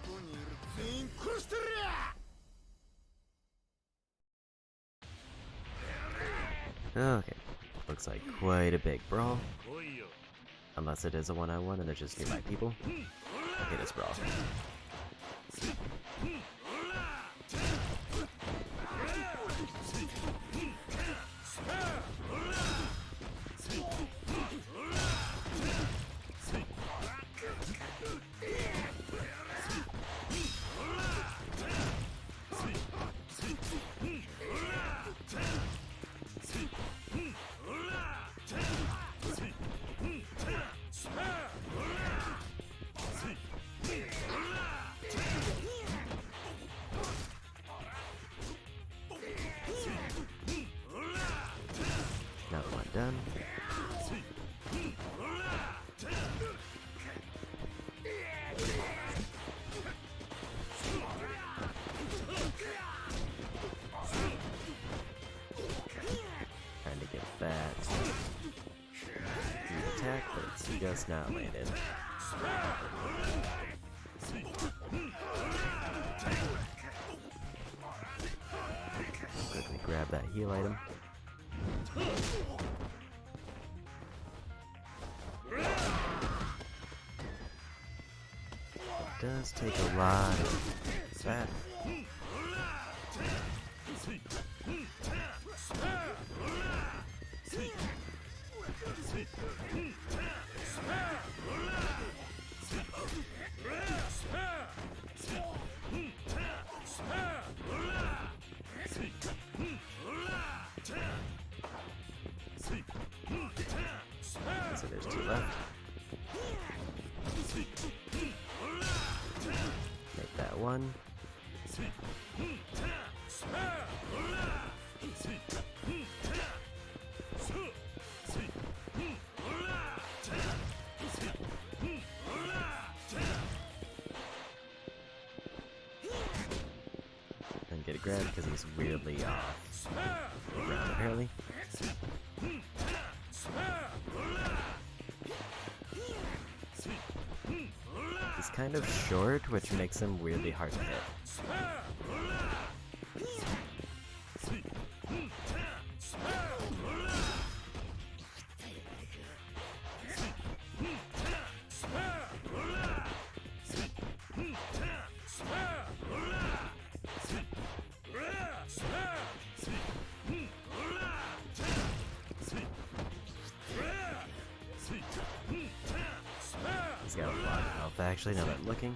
こにいる全員殺してるや。 Okay, looks like quite a big brawl. Unless it is a one-on-one and there's just nearby people. Okay, this brawl. Another one done. Trying to get that attack, but it's just not landed. Quickly grab that heal item. It does take a lot of that. So there's two left. Make that one. And get a grab because he's weirdly off the ground apparently. He's kind of short, which makes him weirdly hard to hit. He's got a lot of health actually, now that I'm looking.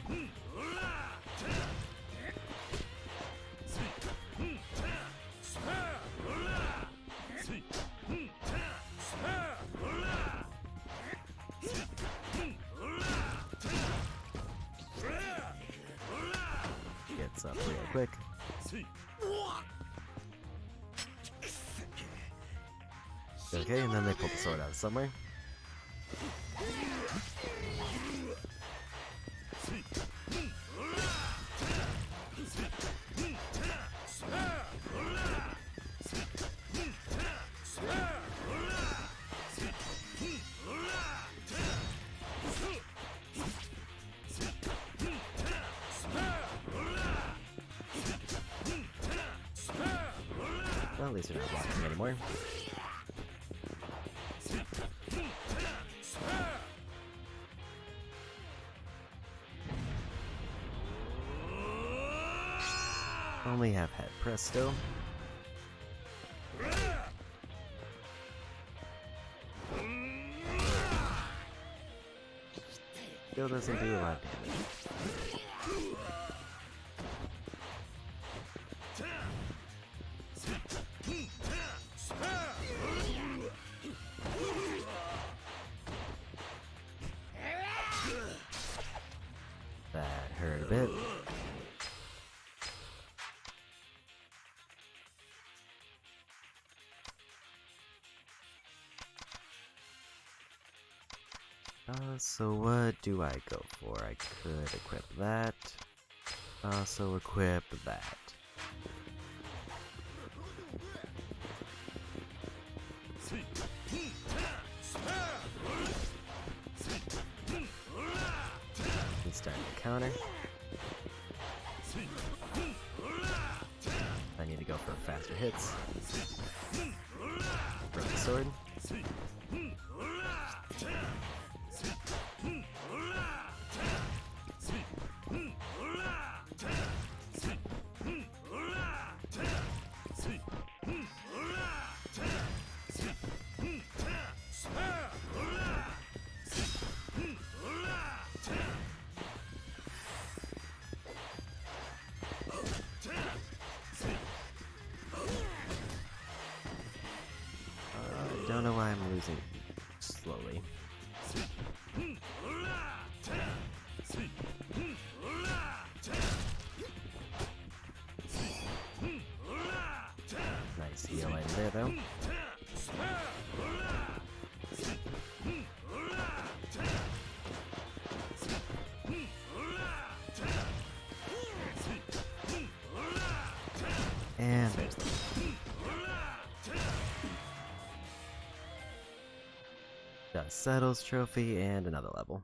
Gets up real quick. Okay, and then they pull the sword out of somewhere. Well, at least they're not blocking anymore. Only have head press still. Still doesn't do a lot of damage. That hurt a bit. So what do I go for? I could equip that. Also equip that. He's starting to counter. I need to go for faster hits. Broke the sword. using slowly. Nice heal line there, though. And there's the Dust Settles trophy and another level.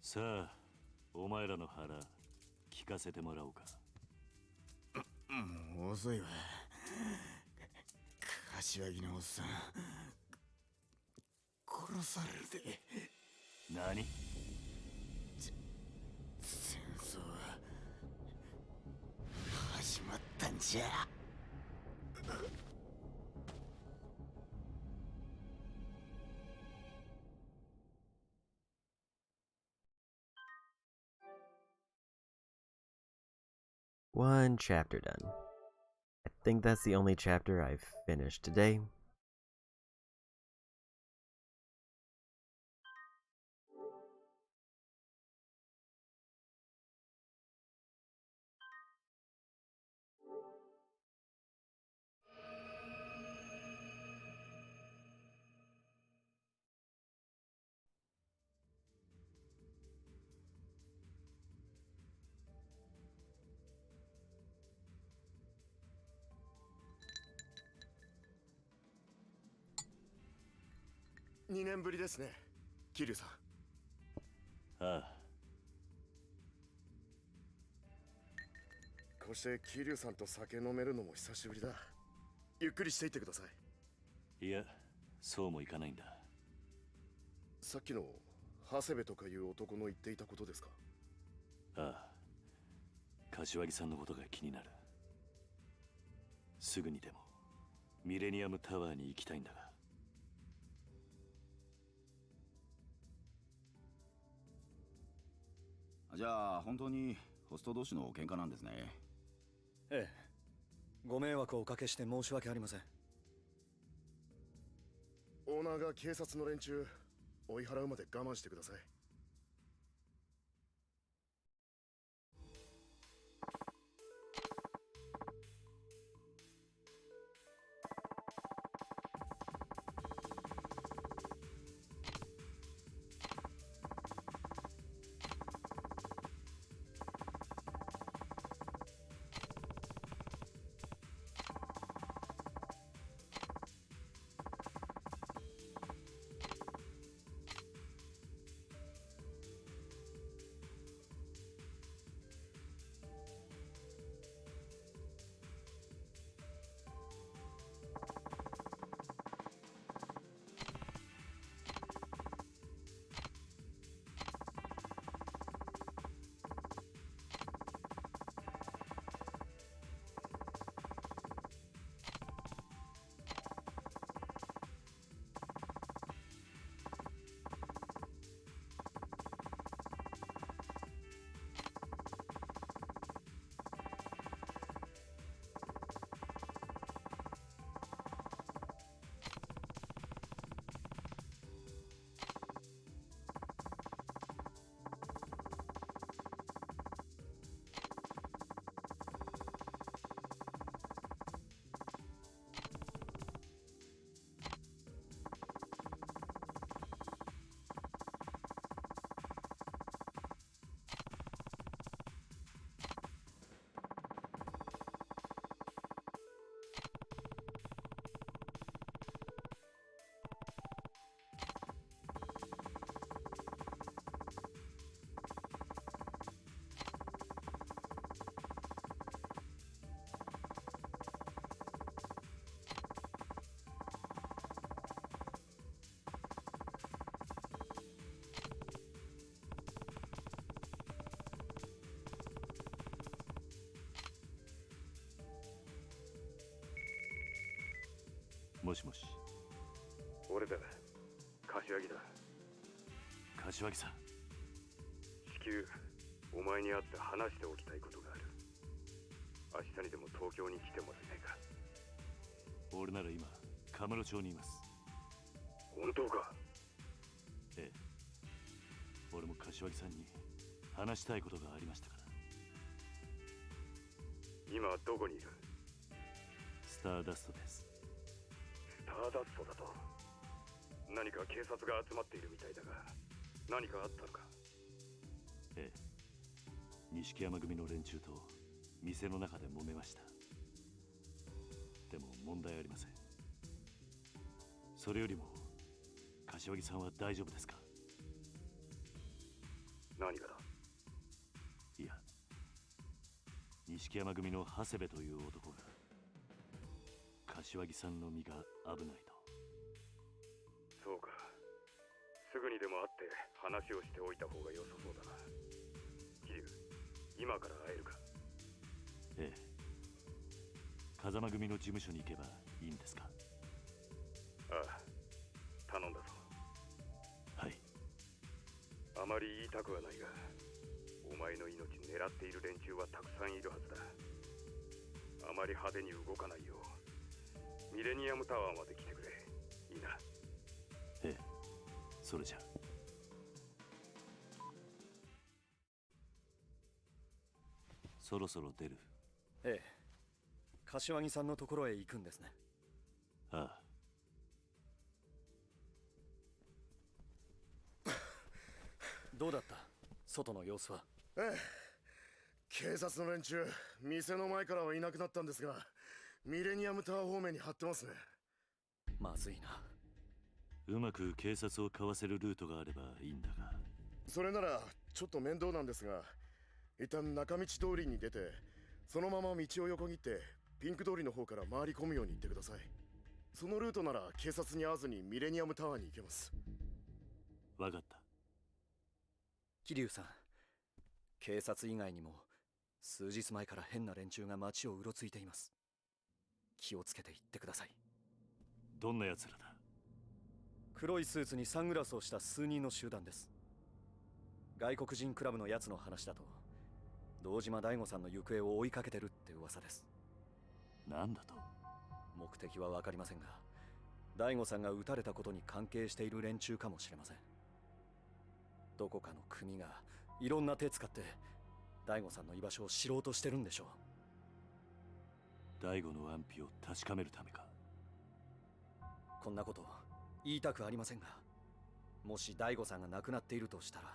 さあ、お前らの腹聞かせてもらおうか。もう遅いわ。柏木のおっさん殺されるで。何？戦争は始まったんじゃ。One chapter done. I think that's the only chapter I've finished today. $2年ぶりですね、桐生さん。ああ。こうして桐生さんと酒飲めるのも久しぶりだ。ゆっくりしていってください。いや、そうもいかないんだ。さっきの長谷部とかいう男の言っていたことですか？ああ。柏木さんのことが気になる。すぐにでもミレニアムタワーに行きたいんだが。じゃあ本当にホスト同士の喧嘩なんですね。ええ、ご迷惑をおかけして申し訳ありません。オーナーが警察の連中追い払うまで我慢してください。もしもし。俺だ、柏木だ。柏木さん。至急お前に会って話しておきたいことがある。明日にでも東京に来てもらえないか。俺なら今カムロ町にいます。本当か？ええ。俺も柏木さんに話したいことがありましたから。今どこにいる？スターダストです。スターダストだと。何か警察が集まっているみたいだが、何かあったのか？ええ。錦山組の連中と店の中で揉めました。でも問題ありません。それよりも柏木さんは大丈夫ですか？何がだ？いや、錦山組の長谷部という男が柏木さんの身が危ないと。そうか。すぐにでも会って話をしておいた方が良さそうだな。桐生、今から会えるか？ええ。風間組の事務所に行けばいいんですか？ああ、頼んだぞ。はい。あまり言いたくはないが、お前の命狙っている連中はたくさんいるはずだ。あまり派手に動かないようミレニアムタワーまで来てくれ。いいな？ええ。それじゃ。そろそろ出る。ええ。柏木さんのところへ行くんですね。ああ。どうだった？外の様子は。ええ。警察の連中、店の前からはいなくなったんですが、ミレニアムタワー方面に張ってますね。まずいな。うまく警察をかわせるルートがあればいいんだが。それならちょっと面倒なんですが、一旦中道通りに出て、そのまま道を横切ってピンク通りの方から回り込むように言ってください。そのルートなら警察に会わずにミレニアムタワーに行けます。わかった。桐生さん、警察以外にも数日前から変な連中が街をうろついています。気をつけて行ってください。どんな奴らだ？黒いスーツにサングラスをした数人の集団です。外国人クラブのやつの話だと、堂島大吾さんの行方を追いかけてるって噂です。なんだと？目的は分かりませんが、大吾さんが撃たれたことに関係している連中かもしれません。どこかの組がいろんな手使って大吾さんの居場所を知ろうとしてるんでしょう。大吾の安否を確かめるためか。こんなこと言いたくありませんが、もし大吾さんが亡くなっているとしたら、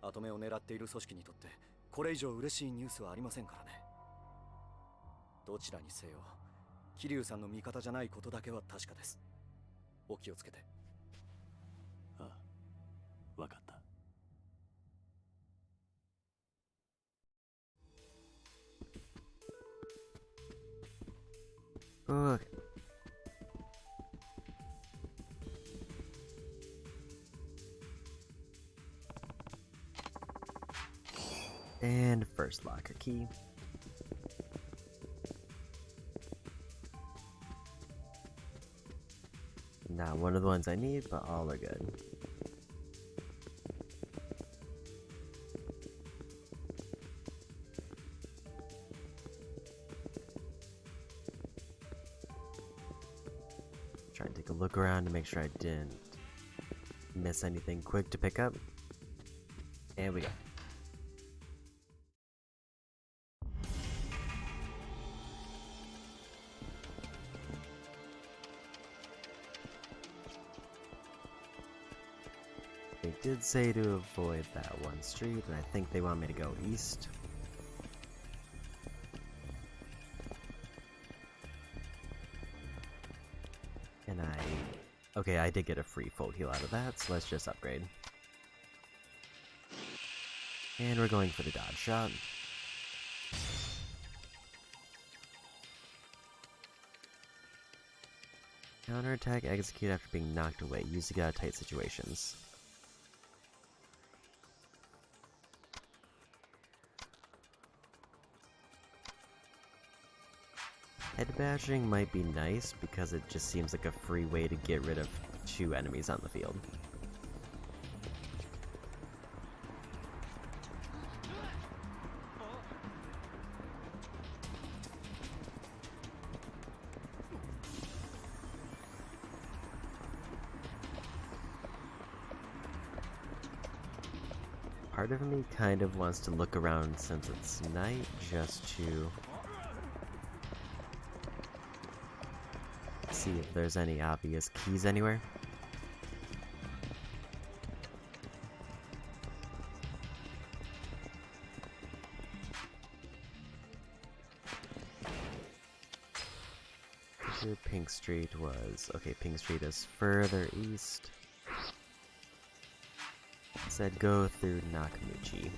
跡目を狙っている組織にとってこれ以上嬉しいニュースはありませんからね。どちらにせよ、桐生さんの味方じゃないことだけは確かです。お気をつけて。ああ、わかった。Ugh. And first locker key. Not one of the ones I need, but all are good. Try and take a look around to make sure I didn't miss anything quick to pick up. And we go. They did say to avoid that one street, and I think they want me to go east. And okay, I did get a free full heal out of that, so let's just upgrade. And we're going for the dodge shot. Counterattack execute after being knocked away, used to get out of tight situations. Head bashing might be nice because it just seems like a free way to get rid of 2 enemies on the field. Part of me kind of wants to look around since it's night just to see if there's any obvious keys anywhere. Here Pink Street was... okay, Pink Street is further east. Said go through Nakamuchi.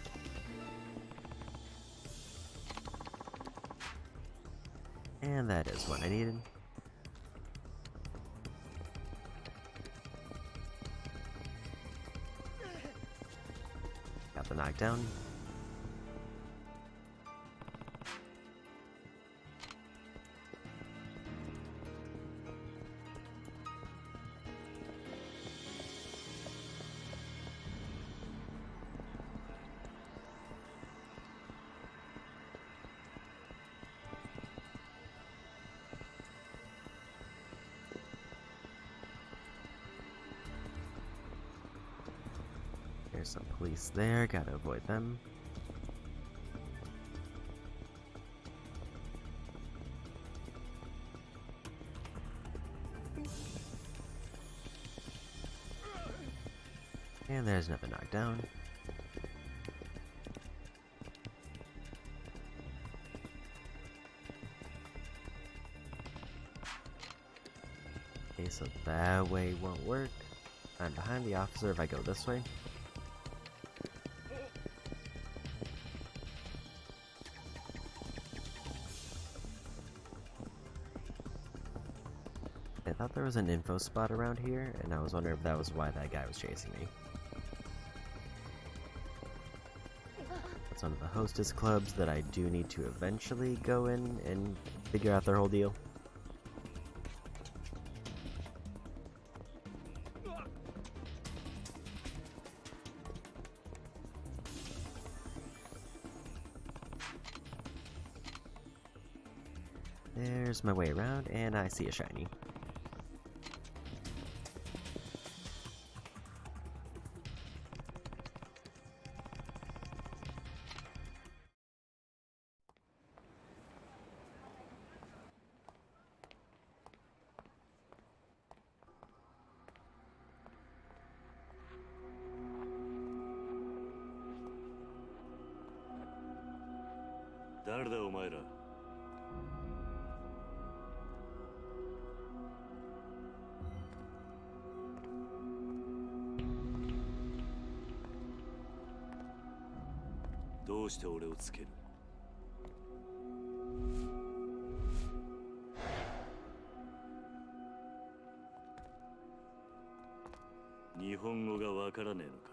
And that is what I needed. Got the knockdown. There's some police there, gotta avoid them. And there's another knockdown. Okay, so that way won't work. I'm behind the officer if I go this way. I thought there was an info spot around here, and I was wondering if that was why that guy was chasing me. It's one of the hostess clubs that I do need to eventually go in and figure out their whole deal. There's my way around, and I see a shiny.誰だお前ら。どうして俺をつける？日本語がわからねえのか。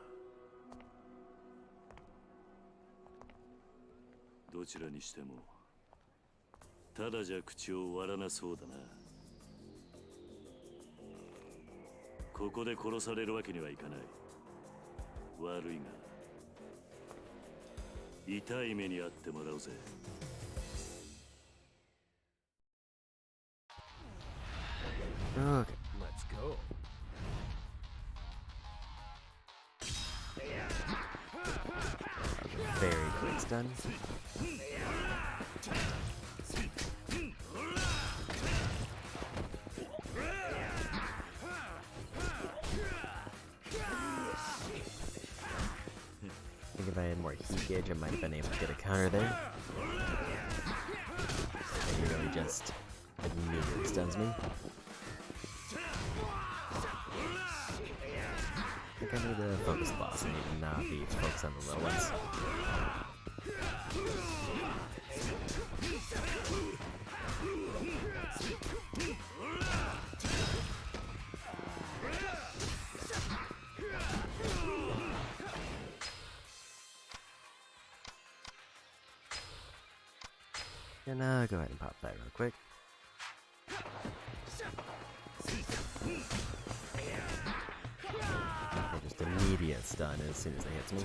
どちらにしてもただじゃ口を割らなそうだな。ここで殺されるわけにはいかない。悪いが痛い目に遭ってもらうぜ。Okay. Let's go. Very quick stun. I think if I had more heat gauge, I might have been able to get a counter there. It really just immediately stuns me. I think I need to focus the boss and not be focused on the little ones. Gonna go ahead and pop that real quick. get stunned as soon as it hits me.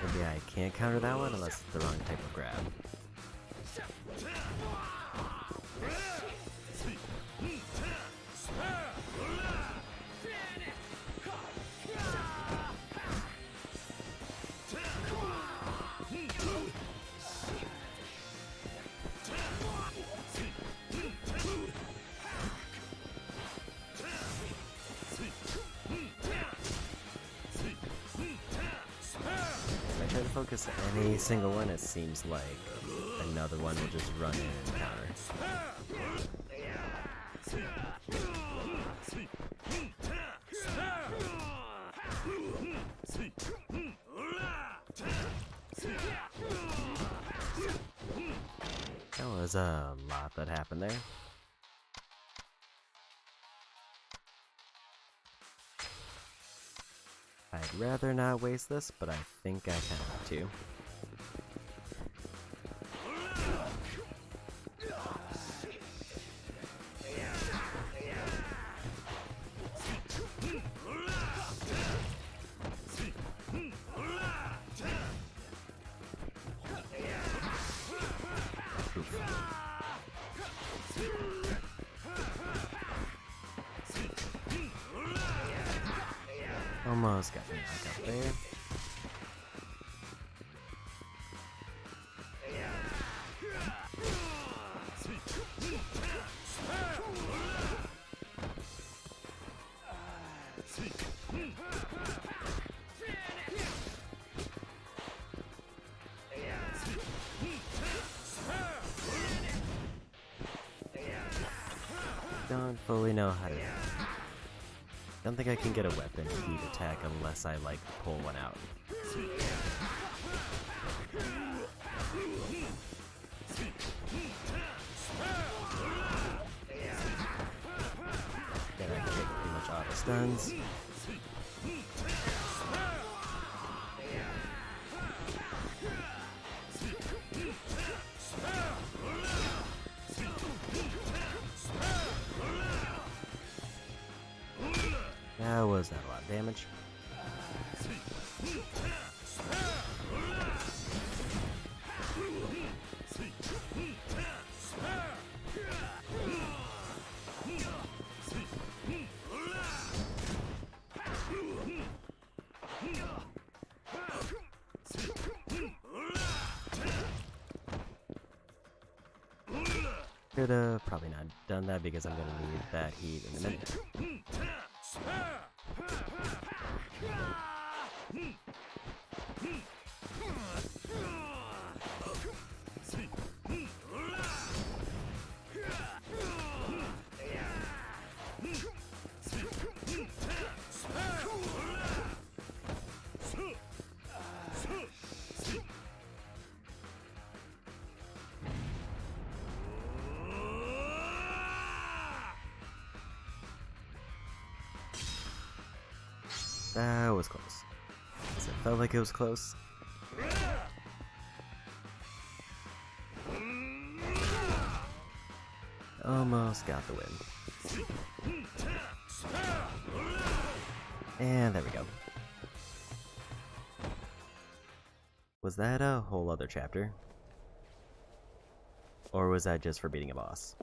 Maybe I can't counter that one unless it's the wrong type of grab. Try to focus any single one, it seems like another one will just run in and counter. That was a lot that happened there. I'd rather not waste this, but I think I kind of have to. Almost got me knocked out there. Don't fully know how to. Don't think I can get a weapon heat attack unless I like pull one out. Then I can get pretty much auto stuns. That was not a lot of damage. Could have probably not done that because I'm gonna need that heat in a minute. That was close. It felt like it was close. Almost got the win. And there we go. Was that a whole other chapter? Or was that just for beating a boss?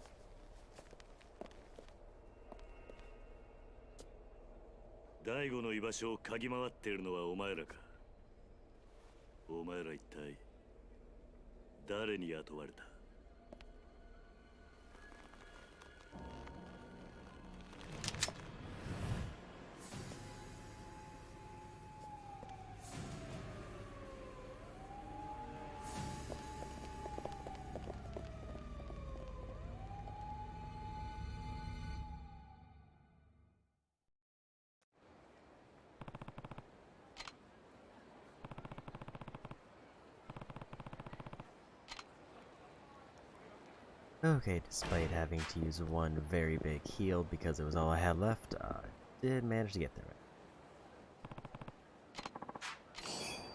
大悟の居場所を嗅ぎ回っているのはお前らか。お前ら一体誰に雇われた？ Okay, despite having to use one very big heal because it was all I had left, did manage to get through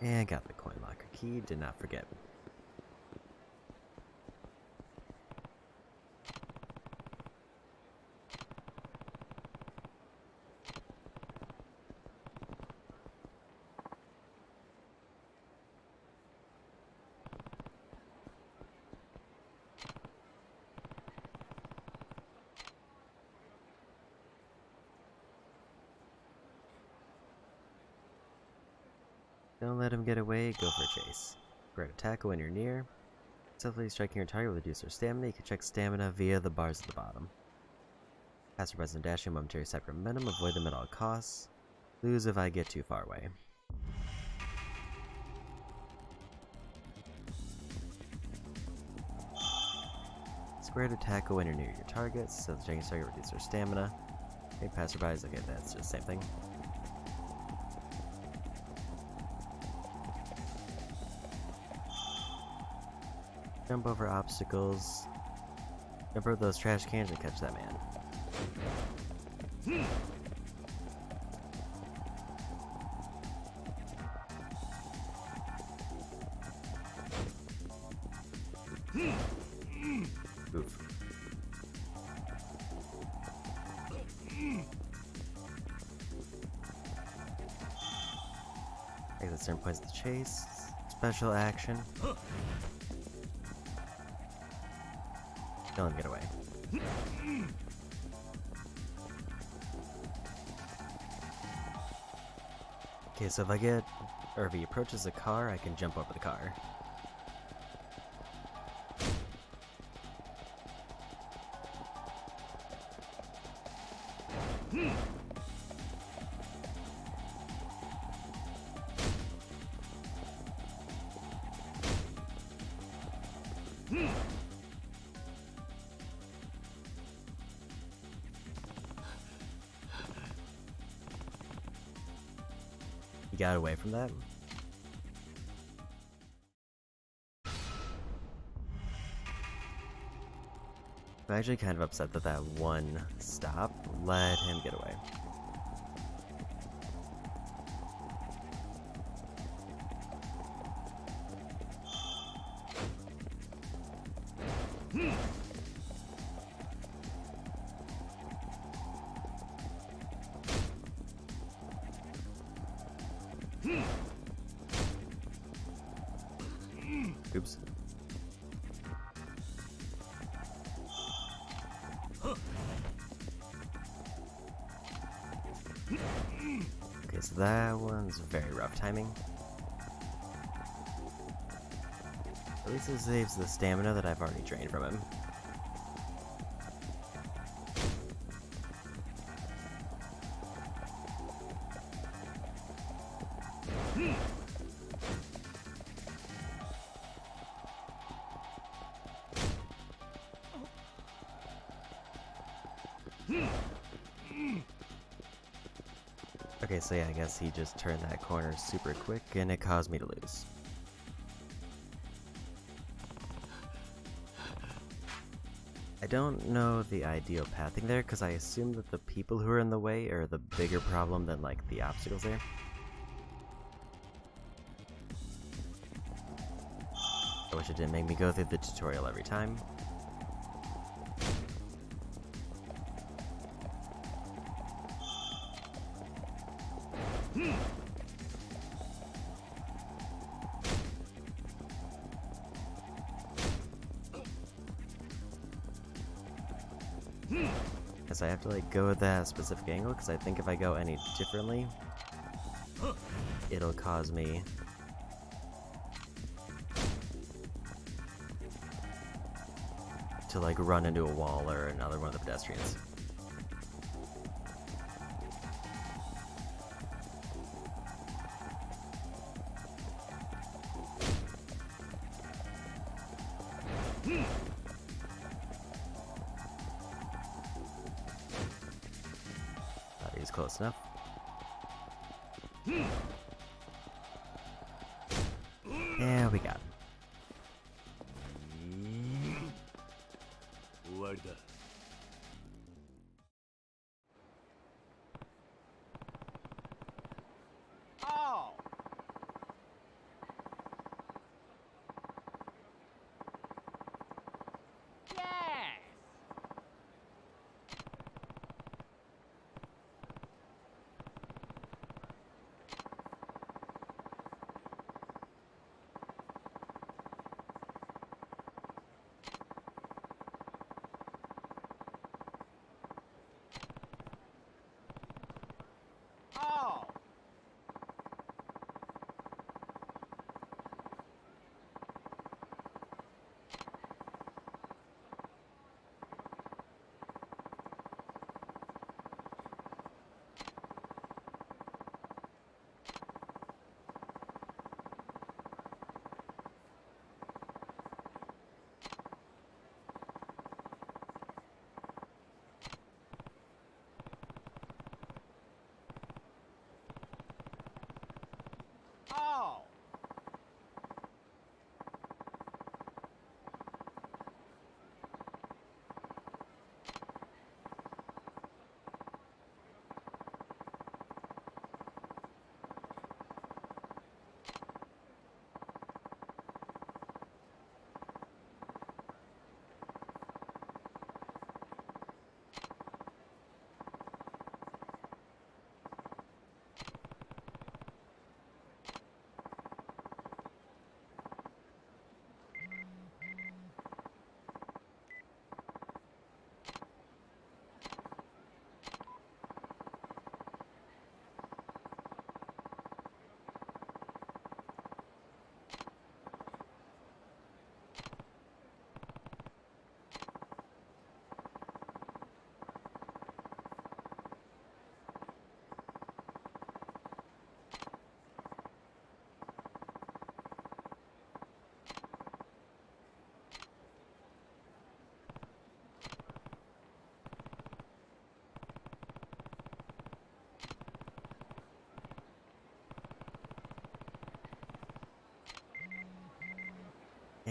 it. And got the coin locker key, did not forget. Don't let him get away, go for a chase. Grab a tackle when you're near. Stealthily striking your target will reduce their stamina. You can check stamina via the bars at the bottom. Passerbys and dashing momentary separate momentum, avoid them at all costs. Lose if I get too far away. Square to tackle when you're near your targets, so the striking target reduces their stamina. Okay, passerbys, okay, that's just the same thing. Jump over obstacles. Jump over those trash cans and catch that man. Oof. Exit certain points of the chase. Special action. Don't let him get away. Okay, so if I get, or if he approaches a car, I can jump over the car. He got away from that. I'm actually kind of upset that that one stop let him get away. Oops. Okay, so that one's very rough timing. At least it saves the stamina that I've already drained from him. Okay, so yeah, I guess he just turned that corner super quick and it caused me to lose. I don't know the ideal pathing there because I assume that the people who are in the way are the bigger problem than like the obstacles there. I wish it didn't make me go through the tutorial every time. Guess I have to like go at that specific angle because I think if I go any differently, it'll cause me to like run into a wall or another one of the pedestrians. That is close enough. Yeah, we got him. 終わりだ。Oh! Yes!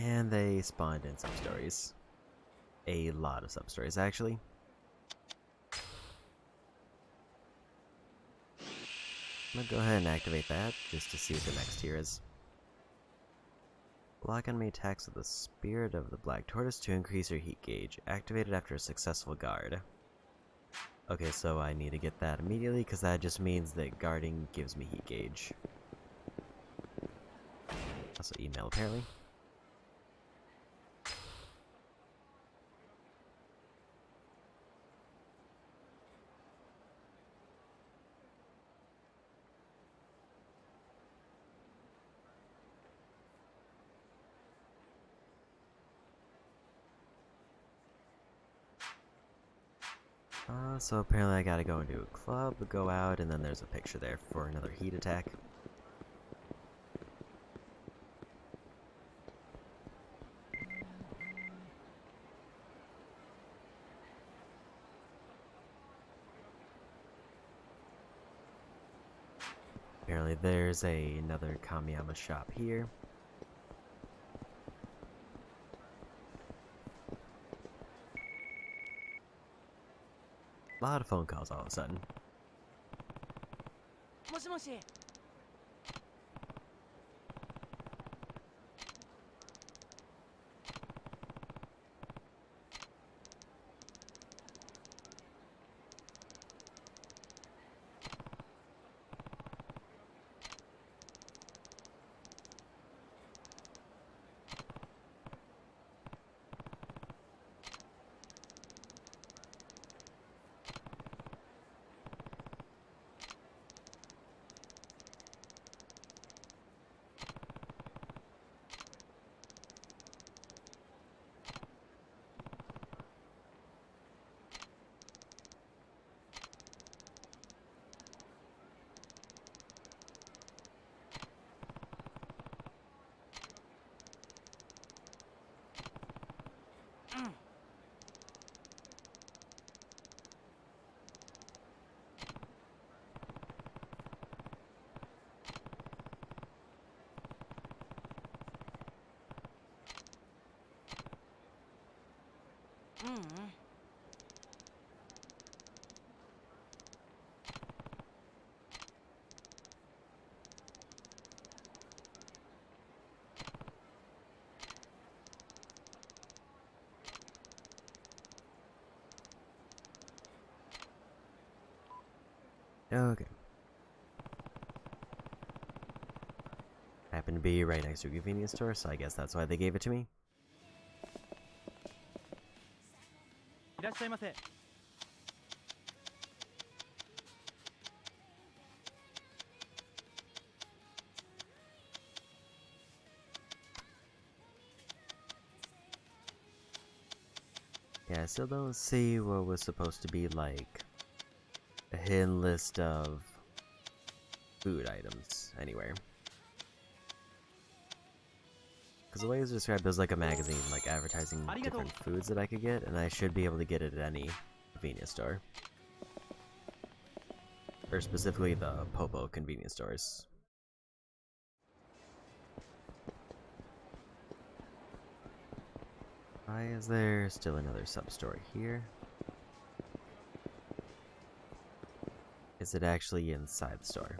And they spawned in sub-stories. A lot of sub-stories, actually. I'm gonna go ahead and activate that, just to see what the next tier is. Block enemy attacks with the Spirit of the Black Tortoise to increase your heat gauge. Activated after a successful guard. Okay, so I need to get that immediately, because that just means that guarding gives me heat gauge. Also email, apparently. So apparently I gotta go into a club, go out, and then there's a picture there for another heat attack. Apparently there's another Kamiyama shop here. A lot of phone calls all of a sudden. もしもし。Okay. Happened to be right next to a convenience store, so I guess that's why they gave it to me. いらっしゃいませ。Yeah, I still don't see what was supposed to be like a hidden list of food items anywhere. Because the way it was described, it was like a magazine, like advertising different foods that I could get, and I should be able to get it at any convenience store. Or specifically the Popo convenience stores. Why is there still another sub-store here? Is it actually inside the store?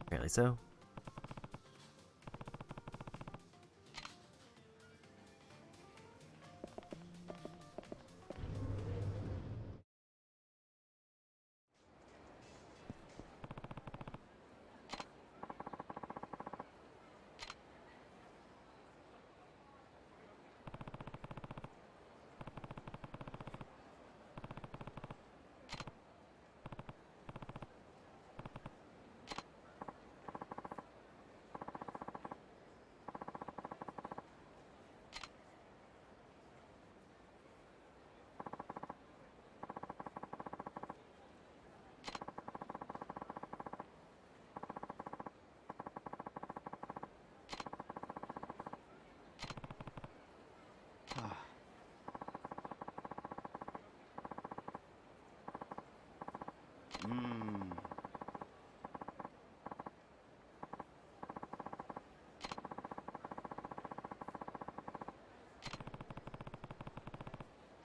Apparently so.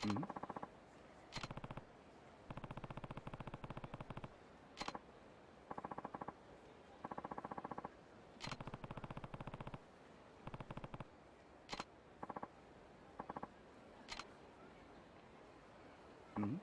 Mm-hmm. Mm-hmm.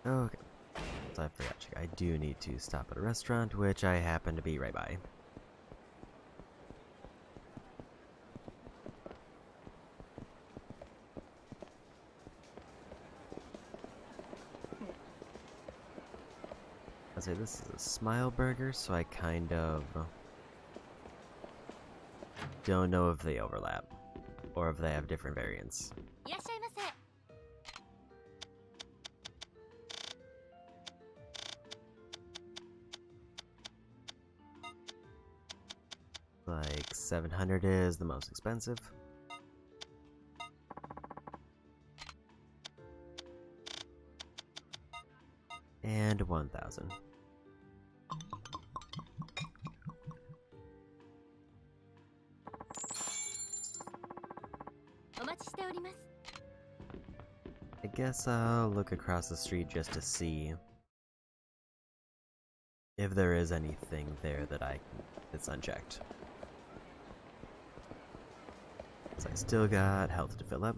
Okay. So I forgot, I do need to stop at a restaurant, which I happen to be right by. I'll say this is a smile burger, so I kind of don't know if they overlap or if they have different variants. いらっしゃいませ。 Like 700 is the most expensive. And 1,000. I guess I'll look across the street just to see if there is anything there that's unchecked. So I still got health to fill up.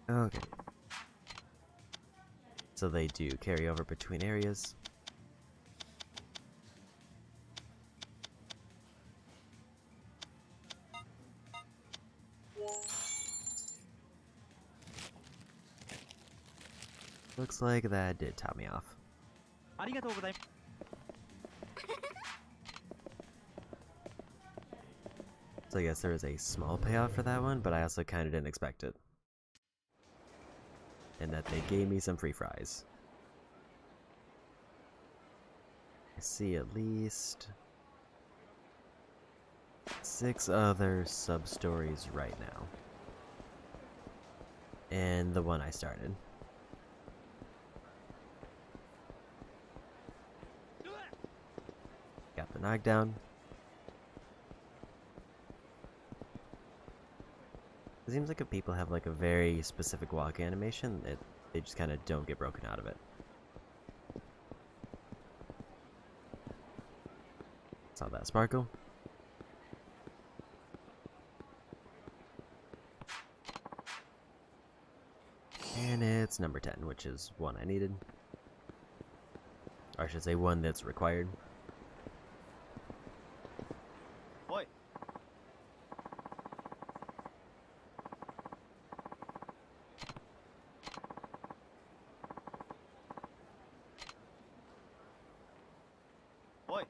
Okay. So they do carry over between areas. Looks like that did top me off. So I guess there was a small payoff for that one, but I also kind of didn't expect it. And that they gave me some free fries. I see at least 6 other sub-stories right now. and the one I started. Got the knockdown. It seems like if people have like a very specific walk animation, they just kind of don't get broken out of it. Saw that sparkle. And it's number 10, which is one I needed. Or I should say one that's required. Oi. Oi.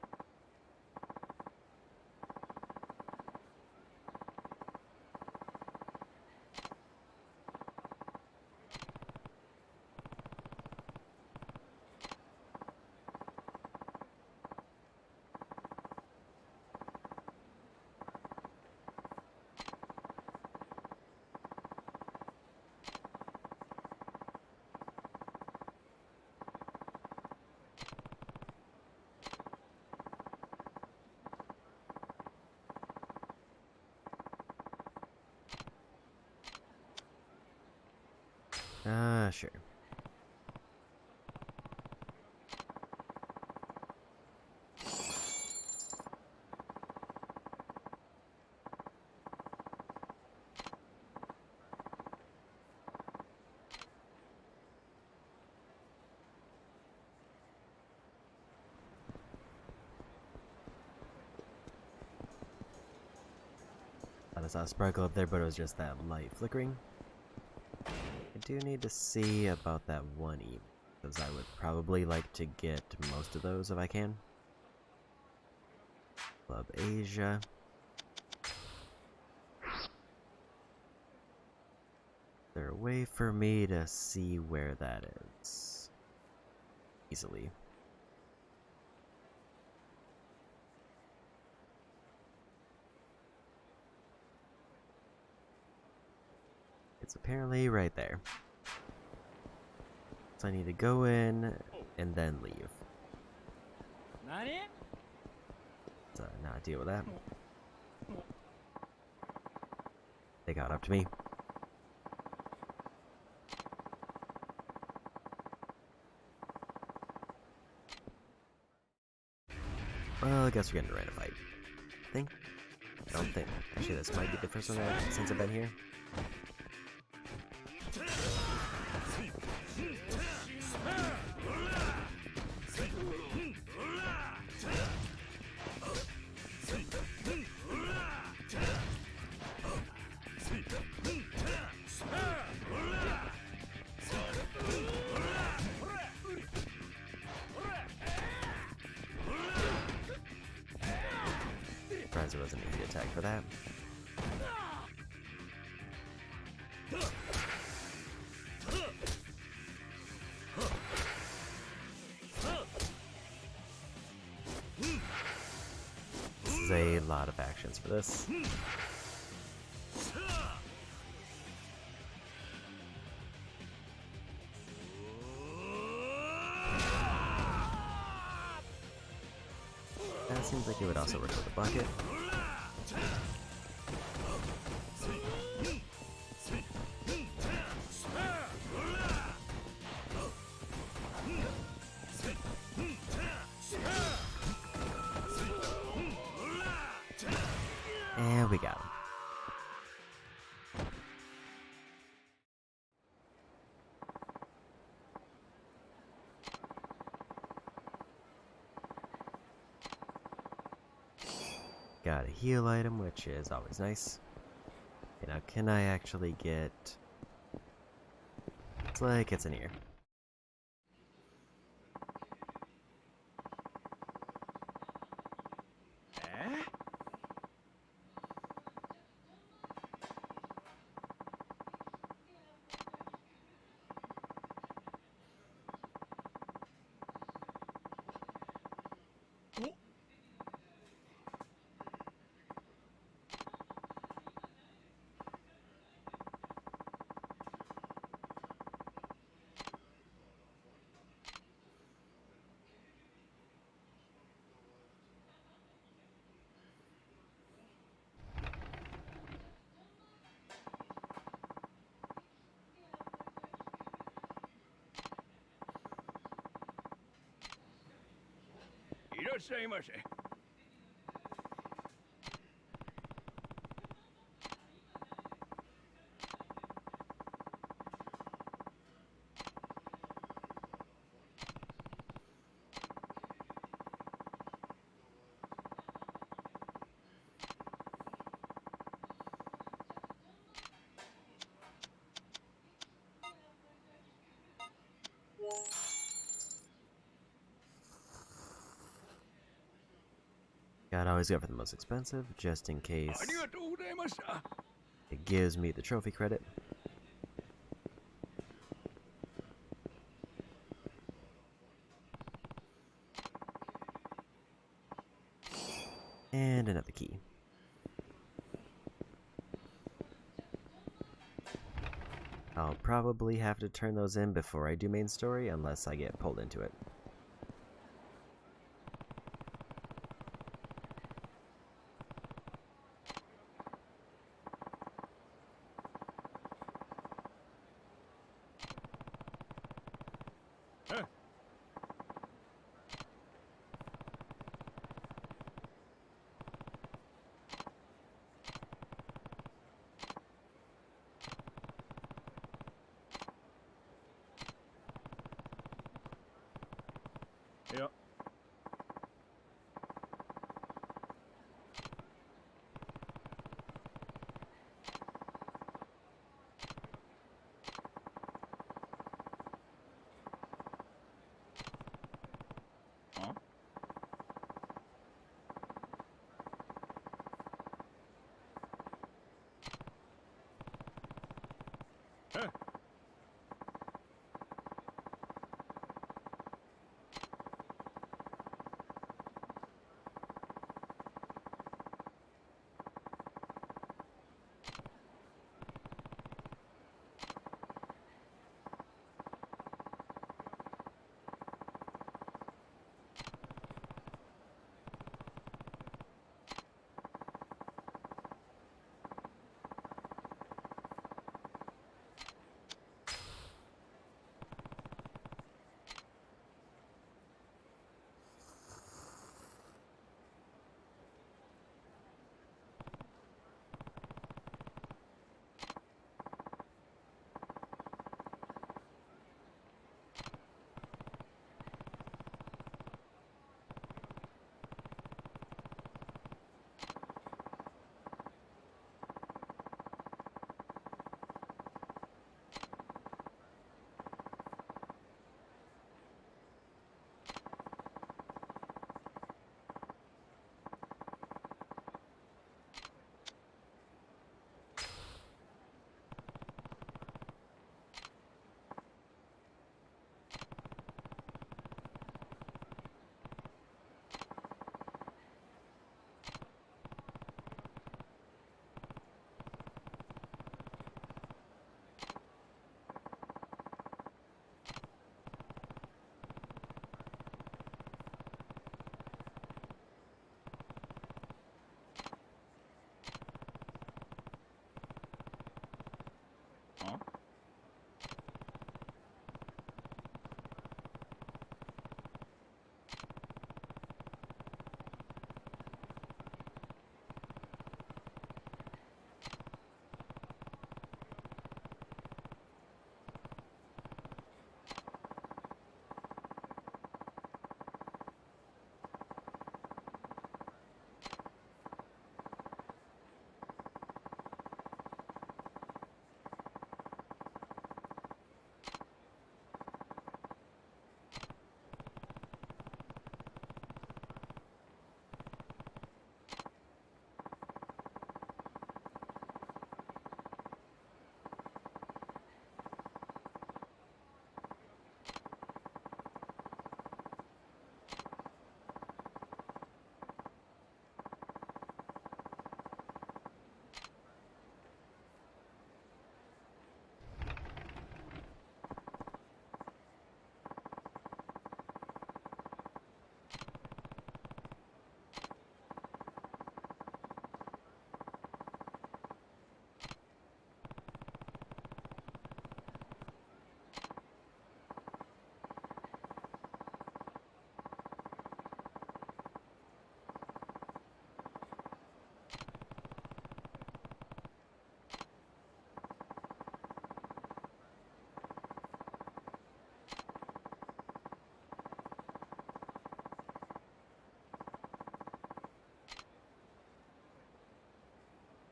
Sure. I saw a sparkle up there, but it was just that light flickering. I do need to see about that one email, because I would probably like to get most of those if I can. Club Asia. Is there a way for me to see where that is? Easily. It's apparently right there. So I need to go in and then leave. So not deal with that. They got up to me. Well, I guess we're getting ready to fight. I don't think. Actually, this might be the first one since I've been here. Surprised there wasn't an easy attack for that. This is a lot of actions for this. That seems like it would also work with the bucket. And we got him. Got a heal item, which is always nice. Okay, now can I actually get... It's like it's in here. っしゃいませ。Gotta always go for the most expensive, just in case ありがとうございました。 it gives me the trophy credit. And another key. I'll probably have to turn those in before I do main story, unless I get pulled into it. Yeah. Huh? Hey.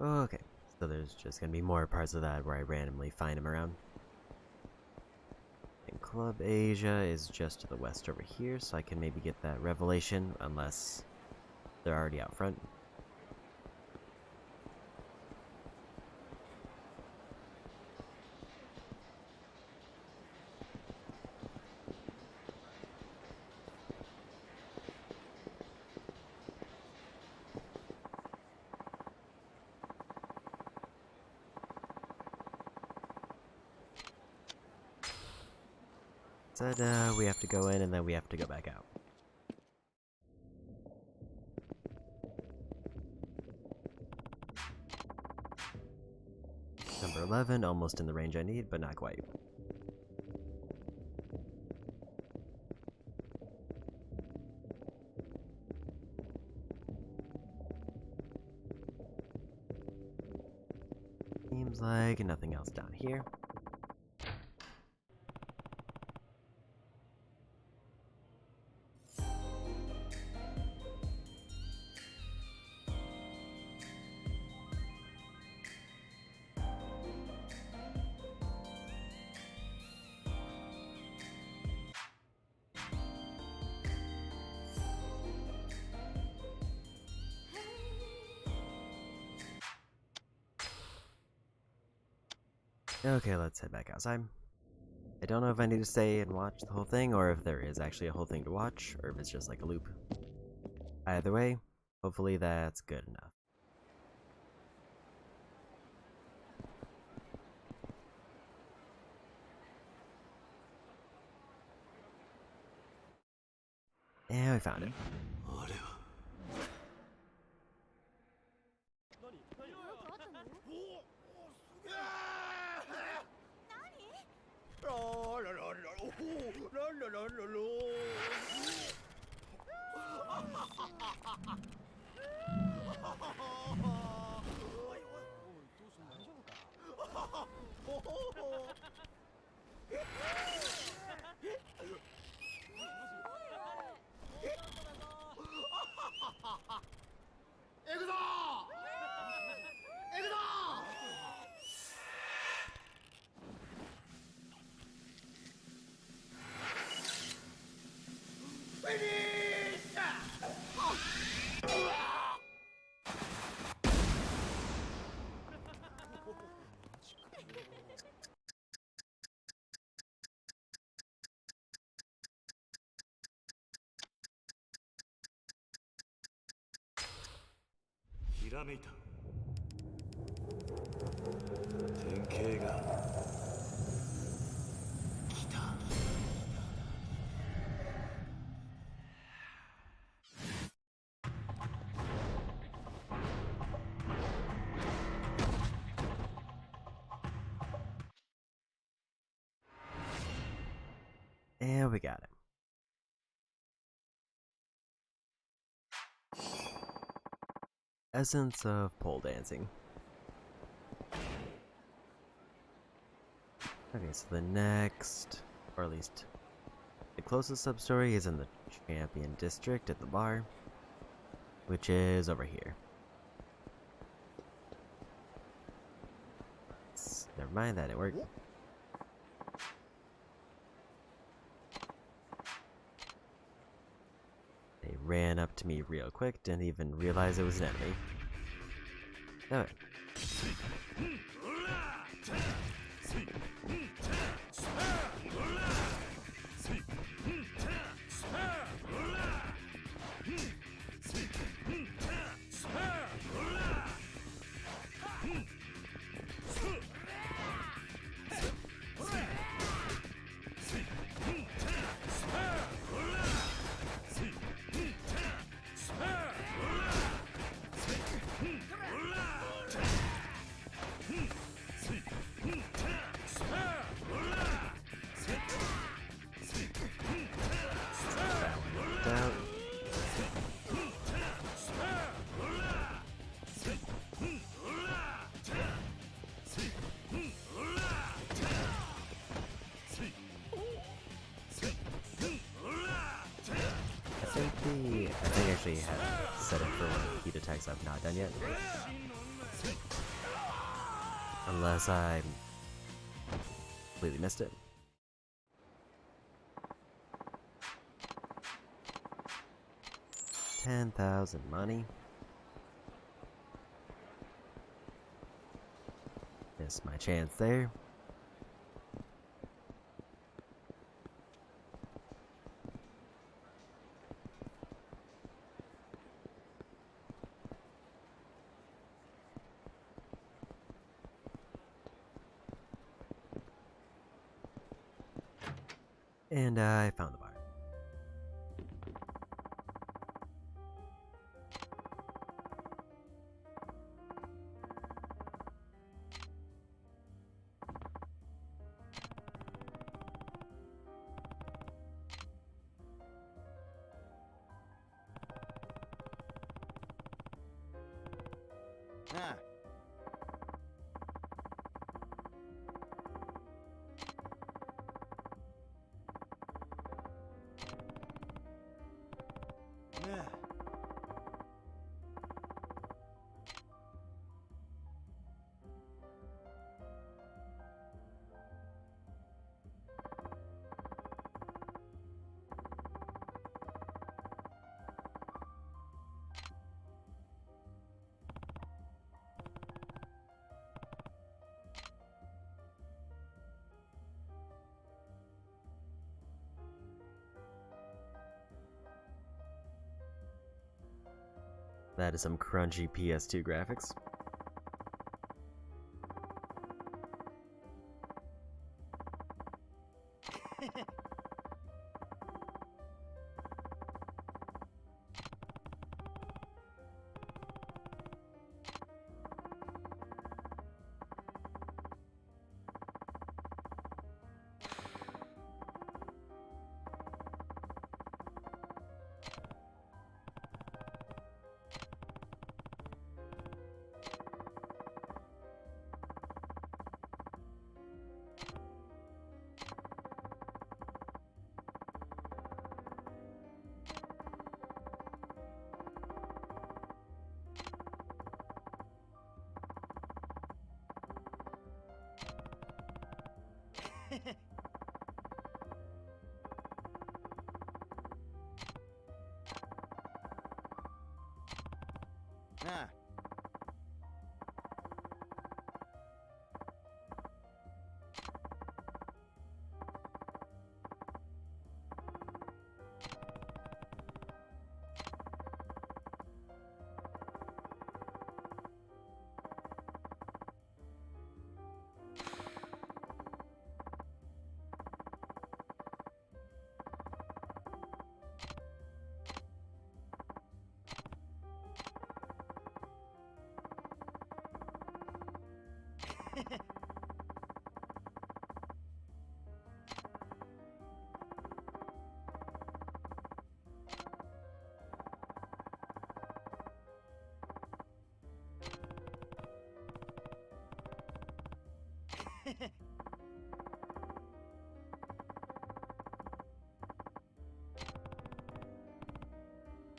Okay, so there's just gonna be more parts of that where I randomly find him around. And Club Asia is just to the west over here, so I can maybe get that revelation, unless they're already out front. Said we have to go in and then we have to go back out. Number 11, almost in the range I need, but not quite. Seems like nothing else down here. Okay, let's head back outside. I don't know if I need to stay and watch the whole thing, or if there is actually a whole thing to watch, or if it's just like a loop. Either way, hopefully that's good enough. And we found it. And we got him. Essence of pole dancing. Okay, so the next, or at least the closest sub-story is in the Champion District at the bar, which is over here. Never mind, that didn't work. They ran up to me real quick, didn't even realize it was an enemy. Okay. I think I actually had set it for one of the heat attacks I've not done yet. Unless I completely missed it. $10,000 money. Missed my chance there. And I found the bar. Ah. Yeah. That is some crunchy PS2 graphics. Ah.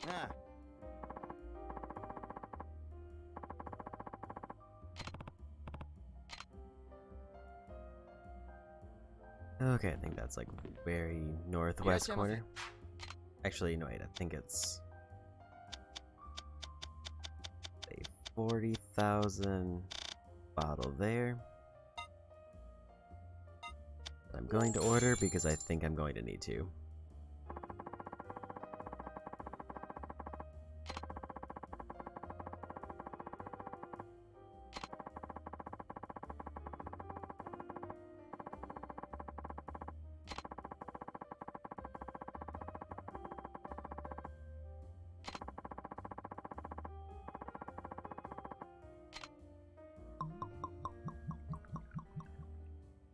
Ah. Okay, I think that's like very northwest corner. Actually, no, wait, I think it's a 40,000 bottle there. I'm going to order because I think I'm going to need to.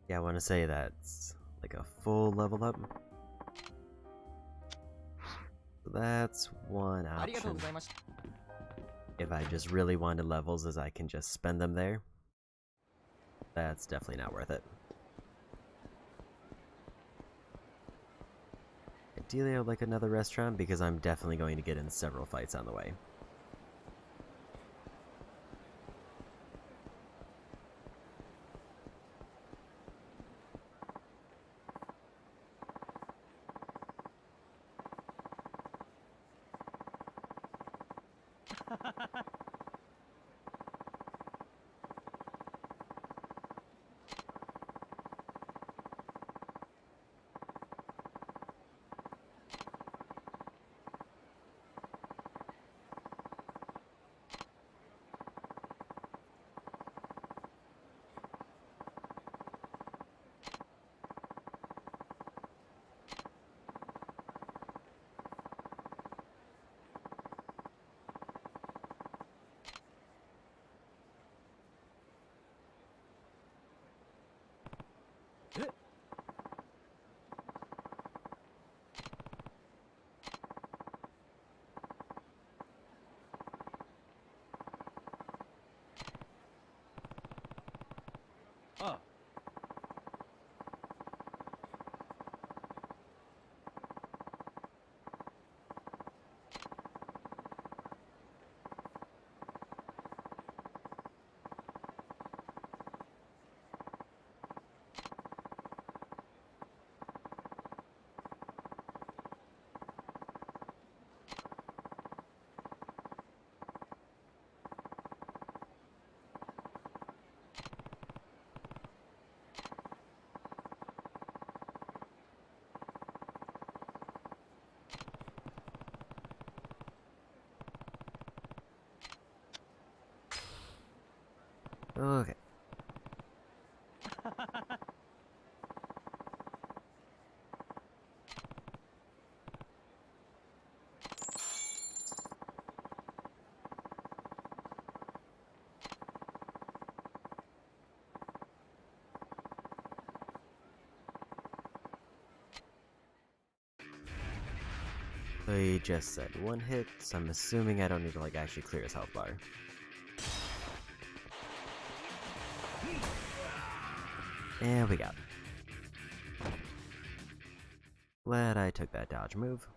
Yeah, I want to say that's like a full level up. So that's one option. If I just really wanted levels, as I can just spend them there. That's definitely not worth it. Ideally, I would like another restaurant because I'm definitely going to get in several fights on the way. ああ。Okay. He just said one hit, so I'm assuming I don't need to like actually clear his health bar. And we got him. Glad I took that dodge move.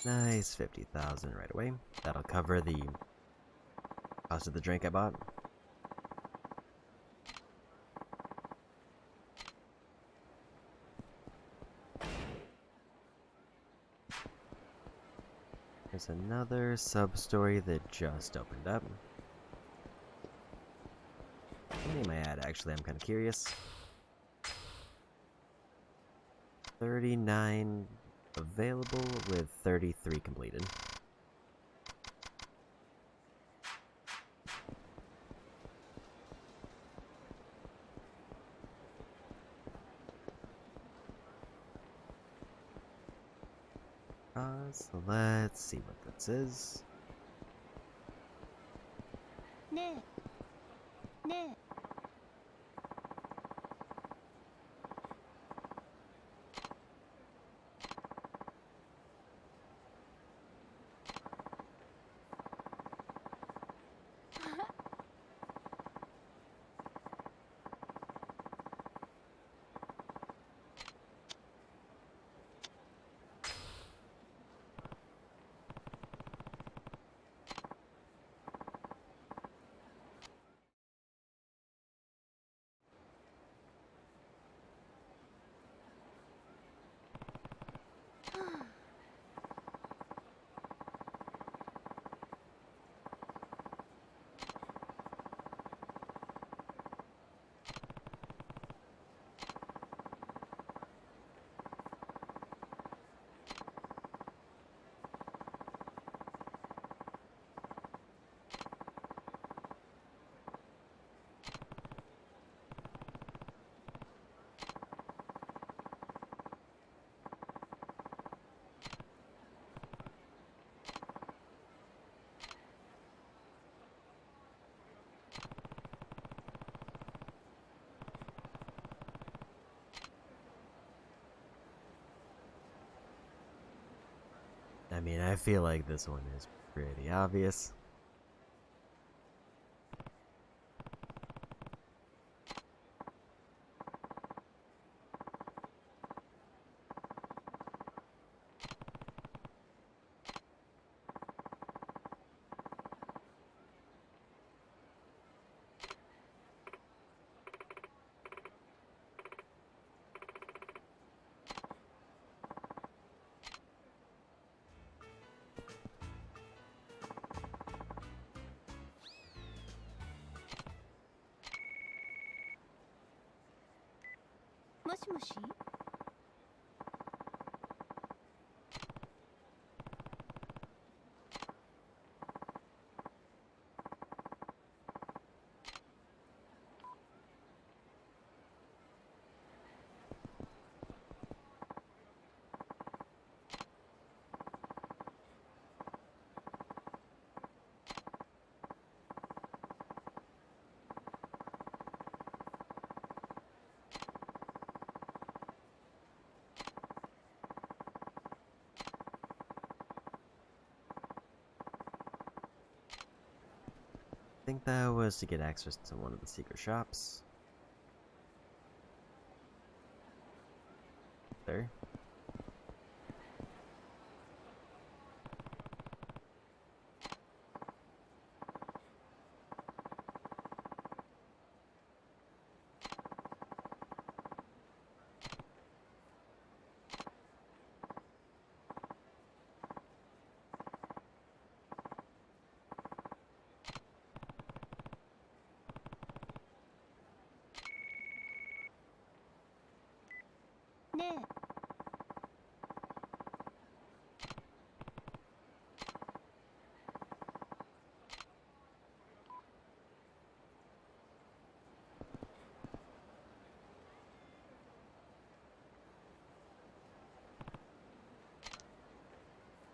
Nice, 50,000 right away. That'll cover the cost of the drink I bought. There's another sub-story that just opened up. How many am I at, actually? I'm kind of curious. 39 available with 33 completed. So let's see what this is. ねえねえ I mean, I feel like this one is pretty obvious. しもし I think that was to get access to one of the secret shops. There.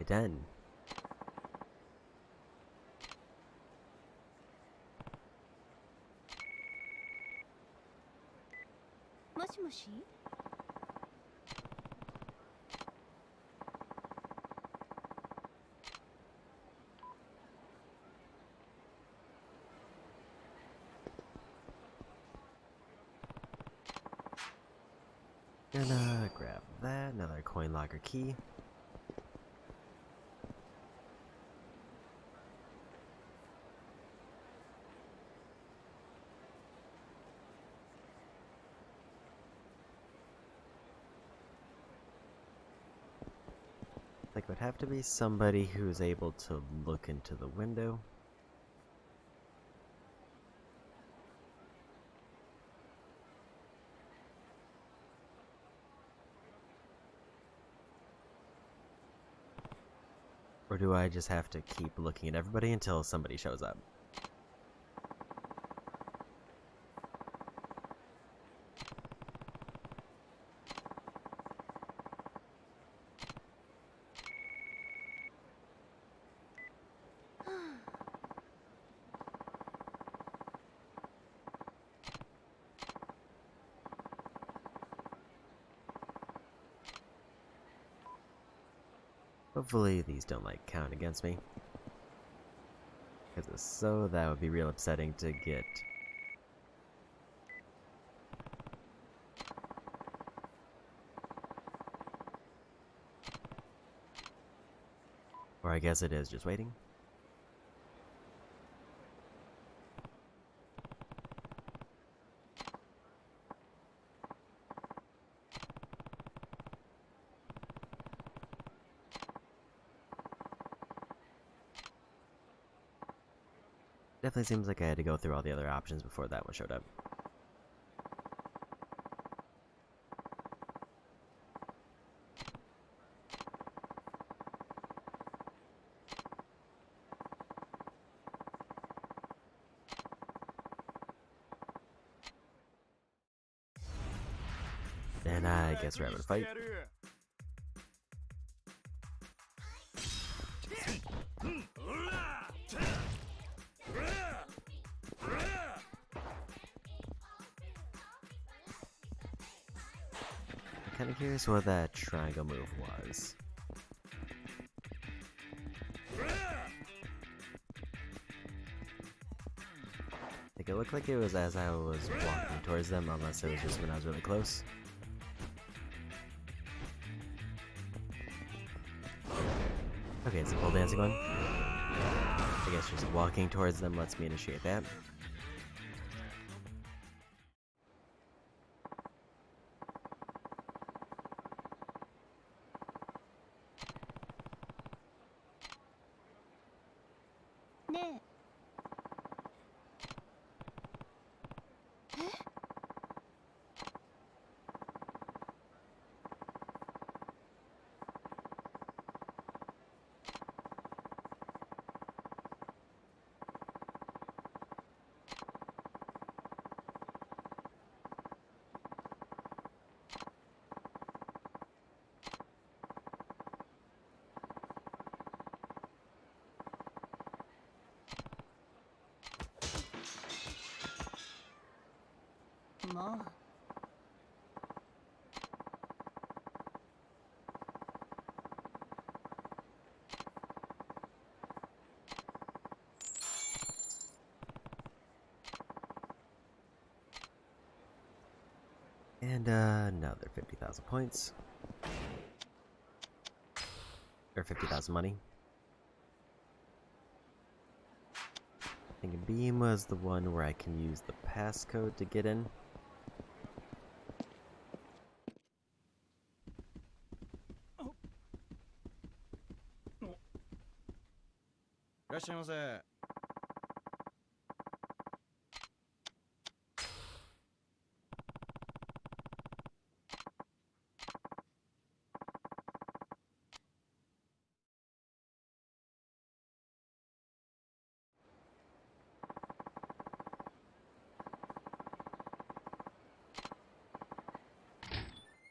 Den. もしもし Gonna grab that, another coin locker key. Like, it would have to be somebody who's able to look into the window. Or do I just have to keep looking at everybody until somebody shows up? Hopefully these don't, like, count against me. Because if so, that would be real upsetting to get. Or I guess it is just waiting. Definitely seems like I had to go through all the other options before that one showed up. And I guess we're having a fight. Kind of curious what that triangle move was. Like, it looked like it was as I was walking towards them, unless it was just when I was really close. Okay, it's a pole dancing one. I guess just walking towards them lets me initiate that. And another 50,000 points. Or 50,000 money. I think Beam was the one where I can use the passcode to get in.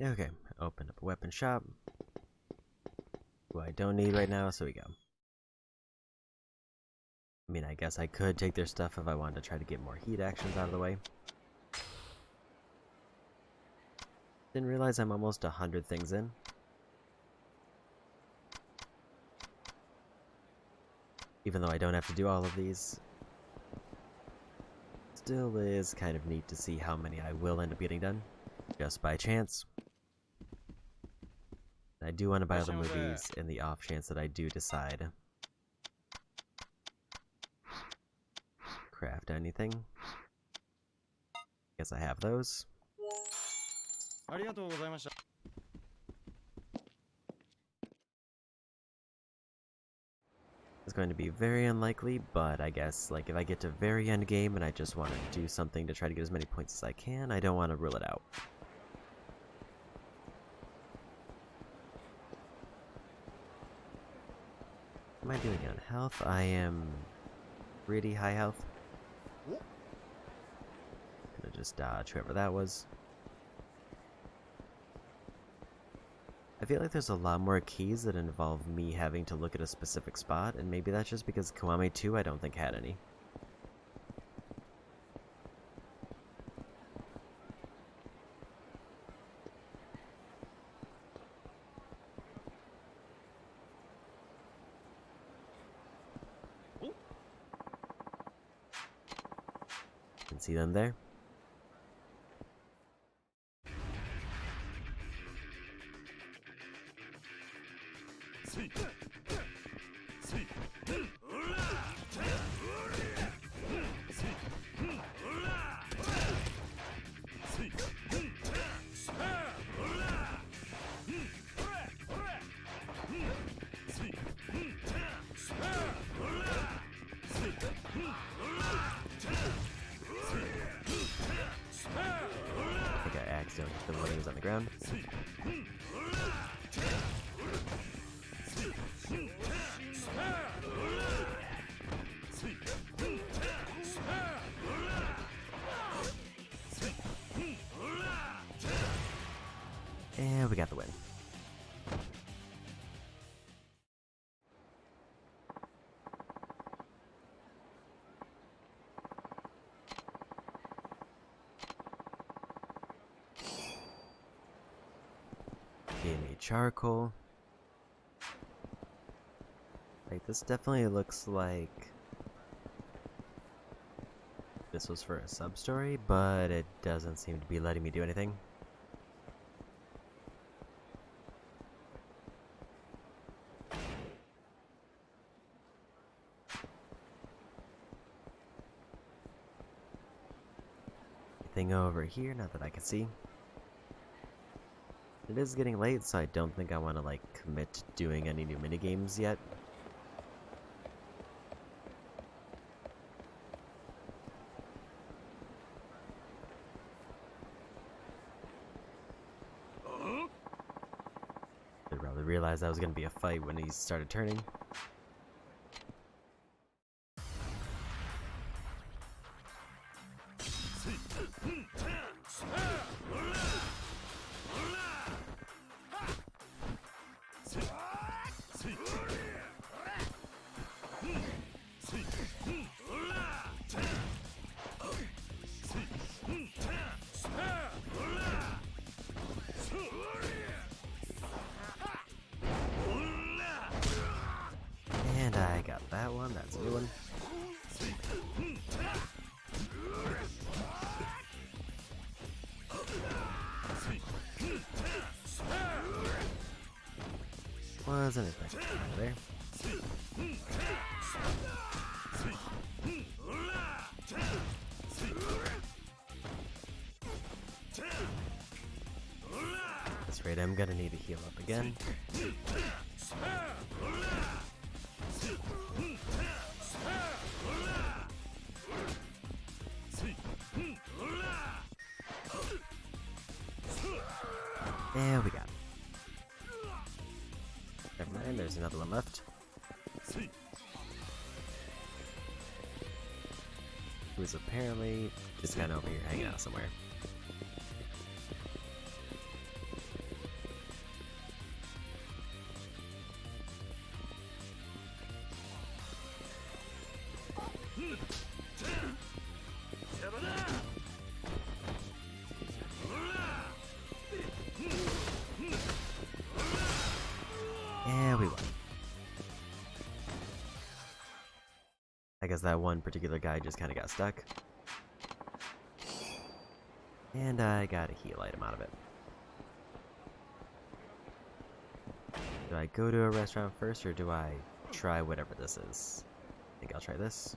Okay, open up a weapon shop. Who I don't need right now, so we go. I mean, I guess I could take their stuff if I wanted to try to get more heat actions out of the way. Didn't realize I'm almost 100 things in. Even though I don't have to do all of these. Still is kind of neat to see how many I will end up getting done. Just by chance. I do want to buy all the movies in the off chance that I do decide. Craft anything. Guess I have those. It's going to be very unlikely, but I guess like if I get to very end game and I just want to do something to try to get as many points as I can, I don't want to rule it out. What am I doing on health? I am pretty high health. Gonna just dodge whoever that was. I feel like there's a lot more keys that involve me having to look at a specific spot, and maybe that's just because Kiwami 2 I don't think had any. Can see them there. I think I accidentally hit them when he was on the ground. And we got the win. Gave me charcoal. Like, this definitely looks like this was for a sub-story, but it doesn't seem to be letting me do anything. Anything over here, not that I can see. It is getting late, so I don't think I want to, like, commit to doing any new minigames yet. I probably realized that was going to be a fight when he started turning. And I got that one, that's a new one. Wasn't expecting that there. That's right, I'm gonna need to heal up again. There we go. Never mind, there's another one left. Who's apparently just kind of over here hanging out somewhere. Yeah, we won. I guess that one particular guy just kind of got stuck. And I got a heal item out of it. Do I go to a restaurant first, or do I try whatever this is? I think I'll try this.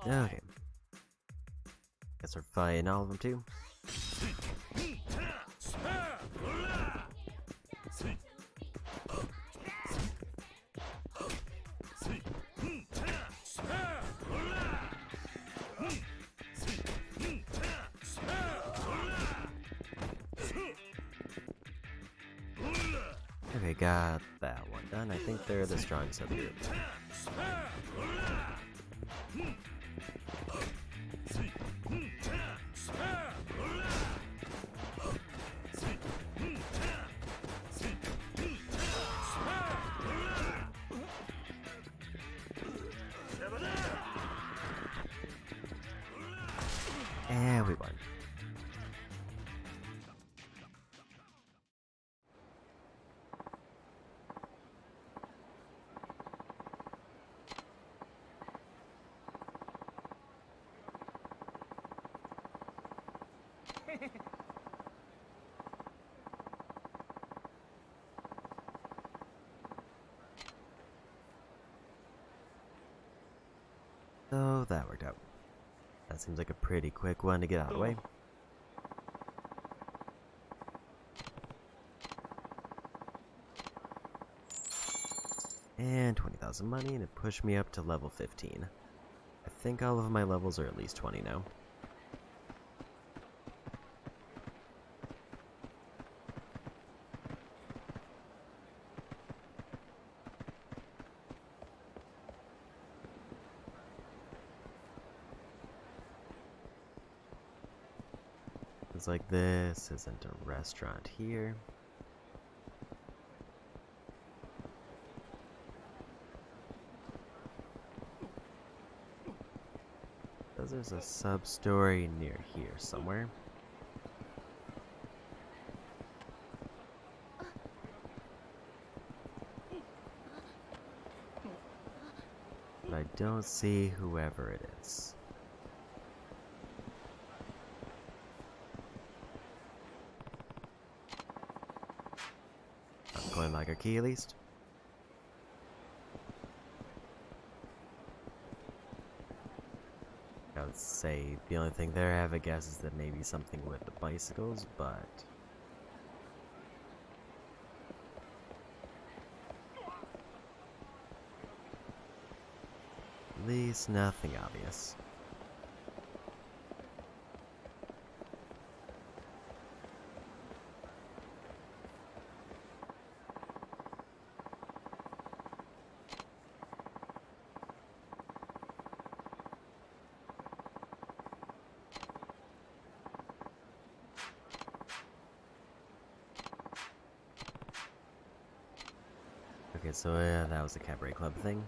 Okay. Guess we're fighting all of them too. Okay, got that one done. I think they're the strongest of the group. And we won. So that worked out. That seems like a pretty quick one to get out of the way. And 20,000 money, and it pushed me up to level 15. I think all of my levels are at least 20 now. It's like this isn't a restaurant here. There's a sub-story near here somewhere. But I don't see whoever it is. I'm going like a key at least. let's say the only thing there I have a guess is that maybe something with the bicycles, but at least nothing obvious. Okay, so yeah, that was a cabaret club thing.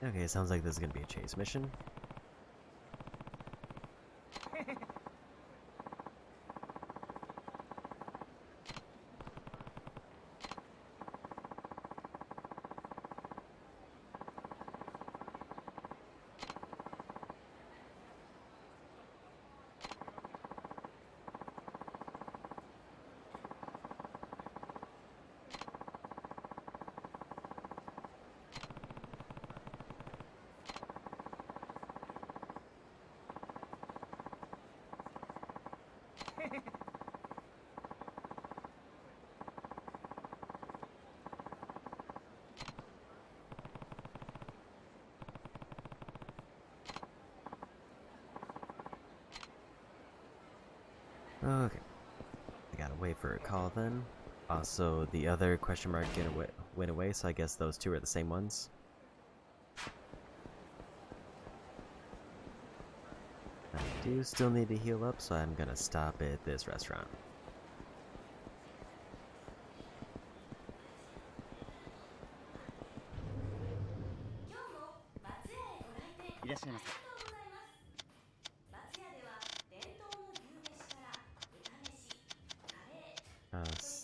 Okay, sounds like this is gonna be a chase mission. Okay, I gotta wait for a call then. Also, the other question mark went away, so I guess those two are the same ones. I do still need to heal up, so I'm gonna stop at this restaurant.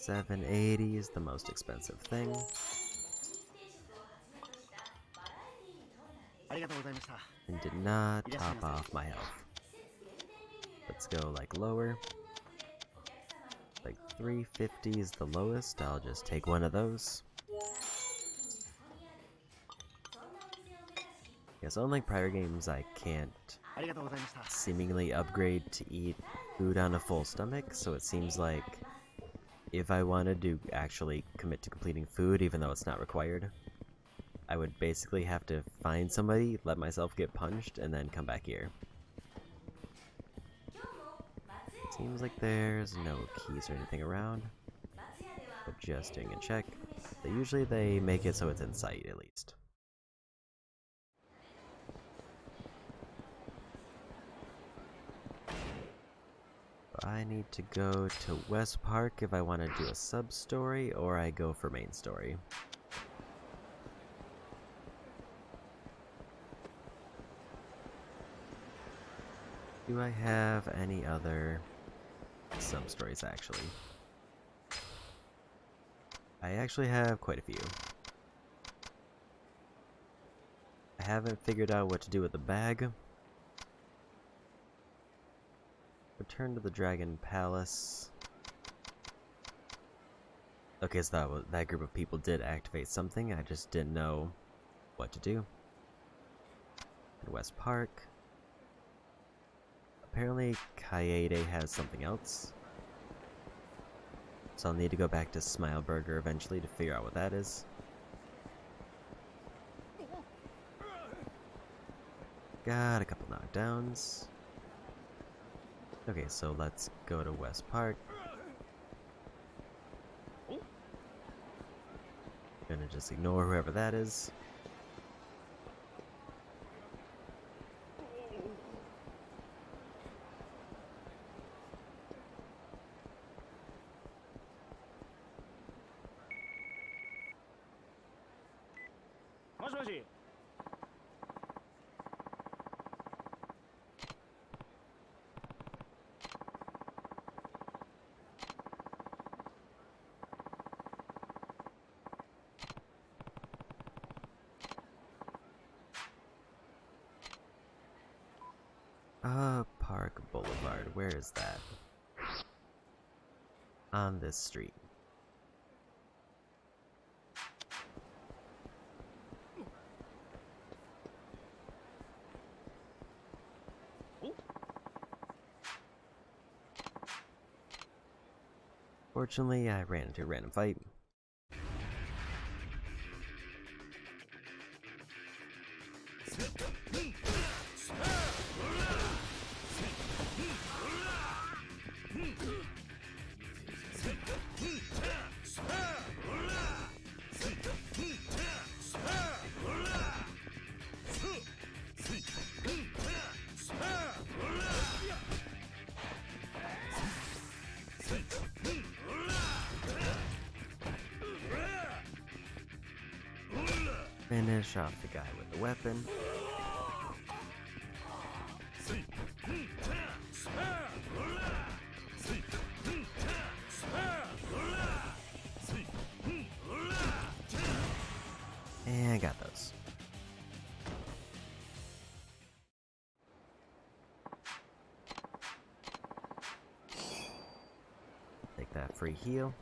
$780 is the most expensive thing. And did not top off my health. Let's go like lower. Like 350 is the lowest. I'll just take one of those. Yes, unlike prior games, I can't seemingly upgrade to eat food on a full stomach, so it seems like if I wanted to actually commit to completing food, even though it's not required, I would basically have to find somebody, let myself get punched, and then come back here. Seems like there's no keys or anything around, but just doing a check. Usually they make it so it's in sight, at least. I need to go to West Park if I want to do a sub-story, or I go for main story. Do I have any other sub-stories, actually? I actually have quite a few. I haven't figured out what to do with the bag. Return to the Dragon Palace. Okay, so that group of people did activate something, I just didn't know what to do. In West Park. Apparently, Kaede has something else. So I'll need to go back to Smileburger eventually to figure out what that is. Got a couple knockdowns. Okay, so let's go to West Park. Gonna just ignore whoever that is. Park Boulevard, where is that? On this street. Fortunately, I ran into a random fight. Finish off the guy with the weapon. And got those. Take that free heal.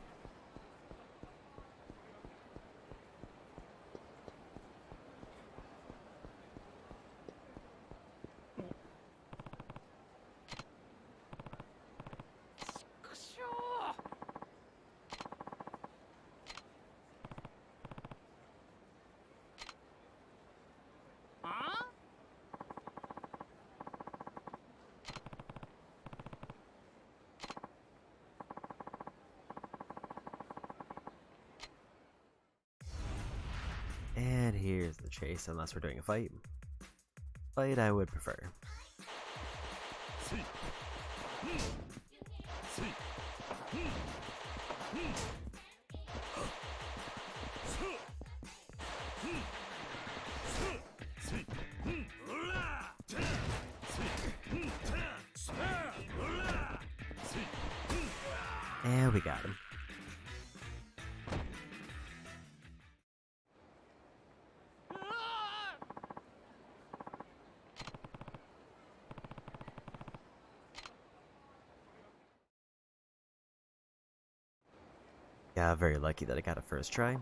And here's the chase, unless we're doing a fight. Fight I would prefer. And we got him. Yeah, very lucky that I got it first try.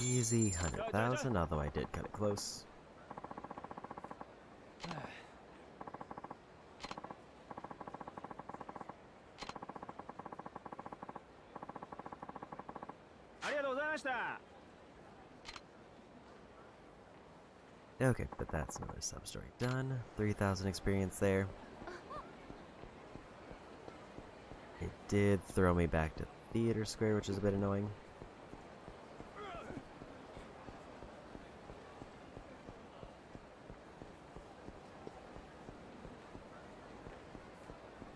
Easy 100,000, although I did cut it close. Okay, but that's another sub-story done. 3,000 experience there. It did throw me back to Theater Square, which is a bit annoying.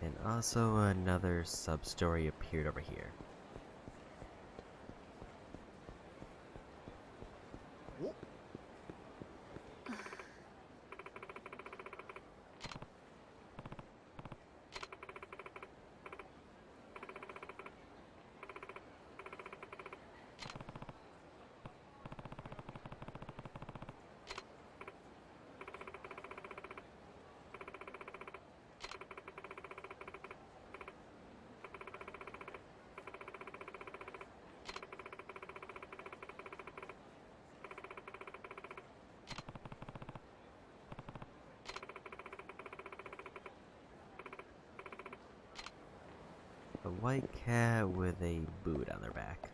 And also another sub-story appeared over here. A white cat with a boot on their back.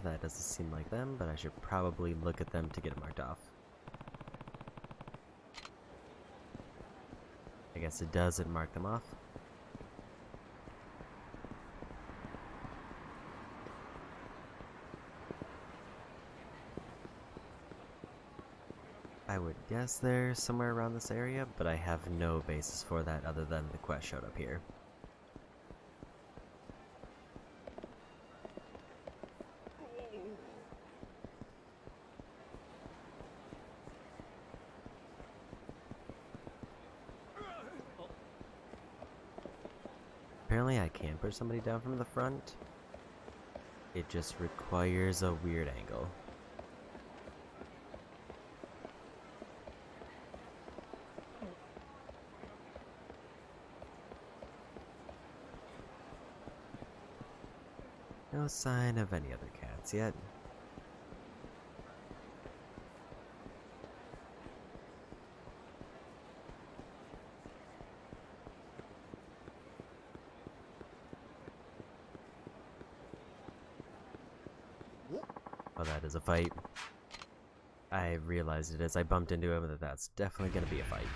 That doesn't seem like them, but I should probably look at them to get it marked off. I guess it doesn't mark them off. I would guess they're somewhere around this area, but I have no basis for that other than the quest showed up here. Apparently I can push somebody down from the front. It just requires a weird angle. No sign of any other cats yet. Oh, that is a fight. I realized it as I bumped into him that that's definitely gonna be a fight.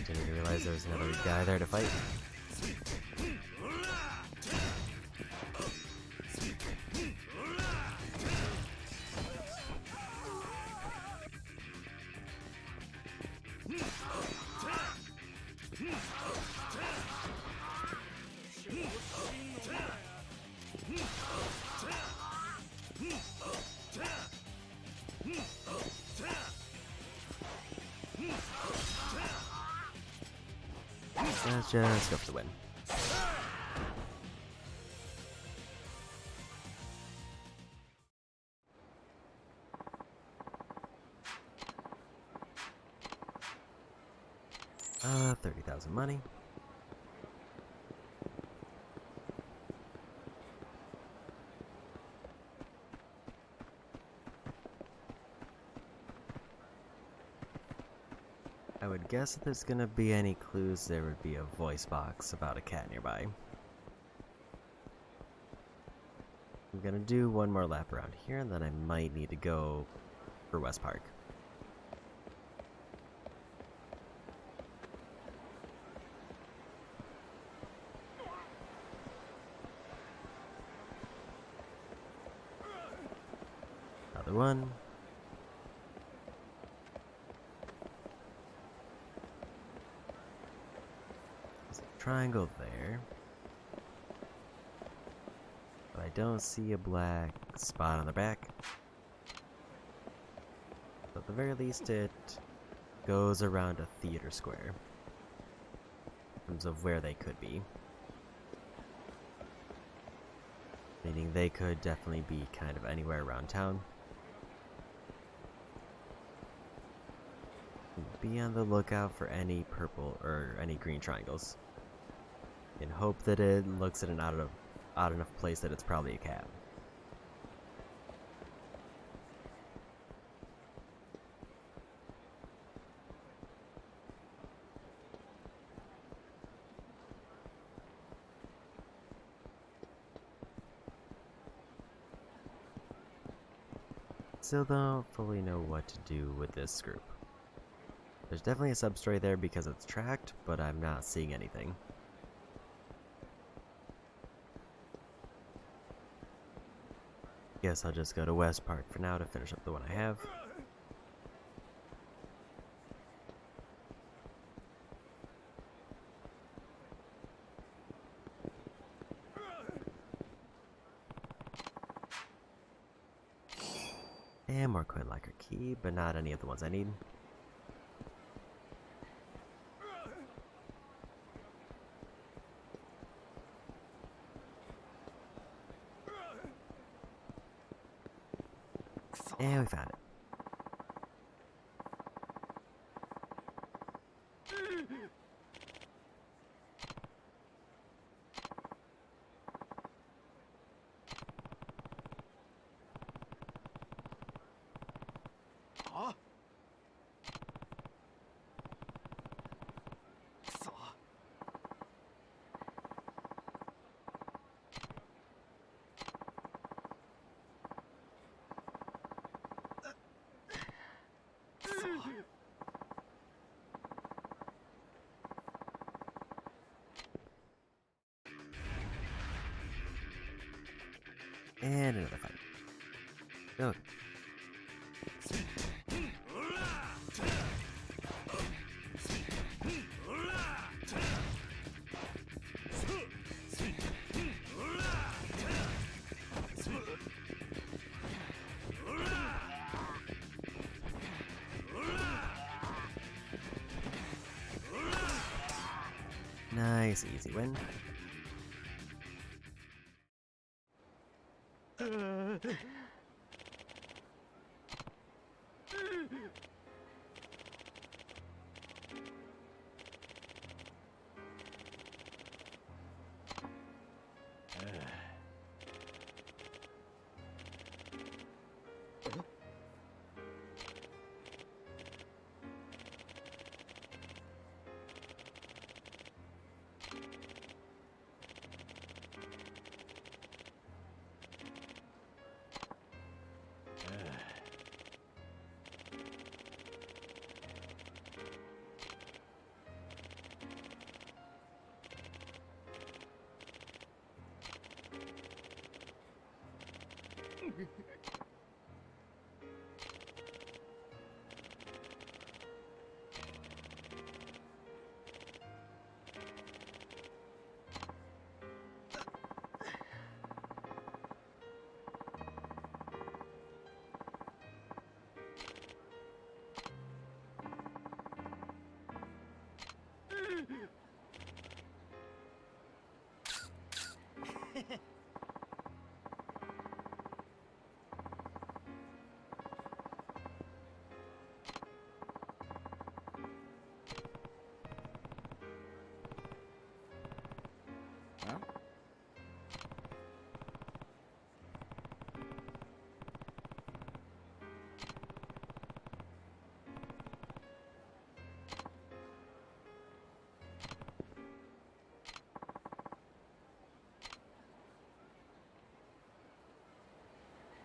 Didn't realize there was another guy there to fight. Let's just go for the win. $30,000 money. I would guess if there's gonna be any clues, there would be a voice box about a cat nearby. I'm gonna do one more lap around here, and then I might need to go for West Park. Another one. Triangle there, but I don't see a black spot on the back. But at the very least, it goes around a theater square in terms of where they could be. Meaning they could definitely be kind of anywhere around town. Be on the lookout for any purple or any green triangles. And hope that it looks at an odd enough place that it's probably a cat. Still don't fully know what to do with this group. There's definitely a sub-story there because it's tracked, but I'm not seeing anything. Guess I'll just go to West Park for now to finish up the one I have. And more coin locker key, but not any of the ones I need. And we found it. And another fight. Oh. Nice, easy win.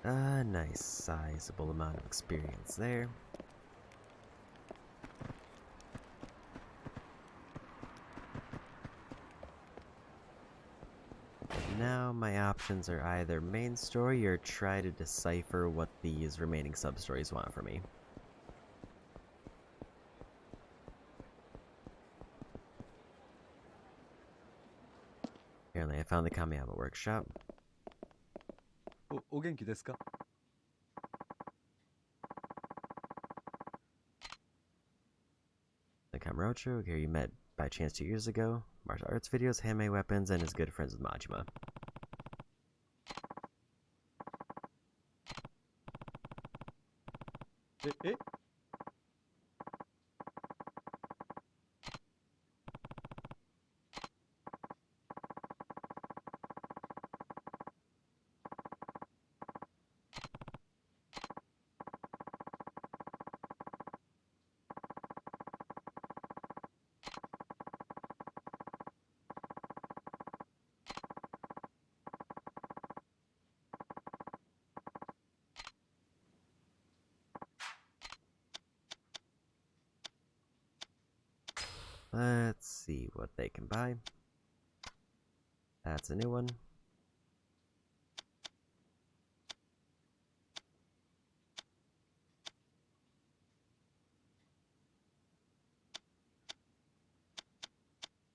A nice sizable amount of experience there. Now my options are either main story or try to decipher what these remaining sub-stories want from me. Apparently I found the Kamiyama workshop. お元気ですか? The Kamurocho, here you met by chance 2 years ago. Martial arts videos, handmade weapons, and is good friends with Majima. Eh? Let's see what they can buy. That's a new one.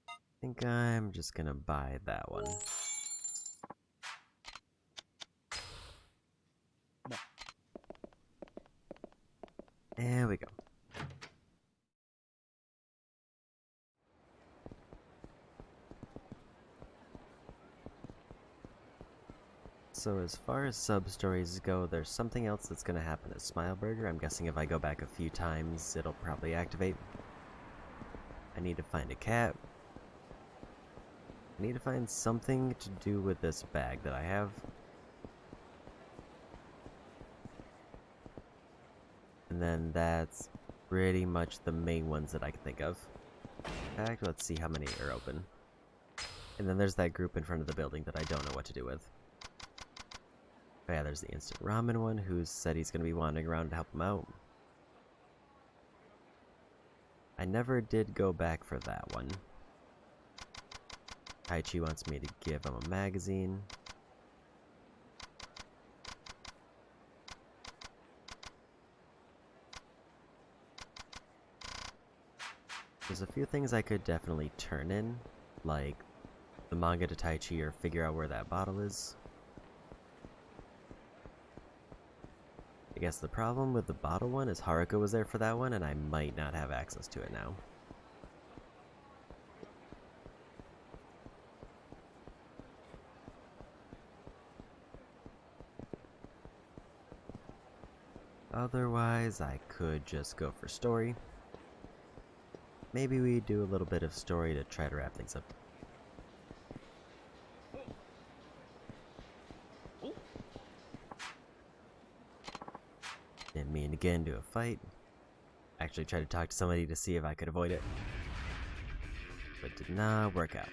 I think I'm just gonna buy that one. There we go. So as far as sub-stories go, there's something else that's gonna happen at Smileburger. I'm guessing if I go back a few times, it'll probably activate. I need to find a cat. I need to find something to do with this bag that I have. And then that's pretty much the main ones that I can think of. In fact, let's see how many are open. And then there's that group in front of the building that I don't know what to do with. Oh yeah, there's the instant ramen one who said he's going to be wandering around to help him out. I never did go back for that one. Taichi wants me to give him a magazine. There's a few things I could definitely turn in, like the manga to Taichi or figure out where that bottle is. I guess the problem with the bottle one is Haruka was there for that one and I might not have access to it now. Otherwise, I could just go for story. Maybe we do a little bit of story to try to wrap things up. Didn't mean to get into a fight. Actually tried to talk to somebody to see if I could avoid it. But did not work out.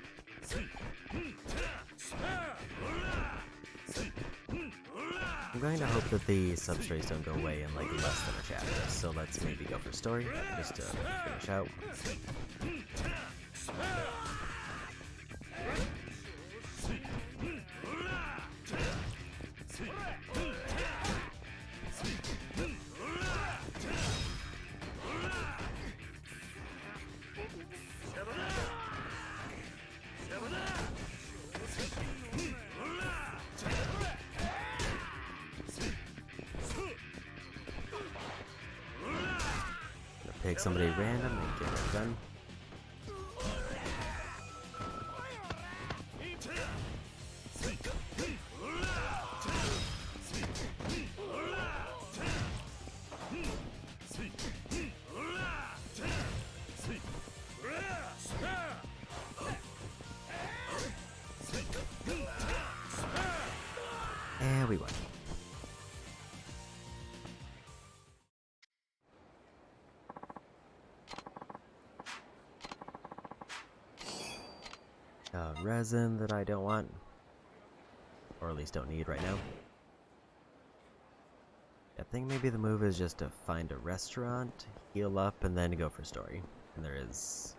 I'm going to hope that the sub-stories don't go away in like less than a chapter, so let's maybe go for story, just to finish out. Pick somebody random and get it done. And we won. Resin that I don't want, or at least don't need right now. I think maybe the move is just to find a restaurant, heal up, and then go for story. And there is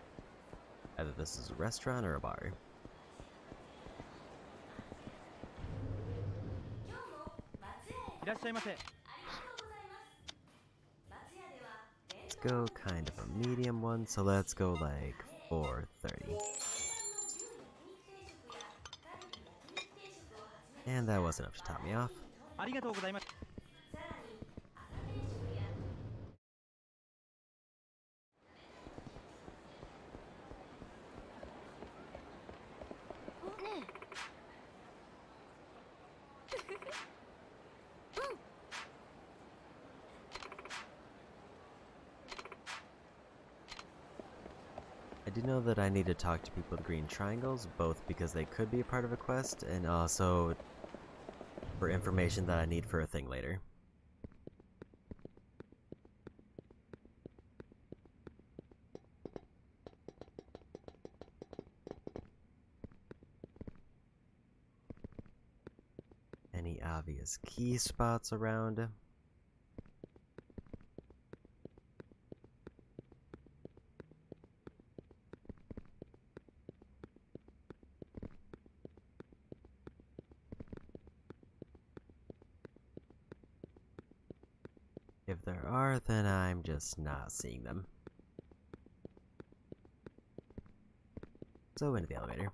either this is a restaurant or a bar. Let's go kind of a medium one, so let's go like 430. And that was enough to top me off. I do know that I need to talk to people with green triangles, both because they could be a part of a quest, and also for information that I need for a thing later. Any obvious key spots around? If there are, then I'm just not seeing them. So into the elevator.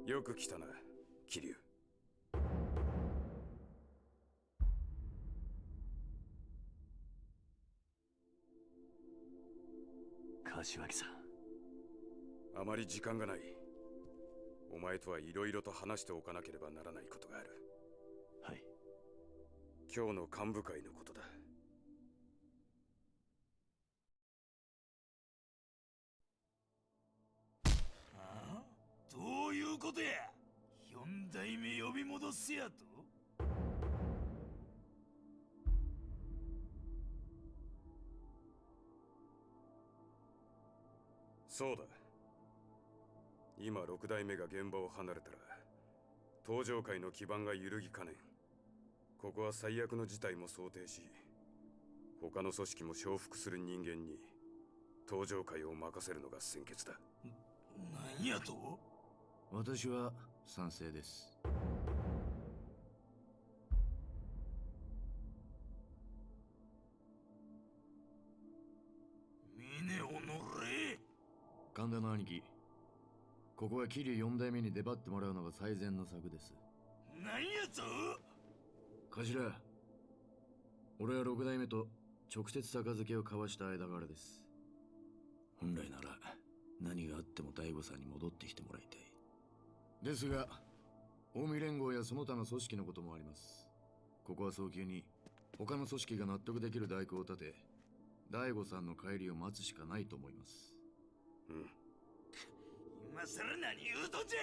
よく来たな、桐生。柏木さん。あまり時間がない。お前とはいろいろと話しておかなければならないことがある。はい。今日の幹部会のことだ。ああ、どういうことや。四代目呼び戻すやと。そうだ。今6代目が現場を離れたら登場界の基盤が揺るぎかねん。ここは最悪の事態も想定し、他の組織も承服する人間に登場界を任せるのが先決だ。何やと。私は賛成です。峰おのれ。神田の兄貴、ここは桐生4代目に出張ってもらうのが最善の策です。何やと。頭、俺は6代目と直接杯を交わした間柄です。本来なら何があっても大悟さんに戻ってきてもらいたい。ですが近江連合やその他の組織のこともあります。ここは早急に他の組織が納得できる代行を立て、大悟さんの帰りを待つしかないと思います。うん。今さら何言うとんじゃ。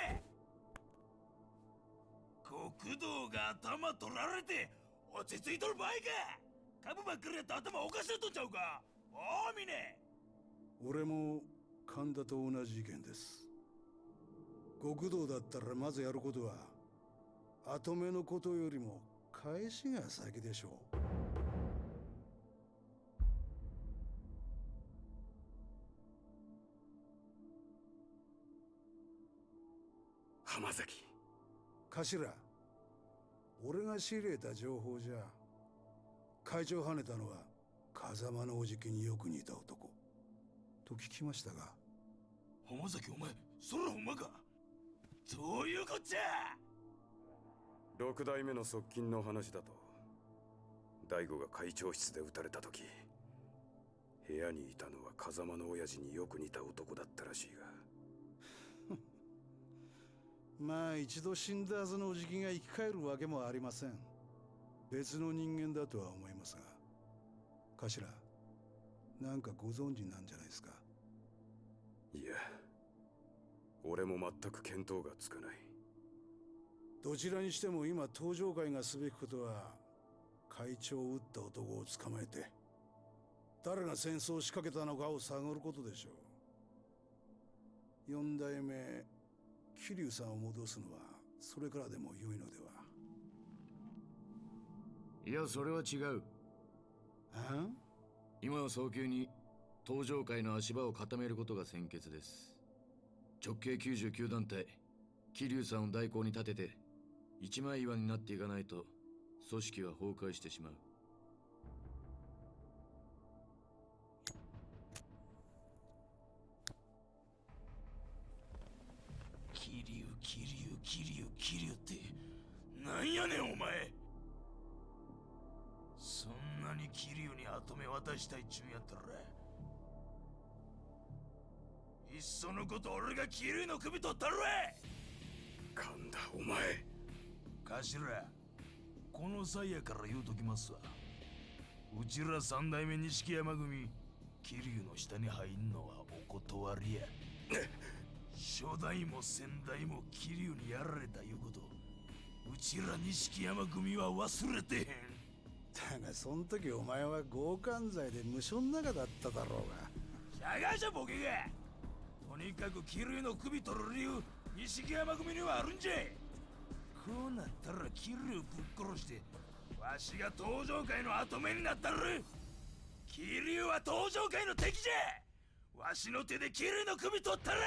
国道が頭取られて落ち着いとる場合か。株ばっかりやって頭おかしいとんちゃうか。おお峰。俺も神田と同じ意見です。極道だったらまずやることは後目のことよりも返しが先でしょう。浜崎。頭、俺が仕入れた情報じゃ会長跳ねたのは風間のおじきによく似た男と聞きましたが。浜崎お前それほんまか。どういうこっちゃ。6代目の側近の話だと、大悟が会長室で撃たれた時、部屋にいたのは風間の親父によく似た男だったらしいが。まあ一度死んだはずのおじきが生き返るわけもありません。別の人間だとは思いますが。頭、なんかご存知なんじゃないですか。いや、俺も全く見当がつかない。どちらにしても今登場会がすべきことは会長を撃った男を捕まえて誰が戦争を仕掛けたのかを探ることでしょう。4代目桐生さんを戻すのはそれからでも良いのでは。いや、それは違う。今は早急に登場界の足場を固めることが先決です。直系99団体桐生さんを代行に立てて一枚岩になっていかないと組織は崩壊してしまう。桐生ってなんやねんお前。そんなに桐生に後目渡したいっちゅうんやったら、いっそのこと俺が桐生の首取ったるわ。神田お前。頭、この際やから言うときますわ。うちら三代目錦山組、桐生の下に入んのはお断りや。初代も先代も桐生にやられたいうこと、うちら錦山組は忘れてへん。だがそん時お前は強姦罪で無所の中だっただろうが。しゃがしゃボケが。とにかく桐生の首取る理由、錦山組にはあるんじゃ。こうなったら桐生ぶっ殺してわしが登場界の跡目になったる。桐生は登場界の敵じゃ。わしの手で桐生の首取ったら。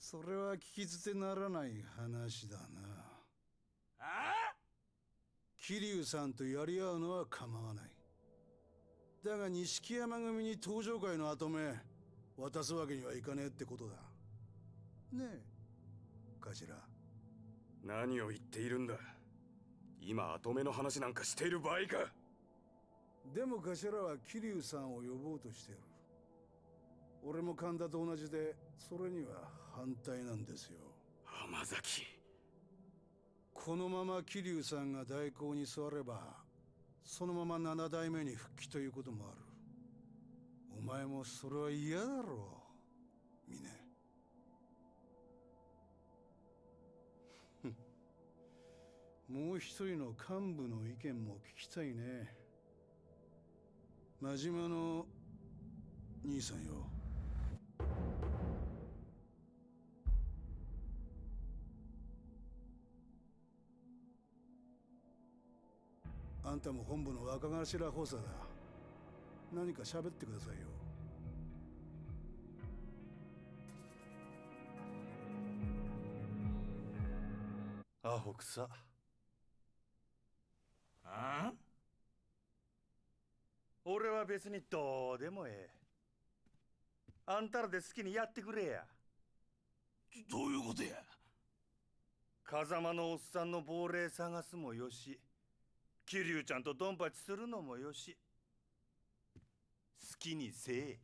それは聞き捨てならない話だな。あ？桐生さんとやり合うのは構わない。だが錦山組に登場界の跡目渡すわけにはいかねえってことだ。ねえ頭。何を言っているんだ。今跡目の話なんかしている場合か。でも頭は桐生さんを呼ぼうとしてる。俺も神田と同じでそれには反対なんですよ。浜崎、このまま桐生さんが代行に座ればそのまま7代目に復帰ということもある。お前もそれは嫌だろう、峰。もう一人の幹部の意見も聞きたいね。真島の兄さんよ。あんたも本部の若頭補佐だ。何か喋ってくださいよ。アホくさ。あん？俺は別にどうでもええ。あんたらで好きにやってくれや。どういうことや。風間のおっさんの亡霊探すもよし、桐生ちゃんとドンパチするのもよし、好きにせえ。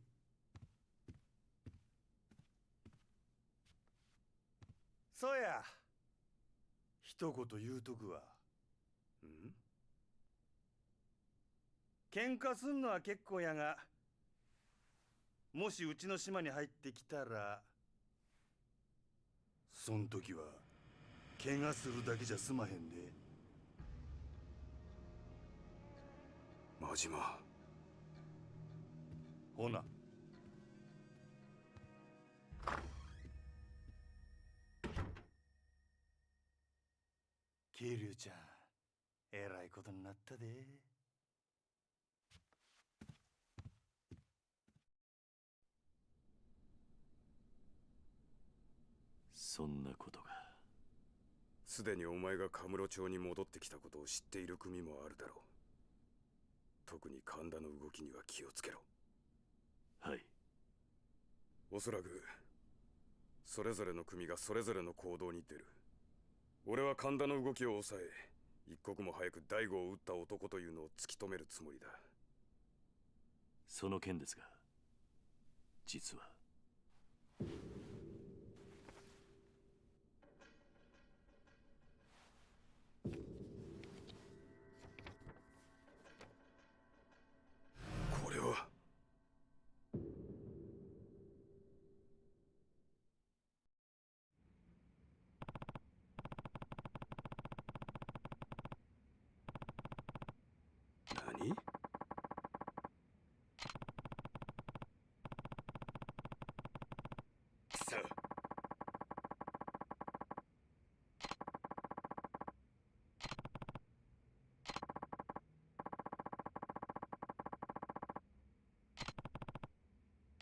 そうや、一言言うとくわ。喧嘩すんのは結構やが、もしうちの島に入ってきたら、そん時は怪我するだけじゃ済まへんで。真島。ほな。桐生ちゃん、えらいことになったで。そんなことが。すでにお前がカムロ町に戻ってきたことを知っている組もあるだろう。特に神田の動きには気をつけろ。はい。おそらくそれぞれの組がそれぞれの行動に出る。俺は神田の動きを抑え、一刻も早く大悟を撃った男というのを突き止めるつもりだ。その件ですが、実はこれは何？くそ。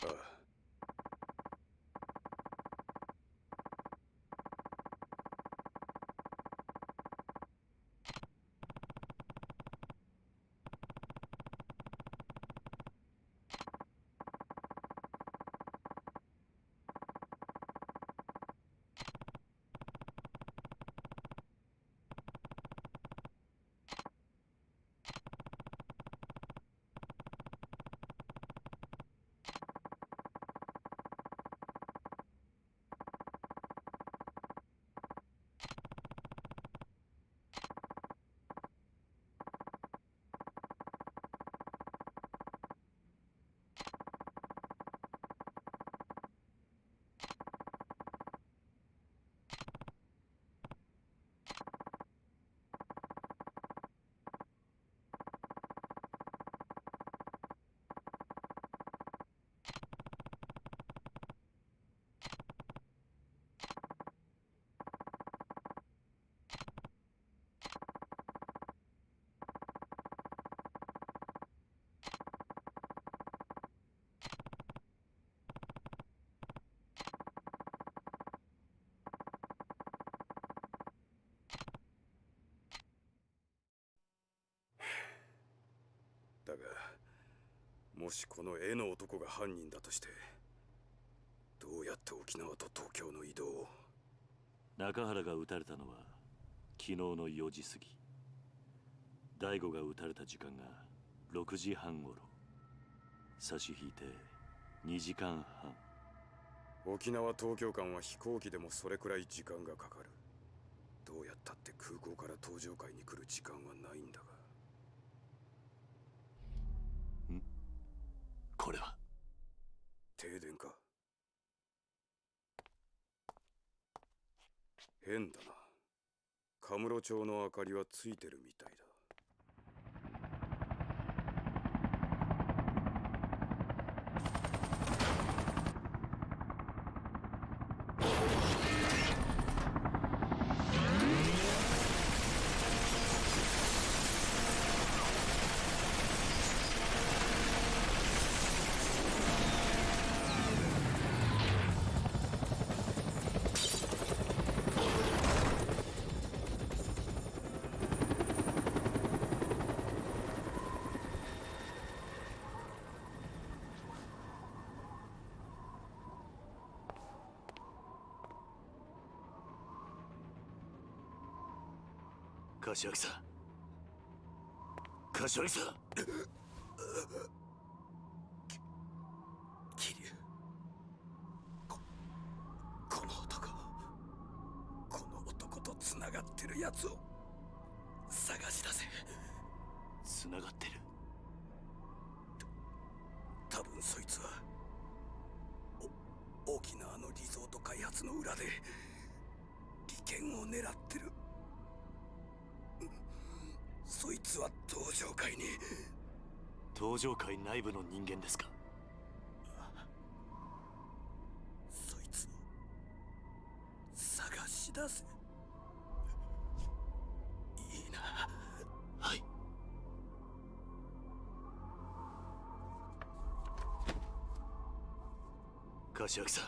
ああ。だが、もしこの絵の男が犯人だとして、どうやって沖縄と東京の移動を。中原が撃たれたのは昨日の4時過ぎ。大悟が撃たれた時間が6時半頃。差し引いて2時間半。沖縄東京間は飛行機でもそれくらい時間がかかる。どうやったって空港から登場会に来る時間はないんだが。これは停電か。変だな。カムロ町の明かりはついてるみたいだ。柏木さん、柏木さん。桐生、この男とつながってるやつを探し出せ。つながってる。多分そいつは沖縄のリゾート開発の裏で利権を狙ってる。そいつは登場会に。登場会内部の人間ですか？そいつを探し出せ。いいな。はい。柏木さん、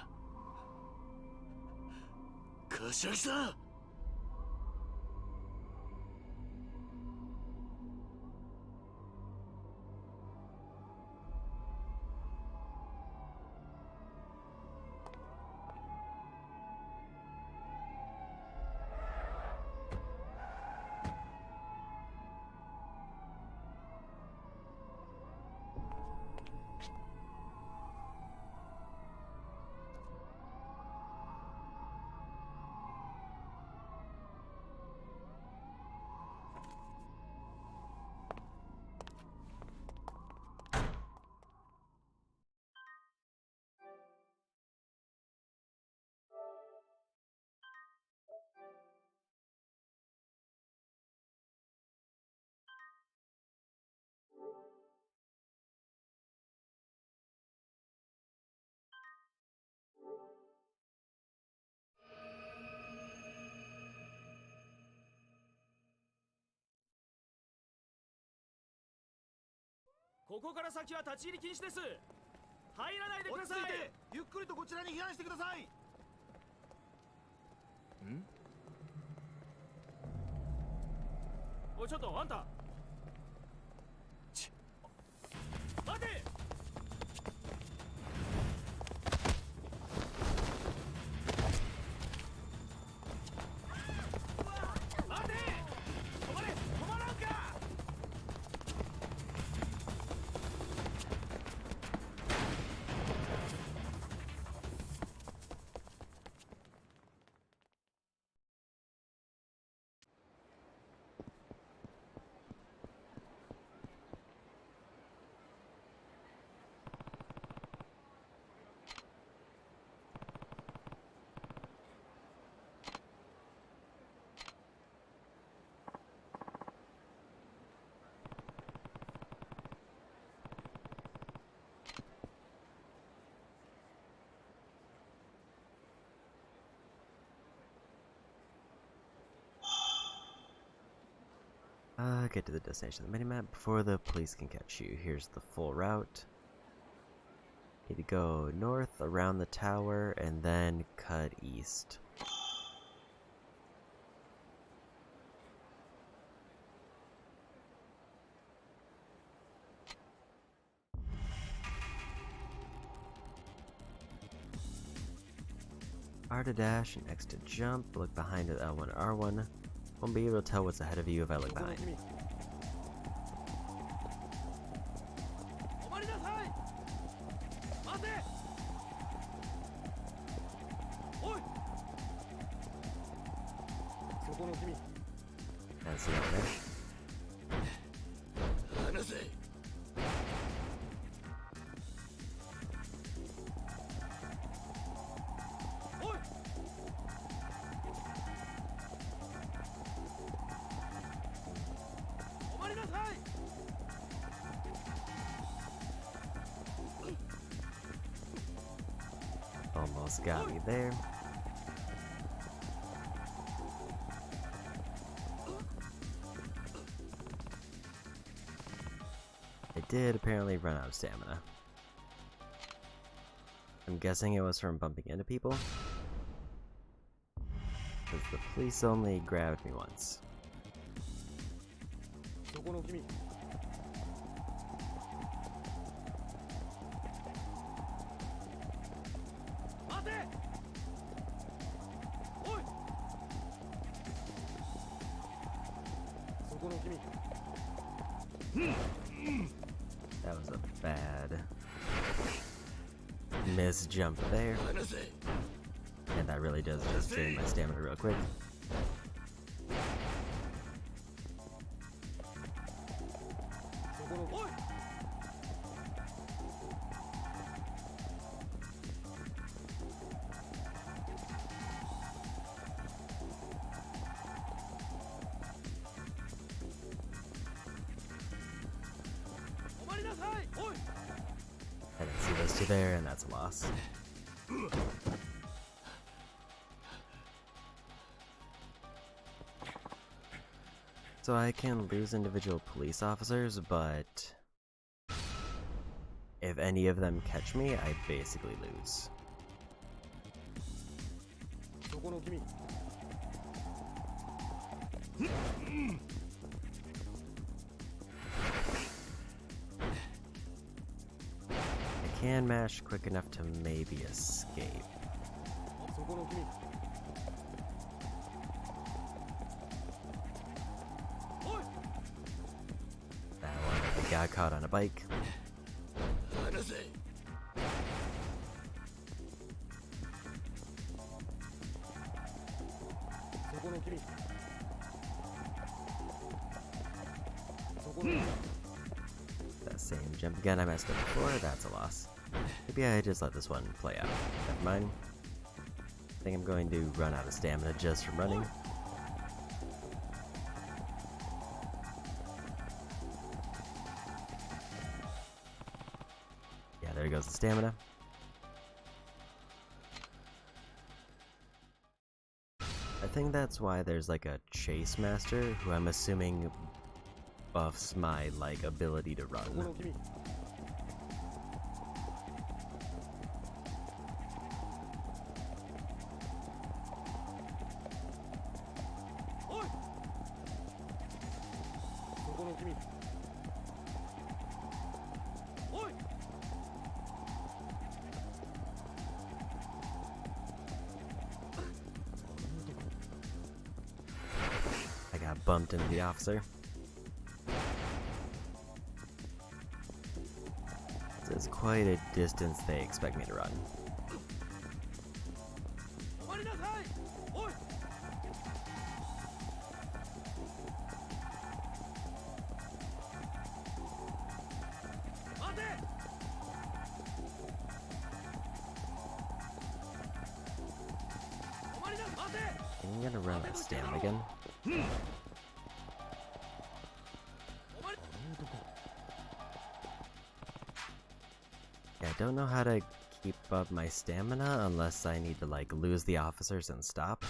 柏木さん。ここから先は立ち入り禁止です。入らないでください。落ち着いてゆっくりとこちらに避難してください。おい、ちょっとあんた、待て。待て、止まれ、止まらんか。Get to the destination of the minimap before the police can catch you. Here's the full route. Need to go north around the tower and then cut east. R to dash and X to jump. Look behind at L1 R1. Won't be able to tell what's ahead of you if I look behind. That's the other. Almost got me there. I did apparently run out of stamina. I'm guessing it was from bumping into people, because the police only grabbed me once. That was a bad miss jump there. And that really does just drain my stamina real quick. I didn't see those two there, and that's a loss. So I can lose individual police officers, but if any of them catch me, I basically lose. I can mash quick enough to maybe escape. That one, I got caught on a bike. That same jump again I messed up before, that's a loss. Maybe I just let this one play out. Never mind. I think I'm going to run out of stamina just from running. Yeah, there goes the stamina. I think that's why there's like a chase master who I'm assuming buffs my like ability to run. I got bumped into the officer. This is quite a distance they expect me to run. I'm gonna run out of stamina again. Yeah, I don't know how to keep up my stamina unless I need to like lose the officers and stop.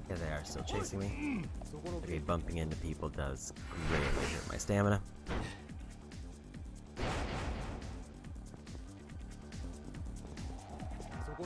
Yeah, they are still chasing me. Okay, bumping into people does greatly hurt my stamina. It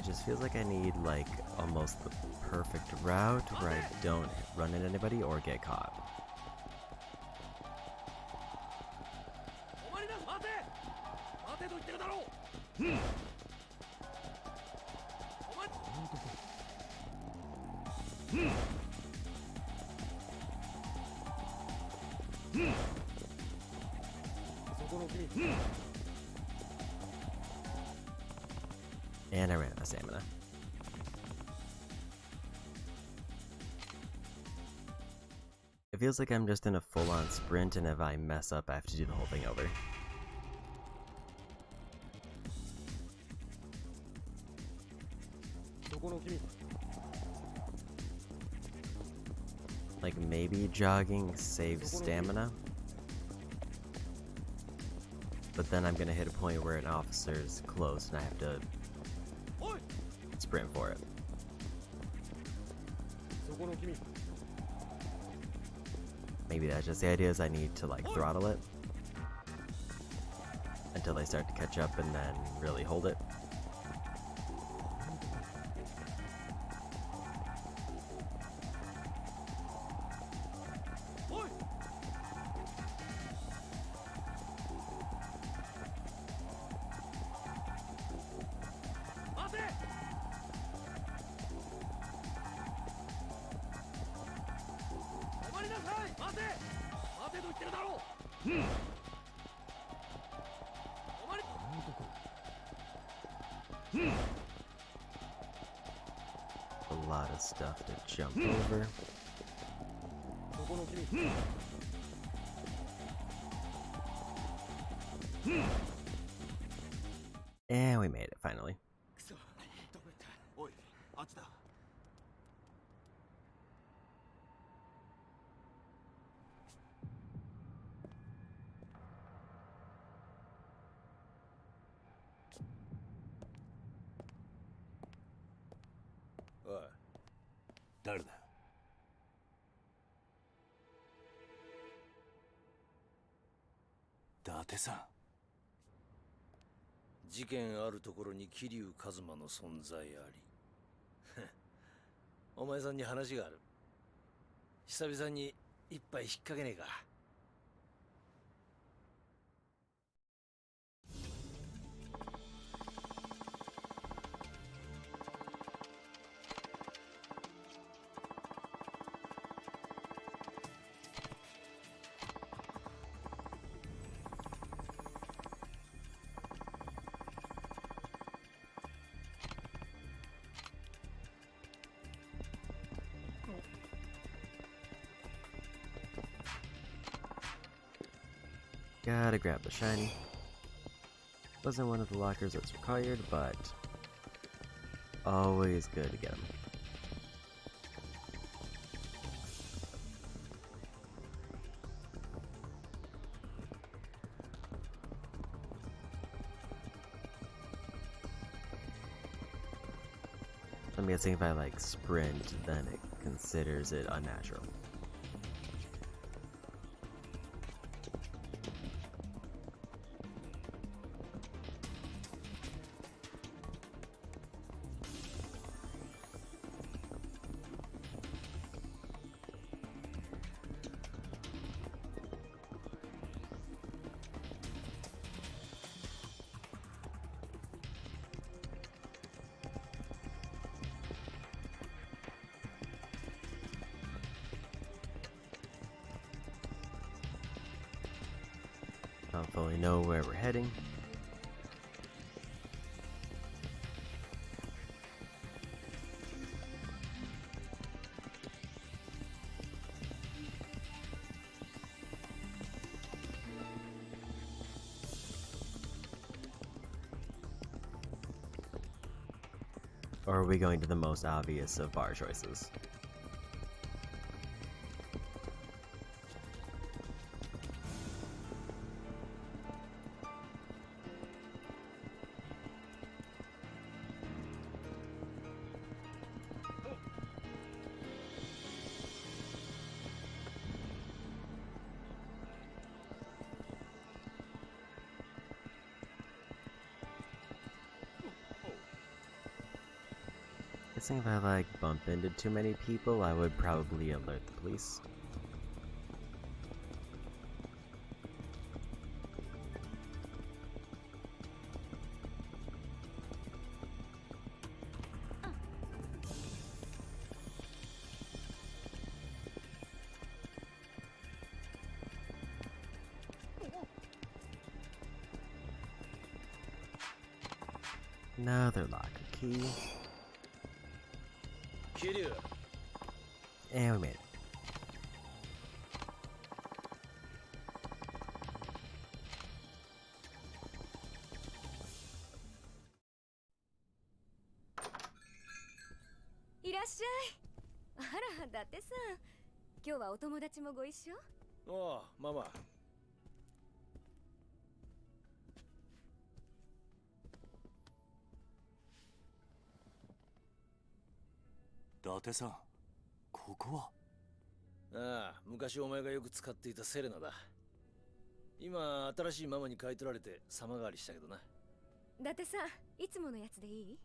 just feels like I need, like, almost the perfect route where I don't run into anybody or get caught. And I ran out of stamina. It feels like I'm just in a full-on sprint, and if I mess up, I have to do the whole thing over. Like, maybe jogging saves stamina, but then I'm gonna hit a point where an officer's close and I have to sprint for it. Maybe that's just the idea, is I need to, like, throttle it until they start to catch up and then really hold it. A lot of stuff to jump over. And we made it, finally.おい、誰だ？伊達さん。事件あるところに桐生一馬の存在あり。お前さんに話がある。久々に一杯引っ掛けねえか。Gotta grab the shiny. Wasn't one of the lockers that's required, but always good to get them. I'm guessing if I like sprint, then it considers it unnatural. Don't fully know where we're heading. Or are we going to the most obvious of bar choices? Guessing if I like bump into too many people, I would probably alert the police. Another locker key. Kiryu. And we made it.いらっしゃい。あら、伊達さん。今日はお友達もご一緒？おう、ママ。伊達さん、ここは？ああ、昔お前がよく使っていたセレナだ。今、新しいママに買い取られて様変わりしたけどな。伊達さん、いつものやつでいい？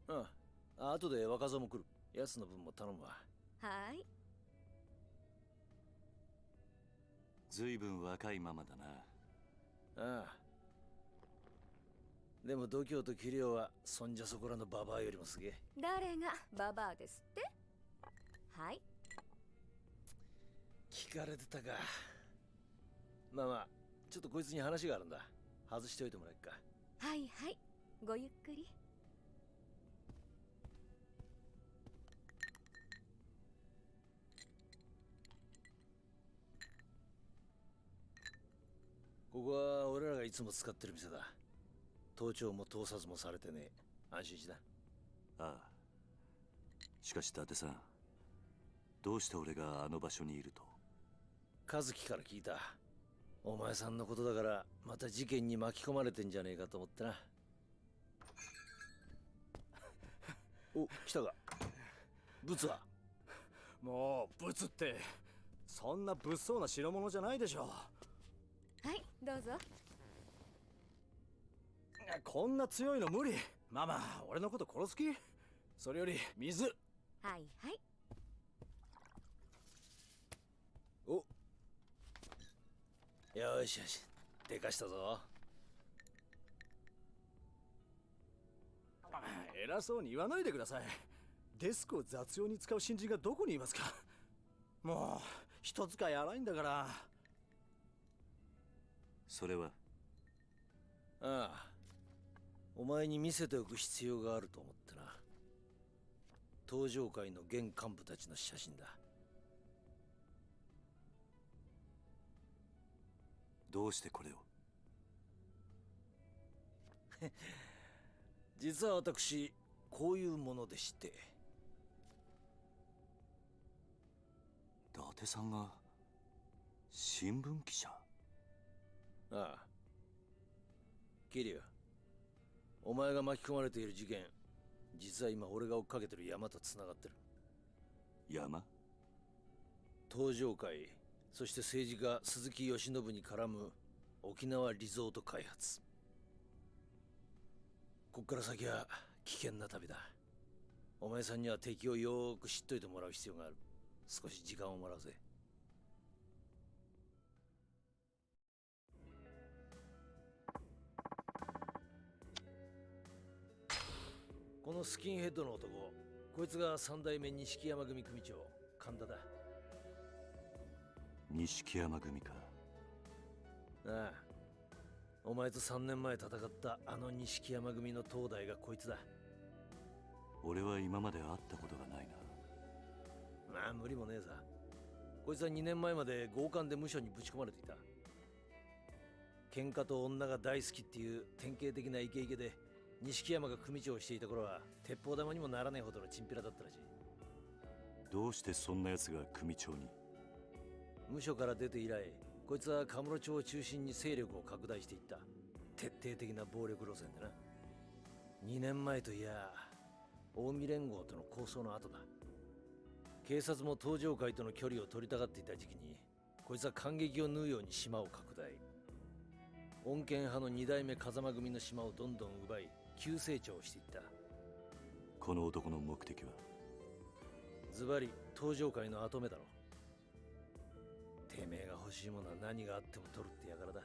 ああ、後で若造も来る。奴の分も頼むわ。はい。ずいぶん若いママだな。ああ。でも度胸と器量はそんじゃそこらのババアよりもすげえ。誰がババアですって？はい。聞かれてたか。まあまあ、ちょっとこいつに話があるんだ。外しておいてもらえっか。はいはい。ごゆっくり。ここは俺らがいつも使ってる店だ。盗聴も盗撮もされてねえ。安心しな。ああ。しかし伊達さん、どうして俺があの場所にいると？和樹から聞いた。お前さんのことだからまた事件に巻き込まれてんじゃねえかと思ってな。お、来たか。ブツは？もうブツってそんな物騒な代物じゃないでしょ。はい、どうぞ。こんな強いの無理。ママ、俺のこと殺す気？それより水。はいはい。お、よしよし、でかしたぞ。偉そうに言わないでください。デスクを雑用に使う新人がどこにいますか？もう人使い荒いんだから。それは？ああ、お前に見せておく必要があると思ってな。登場界の現幹部たちの写真だ。どうしてこれを？実は私、こういうものでして。伊達さんが新聞記者？ああ。キリュウ、お前が巻き込まれている事件、実は今俺が追っかけてる山と繋がってる。山？登場界、そして政治家鈴木義信に絡む沖縄リゾート開発。こっから先は危険な旅だ。お前さんには敵をよーく知っといてもらう必要がある。少し時間をもらうぜ。このスキンヘッドの男、こいつが三代目錦山組組長、神田だ。錦山組か。ああ、お前と3年前戦ったあの錦山組の東大がこいつだ。俺は今まで会ったことがないな。まあ無理もねえさ。こいつは2年前まで強姦で無所にぶち込まれていた。喧嘩と女が大好きっていう典型的なイケイケで、錦山が組長をしていた頃は鉄砲玉にもならないほどのチンピラだったらしい。どうしてそんな奴が組長に？無所から出て以来、こいつはカムロ町を中心に勢力を拡大していった。徹底的な暴力路線でな。2年前といや近江連合との抗争の後だ。警察も登場界との距離を取りたがっていた時期に、こいつは感激を縫うように島を拡大。穏健派の2代目風間組の島をどんどん奪い急成長していった。この男の目的は？ズバリ登場界の跡目だろ。てめえが欲しいものは何があっても取るってやからだ。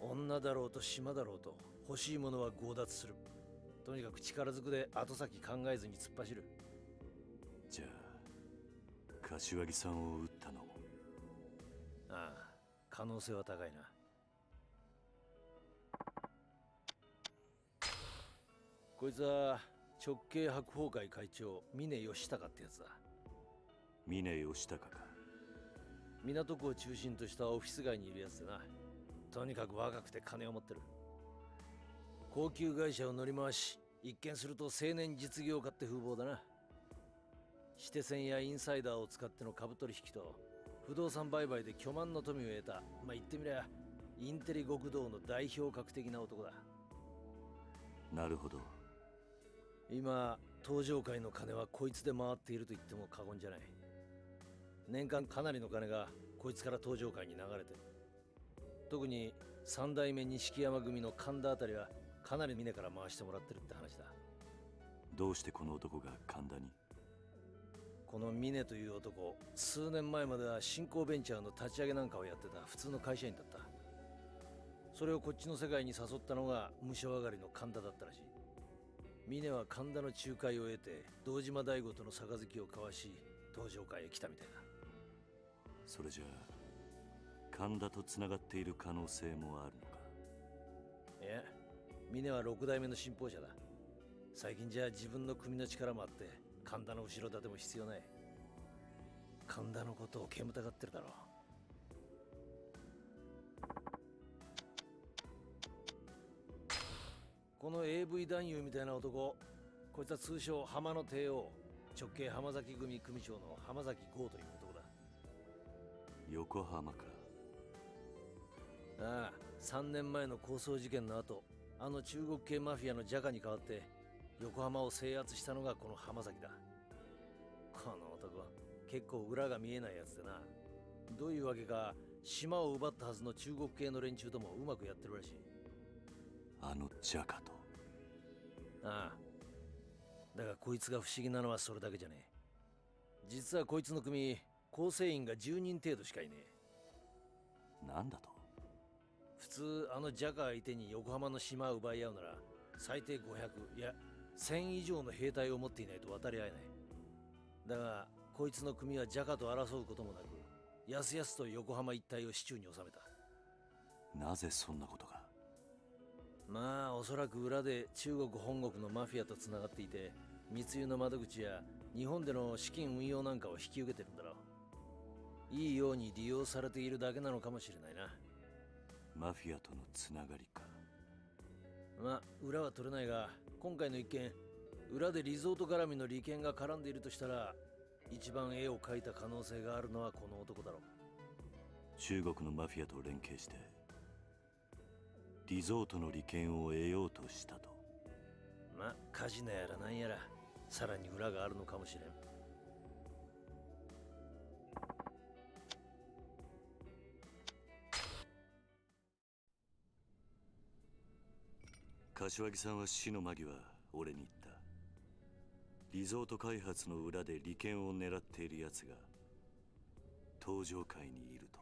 女だろうと島だろうと欲しいものは強奪する。とにかく力ずくで後先考えずに突っ走る。じゃあ柏木さんを撃ったのも？ああ、可能性は高いな。こいつは直系白鵬会会長峰義孝ってやつだ。峰義孝か。港区を中心としたオフィス街にいるやつでな。とにかく若くて金を持ってる。高級会社を乗り回し、一見すると青年実業家って風貌だな。指定線やインサイダーを使っての株取引と不動産売買で巨万の富を得た、まあ言ってみりゃインテリ極道の代表格的な男だ。なるほど。今登場界の金はこいつで回っていると言っても過言じゃない。年間かなりの金がこいつから登場界に流れてる。特に三代目錦山組の神田あたりはかなり峰から回してもらってるって話だ。どうしてこの男が神田に？この峰という男、数年前までは新興ベンチャーの立ち上げなんかをやってた普通の会社員だった。それをこっちの世界に誘ったのが無償上がりの神田だったらしい。峰は神田の仲介を得て堂島大吾との杯を交わし登場界へ来たみたいだ。それじゃあ神田とつながっている可能性もあるのか？いや、峰は6代目の信奉者だ。最近じゃ自分の組の力もあって神田の後ろ盾も必要ない。神田のことを煙たがってるだろう。この AV 男優みたいな男、こいつは通称浜の帝王、直系浜崎組組長の浜崎剛という男だ。横浜か。ああ、3年前の抗争事件の後、あの中国系マフィアのジャカに代わって横浜を制圧したのがこの浜崎だ。この男、結構裏が見えないやつでな。どういうわけか島を奪ったはずの中国系の連中ともうまくやってるらしい。あのジャカと？ああ、だがこいつが不思議なのはそれだけじゃねえ。実はこいつの組構成員が10人程度しかいねえ。なんだと？普通あのジャカ相手に横浜の島を奪い合うなら最低500、いや1000以上の兵隊を持っていないと渡り合えない。だがこいつの組はジャカと争うこともなくやすやすと横浜一帯を手中に収めた。なぜそんなことが？まあおそらく裏で中国本国のマフィアとつながっていて密輸の窓口や日本での資金運用なんかを引き受けてるんだろう。いいように利用されているだけなのかもしれないな。マフィアとのつながりか。まあ裏は取れないが今回の一件、裏でリゾート絡みの利権が絡んでいるとしたら一番絵を描いた可能性があるのはこの男だろう。中国のマフィアと連携してリゾートの利権を得ようとしたと。まあカジノやらなんやらさらに裏があるのかもしれん。柏木さんは死の間際俺に言った。リゾート開発の裏で利権を狙っている奴が登場界にいると。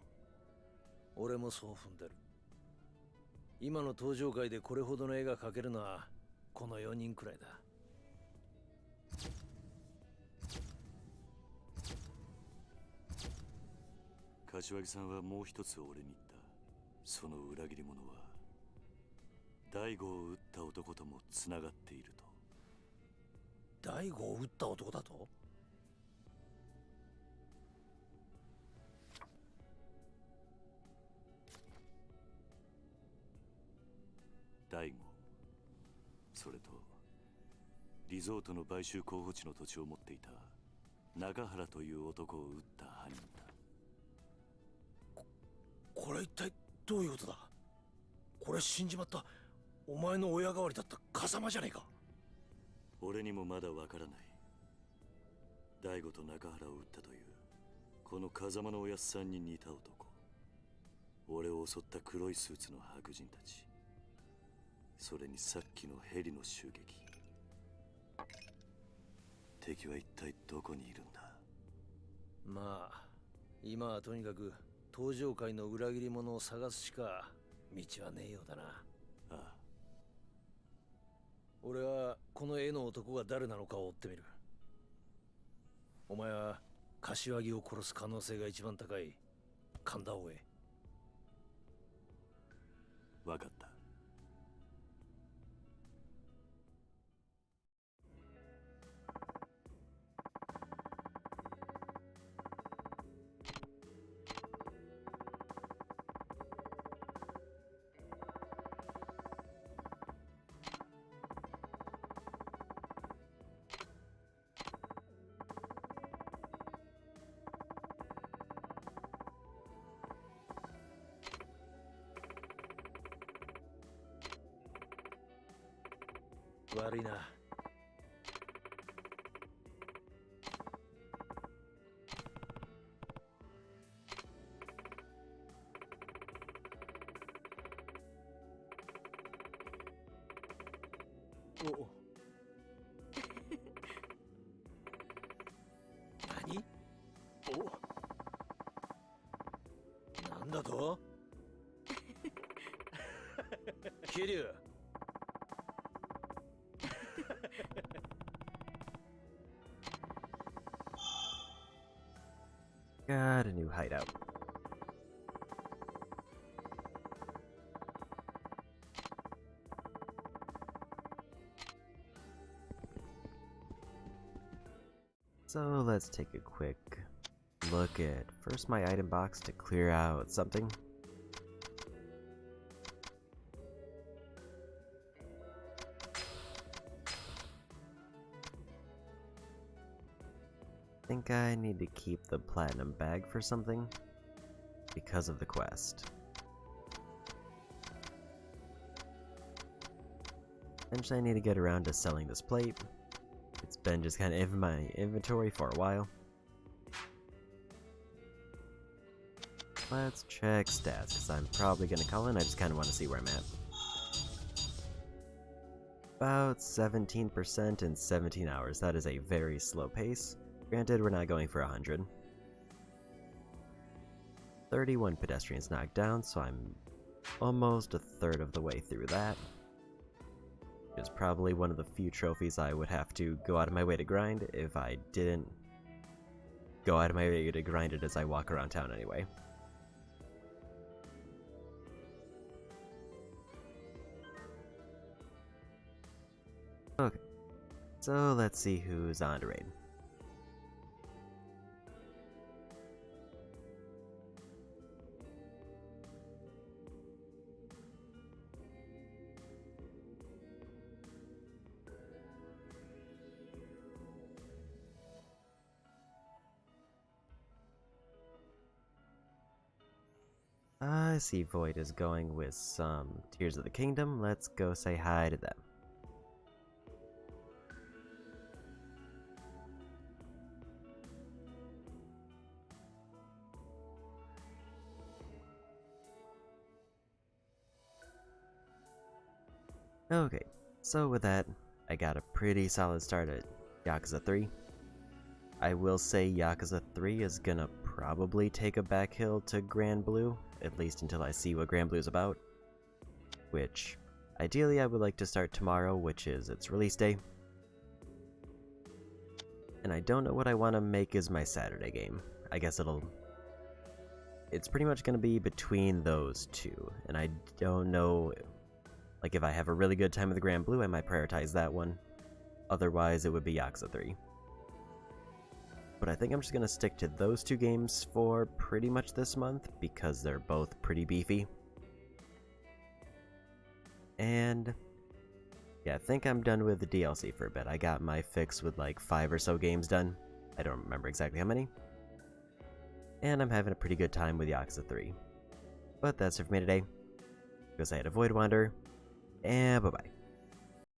俺もそう踏んでる。今の登場界でこれほどの絵が描けるのはこの4人くらいだ。柏木さんはもう一つ俺に言った。その裏切り者は大悟を撃った男ともつながっていると。大悟を撃った男だと？大悟、それとリゾートの買収候補地の土地を持っていた中原という男を撃った犯人だ。これ一体どういうことだ？これ死んじまったお前の親代わりだった風間じゃねえか。俺にもまだわからない。大悟と中原を撃ったというこの風間のおやっさんに似た男、俺を襲った黒いスーツの白人たち、それにさっきのヘリの襲撃。敵は一体どこにいるんだ？まあ今はとにかく登場界の裏切り者を探すしか道はねえようだな。ああ。俺はこの絵の男が誰なのかを追ってみる。お前は柏木を殺す可能性が一番高い神田を追え。わかった。悪いな。お何？おなんだと？桐生。Got a new hideout. So let's take a quick look at first my item box to clear out something. I think I need to keep the platinum bag for something because of the quest. Eventually I need to get around to selling this plate. It's been just kind of in my inventory for a while. Let's check stats, because I'm probably going to call in. I just kind of want to see where I'm at. About 17% in 17 hours. That is a very slow pace. Granted, we're not going for 100. 31 pedestrians knocked down, so I'm almost a third of the way through that. It's probably one of the few trophies I would have to go out of my way to grind if I didn't go out of my way to grind it as I walk around town anyway. Okay, so let's see who's on to raid. I see Void is going with some Tears of the Kingdom. Let's go say hi to them. Okay, so with that, I got a pretty solid start at Yakuza 3. I will say Yakuza 3 is gonna probably take a back hill to Grand Blue, at least until I see what Grand Blue is about. Which, ideally I would like to start tomorrow, which is its release day. And I don't know what I want to make as my Saturday game. I guess it's pretty much gonna be between those two, and I don't know, like if I have a really good time with the Grand Blue, I might prioritize that one. Otherwise, it would be Yakuza 3. But I think I'm just going to stick to those two games for pretty much this month, because they're both pretty beefy. And yeah, I think I'm done with the DLC for a bit. I got my fix with like 5 or so games done. I don't remember exactly how many. And I'm having a pretty good time with Yakuza 3. But that's it for me today. Go say hi to Void Wander, and bye-bye.